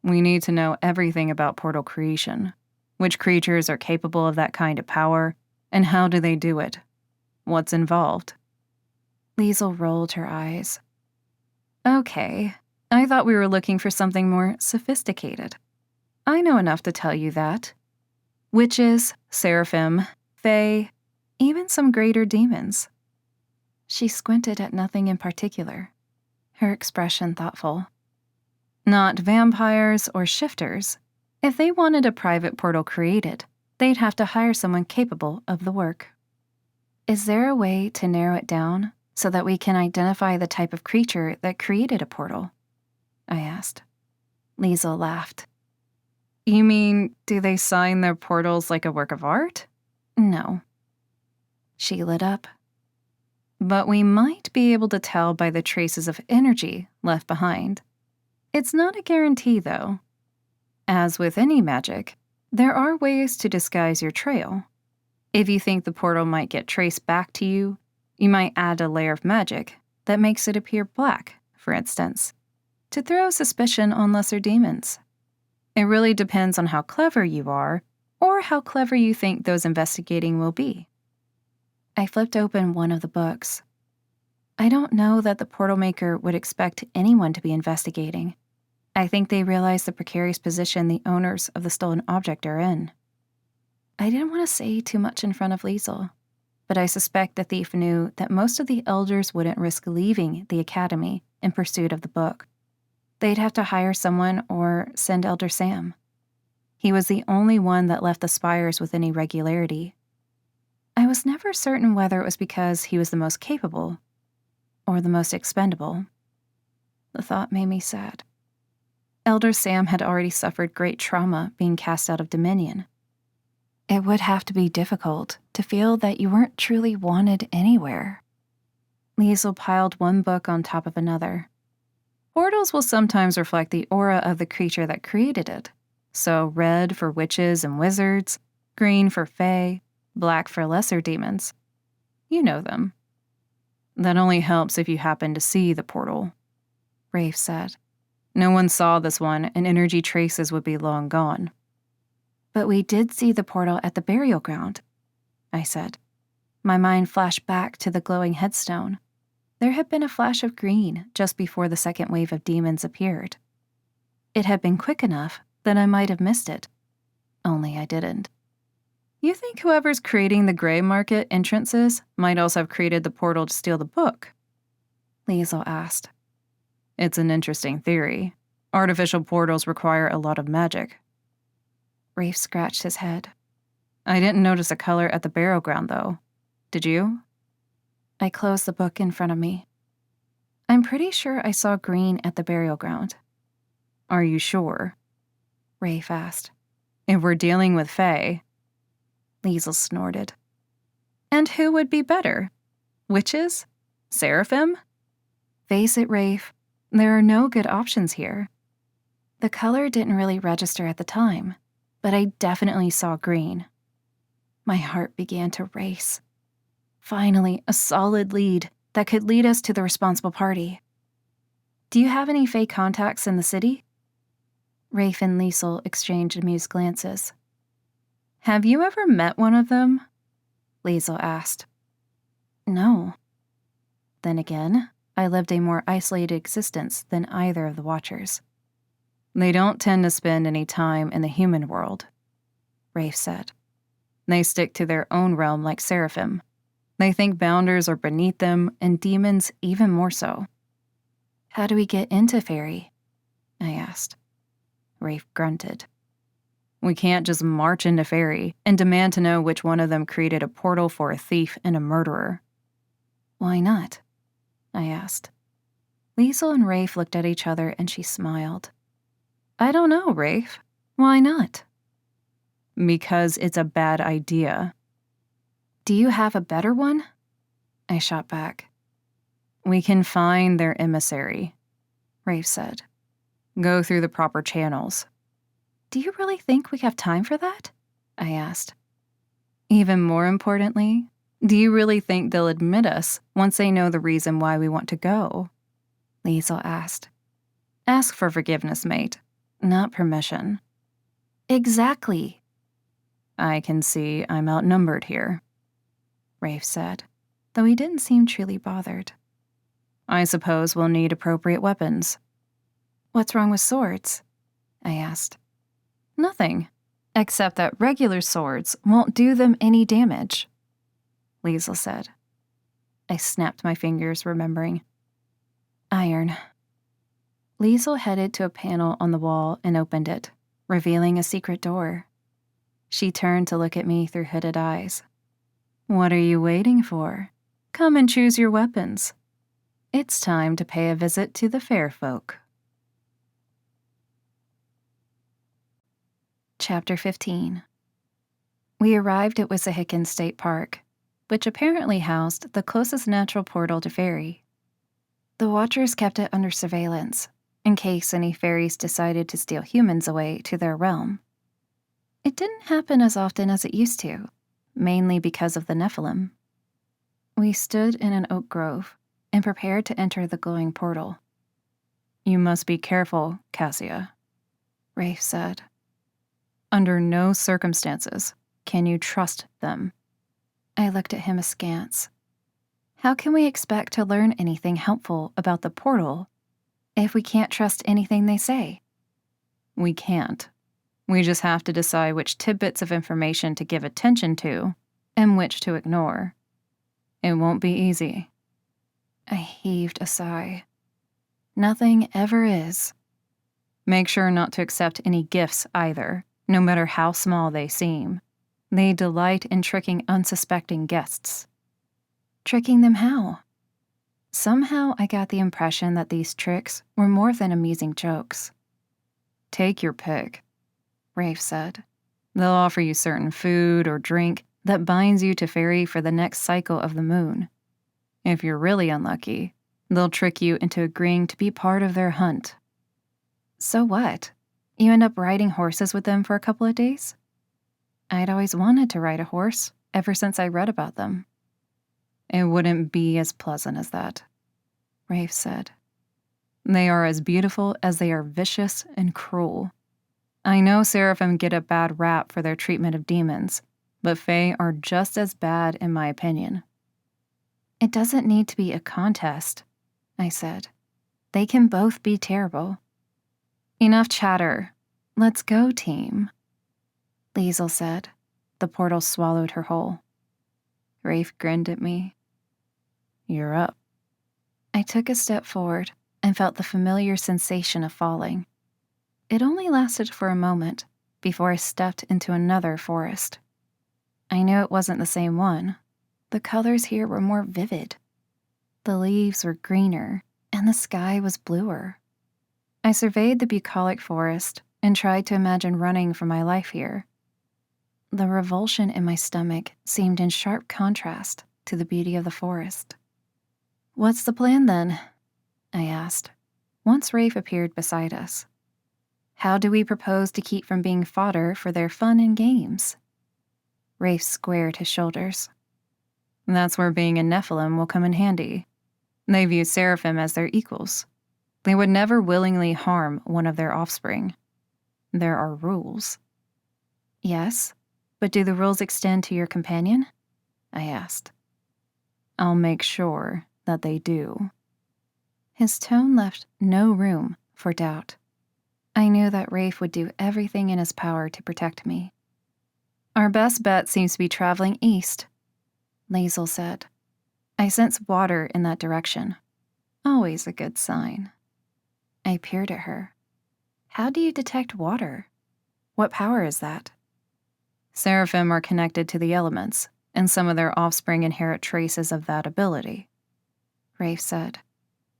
[SPEAKER 3] We need to know everything about portal creation. Which creatures are capable of that kind of power, and how do they do it? What's involved?
[SPEAKER 1] Liesel rolled her eyes.
[SPEAKER 3] Okay, I thought we were looking for something more sophisticated. I know enough to tell you that. Witches, seraphim, fae, even some greater demons.
[SPEAKER 1] She squinted at nothing in particular, her expression thoughtful.
[SPEAKER 3] Not vampires or shifters. If they wanted a private portal created, they'd have to hire someone capable of the work.
[SPEAKER 1] Is there a way to narrow it down so that we can identify the type of creature that created a portal? I asked. Liesel laughed.
[SPEAKER 3] You mean, do they sign their portals like a work of art?
[SPEAKER 1] No. She lit up.
[SPEAKER 3] But we might be able to tell by the traces of energy left behind. It's not a guarantee, though. As with any magic, there are ways to disguise your trail. If you think the portal might get traced back to you, you might add a layer of magic that makes it appear black, for instance, to throw suspicion on lesser demons. It really depends on how clever you are, or how clever you think those investigating will be.
[SPEAKER 1] I flipped open one of the books. I don't know that the portal maker would expect anyone to be investigating. I think they realize the precarious position the owners of the stolen object are in. I didn't want to say too much in front of Liesel, but I suspect the thief knew that most of the elders wouldn't risk leaving the academy in pursuit of the book. They'd have to hire someone or send Elder Sam. He was the only one that left the spires with any regularity. I was never certain whether it was because he was the most capable or the most expendable. The thought made me sad. Elder Sam had already suffered great trauma being cast out of Dominion. It would have to be difficult to feel that you weren't truly wanted anywhere. Liesel piled one book on top of another.
[SPEAKER 3] Portals will sometimes reflect the aura of the creature that created it. So red for witches and wizards, green for fae, black for lesser demons. You know them. That only helps if you happen to see the portal, Rafe said. No one saw this one, and energy traces would be long gone.
[SPEAKER 1] But we did see the portal at the burial ground, I said. My mind flashed back to the glowing headstone. There had been a flash of green just before the second wave of demons appeared. It had been quick enough that I might have missed it. Only I didn't.
[SPEAKER 3] You think whoever's creating the gray market entrances might also have created the portal to steal the book?
[SPEAKER 1] Liesl asked.
[SPEAKER 3] It's an interesting theory. Artificial portals require a lot of magic.
[SPEAKER 1] Rafe scratched his head.
[SPEAKER 3] I didn't notice a color at the burial ground, though. Did you?
[SPEAKER 1] I closed the book in front of me. I'm pretty sure I saw green at the burial ground.
[SPEAKER 3] Are you sure?
[SPEAKER 1] Rafe asked.
[SPEAKER 3] If we're dealing with fae.
[SPEAKER 1] Liesl snorted.
[SPEAKER 3] And who would be better? Witches? Seraphim?
[SPEAKER 1] Face it, Rafe. There are no good options here. The color didn't really register at the time, but I definitely saw green. My heart began to race. Finally, a solid lead that could lead us to the responsible party. Do you have any fae contacts in the city? Rafe and Liesl exchanged amused glances.
[SPEAKER 3] Have you ever met one of them?
[SPEAKER 1] Liesl asked. No. Then again, I lived a more isolated existence than either of the Watchers.
[SPEAKER 3] They don't tend to spend any time in the human world,
[SPEAKER 1] Rafe said.
[SPEAKER 3] They stick to their own realm like Seraphim. They think bounders are beneath them, and demons even more so.
[SPEAKER 1] How do we get into Fairy? I asked.
[SPEAKER 3] Rafe grunted. We can't just march into Fairy and demand to know which one of them created a portal for a thief and a murderer.
[SPEAKER 1] Why not? I asked. Liesl and Rafe looked at each other and she smiled.
[SPEAKER 3] I don't know, Rafe.
[SPEAKER 1] Why not?
[SPEAKER 3] Because it's a bad idea.
[SPEAKER 1] Do you have a better one? I shot back.
[SPEAKER 3] We can find their emissary,
[SPEAKER 1] Rafe said.
[SPEAKER 3] Go through the proper channels.
[SPEAKER 1] Do you really think we have time for that? I asked.
[SPEAKER 3] Even more importantly, do you really think they'll admit us once they know the reason why we want to go?
[SPEAKER 1] Liesl asked.
[SPEAKER 3] Ask for forgiveness, mate, not permission.
[SPEAKER 1] Exactly.
[SPEAKER 3] I can see I'm outnumbered here,
[SPEAKER 1] Rafe said, though he didn't seem truly bothered.
[SPEAKER 3] I suppose we'll need appropriate weapons.
[SPEAKER 1] What's wrong with swords? I asked.
[SPEAKER 3] Nothing, except that regular swords won't do them any damage,
[SPEAKER 1] Liesl said.
[SPEAKER 3] I snapped my fingers, remembering.
[SPEAKER 1] Iron. Liesl headed to a panel on the wall and opened it, revealing a secret door. She turned to look at me through hooded eyes.
[SPEAKER 3] What are you waiting for? Come and choose your weapons. It's time to pay a visit to the fair folk.
[SPEAKER 1] Chapter 15. We arrived at Wissahickon State Park, which apparently housed the closest natural portal to Fairy. The Watchers kept it under surveillance, in case any fairies decided to steal humans away to their realm. It didn't happen as often as it used to, mainly because of the Nephilim. We stood in an oak grove and prepared to enter the glowing portal.
[SPEAKER 3] You must be careful, Cassia,
[SPEAKER 1] Rafe said.
[SPEAKER 3] Under no circumstances can you trust them.
[SPEAKER 1] I looked at him askance. How can we expect to learn anything helpful about the portal if we can't trust anything they say?
[SPEAKER 3] We can't. We just have to decide which tidbits of information to give attention to and which to ignore. It won't be easy.
[SPEAKER 1] I heaved a sigh. Nothing ever is.
[SPEAKER 3] Make sure not to accept any gifts either, no matter how small they seem. They delight in tricking unsuspecting guests.
[SPEAKER 1] Tricking them how? Somehow I got the impression that these tricks were more than amusing jokes.
[SPEAKER 3] Take your pick,
[SPEAKER 1] Rafe said.
[SPEAKER 3] They'll offer you certain food or drink that binds you to Fairy for the next cycle of the moon. If you're really unlucky, They'll trick you into agreeing to be part of their hunt.
[SPEAKER 1] So what? You end up riding horses with them for a couple of days? I'd always wanted to ride a horse, ever since I read about them.
[SPEAKER 3] It wouldn't be as pleasant as that,
[SPEAKER 1] Rafe said.
[SPEAKER 3] They are as beautiful as they are vicious and cruel. I know seraphim get a bad rap for their treatment of demons, but fae are just as bad in my opinion.
[SPEAKER 1] It doesn't need to be a contest, I said. They can both be terrible. Enough chatter. Let's go, team. Liesel said. The portal swallowed her whole.
[SPEAKER 3] Rafe grinned at me. You're up.
[SPEAKER 1] I took a step forward and felt the familiar sensation of falling. It only lasted for a moment before I stepped into another forest. I knew it wasn't the same one. The colors here were more vivid. The leaves were greener, and the sky was bluer. I surveyed the bucolic forest and tried to imagine running for my life here. The revulsion in my stomach seemed in sharp contrast to the beauty of the forest. What's the plan then? I asked, once Rafe appeared beside us. How do we propose to keep from being fodder for their fun and games? Rafe squared his shoulders.
[SPEAKER 3] That's where being a Nephilim will come in handy. They view seraphim as their equals. They would never willingly harm one of their offspring. There are rules.
[SPEAKER 1] Yes, but do the rules extend to your companion? I asked.
[SPEAKER 3] I'll make sure that they do.
[SPEAKER 1] His tone left no room for doubt. I knew that Rafe would do everything in his power to protect me. Our best bet seems to be traveling east, Liesel said. I sense water in that direction. Always a good sign. I peered at her. How do you detect water? What power is that?
[SPEAKER 3] Seraphim are connected to the elements, and some of their offspring inherit traces of that ability,
[SPEAKER 1] Rafe said.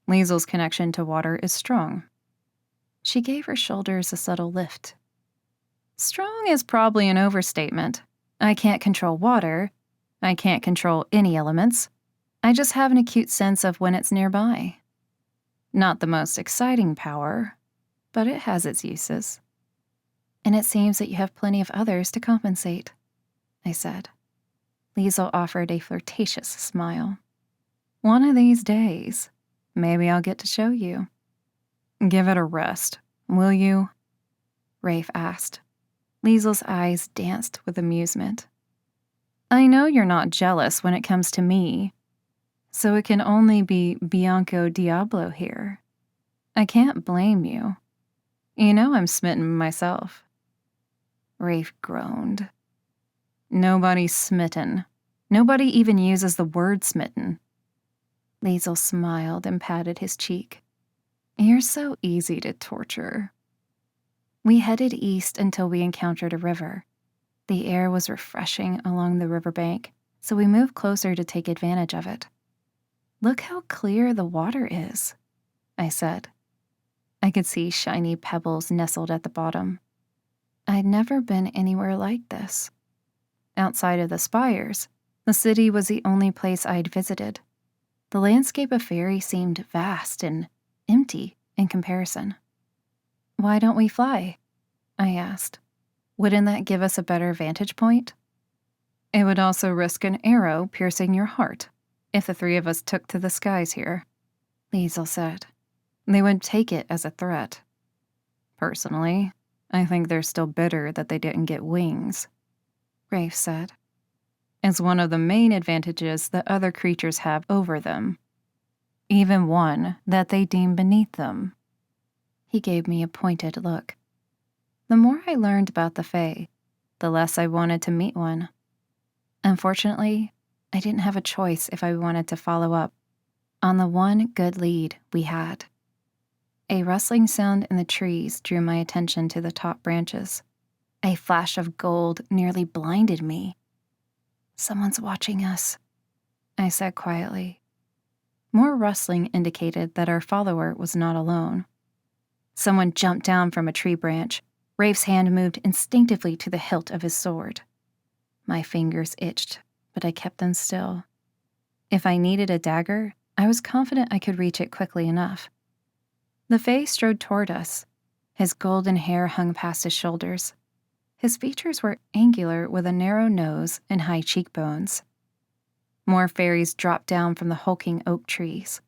[SPEAKER 3] Liesel's connection to water is strong.
[SPEAKER 1] She gave her shoulders a subtle lift.
[SPEAKER 3] Strong is probably an overstatement. I can't control water. I can't control any elements. I just have an acute sense of when it's nearby. Not the most exciting power, but it has its uses.
[SPEAKER 1] And it seems that you have plenty of others to compensate, I said. Liesel offered a flirtatious smile.
[SPEAKER 3] One of these days, maybe I'll get to show you. Give it a rest, will you?
[SPEAKER 1] Rafe asked. Liesel's eyes danced with amusement.
[SPEAKER 3] I know you're not jealous when it comes to me, so it can only be Bianco Diablo here. I can't blame you. You know I'm smitten myself.
[SPEAKER 1] Rafe groaned.
[SPEAKER 3] Nobody's smitten. Nobody even uses the word smitten.
[SPEAKER 1] Liesel smiled and patted his cheek.
[SPEAKER 3] You're so easy to torture.
[SPEAKER 1] We headed east until we encountered a river. The air was refreshing along the riverbank, so we moved closer to take advantage of it. Look how clear the water is, I said. I could see shiny pebbles nestled at the bottom. I'd never been anywhere like this. Outside of the spires, the city was the only place I'd visited. The landscape of Fairy seemed vast and empty in comparison. Why don't we fly? I asked. Wouldn't that give us a better vantage point?
[SPEAKER 3] It would also risk an arrow piercing your heart if the three of us took to the skies here,
[SPEAKER 1] Liesel said.
[SPEAKER 3] They would take it as a threat. Personally, I think they're still bitter that they didn't get wings,
[SPEAKER 1] Rafe said.
[SPEAKER 3] It's one of the main advantages that other creatures have over them, even one that they deem beneath them.
[SPEAKER 1] He gave me a pointed look. The more I learned about the Fae, the less I wanted to meet one. Unfortunately, I didn't have a choice if I wanted to follow up on the one good lead we had. A rustling sound in the trees drew my attention to the top branches. A flash of gold nearly blinded me. Someone's watching us, I said quietly. More rustling indicated that our follower was not alone. Someone jumped down from a tree branch. Rafe's hand moved instinctively to the hilt of his sword. My fingers itched, but I kept them still. If I needed a dagger, I was confident I could reach it quickly enough. The Fae strode toward us. His golden hair hung past his shoulders. His features were angular with a narrow nose and high cheekbones. More fairies dropped down from the hulking oak trees.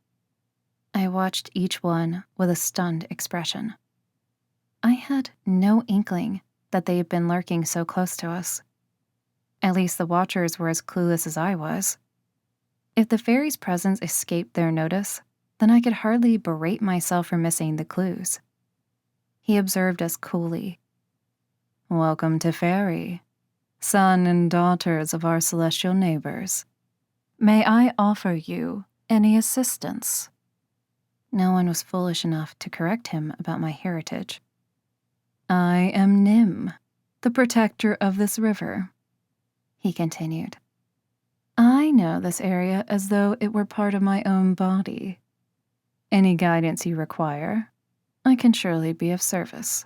[SPEAKER 1] I watched each one with a stunned expression. I had no inkling that they had been lurking so close to us. At least the watchers were as clueless as I was. If the fairy's presence escaped their notice, then I could hardly berate myself for missing the clues. He observed us coolly. "Welcome to Fairy, son and daughters of our celestial neighbors. May I offer you any assistance?" No one was foolish enough to correct him about my heritage. "I am Nim, the protector of this river," he continued. "I know this area as though it were part of my own body. Any guidance you require, I can surely be of service."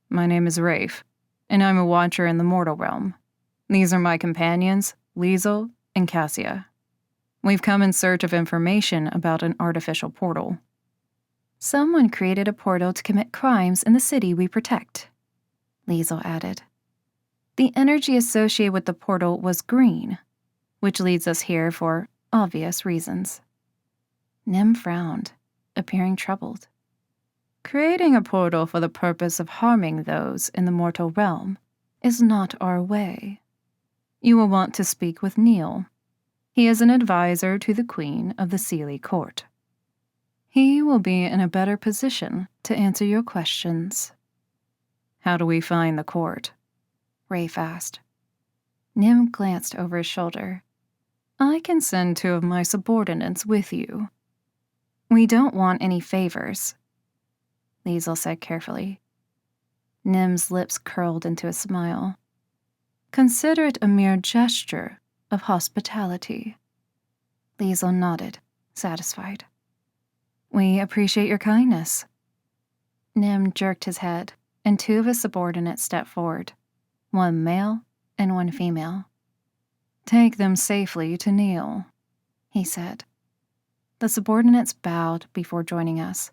[SPEAKER 1] "My name is Rafe, and I'm a watcher in the mortal realm. These are my companions, Liesel and Cassia. We've come in search of information about an artificial portal." "Someone created a portal to commit crimes in the city we protect," Liesel added. "The energy associated with the portal was green, which leads us here for obvious reasons." Nim frowned, appearing troubled. "Creating a portal for the purpose of harming those in the mortal realm is not our way. You will want to speak with Neil. He is an advisor to the Queen of the Seelie Court. He will be in a better position to answer your questions." "How do we find the court?" Rafe asked. Nim glanced over his shoulder. "I can send 2 of my subordinates with you." "We don't want any favors," Liesel said carefully. Nim's lips curled into a smile. "Consider it a mere gesture of hospitality." Liesel nodded, satisfied. "We appreciate your kindness." Nim jerked his head, and 2 of his subordinates stepped forward, 1 male and 1 female. "Take them safely to Neil," he said. The subordinates bowed before joining us.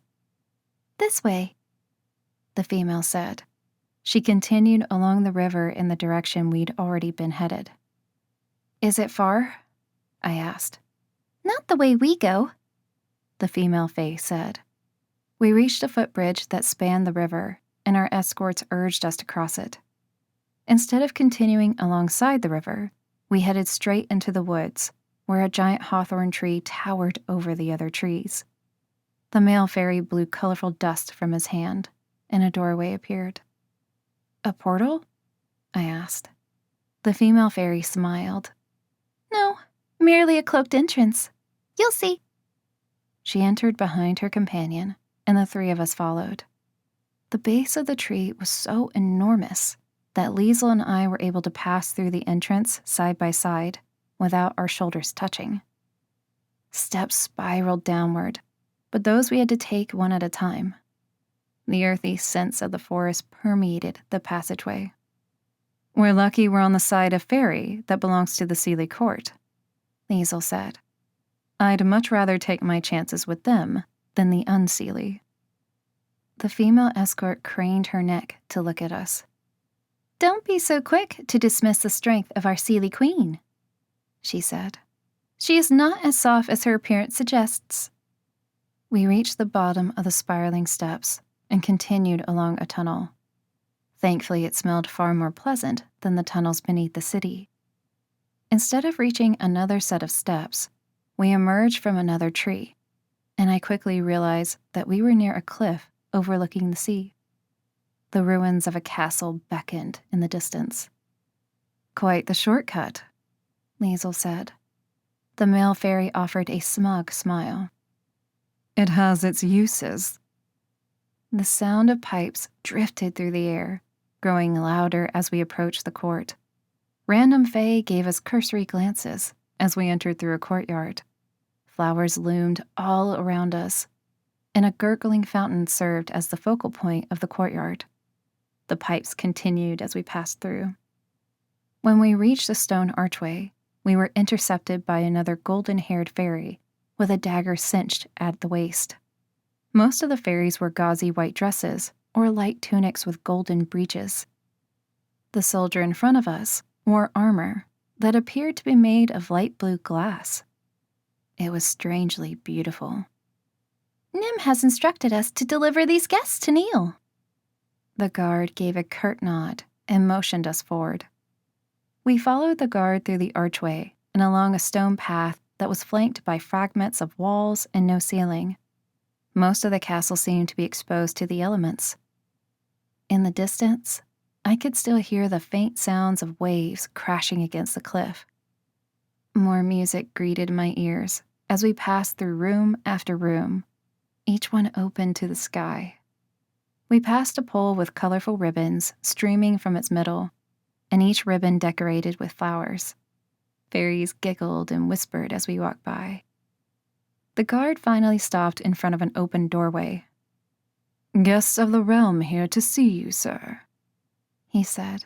[SPEAKER 1] "This way," the female said. She continued along the river in the direction we'd already been headed. "Is it far?" I asked. "Not the way we go," the female Fae said. We reached a footbridge that spanned the river, and our escorts urged us to cross it. Instead of continuing alongside the river, we headed straight into the woods, where a giant hawthorn tree towered over the other trees. The male fairy blew colorful dust from his hand, and a doorway appeared. "A portal?" I asked. The female fairy smiled. "No, merely a cloaked entrance. You'll see." She entered behind her companion, and the 3 of us followed. The base of the tree was so enormous that Liesel and I were able to pass through the entrance side by side without our shoulders touching. Steps spiraled downward, but those we had to take one at a time. The earthy scents of the forest permeated the passageway. "We're lucky we're on the side of Fairy that belongs to the Seelie Court," Liesel said. "I'd much rather take my chances with them than the unseelie." The female escort craned her neck to look at us. "Don't be so quick to dismiss the strength of our Seelie Queen," she said. "She is not as soft as her appearance suggests." We reached the bottom of the spiraling steps and continued along a tunnel. Thankfully, it smelled far more pleasant than the tunnels beneath the city. Instead of reaching another set of steps, we emerged from another tree, and I quickly realized that we were near a cliff overlooking the sea. The ruins of a castle beckoned in the distance. "Quite the shortcut," Liesel said. The male fairy offered a smug smile. "It has its uses." The sound of pipes drifted through the air, growing louder as we approached the court. Random Fae gave us cursory glances as we entered through a courtyard. Flowers loomed all around us, and a gurgling fountain served as the focal point of the courtyard. The pipes continued as we passed through. When we reached the stone archway, we were intercepted by another golden-haired fairy with a dagger cinched at the waist. Most of the fairies wore gauzy white dresses or light tunics with golden breeches. The soldier in front of us wore armor that appeared to be made of light blue glass. It was strangely beautiful.
[SPEAKER 2] Nim has instructed us to deliver these guests to Neil.
[SPEAKER 1] The guard gave a curt nod and motioned us forward. We followed the guard through the archway and along a stone path that was flanked by fragments of walls and no ceiling. Most of the castle seemed to be exposed to the elements. In the distance, I could still hear the faint sounds of waves crashing against the cliff. More music greeted my ears as we passed through room after room, each one open to the sky. We passed a pole with colorful ribbons streaming from its middle, and each ribbon decorated with flowers. Fairies giggled and whispered as we walked by. The guard finally stopped in front of an open doorway. "Guests of the realm here to see you, sir," he said.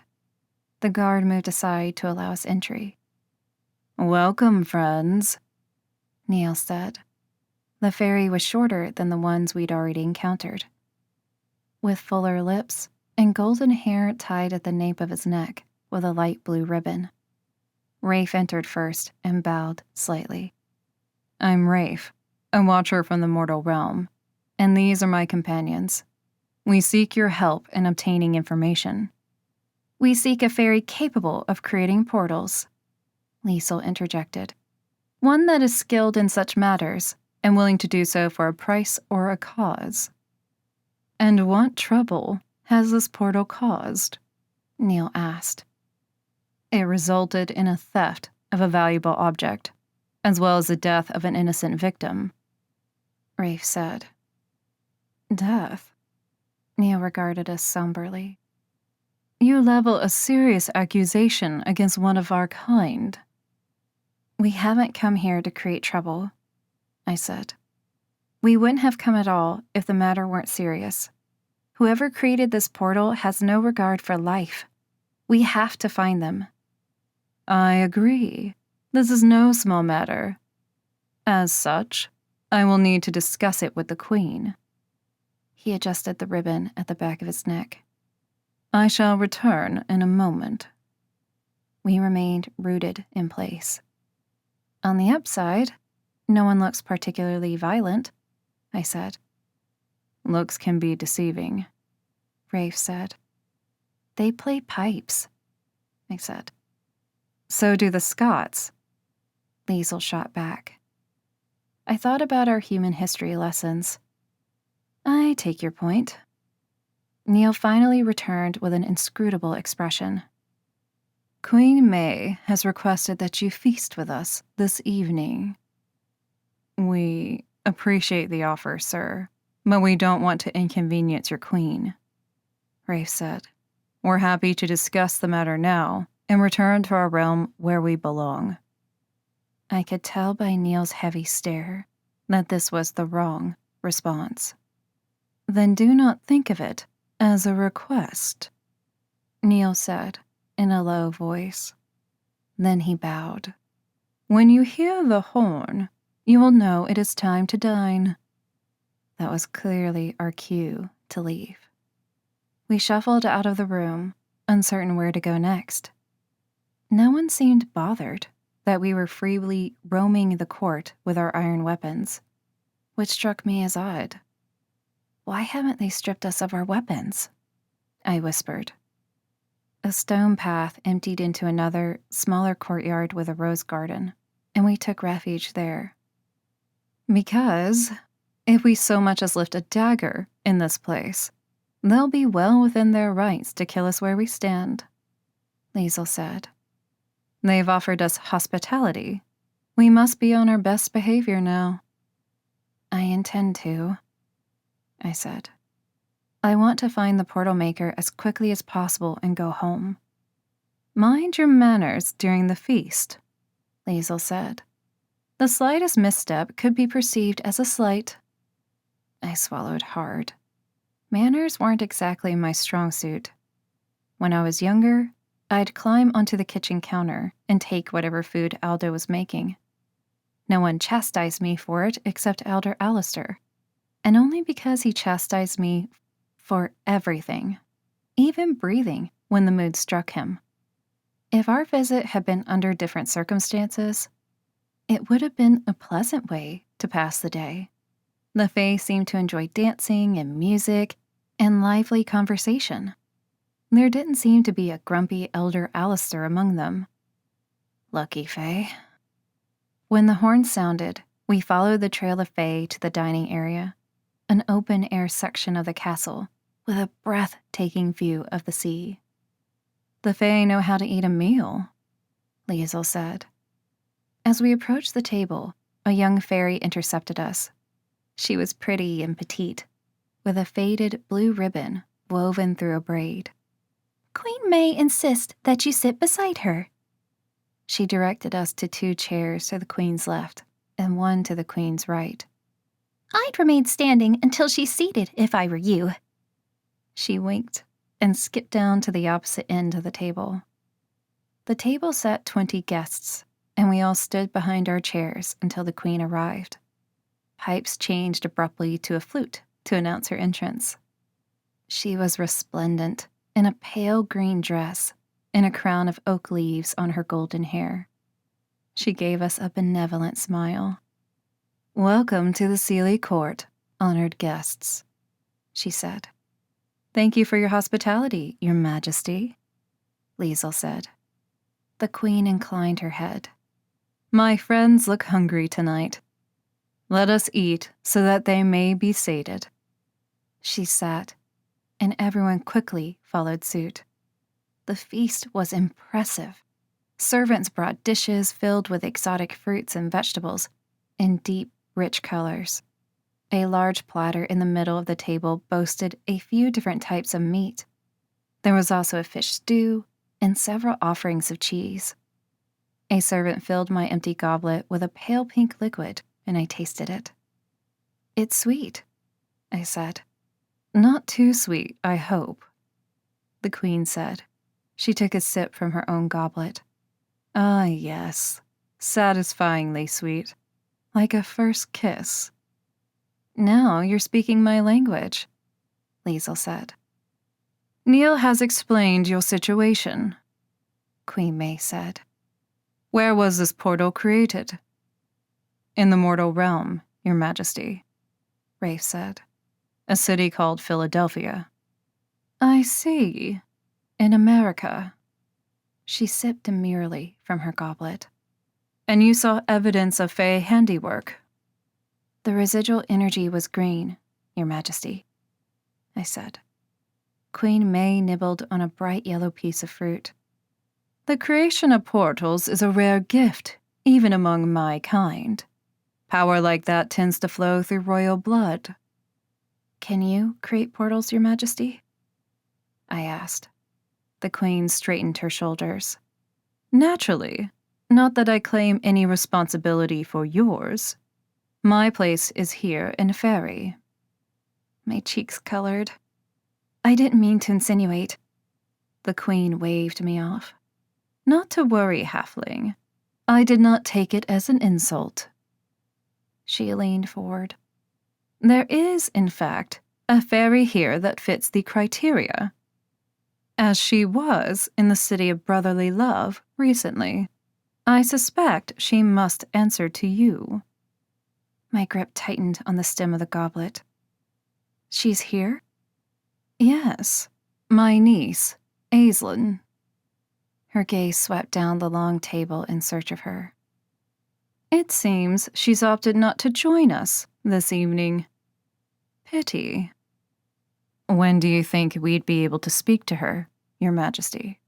[SPEAKER 1] The guard moved aside to allow us entry. "Welcome, friends," Neil said. The fairy was shorter than the ones we'd already encountered, with fuller lips and golden hair tied at the nape of his neck with a light blue ribbon. Rafe entered first and bowed slightly. "I'm Rafe, a watcher from the mortal realm, and these are my companions. We seek your help in obtaining information."
[SPEAKER 2] "We seek a fairy capable of creating portals,"
[SPEAKER 1] Liesel interjected.
[SPEAKER 2] "one that is skilled in such matters
[SPEAKER 3] and willing to do so for a price or a cause." "And what trouble has this portal caused?"
[SPEAKER 1] Neil asked.
[SPEAKER 3] "It resulted in a theft of a valuable object, as well as the death of an innocent victim,"
[SPEAKER 1] Rafe said.
[SPEAKER 3] "Death?"
[SPEAKER 1] Neil regarded us somberly.
[SPEAKER 3] "You level a serious accusation against one of our kind."
[SPEAKER 1] "We haven't come here to create trouble," I said. "We wouldn't have come at all if the matter weren't serious. Whoever created this portal has no regard for life. We have to find them."
[SPEAKER 3] "I agree. This is no small matter. As such, I will need to discuss it with the Queen."
[SPEAKER 1] He adjusted the ribbon at the back of his neck.
[SPEAKER 3] "I shall return in a moment."
[SPEAKER 1] We remained rooted in place. "On the upside, no one looks particularly violent," I said.
[SPEAKER 3] "Looks can be deceiving,"
[SPEAKER 1] Rafe said. "They play pipes," I said.
[SPEAKER 3] "So do the Scots,"
[SPEAKER 1] Liesel shot back. I thought about our human history lessons. "I take your point." Neil finally returned with an inscrutable expression.
[SPEAKER 3] "Queen May has requested that you feast with us this evening." "We appreciate the offer, sir, but we don't want to inconvenience your queen," Rafe said. "We're happy to discuss the matter now and return to our realm where we belong."
[SPEAKER 1] I could tell by Neil's heavy stare that this was the wrong response.
[SPEAKER 3] "Then do not think of it as a request,"
[SPEAKER 1] Neil said in a low voice. Then he bowed.
[SPEAKER 3] "When you hear the horn, you will know it is time to dine."
[SPEAKER 1] That was clearly our cue to leave. We shuffled out of the room, uncertain where to go next. No one seemed bothered that we were freely roaming the court with our iron weapons, which struck me as odd. "Why haven't they stripped us of our weapons?" I whispered. A stone path emptied into another, smaller courtyard with a rose garden, and we took refuge there.
[SPEAKER 3] "Because if we so much as lift a dagger in this place, they'll be well within their rights to kill us where we stand,"
[SPEAKER 1] Liesel said.
[SPEAKER 3] "They've offered us hospitality. We must be on our best behavior now."
[SPEAKER 1] "I intend to," I said. "I want to find the portal maker as quickly as possible and go home."
[SPEAKER 3] "Mind your manners during the feast,"
[SPEAKER 1] Liesel said.
[SPEAKER 3] "The slightest misstep could be perceived as a slight."
[SPEAKER 1] I swallowed hard. Manners weren't exactly my strong suit. When I was younger, I'd climb onto the kitchen counter and take whatever food Aldo was making. No one chastised me for it except Elder Alistair, and only because he chastised me for everything, even breathing when the mood struck him. If our visit had been under different circumstances, it would have been a pleasant way to pass the day. The Fae seemed to enjoy dancing and music and lively conversation. There didn't seem to be a grumpy Elder Alistair among them. Lucky Fae. When the horn sounded, we followed the trail of Fae to the dining area, an open-air section of the castle with a breathtaking view of the sea. The Fae know how to eat a meal, Liesel said. As we approached the table, a young fairy intercepted us. She was pretty and petite, with a faded blue ribbon woven through a braid.
[SPEAKER 2] Queen May insists that you sit beside her.
[SPEAKER 1] She directed us to 2 chairs to the queen's left and 1 to the queen's right.
[SPEAKER 2] I'd remain standing until she's seated if I were you.
[SPEAKER 1] She winked and skipped down to the opposite end of the table. The table sat 20 guests, and we all stood behind our chairs until the queen arrived. Pipes changed abruptly to a flute to announce her entrance. She was resplendent in a pale green dress and a crown of oak leaves on her golden hair. She gave us a benevolent smile. "Welcome to the Seelie Court, honored guests," she said. "Thank you for your hospitality, Your Majesty," Liesel said. The queen inclined her head. "My friends look hungry tonight. Let us eat so that they may be sated." She sat, and everyone quickly followed suit. The feast was impressive. Servants brought dishes filled with exotic fruits and vegetables in deep, rich colors. A large platter in the middle of the table boasted a few different types of meat. There was also a fish stew and several offerings of cheese. A servant filled my empty goblet with a pale pink liquid, and I tasted it. "It's sweet," I said. "Not too sweet, I hope," the queen said. She took a sip from her own goblet. "Ah, yes, satisfyingly sweet, like a first kiss." "Now you're speaking my language," Liesel said. "Neil has explained your situation," Queen May said. "Where was this portal created?" "In the mortal realm, Your Majesty," Rafe said. "A city called Philadelphia." "I see. In America." She sipped demurely from her goblet. "And you saw evidence of Fae handiwork?" "The residual energy was green, Your Majesty," I said. Queen May nibbled on a bright yellow piece of fruit. "The creation of portals is a rare gift, even among my kind. Power like that tends to flow through royal blood." "Can you create portals, Your Majesty?" I asked. The queen straightened her shoulders. "Naturally. Not that I claim any responsibility for yours. My place is here in Fairy." My cheeks colored. "I didn't mean to insinuate." The queen waved me off. "Not to worry, halfling. I did not take it as an insult." She leaned forward. "There is, in fact, a fairy here that fits the criteria. As she was in the City of Brotherly Love recently, I suspect she must answer to you." My grip tightened on the stem of the goblet. "She's here?" "Yes, my niece, Aislinn." Her gaze swept down the long table in search of her. "It seems she's opted not to join us this evening. Pity." "When do you think we'd be able to speak to her, Your Majesty?"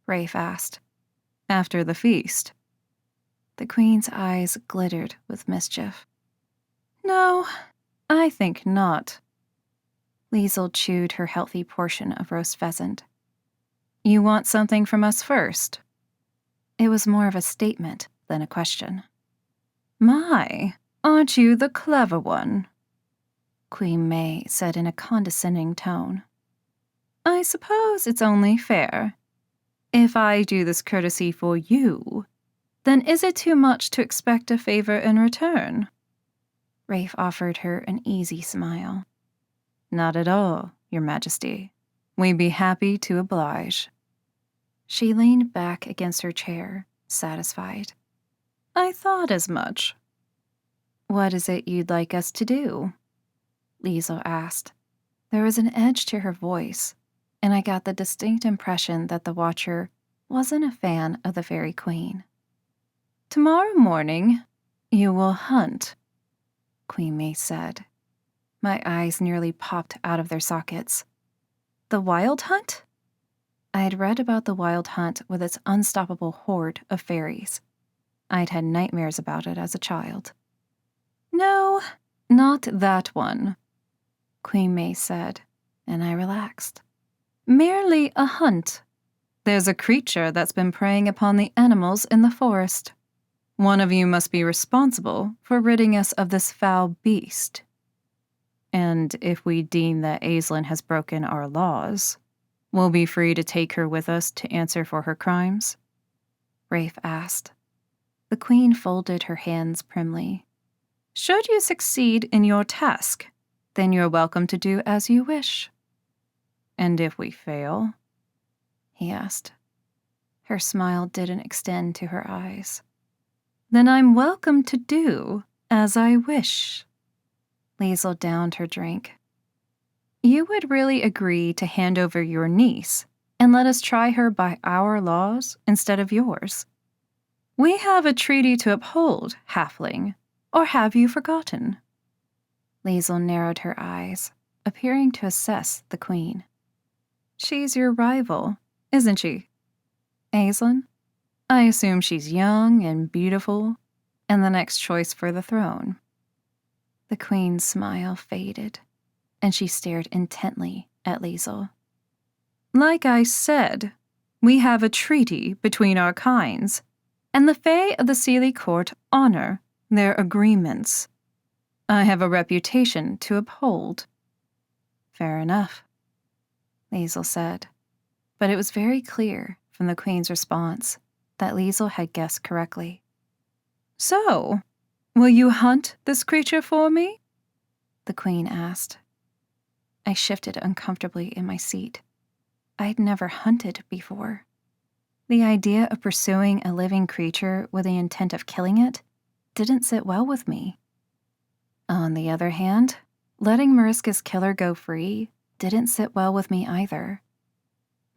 [SPEAKER 1] Rafe asked. "After the feast." The queen's eyes glittered with mischief. "No, I think not." Liesel chewed her healthy portion of roast pheasant. "You want something from us first?" It was more of a statement than a question. "My, aren't you the clever one?" Queen May said in a condescending tone. "I suppose it's only fair. If I do this courtesy for you,
[SPEAKER 3] Then is it too much to expect a favor in return?
[SPEAKER 1] Rafe offered her an easy smile.
[SPEAKER 3] Not at all, Your Majesty. We'd be happy to oblige.
[SPEAKER 1] She leaned back against her chair, satisfied.
[SPEAKER 3] I thought as much.
[SPEAKER 1] What is it you'd like us to do? Liesel asked. There was an edge to her voice, and I got the distinct impression that the Watcher wasn't a fan of the Fairy Queen.
[SPEAKER 3] Tomorrow morning, you will hunt,
[SPEAKER 1] Queen May said. My eyes nearly popped out of their sockets. The Wild Hunt? I had read about the Wild Hunt with its unstoppable horde of fairies. I'd had nightmares about it as a child.
[SPEAKER 3] No, not that one,
[SPEAKER 1] Queen May said, and I relaxed.
[SPEAKER 3] Merely a hunt. There's a creature that's been preying upon the animals in the forest. One of you must be responsible for ridding us of this foul beast. And if we deem that Aislinn has broken our laws, we'll be free to take her with us to answer for her crimes?
[SPEAKER 1] Rafe asked. The Queen folded her hands primly.
[SPEAKER 3] Should you succeed in your task, then you're welcome to do as you wish. And if we fail?
[SPEAKER 1] He asked. Her smile didn't extend to her eyes.
[SPEAKER 3] Then I'm welcome to do as I wish.
[SPEAKER 1] Liesel downed her drink.
[SPEAKER 3] You would really agree to hand over your niece and let us try her by our laws instead of yours? We have a treaty to uphold, halfling, or have you forgotten?
[SPEAKER 1] Liesel narrowed her eyes, appearing to assess the Queen.
[SPEAKER 3] She's your rival, isn't she?
[SPEAKER 1] Aislinn?
[SPEAKER 3] I assume she's young and beautiful, and the next choice for the throne.
[SPEAKER 1] The Queen's smile faded, and she stared intently at Liesel.
[SPEAKER 3] Like I said, we have a treaty between our kinds, and the Fae of the Seelie Court honor their agreements. I have a reputation to uphold.
[SPEAKER 1] Fair enough, Liesel said, but it was very clear from the Queen's response that Liesel had guessed correctly.
[SPEAKER 3] So, will you hunt this creature for me?
[SPEAKER 1] The Queen asked. I shifted uncomfortably in my seat. I'd never hunted before. The idea of pursuing a living creature with the intent of killing it didn't sit well with me. On the other hand, letting Mariska's killer go free didn't sit well with me either.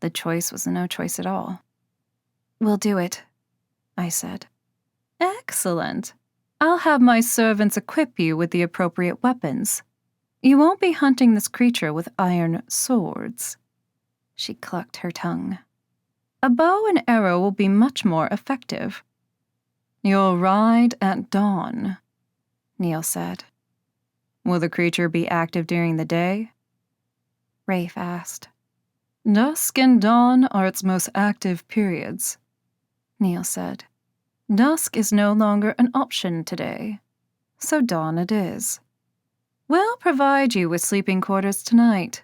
[SPEAKER 1] The choice was no choice at all. We'll do it, I said.
[SPEAKER 3] Excellent. I'll have my servants equip you with the appropriate weapons. You won't be hunting this creature with iron swords.
[SPEAKER 1] She clucked her tongue.
[SPEAKER 3] A bow and arrow will be much more effective. You'll ride at dawn, Neil said. Will the creature be active during the day?
[SPEAKER 1] Rafe asked.
[SPEAKER 3] Dusk and dawn are its most active periods, Neil said. Dusk is no longer an option today, so dawn it is. We'll provide you with sleeping quarters tonight,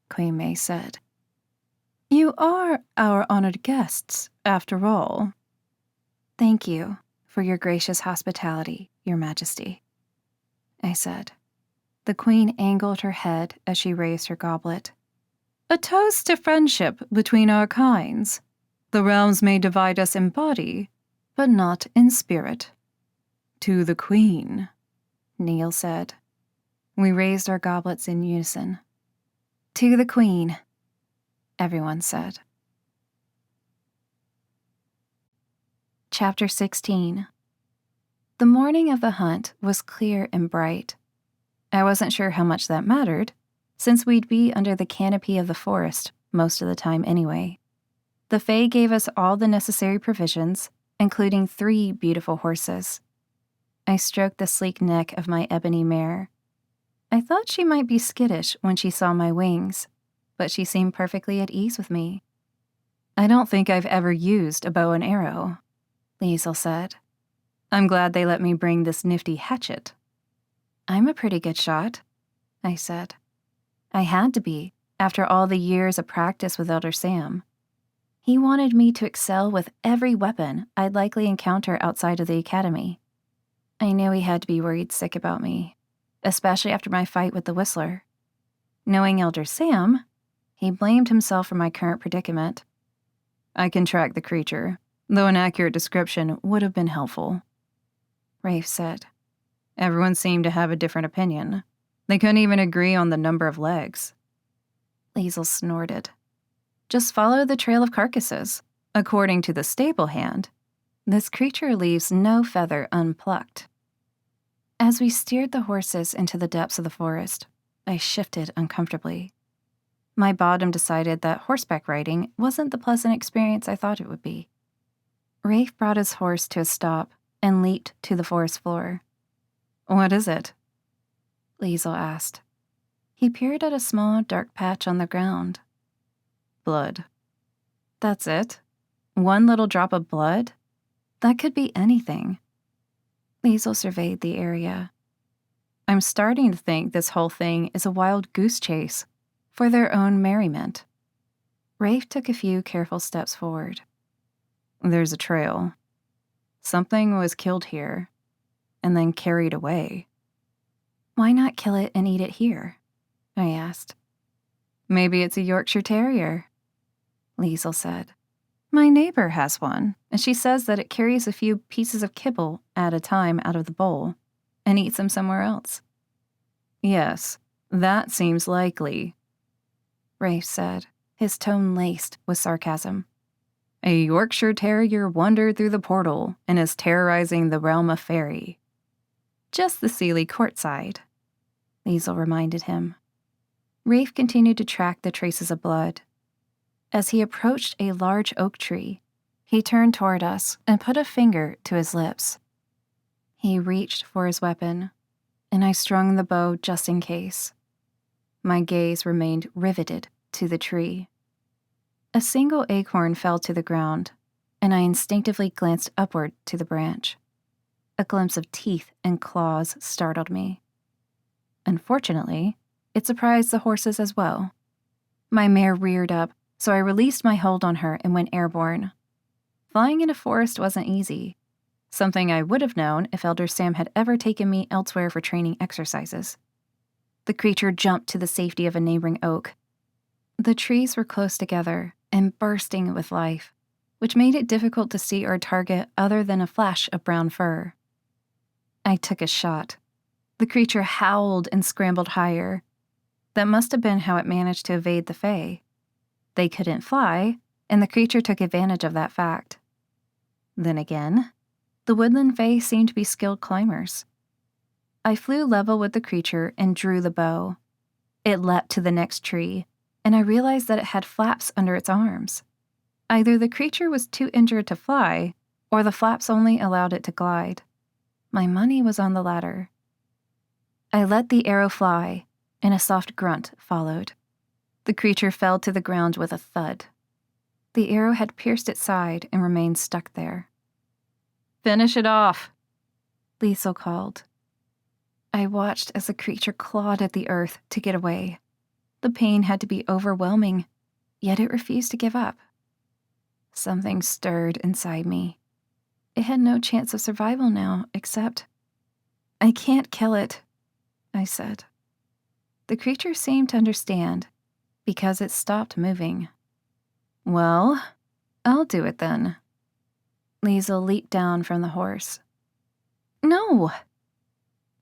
[SPEAKER 3] Queen May said. You are our honored guests, after all.
[SPEAKER 1] Thank you for your gracious hospitality, Your Majesty, I said. The Queen angled her head as she raised her goblet.
[SPEAKER 3] A toast to friendship between our kinds. The realms may divide us in body, but not in spirit. To the Queen,
[SPEAKER 1] Neil said. We raised our goblets in unison. To the Queen, everyone said. Chapter 16. The morning of the hunt was clear and bright. I wasn't sure how much that mattered, since we'd be under the canopy of the forest most of the time anyway. The Fae gave us all the necessary provisions, including 3 beautiful horses. I stroked the sleek neck of my ebony mare. I thought she might be skittish when she saw my wings, but she seemed perfectly at ease with me.
[SPEAKER 3] I don't think I've ever used a bow and arrow,
[SPEAKER 1] Liesel said.
[SPEAKER 3] I'm glad they let me bring this nifty hatchet.
[SPEAKER 1] I'm a pretty good shot, I said. I had to be, after all the years of practice with Elder Sam. He wanted me to excel with every weapon I'd likely encounter outside of the academy. I knew he had to be worried sick about me, especially after my fight with the Whistler. Knowing Elder Sam, he blamed himself for my current predicament.
[SPEAKER 3] I can track the creature, though an accurate description would have been helpful,
[SPEAKER 1] Rafe said.
[SPEAKER 3] Everyone seemed to have a different opinion. They couldn't even agree on the number of legs.
[SPEAKER 1] Liesel snorted. Just follow the trail of carcasses. According to the stable hand, this creature leaves no feather unplucked. As we steered the horses into the depths of the forest, I shifted uncomfortably. My bottom decided that horseback riding wasn't the pleasant experience I thought it would be. Rafe brought his horse to a stop and leaped to the forest floor.
[SPEAKER 3] What is it?
[SPEAKER 1] Liesel asked. He peered at a small, dark patch on the ground.
[SPEAKER 3] Blood.
[SPEAKER 1] That's it? One little drop of blood? That could be anything. Liesel surveyed the area.
[SPEAKER 3] I'm starting to think this whole thing is a wild goose chase for their own merriment.
[SPEAKER 1] Rafe took a few careful steps forward.
[SPEAKER 3] There's a trail. Something was killed here, and then carried away.
[SPEAKER 1] Why not kill it and eat it here? I asked.
[SPEAKER 3] Maybe it's a Yorkshire Terrier,
[SPEAKER 1] Liesel said.
[SPEAKER 3] My neighbor has one, and she says that it carries a few pieces of kibble at a time out of the bowl and eats them somewhere else. Yes, that seems likely,
[SPEAKER 1] Rafe said, his tone laced with sarcasm.
[SPEAKER 3] A Yorkshire Terrier wandered through the portal and is terrorizing the realm of fairy.
[SPEAKER 1] Just the Sealy courtside, Liesel reminded him. Rafe continued to track the traces of blood. As he approached a large oak tree, he turned toward us and put a finger to his lips. He reached for his weapon, and I strung the bow just in case. My gaze remained riveted to the tree. A single acorn fell to the ground, and I instinctively glanced upward to the branch. A glimpse of teeth and claws startled me. Unfortunately, it surprised the horses as well. My mare reared up, so I released my hold on her and went airborne. Flying in a forest wasn't easy, something I would have known if Elder Sam had ever taken me elsewhere for training exercises. The creature jumped to the safety of a neighboring oak. The trees were close together and bursting with life, which made it difficult to see our target other than a flash of brown fur. I took a shot. The creature howled and scrambled higher. That must have been how it managed to evade the Fae. They couldn't fly, and the creature took advantage of that fact. Then again, the woodland Fae seemed to be skilled climbers. I flew level with the creature and drew the bow. It leapt to the next tree, and I realized that it had flaps under its arms. Either the creature was too injured to fly, or the flaps only allowed it to glide. My money was on the latter. I let the arrow fly, and a soft grunt followed. The creature fell to the ground with a thud. The arrow had pierced its side and remained stuck there.
[SPEAKER 3] Finish it off,
[SPEAKER 1] Liesel called. I watched as the creature clawed at the earth to get away. The pain had to be overwhelming, yet it refused to give up. Something stirred inside me. It had no chance of survival now, except... I can't kill it, I said. The creature seemed to understand, because it stopped moving.
[SPEAKER 3] Well, I'll do it then.
[SPEAKER 1] Liesel leaped down from the horse. No!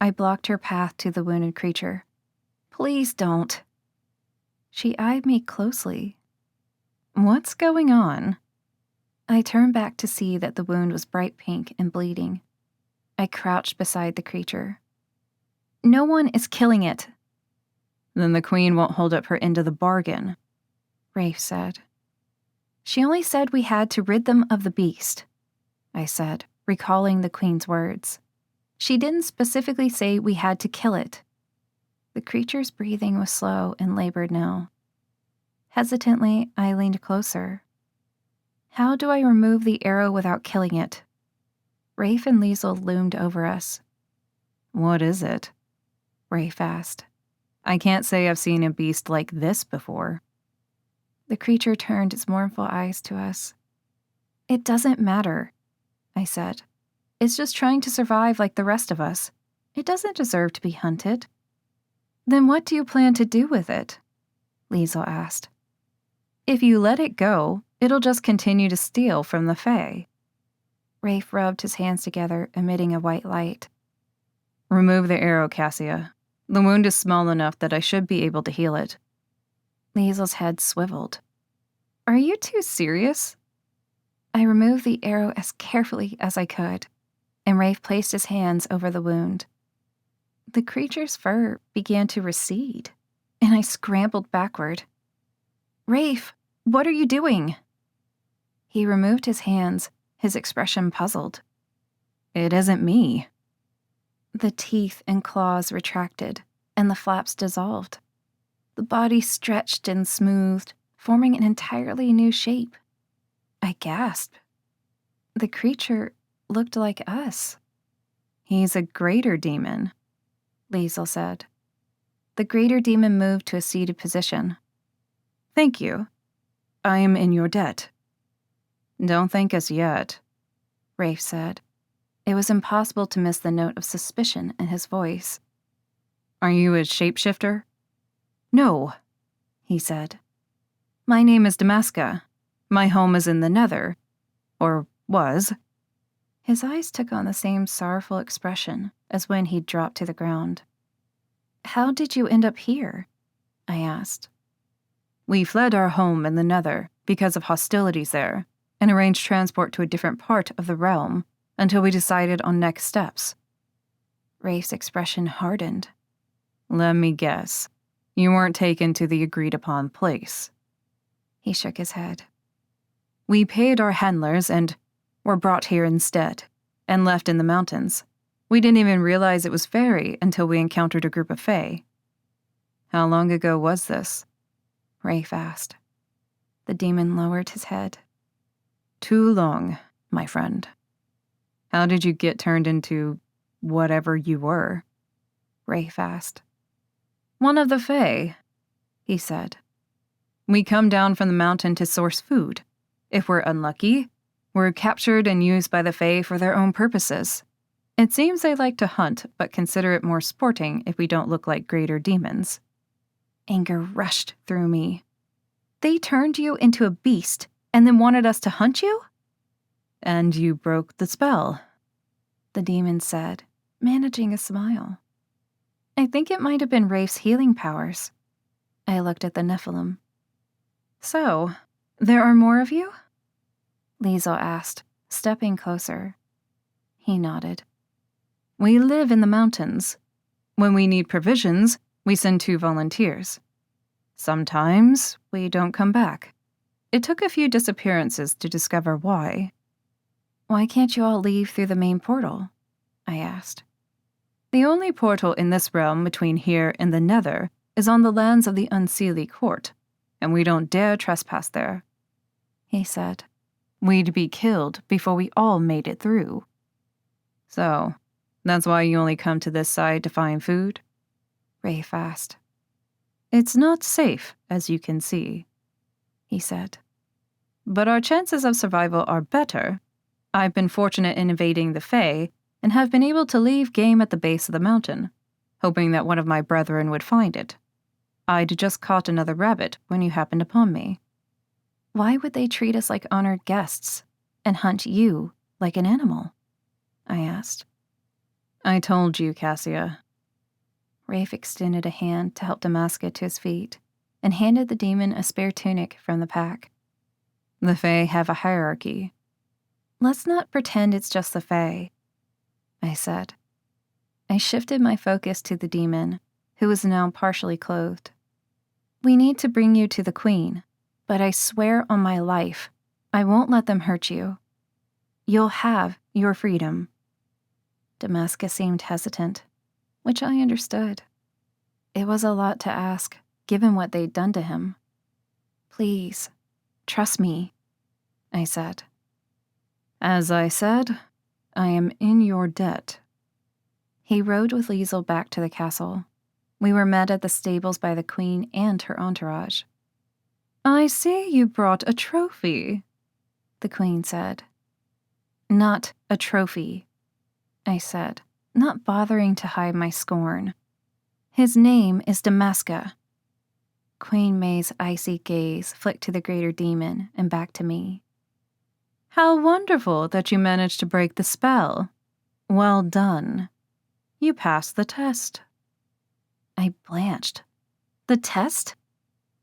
[SPEAKER 1] I blocked her path to the wounded creature. Please don't. She eyed me closely.
[SPEAKER 3] What's going on?
[SPEAKER 1] I turned back to see that the wound was bright pink and bleeding. I crouched beside the creature. No one is killing it.
[SPEAKER 3] Then the queen won't hold up her end of the bargain,
[SPEAKER 1] Rafe said. She only said we had to rid them of the beast, I said, recalling the queen's words. She didn't specifically say we had to kill it. The creature's breathing was slow and labored now. Hesitantly, I leaned closer. How do I remove the arrow without killing it? Rafe and Liesel loomed over us.
[SPEAKER 3] What is it?
[SPEAKER 1] Rafe asked.
[SPEAKER 3] I can't say I've seen a beast like this before.
[SPEAKER 1] The creature turned its mournful eyes to us. It doesn't matter, I said. It's just trying to survive like the rest of us. It doesn't deserve to be hunted. Then what do you plan to do with it? Liesel asked. If you let it go, it'll just continue to steal from the Fae. Rafe rubbed his hands together, emitting a white light.
[SPEAKER 3] Remove the arrow, Cassia. The wound is small enough that I should be able to heal it.
[SPEAKER 1] Liesel's head swiveled. Are you too serious? I removed the arrow as carefully as I could, and Rafe placed his hands over the wound. The creature's fur began to recede, and I scrambled backward. Rafe, what are you doing? He removed his hands, his expression puzzled.
[SPEAKER 3] It isn't me.
[SPEAKER 1] The teeth and claws retracted, and the flaps dissolved. The body stretched and smoothed, forming an entirely new shape. I gasped. The creature looked like us.
[SPEAKER 3] He's a greater demon,
[SPEAKER 1] Liesel said. The greater demon moved to a seated position.
[SPEAKER 3] Thank you. I am in your debt. Don't thank us yet,
[SPEAKER 1] Rafe said. It was impossible to miss the note of suspicion in his voice.
[SPEAKER 3] Are you a shapeshifter?
[SPEAKER 1] No, he said.
[SPEAKER 3] My name is Damaska. My home is in the Nether. Or was.
[SPEAKER 1] His eyes took on the same sorrowful expression as when he'd dropped to the ground. How did you end up here? I asked.
[SPEAKER 3] We fled our home in the Nether because of hostilities there, and arranged transport to a different part of the realm until we decided on next steps.
[SPEAKER 1] Rafe's expression hardened.
[SPEAKER 3] Let me guess. You weren't taken to the agreed-upon place.
[SPEAKER 1] He shook his head.
[SPEAKER 3] We paid our handlers and were brought here instead, and left in the mountains. We didn't even realize it was fairy until we encountered a group of Fae. How long ago was this?
[SPEAKER 1] Rafe asked. The demon lowered his head.
[SPEAKER 3] Too long, my friend. How did you get turned into whatever you were?
[SPEAKER 1] Rafe asked.
[SPEAKER 3] One of the Fae, he said. We come down from the mountain to source food. If we're unlucky, we're captured and used by the Fae for their own purposes. It seems they like to hunt, but consider it more sporting if we don't look like greater demons.
[SPEAKER 1] Anger rushed through me. They turned you into a beast and then wanted us to hunt you?
[SPEAKER 3] And you broke the spell,
[SPEAKER 1] the demon said, managing a smile. I think it might have been Rafe's healing powers. I looked at the Nephilim. So, there are more of you? Liesel asked, stepping closer. He nodded.
[SPEAKER 3] We live in the mountains. When we need provisions, we send 2 volunteers. Sometimes we don't come back. It took a few disappearances to discover why.
[SPEAKER 1] Why can't you all leave through the main portal? I asked.
[SPEAKER 3] The only portal in this realm between here and the Nether is on the lands of the Unseelie Court, and we don't dare trespass there,
[SPEAKER 1] he said.
[SPEAKER 3] We'd be killed before we all made it through. So, that's why you only come to this side to find food?
[SPEAKER 1] Rafe asked.
[SPEAKER 3] It's not safe, as you can see, he said. But our chances of survival are better. I've been fortunate in evading the Fae and have been able to leave game at the base of the mountain, hoping that one of my brethren would find it. I'd just caught another rabbit when you happened upon me.
[SPEAKER 1] Why would they treat us like honored guests and hunt you like an animal? I asked.
[SPEAKER 3] I told you, Cassia.
[SPEAKER 1] Rafe extended a hand to help Damaska to his feet and handed the demon a spare tunic from the pack.
[SPEAKER 3] The Fae have a hierarchy.
[SPEAKER 1] Let's not pretend it's just the Fae, I said. I shifted my focus to the demon, who was now partially clothed. We need to bring you to the Queen, but I swear on my life, I won't let them hurt you. You'll have your freedom. Damaska seemed hesitant, which I understood. It was a lot to ask, given what they'd done to him. Please, trust me, I said.
[SPEAKER 3] As I said, I am in your debt.
[SPEAKER 1] He rode with Liesel back to the castle. We were met at the stables by the Queen and her entourage.
[SPEAKER 3] I see you brought a trophy, the queen said.
[SPEAKER 1] Not a trophy, I said, not bothering to hide my scorn. His name is Damaska. Queen May's icy gaze flicked to the greater demon and back to me.
[SPEAKER 3] How wonderful that you managed to break the spell. Well done. You passed the test.
[SPEAKER 1] I blanched. The test?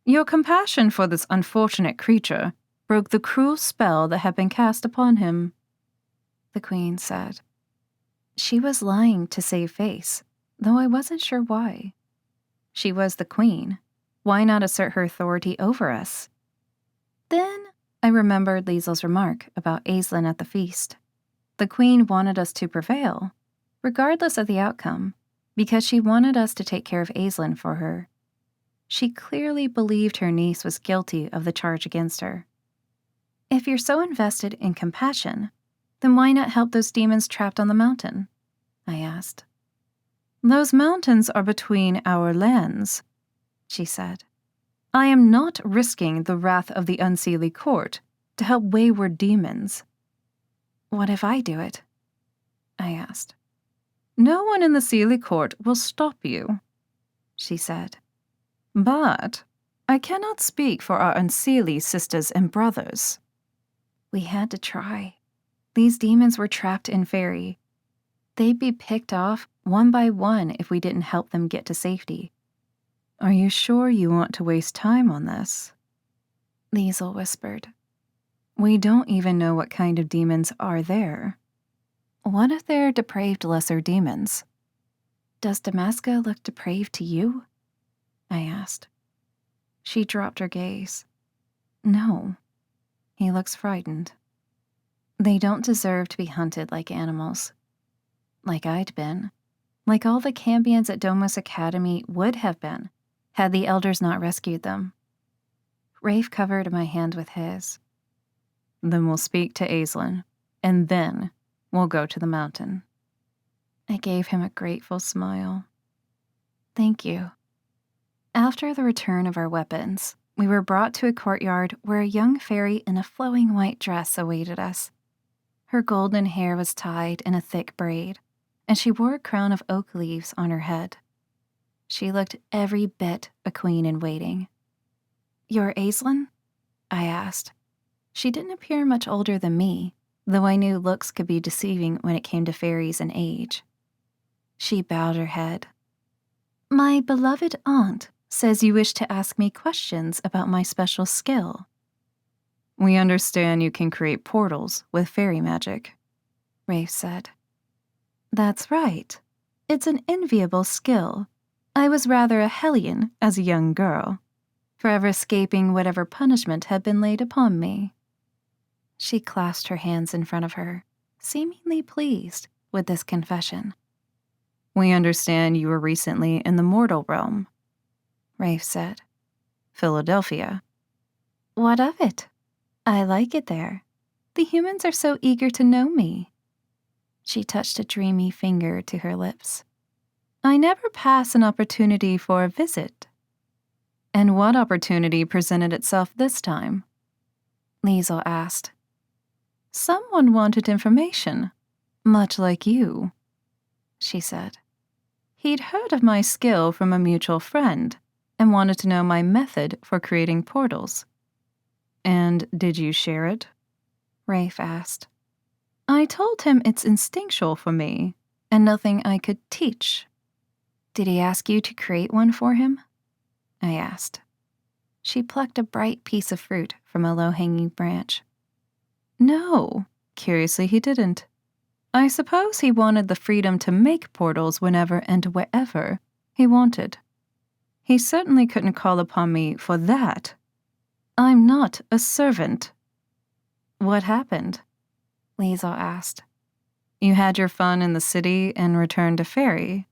[SPEAKER 3] Your compassion for this unfortunate creature broke the cruel spell that had been cast upon him,
[SPEAKER 1] the queen said. She was lying to save face, though I wasn't sure why. She was the queen. Why not assert her authority over us? Then I remembered Liesel's remark about Aislinn at the feast. The queen wanted us to prevail, regardless of the outcome, because she wanted us to take care of Aislinn for her. She clearly believed her niece was guilty of the charge against her. If you're so invested in compassion, then why not help those demons trapped on the mountain? I asked.
[SPEAKER 3] Those mountains are between our lands, she said. I am not risking the wrath of the Unseelie court to help wayward demons.
[SPEAKER 1] What if I do it? I asked.
[SPEAKER 3] No one in the Seelie court will stop you, she said. But I cannot speak for our Unseelie sisters and brothers.
[SPEAKER 1] We had to try. These demons were trapped in Fairy. They'd be picked off one by one if we didn't help them get to safety.
[SPEAKER 3] Are you sure you want to waste time on this?
[SPEAKER 1] Liesel whispered.
[SPEAKER 3] We don't even know what kind of demons are there.
[SPEAKER 1] What if they're depraved lesser demons? Does Damaska look depraved to you? I asked. She dropped her gaze. No. He looks frightened. They don't deserve to be hunted like animals. Like I'd been. Like all the cambions at Domus Academy would have been, had the elders not rescued them. Rafe covered my hand with his.
[SPEAKER 3] Then we'll speak to Aislinn, and then we'll go to the mountain.
[SPEAKER 1] I gave him a grateful smile. Thank you. After the return of our weapons, we were brought to a courtyard where a young fairy in a flowing white dress awaited us. Her golden hair was tied in a thick braid, and she wore a crown of oak leaves on her head. She looked every bit a queen in waiting. You're Aislinn? I asked. She didn't appear much older than me, though I knew looks could be deceiving when it came to fairies and age. She bowed her head. My beloved aunt says you wish to ask me questions about my special skill.
[SPEAKER 3] We understand you can create portals with fairy magic,
[SPEAKER 1] Rafe said. That's right. It's an enviable skill. I was rather a hellion as a young girl, forever escaping whatever punishment had been laid upon me. She clasped her hands in front of her, seemingly pleased with this confession.
[SPEAKER 3] We understand you were recently in the mortal realm,
[SPEAKER 1] Rafe said.
[SPEAKER 3] Philadelphia.
[SPEAKER 1] What of it? I like it there. The humans are so eager to know me. She touched a dreamy finger to her lips. I never pass an opportunity for a visit.
[SPEAKER 3] And what opportunity presented itself this time?
[SPEAKER 1] Liesel asked.
[SPEAKER 3] Someone wanted information, much like you, she said. He'd heard of my skill from a mutual friend and wanted to know my method for creating portals. And did you share it?
[SPEAKER 1] Rafe asked.
[SPEAKER 3] I told him it's instinctual for me and nothing I could teach.
[SPEAKER 1] Did he ask you to create one for him? I asked. She plucked a bright piece of fruit from a low-hanging branch.
[SPEAKER 3] No, curiously he didn't. I suppose he wanted the freedom to make portals whenever and wherever he wanted. He certainly couldn't call upon me for that. I'm not a servant.
[SPEAKER 1] What happened? Liesel asked.
[SPEAKER 3] You had your fun in the city and returned to Fairy?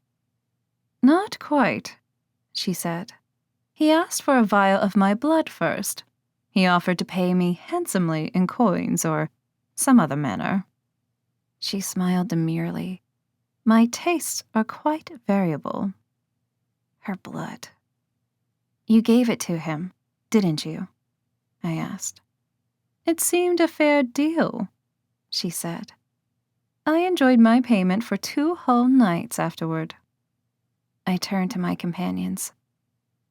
[SPEAKER 1] Not quite, she said. He asked for a vial of my blood first. He offered to pay me handsomely in coins or some other manner. She smiled demurely. My tastes are quite variable. Her blood. You gave it to him, didn't you? I asked.
[SPEAKER 3] It seemed a fair deal, she said. I enjoyed my payment for 2 whole nights afterward.
[SPEAKER 1] I turned to my companions.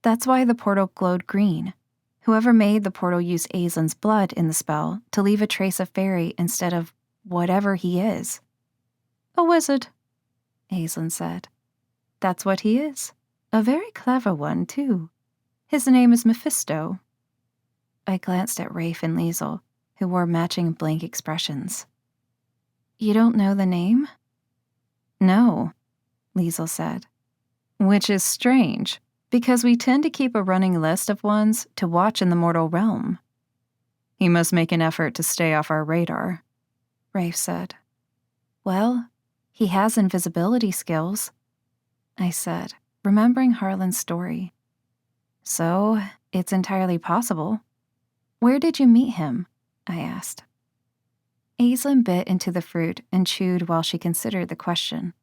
[SPEAKER 1] That's why the portal glowed green. Whoever made the portal used Aislin's blood in the spell to leave a trace of fairy instead of whatever he is.
[SPEAKER 3] A wizard,
[SPEAKER 1] Aislinn said.
[SPEAKER 3] That's what he is. A very clever one, too. His name is Mephisto.
[SPEAKER 1] I glanced at Rafe and Liesel, who wore matching blank expressions. You don't know the name?
[SPEAKER 3] No,
[SPEAKER 1] Liesel said.
[SPEAKER 3] Which is strange, because we tend to keep a running list of ones to watch in the mortal realm. He must make an effort to stay off our radar,
[SPEAKER 1] Rafe said. Well, he has invisibility skills, I said, remembering Harlan's story. So, it's entirely possible. Where did you meet him? I asked. Aislinn bit into the fruit and chewed while she considered the question.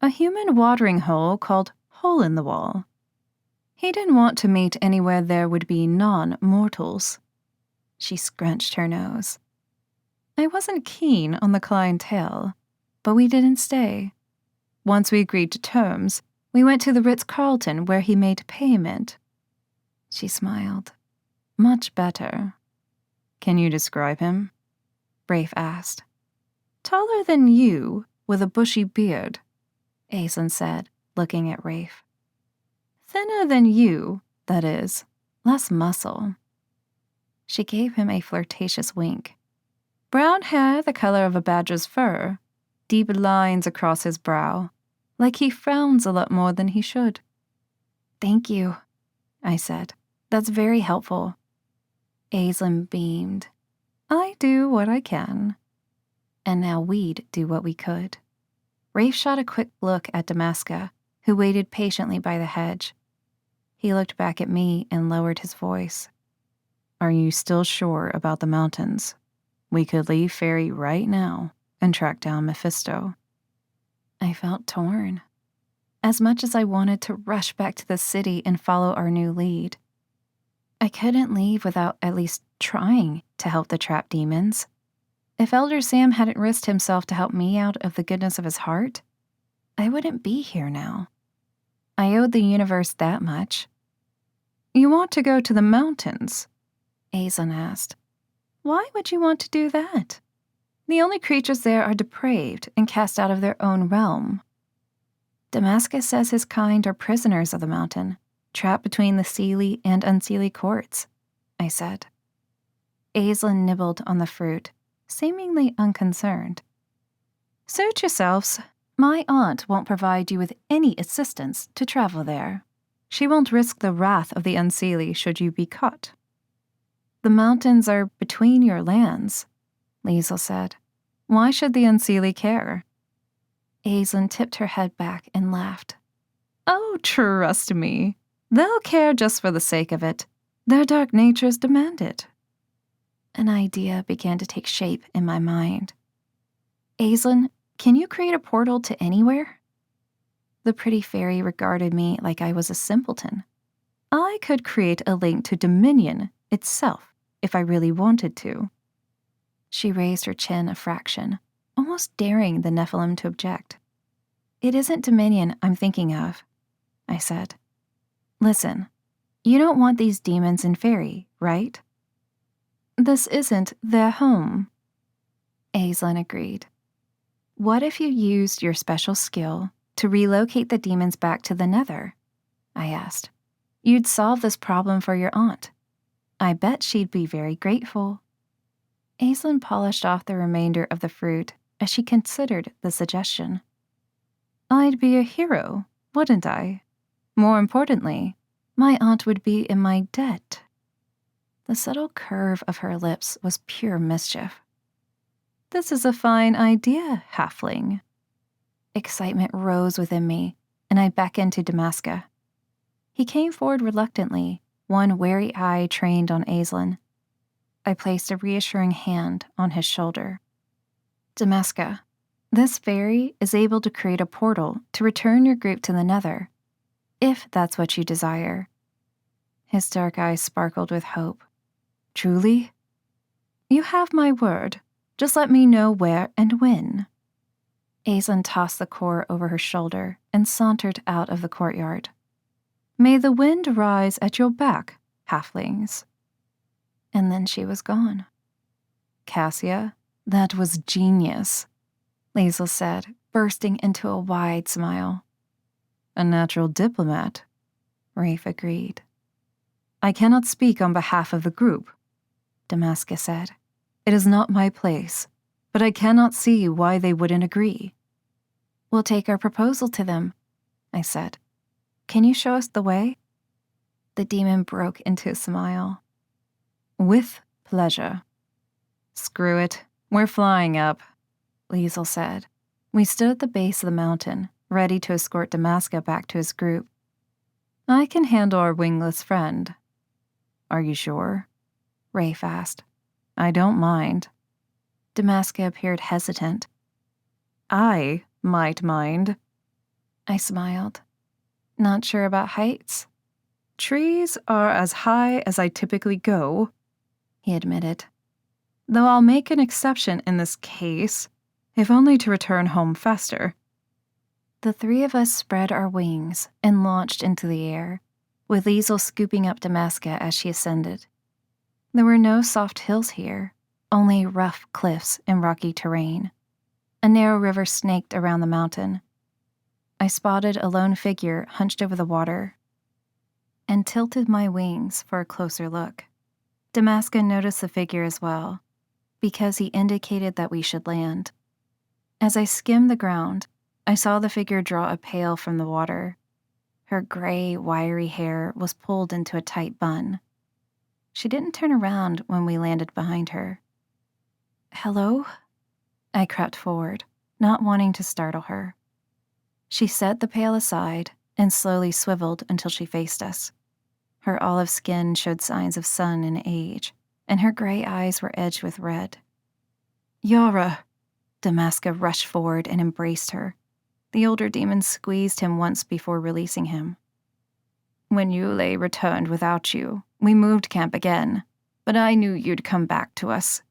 [SPEAKER 3] A human watering hole called Hole in the Wall. He didn't want to meet anywhere there would be non-mortals.
[SPEAKER 1] She scrunched her nose.
[SPEAKER 3] I wasn't keen on the clientele, but we didn't stay. Once we agreed to terms, we went to the Ritz-Carlton where he made payment.
[SPEAKER 1] She smiled.
[SPEAKER 3] Much better. Can you describe him?
[SPEAKER 1] Rafe asked.
[SPEAKER 3] Taller than you, with a bushy beard,
[SPEAKER 1] Aislinn said, looking at Rafe.
[SPEAKER 3] Thinner than you, that is, less muscle.
[SPEAKER 1] She gave him a flirtatious wink.
[SPEAKER 3] Brown hair the color of a badger's fur, deep lines across his brow, like he frowns a lot more than he should.
[SPEAKER 1] Thank you, I said. That's very helpful. Aislinn beamed.
[SPEAKER 3] I do what I can.
[SPEAKER 1] And now we'd do what we could. Rafe shot a quick look at Damaska, who waited patiently by the hedge. He looked back at me and lowered his voice.
[SPEAKER 3] Are you still sure about the mountains? We could leave Fairy right now and track down Mephisto.
[SPEAKER 1] I felt torn. As much as I wanted to rush back to the city and follow our new lead, I couldn't leave without at least trying to help the trapped demons. If Elder Sam hadn't risked himself to help me out of the goodness of his heart, I wouldn't be here now. I owed the universe that much.
[SPEAKER 3] You want to go to the mountains?
[SPEAKER 1] Aislinn asked.
[SPEAKER 3] Why would you want to do that? The only creatures there are depraved and cast out of their own realm.
[SPEAKER 1] Damascus says his kind are prisoners of the mountain, trapped between the Seelie and Unseelie courts, I said. Aislinn nibbled on the fruit, seemingly unconcerned.
[SPEAKER 3] Suit yourselves. My aunt won't provide you with any assistance to travel there. She won't risk the wrath of the Unseelie should you be caught.
[SPEAKER 1] The mountains are between your lands, Liesel said.
[SPEAKER 3] Why should the Unseelie care?
[SPEAKER 1] Aislinn tipped her head back and laughed.
[SPEAKER 3] Oh, trust me. They'll care just for the sake of it. Their dark natures demand it.
[SPEAKER 1] An idea began to take shape in my mind. Aislinn, can you create a portal to anywhere? The pretty fairy regarded me like I was a simpleton.
[SPEAKER 3] I could create a link to Dominion itself if I really wanted to.
[SPEAKER 1] She raised her chin a fraction, almost daring the Nephilim to object. It isn't Dominion I'm thinking of, I said. Listen, you don't want these demons in Fairy, right?
[SPEAKER 3] This isn't their home.
[SPEAKER 1] Aislinn agreed. What if you used your special skill to relocate the demons back to the Nether? I asked. You'd solve this problem for your aunt. I bet she'd be very grateful. Aislinn polished off the remainder of the fruit as she considered the suggestion.
[SPEAKER 3] I'd be a hero, wouldn't I? More importantly, my aunt would be in my debt.
[SPEAKER 1] The subtle curve of her lips was pure mischief.
[SPEAKER 3] This is a fine idea, halfling.
[SPEAKER 1] Excitement rose within me, and I beckoned to Damaska. He came forward reluctantly, one wary eye trained on Aislinn. I placed a reassuring hand on his shoulder. Damaska, this fairy is able to create a portal to return your group to the Nether, if that's what you desire. His dark eyes sparkled with hope. Truly? You have my word. Just let me know where and when. Aislinn tossed the core over her shoulder and sauntered out of the courtyard. May the wind rise at your back, halflings. And then she was gone. Cassia, that was genius, Liesl said, bursting into a wide smile. A natural diplomat, Rafe agreed. I cannot speak on behalf of the group, Damaska said. It is not my place, but I cannot see why they wouldn't agree. We'll take our proposal to them, I said. Can you show us the way? The demon broke into a smile. With pleasure. Screw it, we're flying up, Liesl said. We stood at the base of the mountain, ready to escort Damaska back to his group. I can handle our wingless friend. Are you sure? Rafe asked. I don't mind. Damaska appeared hesitant. I might mind. I smiled. Not sure about heights? Trees are as high as I typically go, he admitted. Though I'll make an exception in this case, if only to return home faster. The three of us spread our wings and launched into the air, with Liesl scooping up Damaska as she ascended. There were no soft hills here, only rough cliffs and rocky terrain. A narrow river snaked around the mountain. I spotted a lone figure hunched over the water and tilted my wings for a closer look. Damaska noticed the figure as well, because he indicated that we should land. As I skimmed the ground, I saw the figure draw a pail from the water. Her gray, wiry hair was pulled into a tight bun. She didn't turn around when we landed behind her. Hello? I crept forward, not wanting to startle her. She set the pail aside and slowly swiveled until she faced us. Her olive skin showed signs of sun and age, and her gray eyes were edged with red. Yara! Damaska rushed forward and embraced her. The older demon squeezed him once before releasing him. When Yule returned without you, we moved camp again, but I knew you'd come back to us,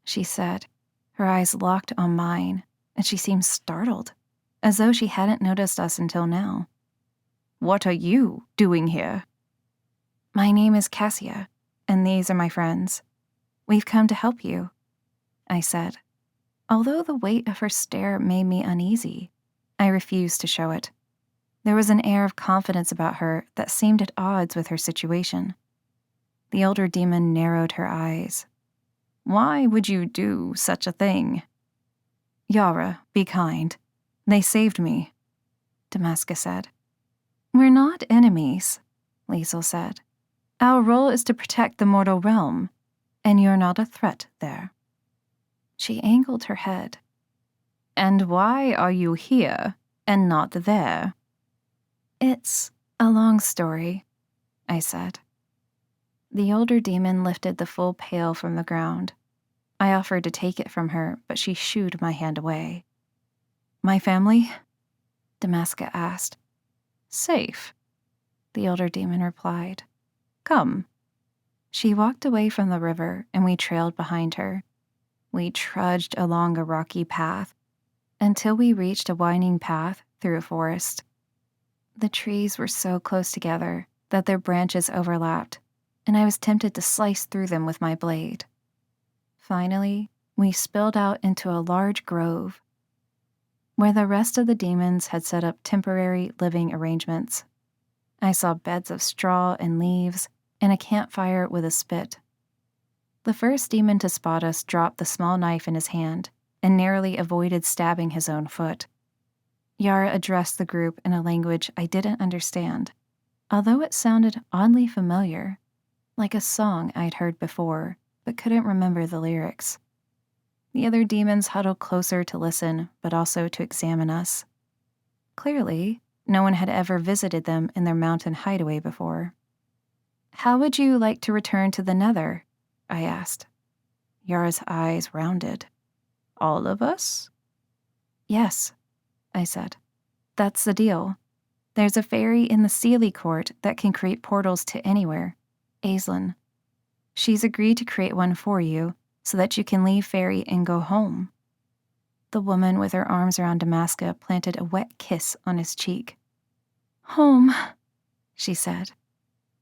[SPEAKER 1] she said. Her eyes locked on mine, and she seemed startled, as though she hadn't noticed us until now. What are you doing here? My name is Cassia, and these are my friends. We've come to help you, I said. Although the weight of her stare made me uneasy, I refused to show it. There was an air of confidence about her that seemed at odds with her situation. The older demon narrowed her eyes. Why would you do such a thing? Yara, be kind. They saved me, Damaska said. We're not enemies, Liesl said. Our role is to protect the mortal realm, and you're not a threat there. She angled her head. And why are you here and not there? It's a long story, I said. The older demon lifted the full pail from the ground. I offered to take it from her, but she shooed my hand away. My family? Damaska asked. Safe, the older demon replied. Come. She walked away from the river, and we trailed behind her. We trudged along a rocky path until we reached a winding path through a forest. The trees were so close together that their branches overlapped, and I was tempted to slice through them with my blade. Finally, we spilled out into a large grove, where the rest of the demons had set up temporary living arrangements. I saw beds of straw and leaves, and a campfire with a spit. The first demon to spot us dropped the small knife in his hand and narrowly avoided stabbing his own foot. Yara addressed the group in a language I didn't understand, although it sounded oddly familiar, like a song I'd heard before, but couldn't remember the lyrics. The other demons huddled closer to listen, but also to examine us. Clearly, no one had ever visited them in their mountain hideaway before. How would you like to return to the Nether? I asked. Yara's eyes rounded. All of us? Yes, I said. That's the deal. There's a fairy in the Sealy Court that can create portals to anywhere. Aislinn. She's agreed to create one for you so that you can leave Fairy and go home. The woman with her arms around Damaska planted a wet kiss on his cheek. Home, she said.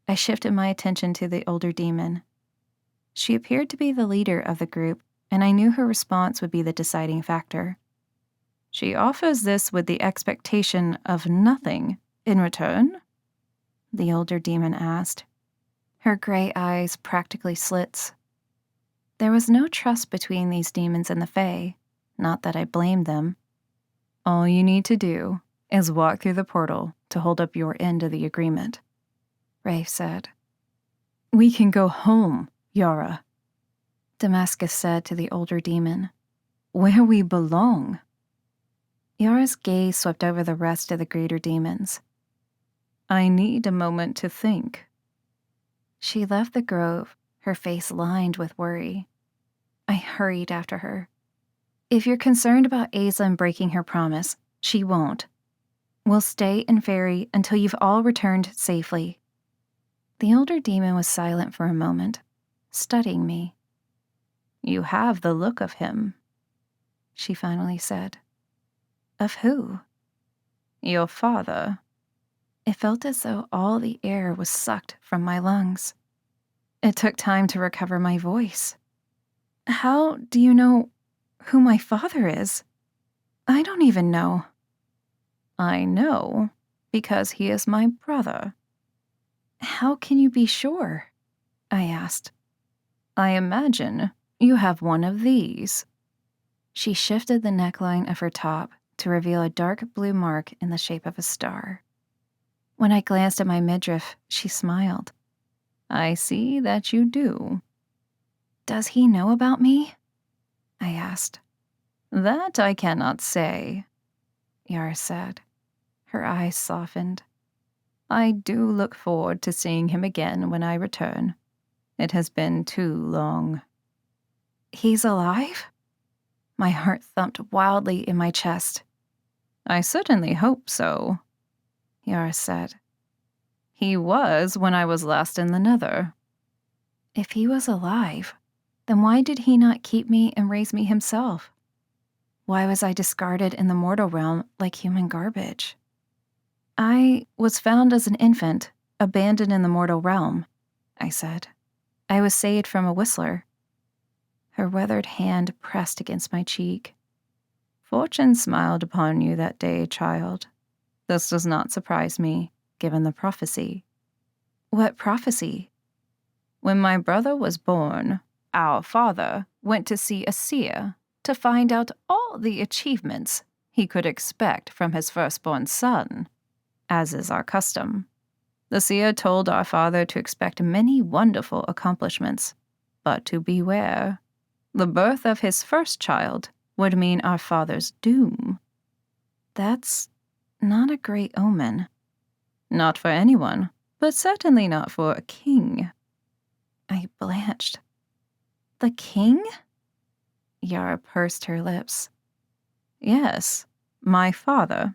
[SPEAKER 1] I shifted my attention to the older demon. She appeared to be the leader of the group, and I knew her response would be the deciding factor. She offers this with the expectation of nothing in return? The older demon asked. Her gray eyes practically slits. There was no trust between these demons and the Fae, not that I blamed them. All you need to do is walk through the portal to hold up your end of the agreement, Rafe said. We can go home, Yara, Damascus said to the older demon. Where we belong. Yara's gaze swept over the rest of the greater demons. I need a moment to think. She left the grove, her face lined with worry. I hurried after her. If you're concerned about Aislinn breaking her promise, she won't. We'll stay in Fairy until you've all returned safely. The older demon was silent for a moment, studying me. You have the look of him, she finally said. Of who? Your father. It felt as though all the air was sucked from my lungs. It took time to recover my voice. How do you know who my father is? I don't even know. I know, because he is my brother. How can you be sure? I asked. I imagine you have one of these. She shifted the neckline of her top to reveal a dark blue mark in the shape of a star. When I glanced at my midriff, she smiled. I see that you do. Does he know about me? I asked. That I cannot say, Yara said. Her eyes softened. I do look forward to seeing him again when I return. It has been too long. He's alive? My heart thumped wildly in my chest. I certainly hope so, Yara said. He was when I was last in the Nether. If he was alive, then why did he not keep me and raise me himself? Why was I discarded in the mortal realm like human garbage? I was found as an infant, abandoned in the mortal realm, I said. I was saved from a whistler. Her weathered hand pressed against my cheek. Fortune smiled upon you that day, child. This does not surprise me, given the prophecy. What prophecy? When my brother was born, our father went to see a seer to find out all the achievements he could expect from his firstborn son, as is our custom. The seer told our father to expect many wonderful accomplishments, but to beware. The birth of his first child would mean our father's doom. That's not a great omen. Not for anyone, but certainly not for a king. I blanched. The king? Yara pursed her lips. Yes, my father.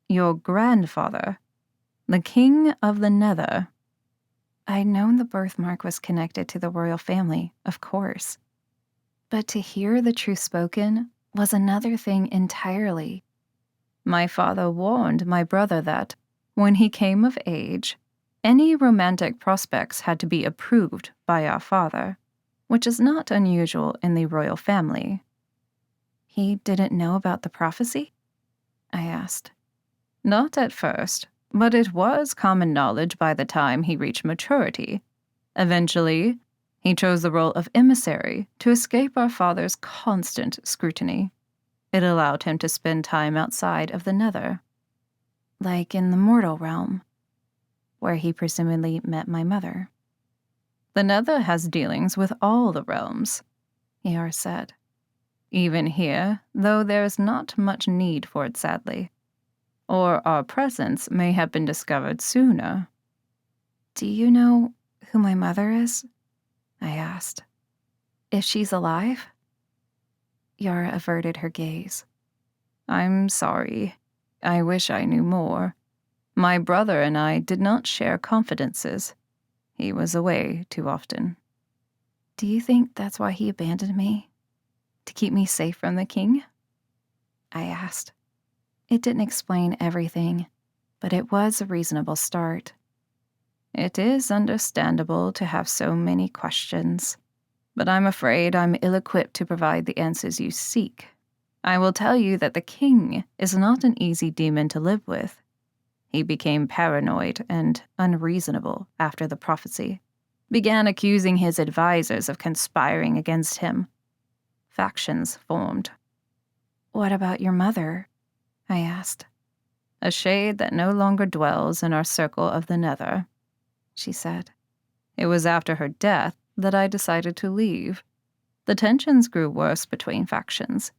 [SPEAKER 1] Your grandfather. The king of the Nether. I'd known the birthmark was connected to the royal family, of course. But to hear the truth spoken was another thing entirely. My father warned my brother that, when he came of age, any romantic prospects had to be approved by our father, which is not unusual in the royal family. He didn't know about the prophecy? I asked. Not at first, but it was common knowledge by the time he reached maturity. Eventually, he chose the role of emissary to escape our father's constant scrutiny. It allowed him to spend time outside of the Nether, like in the mortal realm, where he presumably met my mother. The Nether has dealings with all the realms, Eeyore said. Even here, though there is not much need for it, sadly. Or our presence may have been discovered sooner. Do you know who my mother is? I asked. If she's alive? Yara averted her gaze. I'm sorry. I wish I knew more. My brother and I did not share confidences. He was away too often. Do you think that's why he abandoned me? To keep me safe from the king? I asked. It didn't explain everything, but it was a reasonable start.
[SPEAKER 3] It is understandable to have so many questions, but I'm afraid I'm ill-equipped to provide the answers you seek. I will tell you that the king is not an easy demon to live with. He became paranoid and unreasonable after the prophecy, began accusing his advisors of conspiring against him. Factions formed.
[SPEAKER 1] What about your mother? I asked.
[SPEAKER 3] A shade that no longer dwells in our circle of the nether, she said. It was after her death that I decided to leave. The tensions grew worse between factions.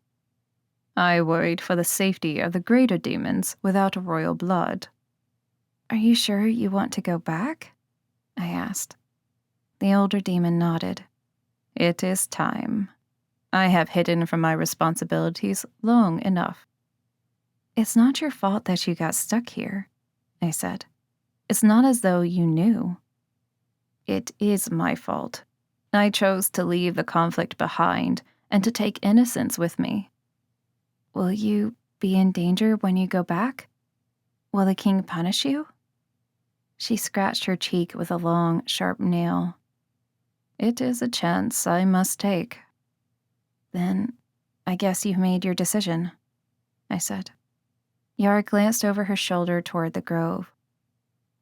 [SPEAKER 3] I worried for the safety of the greater demons without royal blood.
[SPEAKER 1] Are you sure you want to go back? I asked. The older demon nodded.
[SPEAKER 3] It is time. I have hidden from my responsibilities long enough.
[SPEAKER 1] It's not your fault that you got stuck here, I said. It's not as though you knew.
[SPEAKER 3] It is my fault. I chose to leave the conflict behind and to take innocence with me.
[SPEAKER 1] Will you be in danger when you go back? Will the king punish you? She scratched her cheek with a long, sharp nail.
[SPEAKER 3] It is a chance I must take.
[SPEAKER 1] Then I guess you've made your decision, I said. Yara glanced over her shoulder toward the grove.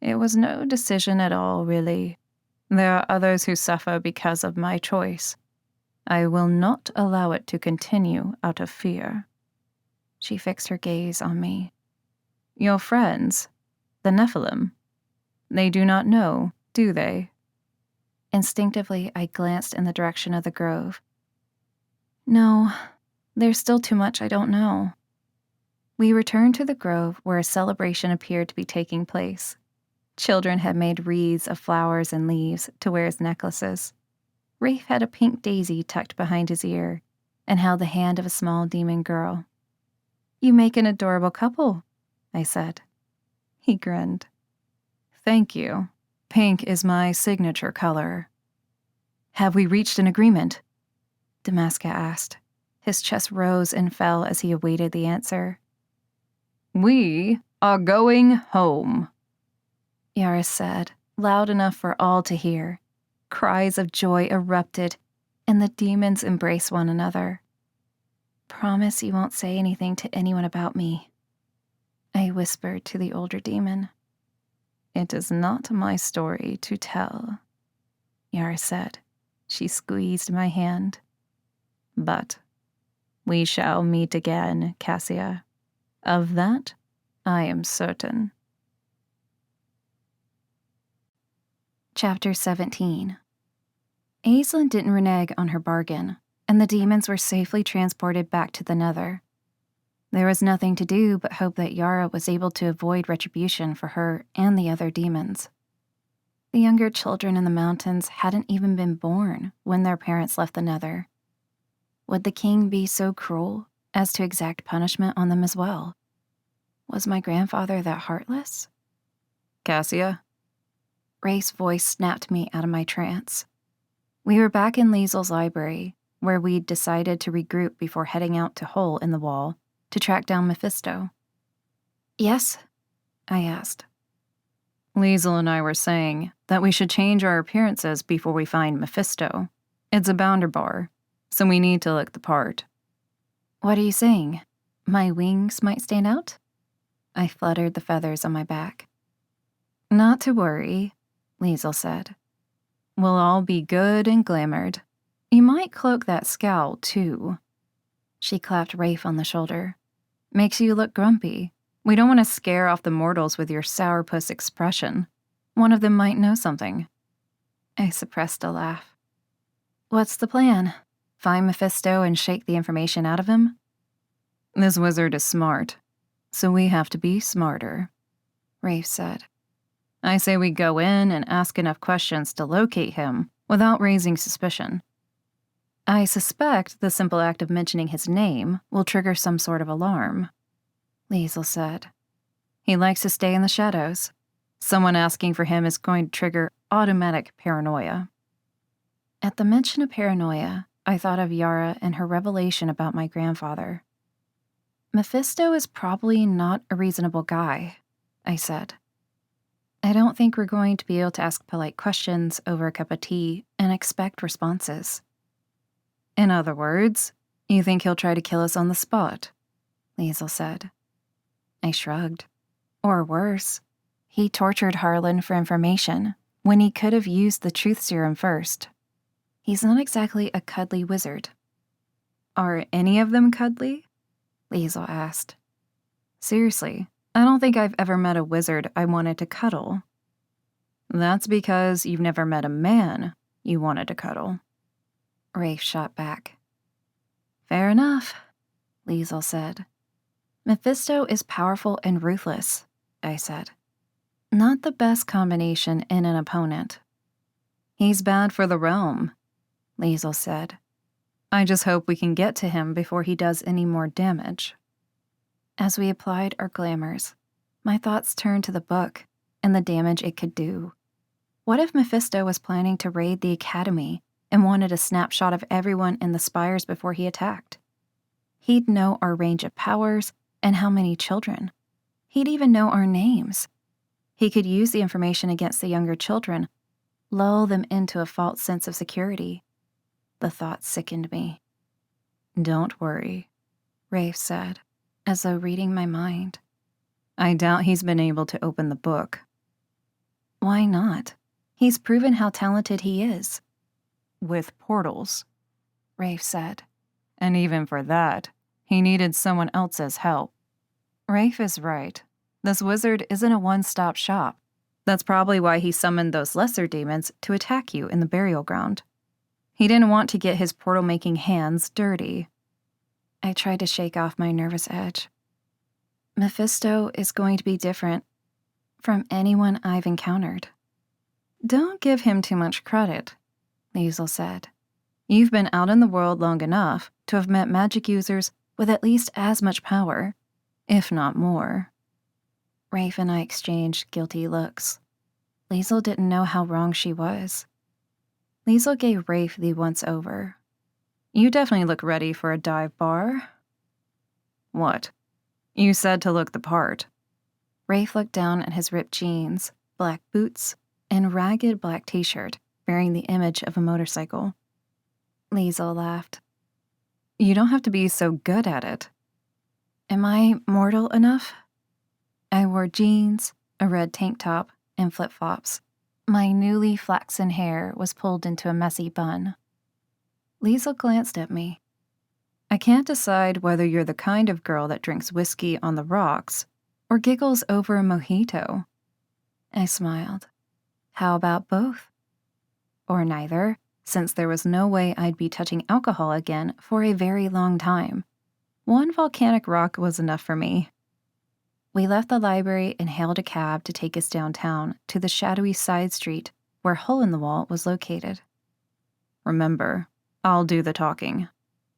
[SPEAKER 3] It was no decision at all, really. There are others who suffer because of my choice. I will not allow it to continue out of fear.
[SPEAKER 1] She fixed her gaze on me.
[SPEAKER 3] Your friends, the Nephilim, they do not know, do they?
[SPEAKER 1] Instinctively, I glanced in the direction of the grove. No, there's still too much I don't know. We returned to the grove where a celebration appeared to be taking place. Children had made wreaths of flowers and leaves to wear as necklaces. Rafe had a pink daisy tucked behind his ear and held the hand of a small demon girl. You make an adorable couple, I said. He grinned.
[SPEAKER 3] Thank you. Pink is my signature color.
[SPEAKER 1] Have we reached an agreement? Damaska asked. His chest rose and fell as he awaited the answer.
[SPEAKER 3] We are going home,
[SPEAKER 1] Yaris said, loud enough for all to hear. Cries of joy erupted, and the demons embraced one another. Promise you won't say anything to anyone about me, I whispered to the older demon.
[SPEAKER 3] It is not my story to tell,
[SPEAKER 1] Yaris said. She squeezed my hand.
[SPEAKER 3] But we shall meet again, Cassia. Of that, I am certain.
[SPEAKER 1] Chapter 17. Aislinn didn't renege on her bargain, and the demons were safely transported back to the Nether. There was nothing to do but hope that Yara was able to avoid retribution for her and the other demons. The younger children in the mountains hadn't even been born when their parents left the Nether. Would the king be so cruel as to exact punishment on them as well? Was my grandfather that heartless?
[SPEAKER 3] Cassia?
[SPEAKER 1] Rafe's voice snapped me out of my trance. We were back in Liesel's library, where we'd decided to regroup before heading out to Hole in the Wall to track down Mephisto. Yes? I asked.
[SPEAKER 3] Liesel and I were saying that we should change our appearances before we find Mephisto. It's a bounderbar, so we need to look the part.
[SPEAKER 1] What are you saying? My wings might stand out? I fluttered the feathers on my back.
[SPEAKER 3] Not to worry, Liesel said. We'll all be good and glamoured. You might cloak that scowl, too.
[SPEAKER 1] She clapped Rafe on the shoulder.
[SPEAKER 3] Makes you look grumpy. We don't want to scare off the mortals with your sourpuss expression. One of them might know something.
[SPEAKER 1] I suppressed a laugh. What's the plan? Find Mephisto and shake the information out of him?
[SPEAKER 3] This wizard is smart, so we have to be smarter,
[SPEAKER 1] Rafe said.
[SPEAKER 3] I say we go in and ask enough questions to locate him without raising suspicion.
[SPEAKER 1] I suspect the simple act of mentioning his name will trigger some sort of alarm, Liesel said.
[SPEAKER 3] He likes to stay in the shadows. Someone asking for him is going to trigger automatic paranoia.
[SPEAKER 1] At the mention of paranoia, I thought of Yara and her revelation about my grandfather. Mephisto is probably not a reasonable guy, I said. I don't think we're going to be able to ask polite questions over a cup of tea and expect responses. In other words, you think he'll try to kill us on the spot? Liesel said. I shrugged. Or worse, he tortured Harlan for information when he could have used the truth serum first. He's not exactly a cuddly wizard. Are any of them cuddly? Liesel asked. Seriously, I don't think I've ever met a wizard I wanted to cuddle. That's because you've never met a man you wanted to cuddle. Rafe shot back. Fair enough, Liesel said. Mephisto is powerful and ruthless, I said. Not the best combination in an opponent. He's bad for the realm, Liesel said. I just hope we can get to him before he does any more damage. As we applied our glamours, my thoughts turned to the book and the damage it could do. What if Mephisto was planning to raid the Academy and wanted a snapshot of everyone in the Spires before he attacked? He'd know our range of powers and how many children. He'd even know our names. He could use the information against the younger children, lull them into a false sense of security. The thought sickened me. Don't worry, Rafe said, as though reading my mind. I doubt he's been able to open the book. Why not? He's proven how talented he is. With portals, Rafe said. And even for that, he needed someone else's help. Rafe is right. This wizard isn't a one-stop shop. That's probably why he summoned those lesser demons to attack you in the burial ground. He didn't want to get his portal-making hands dirty. I tried to shake off my nervous edge. Mephisto is going to be different from anyone I've encountered. Don't give him too much credit, Liesel said. You've been out in the world long enough to have met magic users with at least as much power, if not more. Rafe and I exchanged guilty looks. Liesel didn't know how wrong she was. Liesel gave Rafe the once-over. You definitely look ready for a dive bar. What? You said to look the part. Rafe looked down at his ripped jeans, black boots, and ragged black t-shirt bearing the image of a motorcycle. Liesel laughed. You don't have to be so good at it. Am I mortal enough? I wore jeans, a red tank top, and flip-flops. My newly flaxen hair was pulled into a messy bun. Liesel glanced at me. I can't decide whether you're the kind of girl that drinks whiskey on the rocks or giggles over a mojito. I smiled. How about both? Or neither, since there was no way I'd be touching alcohol again for a very long time. One volcanic rock was enough for me. We left the library and hailed a cab to take us downtown to the shadowy side street where Hole in the Wall was located. Remember, I'll do the talking,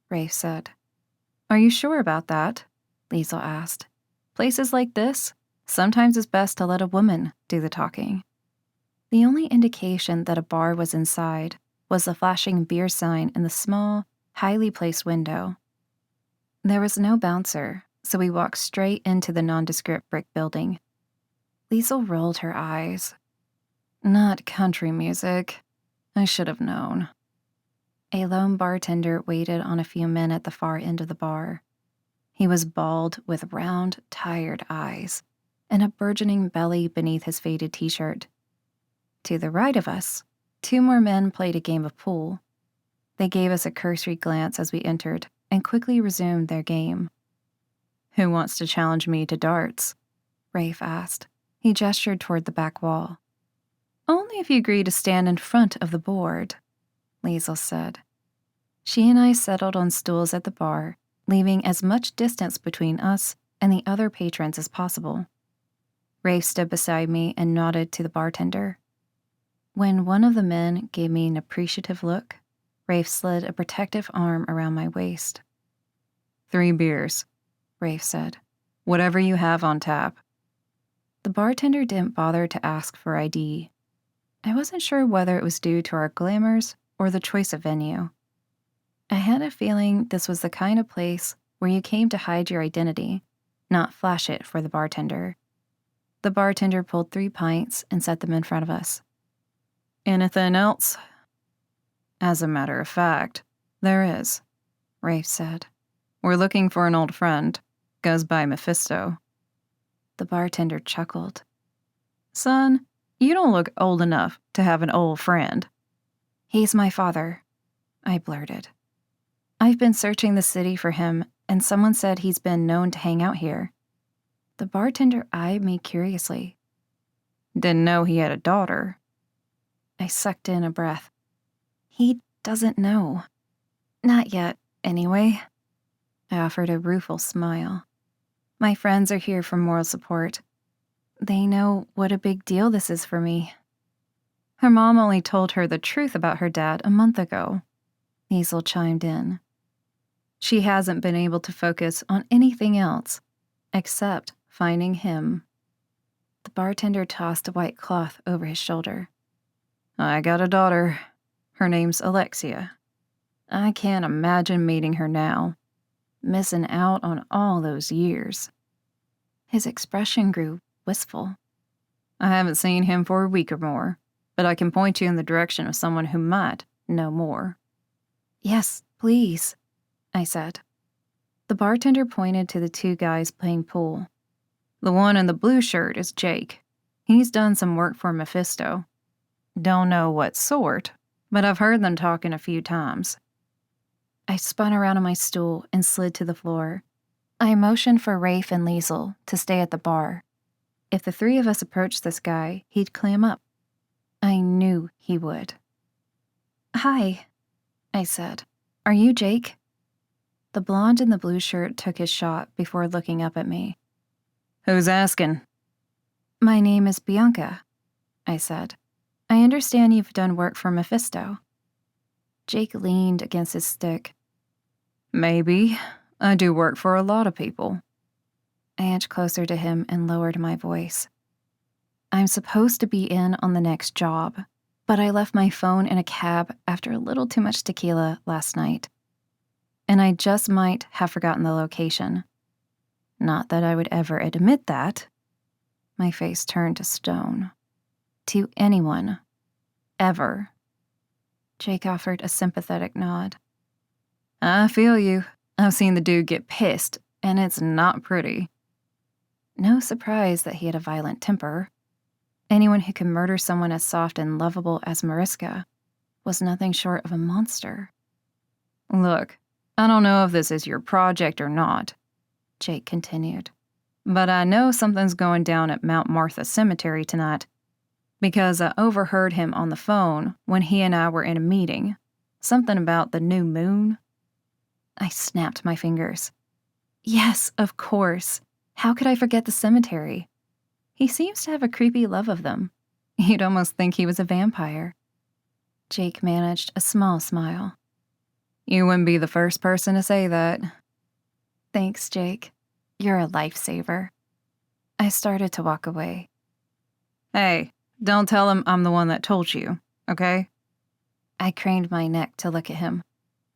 [SPEAKER 1] Rafe said. Are you sure about that? Liesel asked. Places like this, sometimes it's best to let a woman do the talking. The only indication that a bar was inside was the flashing beer sign in the small, highly placed window. There was no bouncer, so we walked straight into the nondescript brick building. Liesel rolled her eyes. Not country music. I should have known. A lone bartender waited on a few men at the far end of the bar. He was bald with round, tired eyes and a burgeoning belly beneath his faded t-shirt. To the right of us, 2 more men played a game of pool. They gave us a cursory glance as we entered and quickly resumed their game. Who wants to challenge me to darts? Rafe asked. He gestured toward the back wall. Only if you agree to stand in front of the board, Liesel said. She and I settled on stools at the bar, leaving as much distance between us and the other patrons as possible. Rafe stood beside me and nodded to the bartender. When one of the men gave me an appreciative look, Rafe slid a protective arm around my waist. 3 beers, Rafe said. Whatever you have on tap. The bartender didn't bother to ask for ID. I wasn't sure whether it was due to our glamours or the choice of venue. I had a feeling this was the kind of place where you came to hide your identity, not flash it for the bartender. The bartender pulled 3 pints and set them in front of us.
[SPEAKER 3] Anything else?
[SPEAKER 1] As a matter of fact, there is, Rafe said.
[SPEAKER 3] We're looking for an old friend. Goes by Mephisto.
[SPEAKER 1] The bartender chuckled.
[SPEAKER 3] Son, you don't look old enough to have an old friend.
[SPEAKER 1] He's my father, I blurted. I've been searching the city for him, and someone said he's been known to hang out here. The bartender eyed me curiously.
[SPEAKER 3] Didn't know he had a daughter.
[SPEAKER 1] I sucked in a breath. He doesn't know. Not yet, anyway. I offered a rueful smile. My friends are here for moral support. They know what a big deal this is for me.
[SPEAKER 3] Her mom only told her the truth about her dad a month ago.
[SPEAKER 1] Hazel chimed in. She hasn't been able to focus on anything else except finding him. The bartender tossed a white cloth over his shoulder.
[SPEAKER 3] I got a daughter. Her name's Alexia. I can't imagine meeting her now. Missing out on all those years.
[SPEAKER 1] His expression grew wistful.
[SPEAKER 3] I haven't seen him for a week or more, but I can point you in the direction of someone who might know more.
[SPEAKER 1] Yes, please, I said. The bartender pointed to the 2 guys playing pool.
[SPEAKER 3] The one in the blue shirt is Jake. He's done some work for Mephisto. Don't know what sort, but I've heard them talking a few times.
[SPEAKER 1] I spun around on my stool and slid to the floor. I motioned for Rafe and Liesel to stay at the bar. If the 3 of us approached this guy, he'd clam up. I knew he would. Hi, I said. Are you Jake? The blonde in the blue shirt took his shot before looking up at me.
[SPEAKER 3] Who's asking?
[SPEAKER 1] My name is Bianca, I said. I understand you've done work for Mephisto. Jake leaned against his stick.
[SPEAKER 3] Maybe. I do work for a lot of people.
[SPEAKER 1] I inched closer to him and lowered my voice. I'm supposed to be in on the next job, but I left my phone in a cab after a little too much tequila last night. And I just might have forgotten the location. Not that I would ever admit that. My face turned to stone. To anyone. Ever. Jake offered a sympathetic nod.
[SPEAKER 3] I feel you. I've seen the dude get pissed, and it's not pretty.
[SPEAKER 1] No surprise that he had a violent temper. Anyone who could murder someone as soft and lovable as Mariska was nothing short of a monster.
[SPEAKER 3] Look, I don't know if this is your project or not,
[SPEAKER 1] Jake continued,
[SPEAKER 3] but I know something's going down at Mount Martha Cemetery tonight, because I overheard him on the phone when he and I were in a meeting. Something about the new moon.
[SPEAKER 1] I snapped my fingers. Yes, of course. How could I forget the cemetery? He seems to have a creepy love of them. You'd almost think he was a vampire. Jake managed a small smile.
[SPEAKER 3] You wouldn't be the first person to say that.
[SPEAKER 1] Thanks, Jake. You're a lifesaver. I started to walk away.
[SPEAKER 3] Hey, don't tell him I'm the one that told you, okay?
[SPEAKER 1] I craned my neck to look at him.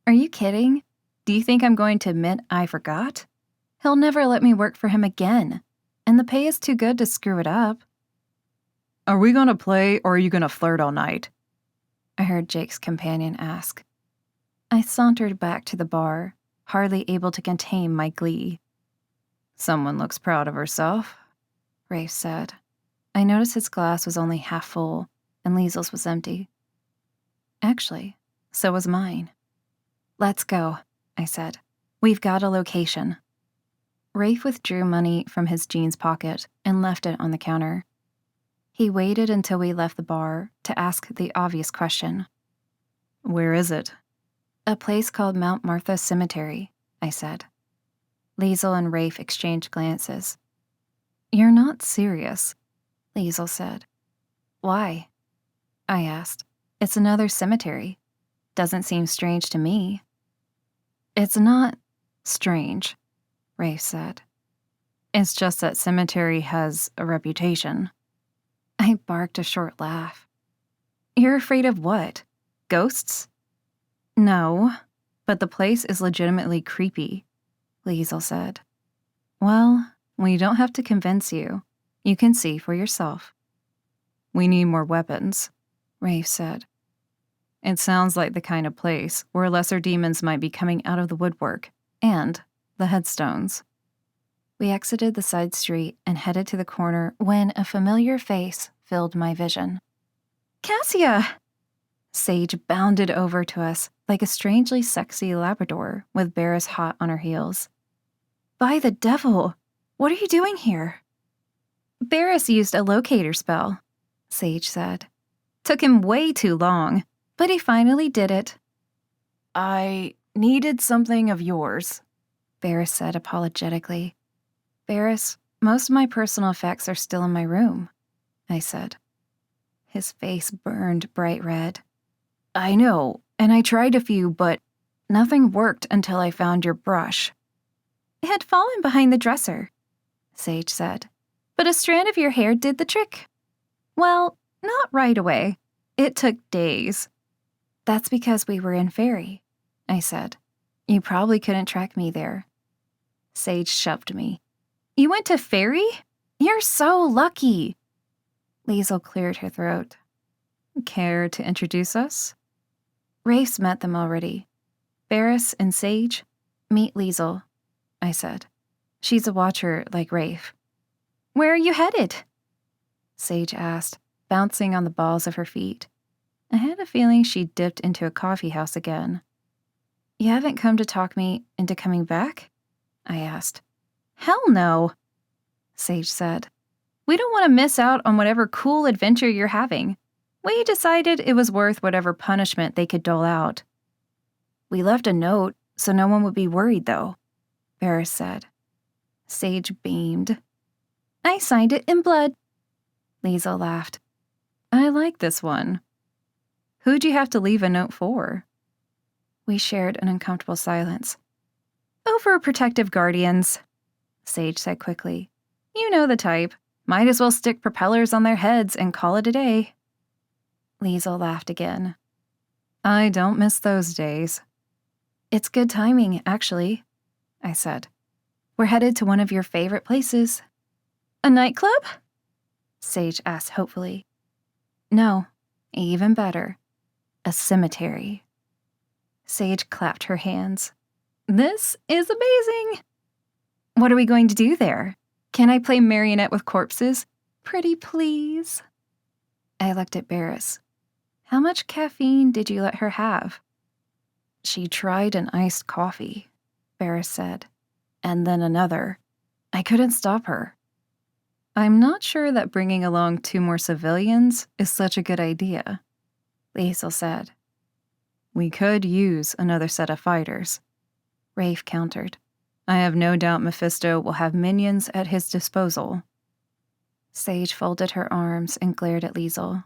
[SPEAKER 1] Are you kidding? Do you think I'm going to admit I forgot? He'll never let me work for him again, and the pay is too good to screw it up.
[SPEAKER 3] Are we gonna play, or are you gonna flirt all night?
[SPEAKER 1] I heard Jake's companion ask. I sauntered back to the bar, hardly able to contain my glee.
[SPEAKER 3] Someone looks proud of herself,
[SPEAKER 1] Rafe said. I noticed his glass was only half full, and Liesel's was empty. Actually, so was mine. Let's go, I said. We've got a location. Rafe withdrew money from his jeans pocket and left it on the counter. He waited until we left the bar to ask the obvious question.
[SPEAKER 3] Where is it?
[SPEAKER 1] A place called Mount Martha Cemetery, I said. Liesel and Rafe exchanged glances. You're not serious, Liesel said. Why? I asked. It's another cemetery. Doesn't seem strange to me. It's not strange, Rafe said.
[SPEAKER 3] It's just that cemetery has a reputation.
[SPEAKER 1] I barked a short laugh. You're afraid of what?
[SPEAKER 3] Ghosts?
[SPEAKER 1] No, but the place is legitimately creepy, Liesel said. Well, we don't have to convince you. You can see for yourself.
[SPEAKER 3] We need more weapons,
[SPEAKER 1] Rafe said.
[SPEAKER 3] It sounds like the kind of place where lesser demons might be coming out of the woodwork and the headstones.
[SPEAKER 1] We exited the side street and headed to the corner when a familiar face filled my vision. Cassia! Sage bounded over to us like a strangely sexy Labrador with Barris hot on her heels. By the devil! What are you doing here? Barris used a locator spell, Sage said. Took him way too long, but he finally did it.
[SPEAKER 3] I needed something of yours,
[SPEAKER 1] Barris said apologetically. Barris, most of my personal effects are still in my room, I said. His face burned bright red. I know, and I tried a few, but nothing worked until I found your brush. It had fallen behind the dresser, Sage said, but a strand of your hair did the trick. Well, not right away. It took days. That's because we were in Fairy, I said. You probably couldn't track me there. Sage shoved me. You went to Fairy? You're so lucky. Liesel cleared her throat.
[SPEAKER 3] Care to introduce us?
[SPEAKER 1] Rafe's met them already. Barris and Sage, meet Liesel, I said. She's a watcher like Rafe. Where are you headed? Sage asked, bouncing on the balls of her feet. I had a feeling she dipped into a coffee house again. You haven't come to talk me into coming back? I asked. Hell no, Sage said. We don't want to miss out on whatever cool adventure you're having. We decided it was worth whatever punishment they could dole out. We left a note so no one would be worried, though, Barris said. Sage beamed. I signed it in blood. Liesel laughed.
[SPEAKER 3] I like this one. Who'd you have to leave a note for?
[SPEAKER 1] We shared an uncomfortable silence. Overprotective guardians, Sage said quickly. You know the type. Might as well stick propellers on their heads and call it a day. Liesel laughed again.
[SPEAKER 3] I don't miss those days.
[SPEAKER 1] It's good timing, actually, I said. We're headed to one of your favorite places. A nightclub? Sage asked hopefully. No, even better. A cemetery. Sage clapped her hands. This is amazing! What are we going to do there? Can I play marionette with corpses? Pretty please. I looked at Barris. How much caffeine did you let her have? She tried an iced coffee, Barris said, and then another. I couldn't stop her. I'm not sure that bringing along 2 more civilians is such a good idea, Liesel said.
[SPEAKER 3] We could use another set of fighters,
[SPEAKER 1] Rafe countered.
[SPEAKER 3] I have no doubt Mephisto will have minions at his disposal.
[SPEAKER 1] Sage folded her arms and glared at Liesel.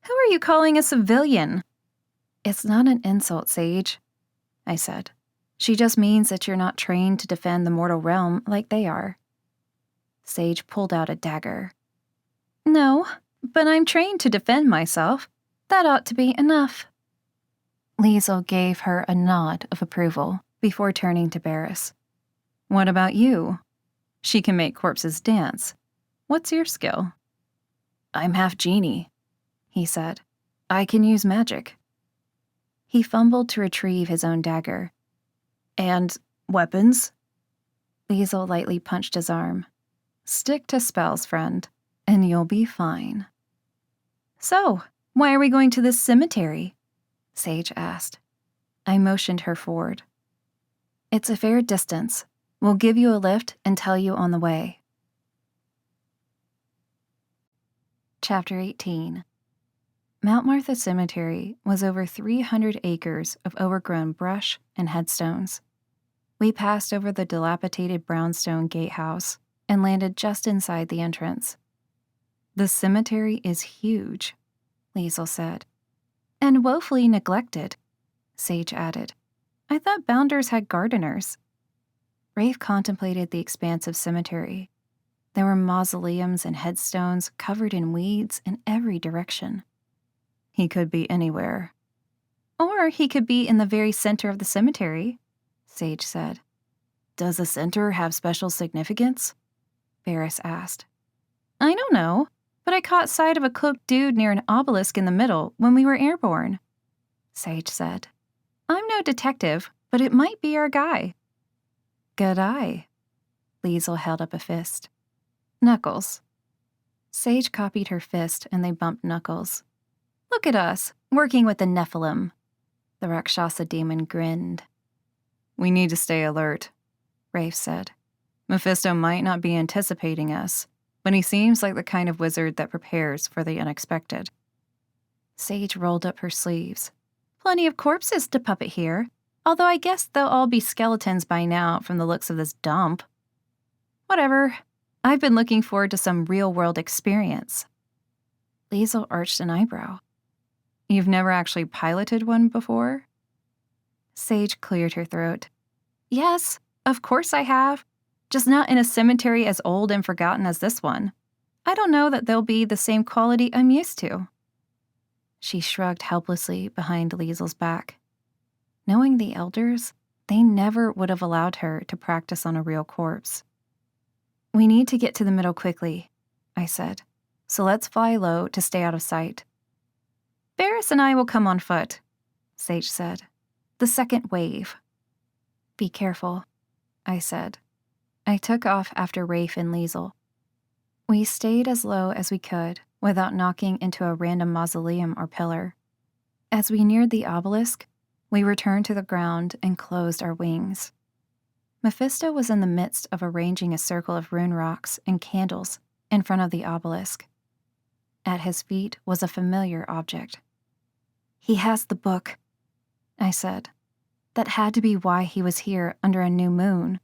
[SPEAKER 1] Who are you calling a civilian? It's not an insult, Sage, I said. She just means that you're not trained to defend the mortal realm like they are. Sage pulled out a dagger. No, but I'm trained to defend myself. That ought to be enough. Liesel gave her a nod of approval before turning to Barris.
[SPEAKER 3] What about you? She can make corpses dance. What's your skill?
[SPEAKER 1] I'm half genie, he said. I can use magic. He fumbled to retrieve his own dagger. And weapons? Liesel lightly punched his arm. Stick to spells, friend, and you'll be fine. So, why are we going to this cemetery? Sage asked. I motioned her forward. It's a fair distance. We'll give you a lift and tell you on the way. Chapter 18. Mount Martha Cemetery was over 300 acres of overgrown brush and headstones. We passed over the dilapidated brownstone gatehouse and landed just inside the entrance. The cemetery is huge, Liesel said. And woefully neglected, Sage added. I thought Bounders had gardeners. Rafe contemplated the expansive cemetery. There were mausoleums and headstones covered in weeds in every direction.
[SPEAKER 3] He could be anywhere.
[SPEAKER 1] Or he could be in the very center of the cemetery, Sage said. Does the center have special significance? Varys asked. I don't know, but I caught sight of a cloaked dude near an obelisk in the middle when we were airborne, Sage said. I'm no detective, but it might be our guy. Good eye. Liesl held up a fist. Knuckles. Sage copied her fist and they bumped knuckles. Look at us, working with the Nephilim. The Rakshasa demon grinned. We need to stay alert, Rafe said. Mephisto might not be anticipating us, but he seems like the kind of wizard that prepares for the unexpected. Sage rolled up her sleeves. Plenty of corpses to puppet here, although I guess they'll all be skeletons by now from the looks of this dump. Whatever. I've been looking forward to some real-world experience. Liesl arched an eyebrow. You've never actually piloted one before? Sage cleared her throat. Yes, of course I have. Just not in a cemetery as old and forgotten as this one. I don't know that they'll be the same quality I'm used to. She shrugged helplessly behind Liesl's back. Knowing the elders, they never would have allowed her to practice on a real corpse. We need to get to the middle quickly, I said, so let's fly low to stay out of sight. Varys and I will come on foot, Sage said. The second wave. Be careful, I said. I took off after Rafe and Liesl. We stayed as low as we could without knocking into a random mausoleum or pillar. As we neared the obelisk, we returned to the ground and closed our wings. Mephisto was in the midst of arranging a circle of rune rocks and candles in front of the obelisk. At his feet was a familiar object. He has the book, I said. That had to be why he was here under a new moon.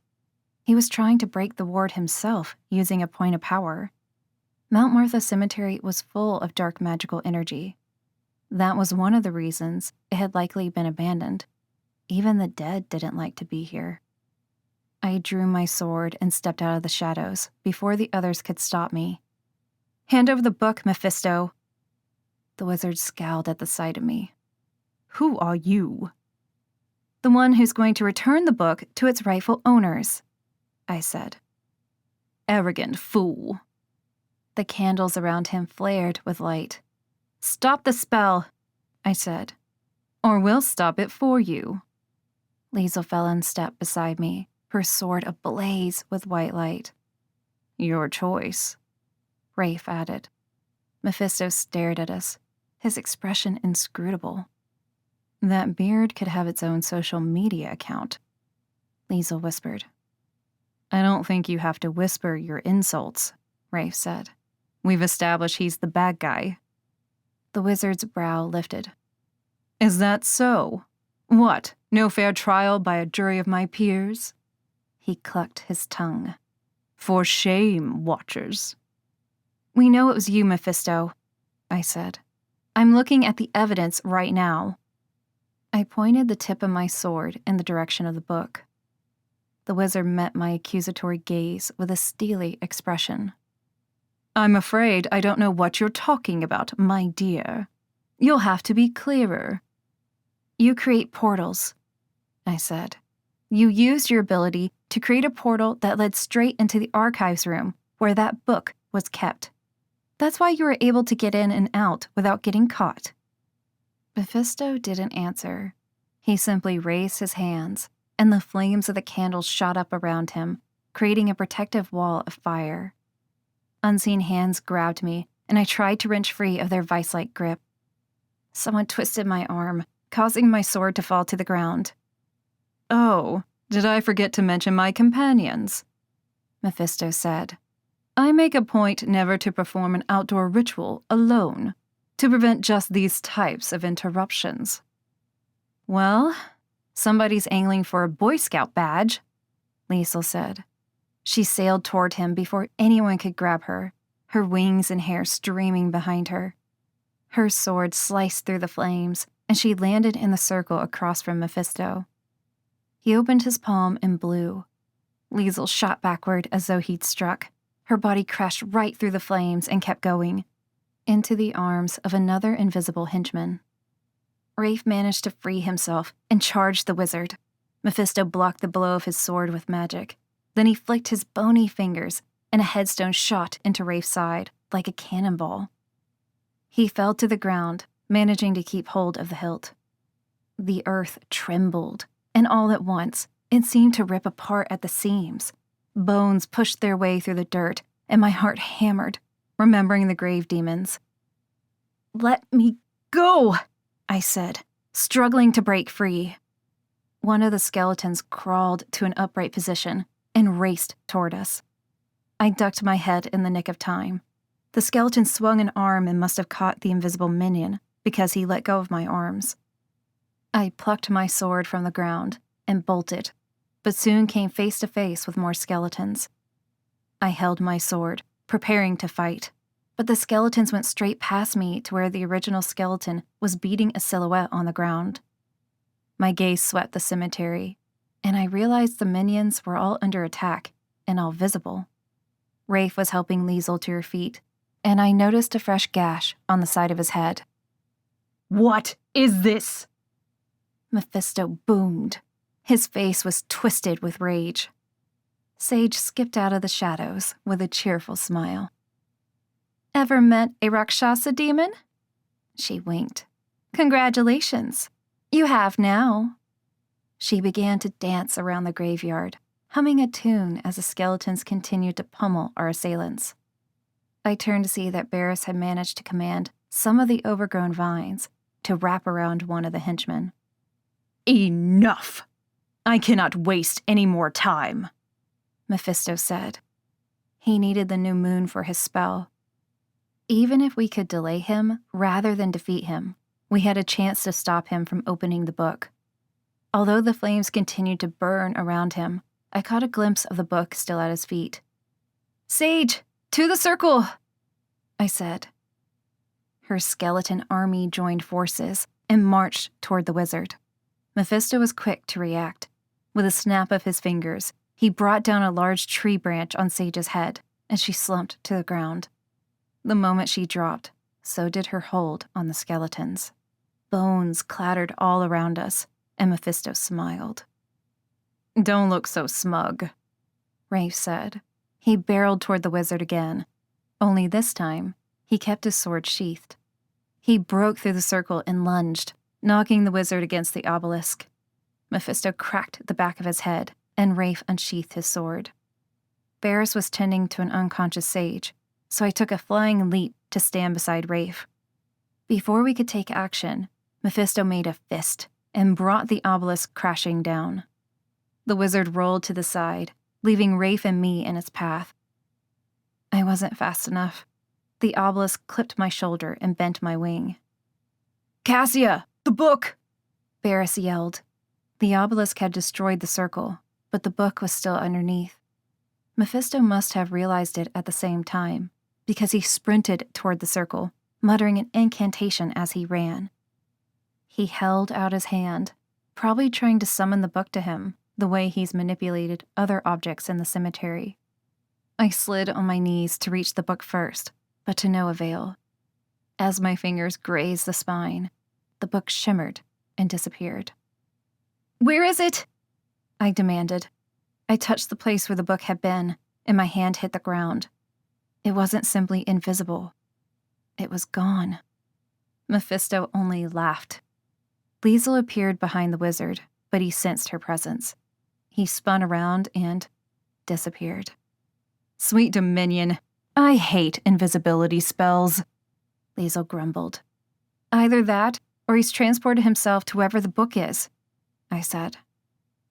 [SPEAKER 1] He was trying to break the ward himself using a point of power. Mount Martha Cemetery was full of dark magical energy. That was one of the reasons it had likely been abandoned. Even the dead didn't like to be here. I drew my sword and stepped out of the shadows before the others could stop me. Hand over the book, Mephisto. The wizard scowled at the sight of me. Who are you? The one who's going to return the book to its rightful owners, I said. Arrogant fool. The candles around him flared with light. Stop the spell, I said, or we'll stop it for you. Liesl fell in step beside me, her sword ablaze with white light. Your choice, Rafe added. Mephisto stared at us, his expression inscrutable. That beard could have its own social media account, Liesl whispered. I don't think you have to whisper your insults, Rafe said. We've established he's the bad guy. The wizard's brow lifted. Is that so? What, no fair trial by a jury of my peers? He clucked his tongue. For shame, watchers. We know it was you, Mephisto, I said. I'm looking at the evidence right now. I pointed the tip of my sword in the direction of the book. The wizard met my accusatory gaze with a steely expression. I'm afraid I don't know what you're talking about, my dear. You'll have to be clearer. You create portals, I said. You used your ability to create a portal that led straight into the archives room where that book was kept. That's why you were able to get in and out without getting caught. Mephisto didn't answer. He simply raised his hands, and the flames of the candles shot up around him, creating a protective wall of fire. Unseen hands grabbed me, and I tried to wrench free of their vice-like grip. Someone twisted my arm, causing my sword to fall to the ground. Oh, did I forget to mention my companions? Mephisto said. I make a point never to perform an outdoor ritual alone, to prevent just these types of interruptions. Well, somebody's angling for a Boy Scout badge, Liesl said. She sailed toward him before anyone could grab her, her wings and hair streaming behind her. Her sword sliced through the flames, and she landed in the circle across from Mephisto. He opened his palm and blew. Liesl shot backward as though he'd struck. Her body crashed right through the flames and kept going, into the arms of another invisible henchman. Rafe managed to free himself and charged the wizard. Mephisto blocked the blow of his sword with magic. Then he flicked his bony fingers, and a headstone shot into Rafe's side like a cannonball. He fell to the ground, managing to keep hold of the hilt. The earth trembled, and all at once, it seemed to rip apart at the seams. Bones pushed their way through the dirt, and my heart hammered, remembering the grave demons. "Let me go," I said, struggling to break free. One of the skeletons crawled to an upright position and raced toward us. I ducked my head in the nick of time. The skeleton swung an arm and must have caught the invisible minion because he let go of my arms. I plucked my sword from the ground and bolted, but soon came face to face with more skeletons. I held my sword, preparing to fight, but the skeletons went straight past me to where the original skeleton was beating a silhouette on the ground. My gaze swept the cemetery, and I realized the minions were all under attack and all visible. Rafe was helping Liesel to her feet, and I noticed a fresh gash on the side of his head.
[SPEAKER 3] "What is this?"
[SPEAKER 1] Mephisto boomed. His face was twisted with rage. Sage skipped out of the shadows with a cheerful smile. "Ever met a Rakshasa demon?" She winked. "Congratulations. You have now." She began to dance around the graveyard, humming a tune as the skeletons continued to pummel our assailants. I turned to see that Barris had managed to command some of the overgrown vines to wrap around one of the henchmen.
[SPEAKER 3] "Enough! I cannot waste any more time,"
[SPEAKER 1] Mephisto said. He needed the new moon for his spell. Even if we could delay him rather than defeat him, we had a chance to stop him from opening the book. Although the flames continued to burn around him, I caught a glimpse of the book still at his feet. "Sage, to the circle!" I said. Her skeleton army joined forces and marched toward the wizard. Mephisto was quick to react. With a snap of his fingers, he brought down a large tree branch on Sage's head, and she slumped to the ground. The moment she dropped, so did her hold on the skeletons. Bones clattered all around us, and Mephisto smiled.
[SPEAKER 3] "Don't look so smug,"
[SPEAKER 1] Rafe said. He barreled toward the wizard again, only this time, he kept his sword sheathed. He broke through the circle and lunged, knocking the wizard against the obelisk. Mephisto cracked the back of his head, and Rafe unsheathed his sword. Barris was tending to an unconscious Sage, so I took a flying leap to stand beside Rafe. Before we could take action, Mephisto made a fist and brought the obelisk crashing down. The wizard rolled to the side, leaving Rafe and me in its path. I wasn't fast enough. The obelisk clipped my shoulder and bent my wing.
[SPEAKER 3] "Cassia, the book!"
[SPEAKER 1] Barris yelled. The obelisk had destroyed the circle, but the book was still underneath. Mephisto must have realized it at the same time, because he sprinted toward the circle, muttering an incantation as he ran. He held out his hand, probably trying to summon the book to him, the way he's manipulated other objects in the cemetery. I slid on my knees to reach the book first, but to no avail. As my fingers grazed the spine, the book shimmered and disappeared. "Where is it?" I demanded. I touched the place where the book had been, and my hand hit the ground. It wasn't simply invisible. It was gone. Mephisto only laughed. Liesel appeared behind the wizard, but he sensed her presence. He spun around and disappeared.
[SPEAKER 3] "Sweet Dominion, I hate invisibility spells,"
[SPEAKER 1] Liesel grumbled. "Either that, or he's transported himself to wherever the book is," I said.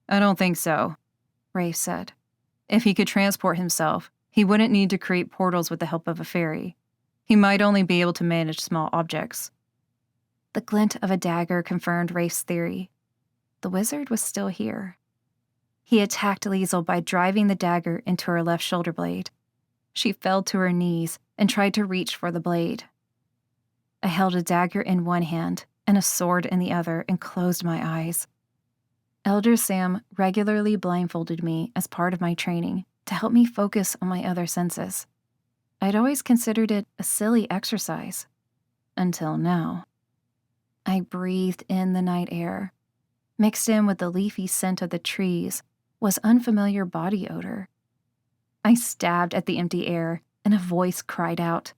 [SPEAKER 3] "I don't think so,"
[SPEAKER 1] Rafe said.
[SPEAKER 3] "If he could transport himself, he wouldn't need to create portals with the help of a fairy. He might only be able to manage small objects."
[SPEAKER 1] The glint of a dagger confirmed Rafe's theory. The wizard was still here. He attacked Liesel by driving the dagger into her left shoulder blade. She fell to her knees and tried to reach for the blade. I held a dagger in one hand and a sword in the other and closed my eyes. Elder Sam regularly blindfolded me as part of my training to help me focus on my other senses. I'd always considered it a silly exercise. Until now. I breathed in the night air. Mixed in with the leafy scent of the trees was unfamiliar body odor. I stabbed at the empty air, and a voice cried out.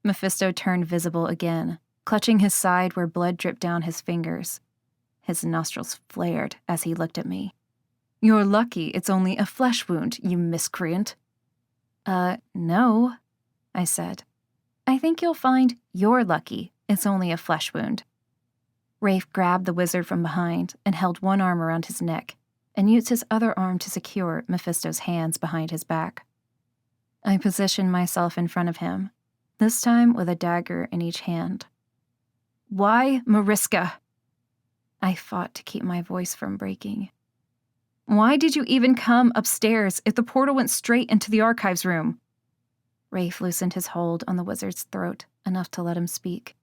[SPEAKER 1] Mephisto turned visible again, clutching his side where blood dripped down his fingers. His nostrils flared as he looked at me. "You're lucky it's only a flesh wound, you miscreant."
[SPEAKER 2] No, I said. I think you'll find you're lucky it's only a flesh wound. Rafe grabbed the wizard from behind and held one arm around his neck and used his other arm to secure Mephisto's hands behind his back. I positioned myself in front of him, this time with a dagger in each hand. "Why, Mariska?" I fought to keep my voice from breaking. "Why did you even come upstairs if the portal went straight into the archives room?" Rafe loosened his hold on the wizard's throat enough to let him speak.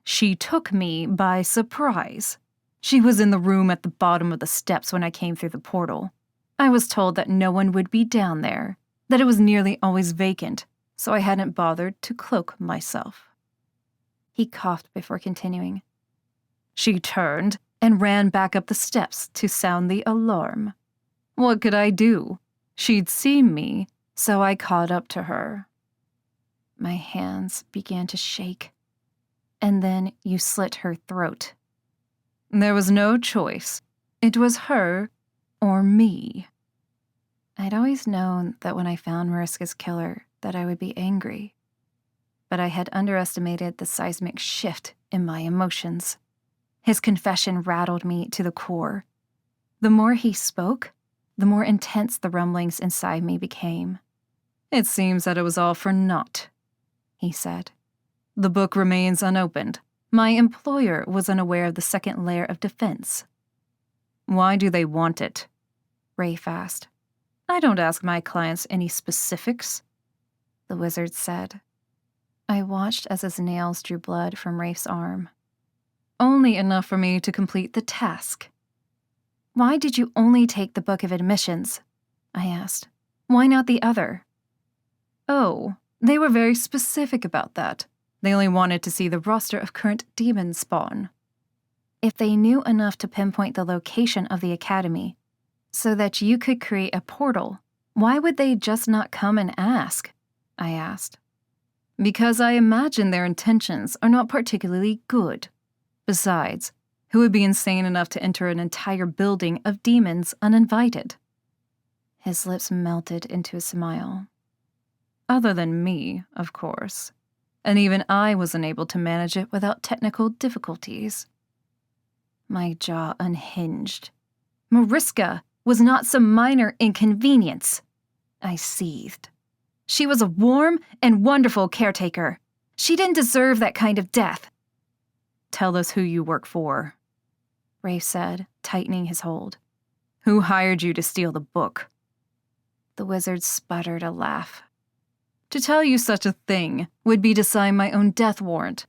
[SPEAKER 2] "She took me by surprise. She was in the room at the bottom of the steps when I came through the portal. I was told that no one would be down there, that it was nearly always vacant, so I hadn't bothered to cloak myself." He coughed before continuing. "She turned and ran back up the steps to sound the alarm. What could I do? She'd seen me, so I caught up to her." My hands began to shake. "And then you slit her throat." "There was no choice. It was her or me." I'd always known that when I found Mariska's killer that I would be angry, but I had underestimated the seismic shift in my emotions. His confession rattled me to the core. The more he spoke, the more intense the rumblings inside me became. "It seems that it was all for naught," he said. "The book remains unopened. My employer was unaware of the second layer of defense." "Why do they want it?" Rafe asked. "I don't ask my clients any specifics," the wizard said. I watched as his nails drew blood from Rafe's arm. "Only enough for me to complete the task." "Why did you only take the Book of Admissions?" I asked. "Why not the other?" "Oh, they were very specific about that. They only wanted to see the roster of current demon spawn." "If they knew enough to pinpoint the location of the Academy, so that you could create a portal, why would they just not come and ask?" I asked. "Because I imagine their intentions are not particularly good. Besides, who would be insane enough to enter an entire building of demons uninvited?" His lips melted into a smile. "Other than me, of course. And even I was unable to manage it without technical difficulties." My jaw unhinged. "Mariska was not some minor inconvenience," I seethed. "She was a warm and wonderful caretaker. She didn't deserve that kind of death." "Tell us who you work for," Rafe said, tightening his hold. "Who hired you to steal the book?" The wizard sputtered a laugh. "To tell you such a thing would be to sign my own death warrant.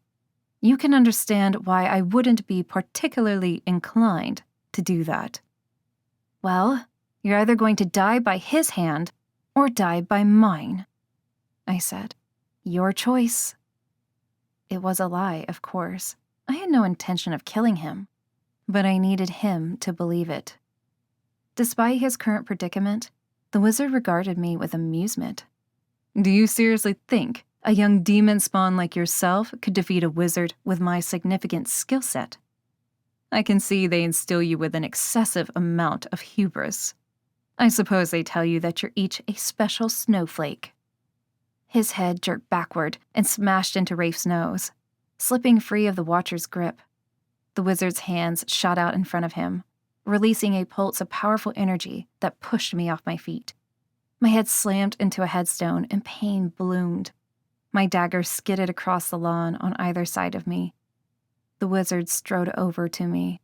[SPEAKER 2] You can understand why I wouldn't be particularly inclined to do that." "Well, you're either going to die by his hand or die by mine," I said. "Your choice." It was a lie, of course. I had no intention of killing him, but I needed him to believe it. Despite his current predicament, the wizard regarded me with amusement. "Do you seriously think a young demon spawn like yourself could defeat a wizard with my significant skill set? I can see they instill you with an excessive amount of hubris. I suppose they tell you that you're each a special snowflake." His head jerked backward and smashed into Rafe's nose, slipping free of the Watcher's grip. The wizard's hands shot out in front of him, releasing a pulse of powerful energy that pushed me off my feet. My head slammed into a headstone and pain bloomed. My dagger skidded across the lawn on either side of me. The wizard strode over to me.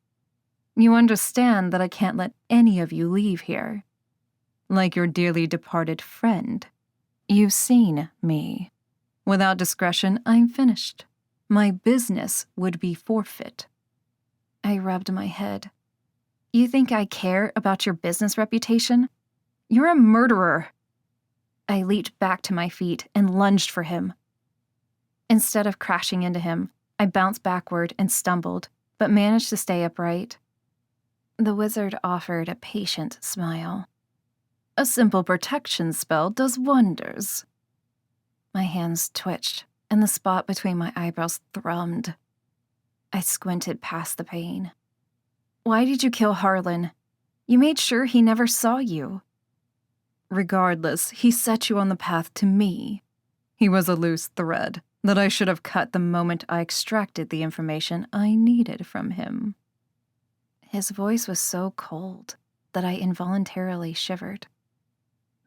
[SPEAKER 2] "You understand that I can't let any of you leave here. Like your dearly departed friend. You've seen me. Without discretion, I'm finished. My business would be forfeit." I rubbed my head. "You think I care about your business reputation? You're a murderer." I leaped back to my feet and lunged for him. Instead of crashing into him,
[SPEAKER 1] I bounced backward and stumbled, but managed to stay upright. The wizard offered a patient smile.
[SPEAKER 3] A simple protection spell does wonders.
[SPEAKER 1] My hands twitched, and the spot between my eyebrows thrummed. I squinted past the pain. Why did you kill Harlan? You made sure he never saw you.
[SPEAKER 3] Regardless, he set you on the path to me. He was a loose thread that I should have cut the moment I extracted the information I needed from him.
[SPEAKER 1] His voice was so cold that I involuntarily shivered.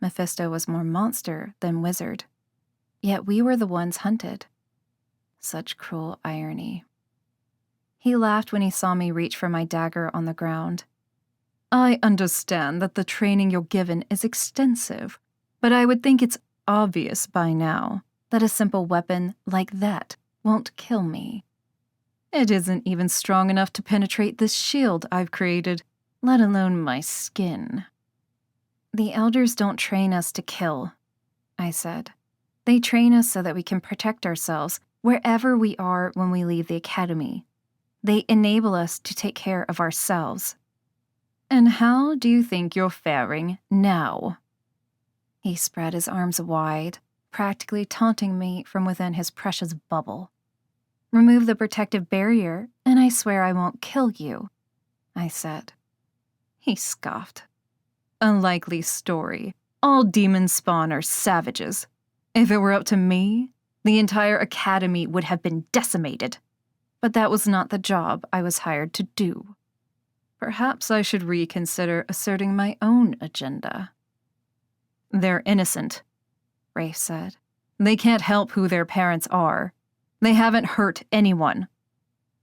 [SPEAKER 1] Mephisto was more monster than wizard, yet we were the ones hunted. Such cruel irony. He laughed when he saw me reach for my dagger on the ground.
[SPEAKER 3] I understand that the training you're given is extensive, but I would think it's obvious by now
[SPEAKER 1] that a simple weapon like that won't kill me.
[SPEAKER 3] It isn't even strong enough to penetrate this shield I've created, let alone my skin.
[SPEAKER 1] The elders don't train us to kill, I said. They train us so that we can protect ourselves wherever we are when we leave the academy. They enable us to take care of ourselves.
[SPEAKER 3] And how do you think you're faring now?
[SPEAKER 1] He spread his arms wide, practically taunting me from within his precious bubble. Remove the protective barrier, and I swear I won't kill you, I said.
[SPEAKER 3] He scoffed. Unlikely story. All demon spawn are savages. If it were up to me, the entire academy would have been decimated.
[SPEAKER 1] But that was not the job I was hired to do.
[SPEAKER 3] Perhaps I should reconsider asserting my own agenda. They're innocent,
[SPEAKER 1] Rafe said.
[SPEAKER 3] They can't help who their parents are. They haven't hurt anyone.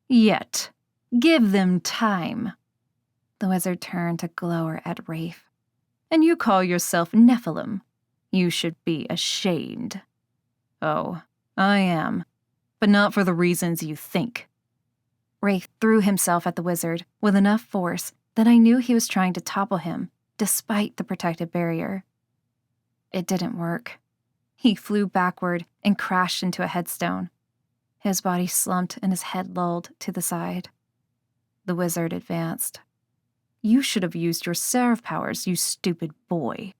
[SPEAKER 3] Yet. Give them time.
[SPEAKER 1] The wizard turned to glower at Rafe.
[SPEAKER 3] And you call yourself Nephilim. You should be ashamed. Oh, I am. But not for the reasons you think.
[SPEAKER 1] Rafe threw himself at the wizard with enough force that I knew he was trying to topple him, despite the protective barrier. It didn't work. He flew backward and crashed into a headstone. His body slumped and his head lolled to the side. The wizard advanced.
[SPEAKER 3] You should have used your seraph powers, you stupid boy.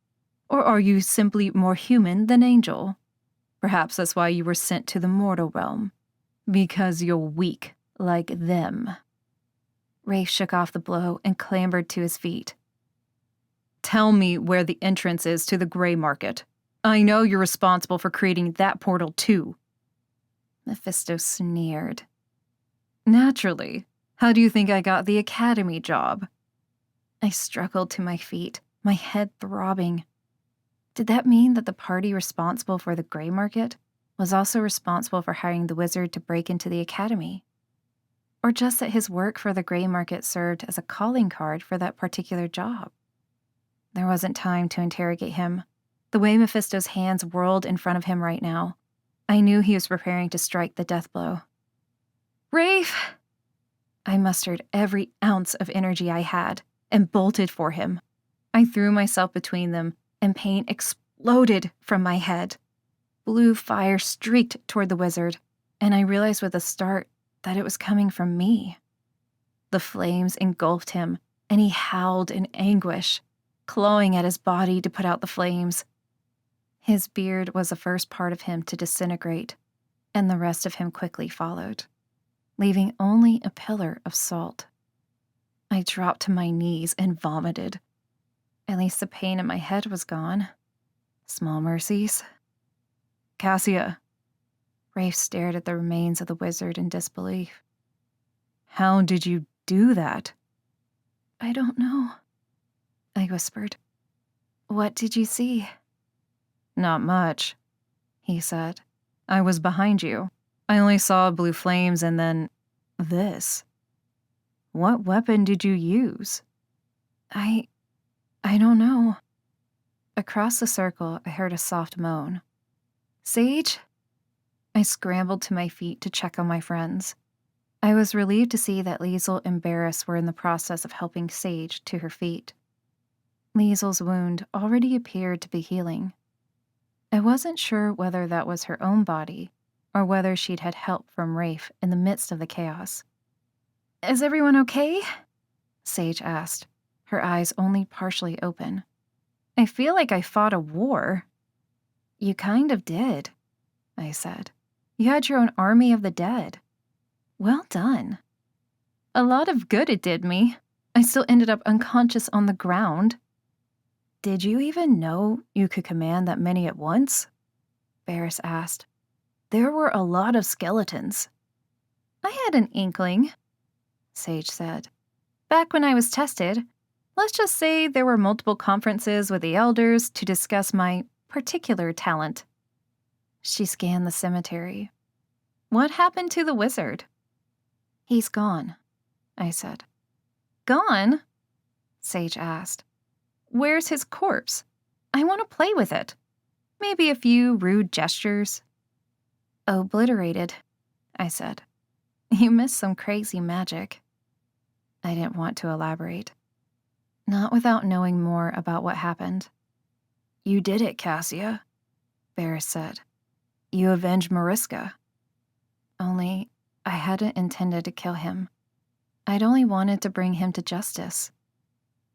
[SPEAKER 3] Or are you simply more human than angel? Perhaps that's why you were sent to the mortal realm. Because you're weak, like them.
[SPEAKER 1] Rafe shook off the blow and clambered to his feet.
[SPEAKER 3] Tell me where the entrance is to the gray market. I know you're responsible for creating that portal too.
[SPEAKER 1] Mephisto sneered.
[SPEAKER 3] Naturally. How do you think I got the academy job?
[SPEAKER 1] I struggled to my feet, my head throbbing. Did that mean that the party responsible for the gray market was also responsible for hiring the wizard to break into the academy? Or just that his work for the gray market served as a calling card for that particular job? There wasn't time to interrogate him. The way Mephisto's hands whirled in front of him right now, I knew he was preparing to strike the death blow.
[SPEAKER 3] Rafe!
[SPEAKER 1] I mustered every ounce of energy I had and bolted for him. I threw myself between them, and pain exploded from my head. Blue fire streaked toward the wizard, and I realized with a start that it was coming from me. The flames engulfed him, and he howled in anguish, clawing at his body to put out the flames. His beard was the first part of him to disintegrate, and the rest of him quickly followed, leaving only a pillar of salt. I dropped to my knees and vomited. At least the pain in my head was gone. Small mercies.
[SPEAKER 3] Cassia.
[SPEAKER 1] Rafe stared at the remains of the wizard in disbelief.
[SPEAKER 3] How did you do that?
[SPEAKER 1] I don't know, I whispered. What did you see?
[SPEAKER 3] Not much, he said. I was behind you. I only saw blue flames and then this. What weapon did you use?
[SPEAKER 1] I don't know. Across the circle, I heard a soft moan. Sage? I scrambled to my feet to check on my friends. I was relieved to see that Liesel and Barris were in the process of helping Sage to her feet. Liesel's wound already appeared to be healing. I wasn't sure whether that was her own body or whether she'd had help from Rafe in the midst of the chaos. "Is everyone okay?" Sage asked, her eyes only partially open. "I feel like I fought a war." "You kind of did," I said. "You had your own army of the dead. Well done." "A lot of good it did me. I still ended up unconscious on the ground." "Did you even know you could command that many at once?" Varys asked. "There were a lot of skeletons." "I had an inkling," Sage said. "Back when I was tested, let's just say there were multiple conferences with the elders to discuss my particular talent." She scanned the cemetery. "What happened to the wizard?" "He's gone," I said. "Gone?" Sage asked. "Where's his corpse? I want to play with it. Maybe a few rude gestures." "Obliterated," I said. "You missed some crazy magic." I didn't want to elaborate. Not without knowing more about what happened. "You did it, Cassia," Varys said. "You avenged Mariska." Only, I hadn't intended to kill him. I'd only wanted to bring him to justice.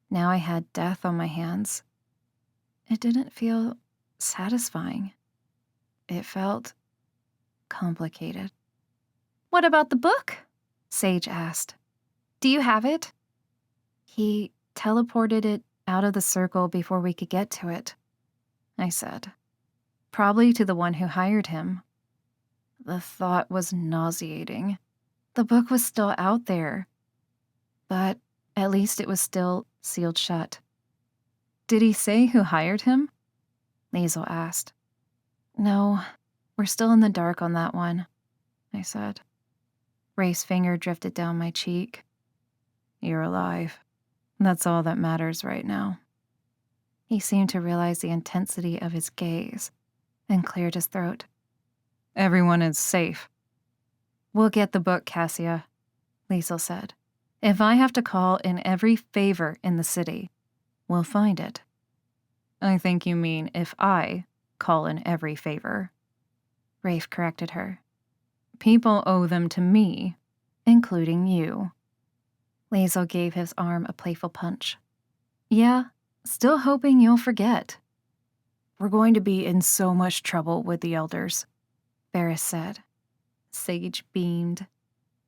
[SPEAKER 1] Now I had death on my hands. It didn't feel satisfying. It felt complicated. "What about the book?" Sage asked. "Do you have it?" "He teleported it out of the circle before we could get to it," I said. "Probably to the one who hired him." The thought was nauseating. The book was still out there, but at least it was still sealed shut.
[SPEAKER 3] "Did he say who hired him?"
[SPEAKER 1] Liesl asked. "No, we're still in the dark on that one," I said. Rafe's finger drifted down my cheek. "You're alive. That's all that matters right now." He seemed to realize the intensity of his gaze and cleared his throat.
[SPEAKER 3] "Everyone is safe."
[SPEAKER 1] "We'll get the book, Cassia," Liesl said. "If I have to call in every favor in the city, we'll find it."
[SPEAKER 3] "I think you mean if I call in every favor,"
[SPEAKER 1] Rafe corrected her.
[SPEAKER 3] "People owe them to me,
[SPEAKER 1] "Including you." Liesl gave his arm a playful punch. "Yeah, still hoping you'll forget." "We're going to be in so much trouble with the elders," Varys said. Sage beamed.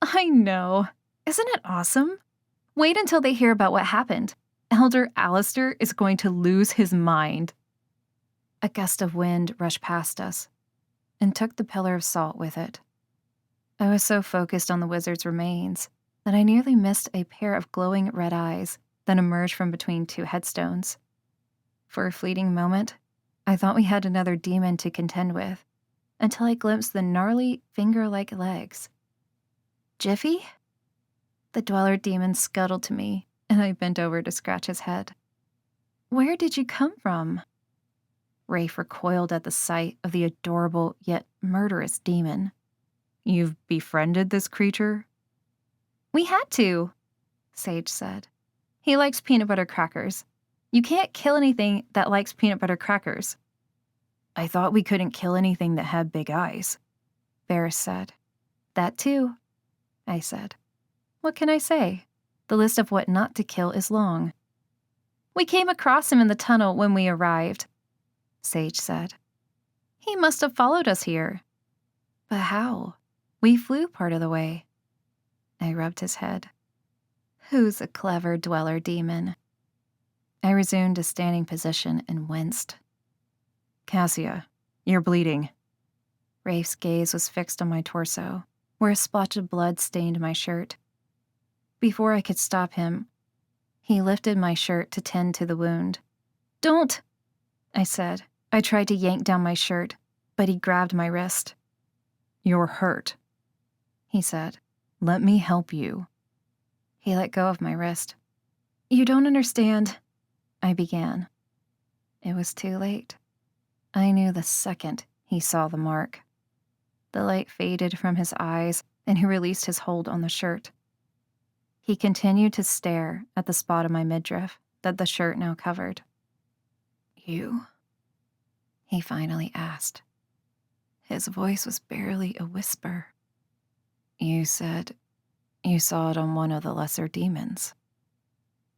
[SPEAKER 1] "I know. Isn't it awesome? Wait until they hear about what happened. Elder Alistair is going to lose his mind." A gust of wind rushed past us and took the pillar of salt with it. I was so focused on the wizard's remains that I nearly missed a pair of glowing red eyes that emerged from between two headstones. For a fleeting moment, I thought we had another demon to contend with, until I glimpsed the gnarly, finger-like legs. "Jiffy?" The Dweller demon scuttled to me, and I bent over to scratch his head. "Where did you come from?" Rafe recoiled at the sight of the adorable yet murderous demon.
[SPEAKER 3] "You've befriended this creature?"
[SPEAKER 1] "We had to," Sage said. "He likes peanut butter crackers. You can't kill anything that likes peanut butter crackers." "I thought we couldn't kill anything that had big eyes," Varys said. "That too," I said. "What can I say? The list of what not to kill is long." "We came across him in the tunnel when we arrived," Sage said. "He must have followed us here." "But how? We flew part of the way." I rubbed his head. "Who's a clever Dweller demon?" I resumed a standing position and winced.
[SPEAKER 3] "Cassia, you're bleeding."
[SPEAKER 1] Rafe's gaze was fixed on my torso, where a splotch of blood stained my shirt. Before I could stop him, he lifted my shirt to tend to the wound. "Don't!" I said. I tried to yank down my shirt, but he grabbed my wrist.
[SPEAKER 3] "You're hurt,"
[SPEAKER 1] he said.
[SPEAKER 3] "Let me help you."
[SPEAKER 1] He let go of my wrist. "You don't understand," I began. It was too late. I knew the second he saw the mark. The light faded from his eyes, and he released his hold on the shirt. He continued to stare at the spot on my midriff that the shirt now covered. "You?" he finally asked. His voice was barely a whisper. You said you saw it on one of the lesser demons.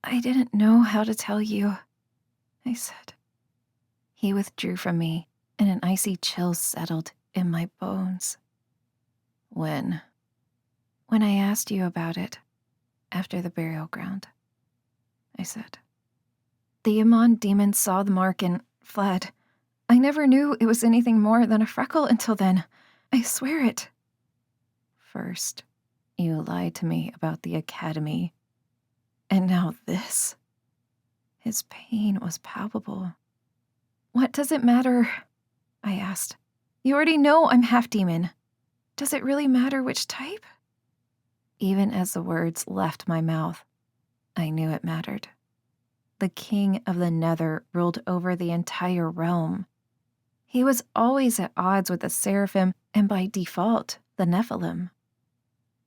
[SPEAKER 1] I didn't know how to tell you, I said. He withdrew from me, and an icy chill settled in my bones. When I asked you about it, after the burial ground, I said. The Amon demon saw the mark and fled. I never knew it was anything more than a freckle until then. I swear it. First, you lied to me about the academy. And now this. His pain was palpable. What does it matter? I asked. You already know I'm half demon. Does it really matter which type? Even as the words left my mouth, I knew it mattered. The king of the Nether ruled over the entire realm. He was always at odds with the Seraphim and by default, the Nephilim.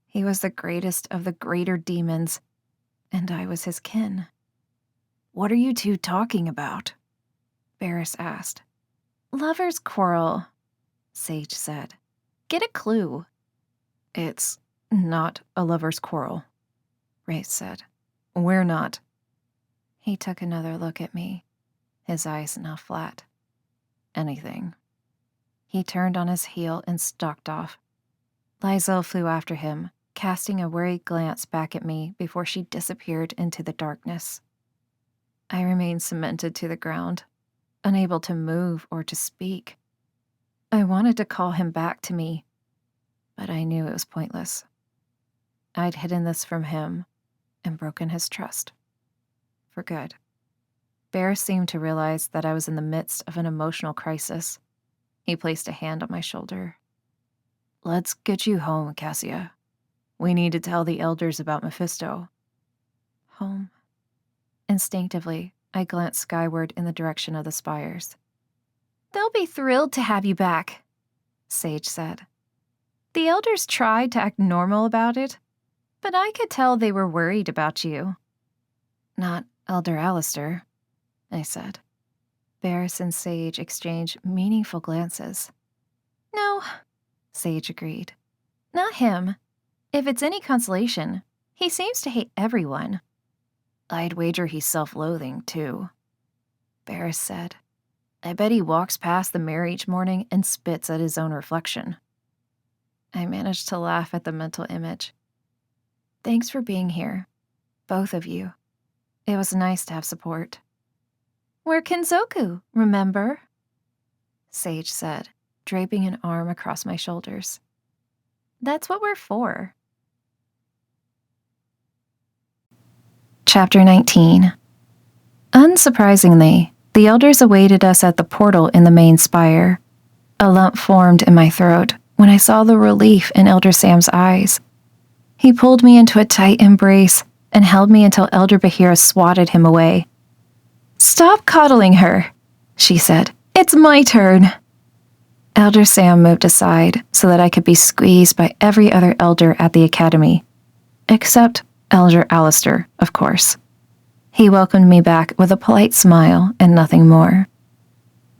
[SPEAKER 1] He was the greatest of the greater demons, and I was his kin. What are you two talking about? Varys asked. Lovers' quarrel, Sage said. Get a clue. It's not a lover's quarrel, Wraith said. We're not. He took another look at me, his eyes now flat. Anything. He turned on his heel and stalked off. Lizel flew after him, casting a worried glance back at me before she disappeared into the darkness. I remained cemented to the ground, unable to move or to speak. I wanted to call him back to me, but I knew it was pointless. I'd hidden this from him and broken his trust. For good. Varys seemed to realize that I was in the midst of an emotional crisis. He placed a hand on my shoulder. Let's get you home, Cassia. We need to tell the elders about Mephisto. Home. Instinctively, I glanced skyward in the direction of the spires. They'll be thrilled to have you back, Sage said. The elders tried to act normal about it, but I could tell they were worried about you. Not Elder Alistair, I said. Varys and Sage exchanged meaningful glances. No, Sage agreed. Not him. If it's any consolation, he seems to hate everyone. I'd wager he's self-loathing, too, Varys said. I bet he walks past the mirror each morning and spits at his own reflection. I managed to laugh at the mental image. Thanks for being here, both of you. It was nice to have support. We're Kinzoku, remember? Sage said, draping an arm across my shoulders. That's what we're for. Chapter 19. Unsurprisingly, the elders awaited us at the portal in the main spire. A lump formed in my throat when I saw the relief in Elder Sam's eyes. He pulled me into a tight embrace and held me until Elder Bahira swatted him away. Stop coddling her, she said. It's my turn. Elder Sam moved aside so that I could be squeezed by every other elder at the academy, except Elder Alistair, of course. He welcomed me back with a polite smile and nothing more.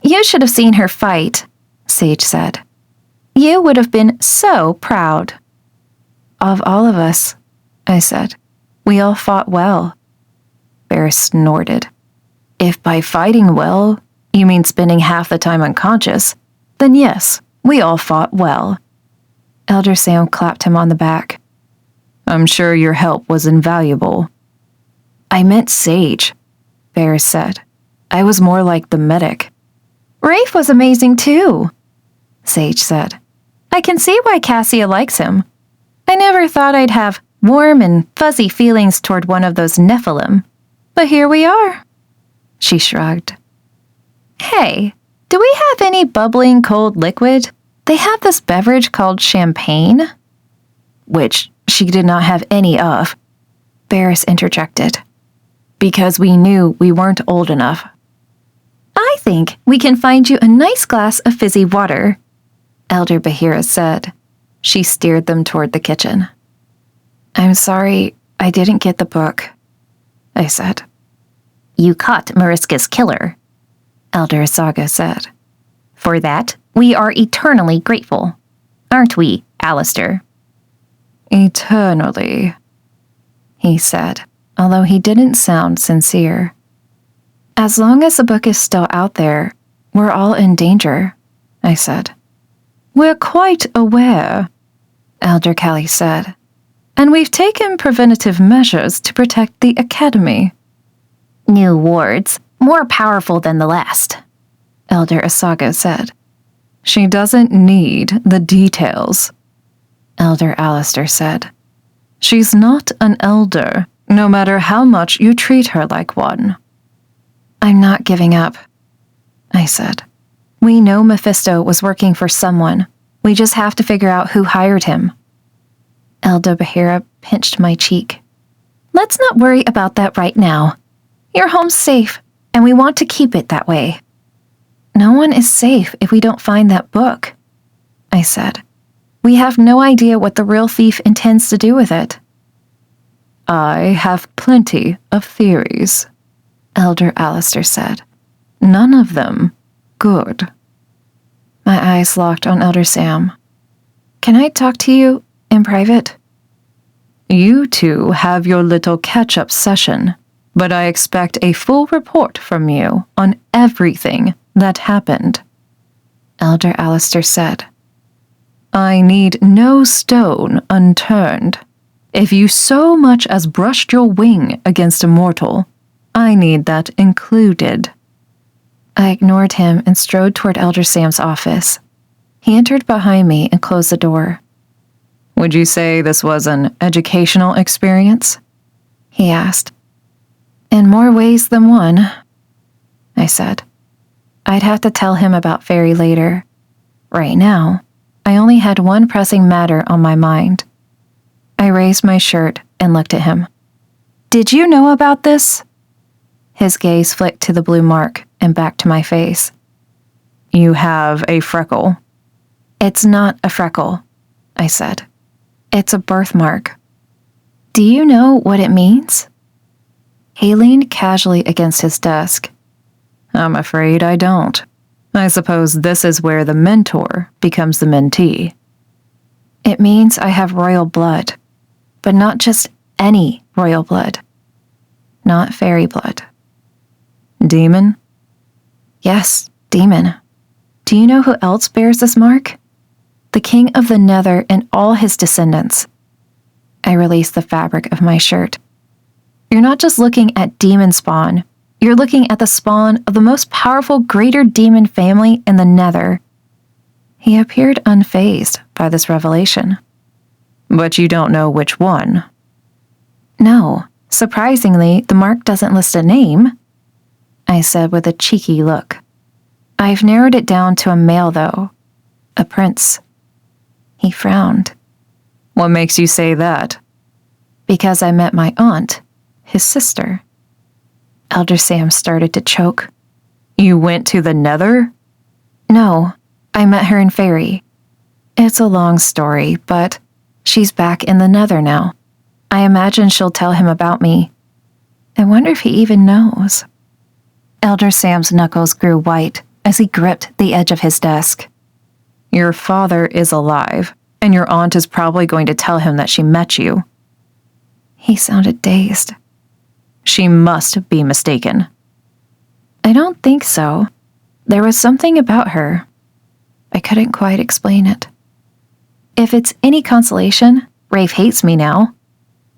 [SPEAKER 1] You should have seen her fight, Sage said. You would have been so proud. Of all of us, I said. We all fought well. Varys snorted. If by fighting well, you mean spending half the time unconscious, then yes, we all fought well. Elder Sam clapped him on the back. I'm sure your help was invaluable. I meant Sage, Varys said. I was more like the medic. Rafe was amazing too, Sage said. I can see why Cassia likes him. I never thought I'd have warm and fuzzy feelings toward one of those Nephilim, but here we are. She shrugged. Hey, do we have any bubbling cold liquid? They have this beverage called champagne, which she did not have any of. Varys interjected. Because we knew we weren't old enough. I think we can find you a nice glass of fizzy water, Elder Bahira said. She steered them toward the kitchen. I'm sorry, I didn't get the book, I said. You caught Mariska's killer, Elder Asaga said. For that,
[SPEAKER 2] We are eternally grateful. Aren't we, Alistair?
[SPEAKER 1] Eternally, he said, although he didn't sound sincere. As long as the book is still out there, we're all in danger, I said. We're quite aware, Elder Callie said, and we've taken preventative measures to protect the Academy.
[SPEAKER 2] New wards, more powerful than the last,
[SPEAKER 1] Elder Asago said. She doesn't need the details, Elder Alistair said. She's not an elder, no matter how much you treat her like one. I'm not giving up, I said. We know Mephisto was working for someone. We just have to figure out who hired him. Elder Bahira pinched my cheek. Let's not worry about that right now. Your home's safe, and we want to keep it that way. No one is safe if we don't find that book, I said. We have no idea what the real thief intends to do with it. I have plenty of theories, Elder Alistair said. None of them good. My eyes locked on Elder Sam. Can I talk to you in private? You two have your little catch-up session, but I expect a full report from you on everything that happened, Elder Alistair said. I need no stone unturned. If you so much as brushed your wing against a mortal, I need that included. I ignored him and strode toward Elder Sam's office. He entered behind me and closed the door. Would you say this was an educational experience? He asked. In more ways than one, I said. I'd have to tell him about Fairy later. Right now, I only had one pressing matter on my mind. I raised my shirt and looked at him. Did you know about this? His gaze flicked to the blue mark and back to my face. You have a freckle. It's not a freckle, I said. It's a birthmark. Do you know what it means? He leaned casually against his desk. I'm afraid I don't. I suppose this is where the mentor becomes the mentee. It means I have royal blood, but not just any royal blood. Not fairy blood. Demon? Yes, demon. Do you know who else bears this mark? The king of the Nether and all his descendants. I released the fabric of my shirt. You're not just looking at demon spawn. You're looking at the spawn of the most powerful greater demon family in the Nether. He appeared unfazed by this revelation. But you don't know which one. No, surprisingly, the mark doesn't list a name, I said with a cheeky look. I've narrowed it down to a male, though. A prince. He frowned. What makes you say that? Because I met my aunt, his sister. Elder Sam started to choke. You went to the Nether? No, I met her in Fairy. It's a long story, but she's back in the Nether now. I imagine she'll tell him about me. I wonder if he even knows. Elder Sam's knuckles grew white as he gripped the edge of his desk. Your father is alive, and your aunt is probably going to tell him that she met you. He sounded dazed. She must be mistaken. I don't think so. There was something about her. I couldn't quite explain it. If it's any consolation, Rafe hates me now.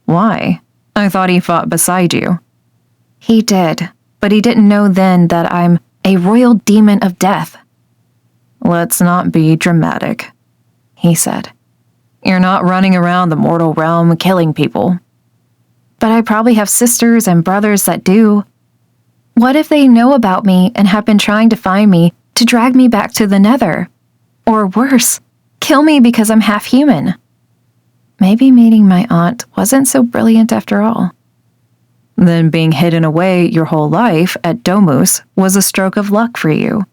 [SPEAKER 1] Why? I thought he fought beside you. He did, but he didn't know then that I'm a royal demon of death. Let's not be dramatic, he said. You're not running around the mortal realm killing people. But I probably have sisters and brothers that do. What if they know about me and have been trying to find me to drag me back to the Nether? Or worse, kill me because I'm half human. Maybe meeting my aunt wasn't so brilliant after all. Then being hidden away your whole life at Domus was a stroke of luck for you.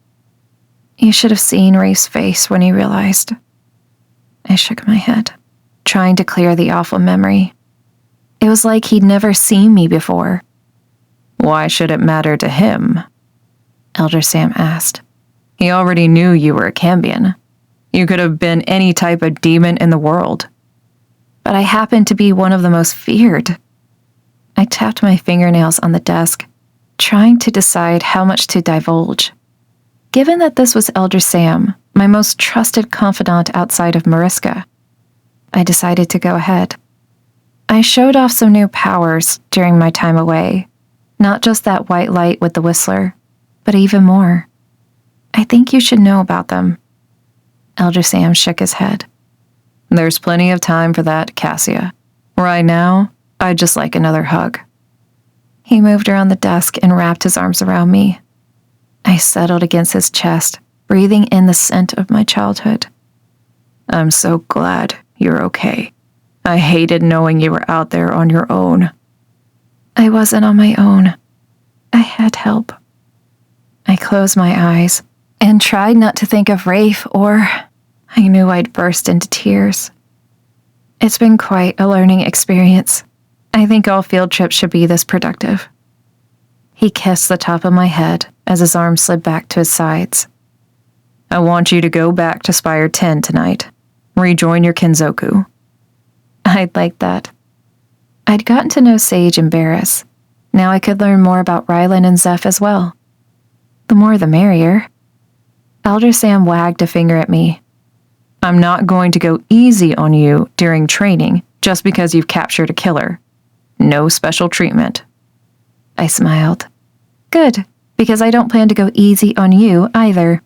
[SPEAKER 1] You should have seen Rafe's face when he realized. I shook my head, trying to clear the awful memory. It was like he'd never seen me before. Why should it matter to him? Elder Sam asked.
[SPEAKER 3] He already knew you were a cambion. You could have been any type of demon in the world.
[SPEAKER 1] But I happen to be one of the most feared. I tapped my fingernails on the desk, trying to decide how much to divulge. Given that this was Elder Sam, my most trusted confidant outside of Mariska, I decided to go ahead. I showed off some new powers during my time away, not just that white light with the whistler, but even more. I think you should know about them. Elder Sam shook his head.
[SPEAKER 3] There's plenty of time for that, Cassia. Right now, I'd just like another hug.
[SPEAKER 1] He moved around the desk and wrapped his arms around me. I settled against his chest, breathing in the scent of my childhood.
[SPEAKER 3] I'm so glad you're okay. I hated knowing you were out there on your own.
[SPEAKER 1] I wasn't on my own. I had help. I closed my eyes and tried not to think of Rafe, or I knew I'd burst into tears. It's been quite a learning experience. I think all field trips should be this productive. He kissed the top of my head as his arm slid back to his sides.
[SPEAKER 3] I want you to go back to Spire 10 tonight. Rejoin your Kenzoku.
[SPEAKER 1] I'd like that. I'd gotten to know Sage and Barris. Now I could learn more about Rylan and Zeph as well. The more the merrier. Elder Sam wagged a finger at me.
[SPEAKER 3] I'm not going to go easy on you during training just because you've captured a killer. No special treatment.
[SPEAKER 1] I smiled. Good, because I don't plan to go easy on you either.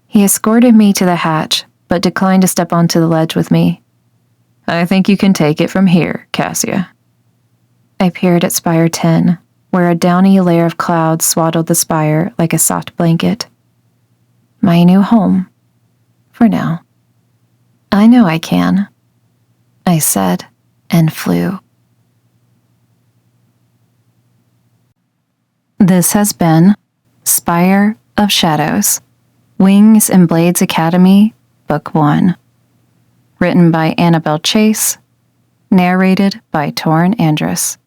[SPEAKER 1] He escorted me to the hatch, but declined to step onto the ledge with me.
[SPEAKER 3] I think you can take it from here, Cassia.
[SPEAKER 1] I peered at Spire 10, where a downy layer of clouds swaddled the spire like a soft blanket. My new home. For now. I know I can, I said, and flew. This has been Spire of Shadows, Wings and Blades Academy, Book 1. Written by Annabel Chase, narrated by Torrin Andrus.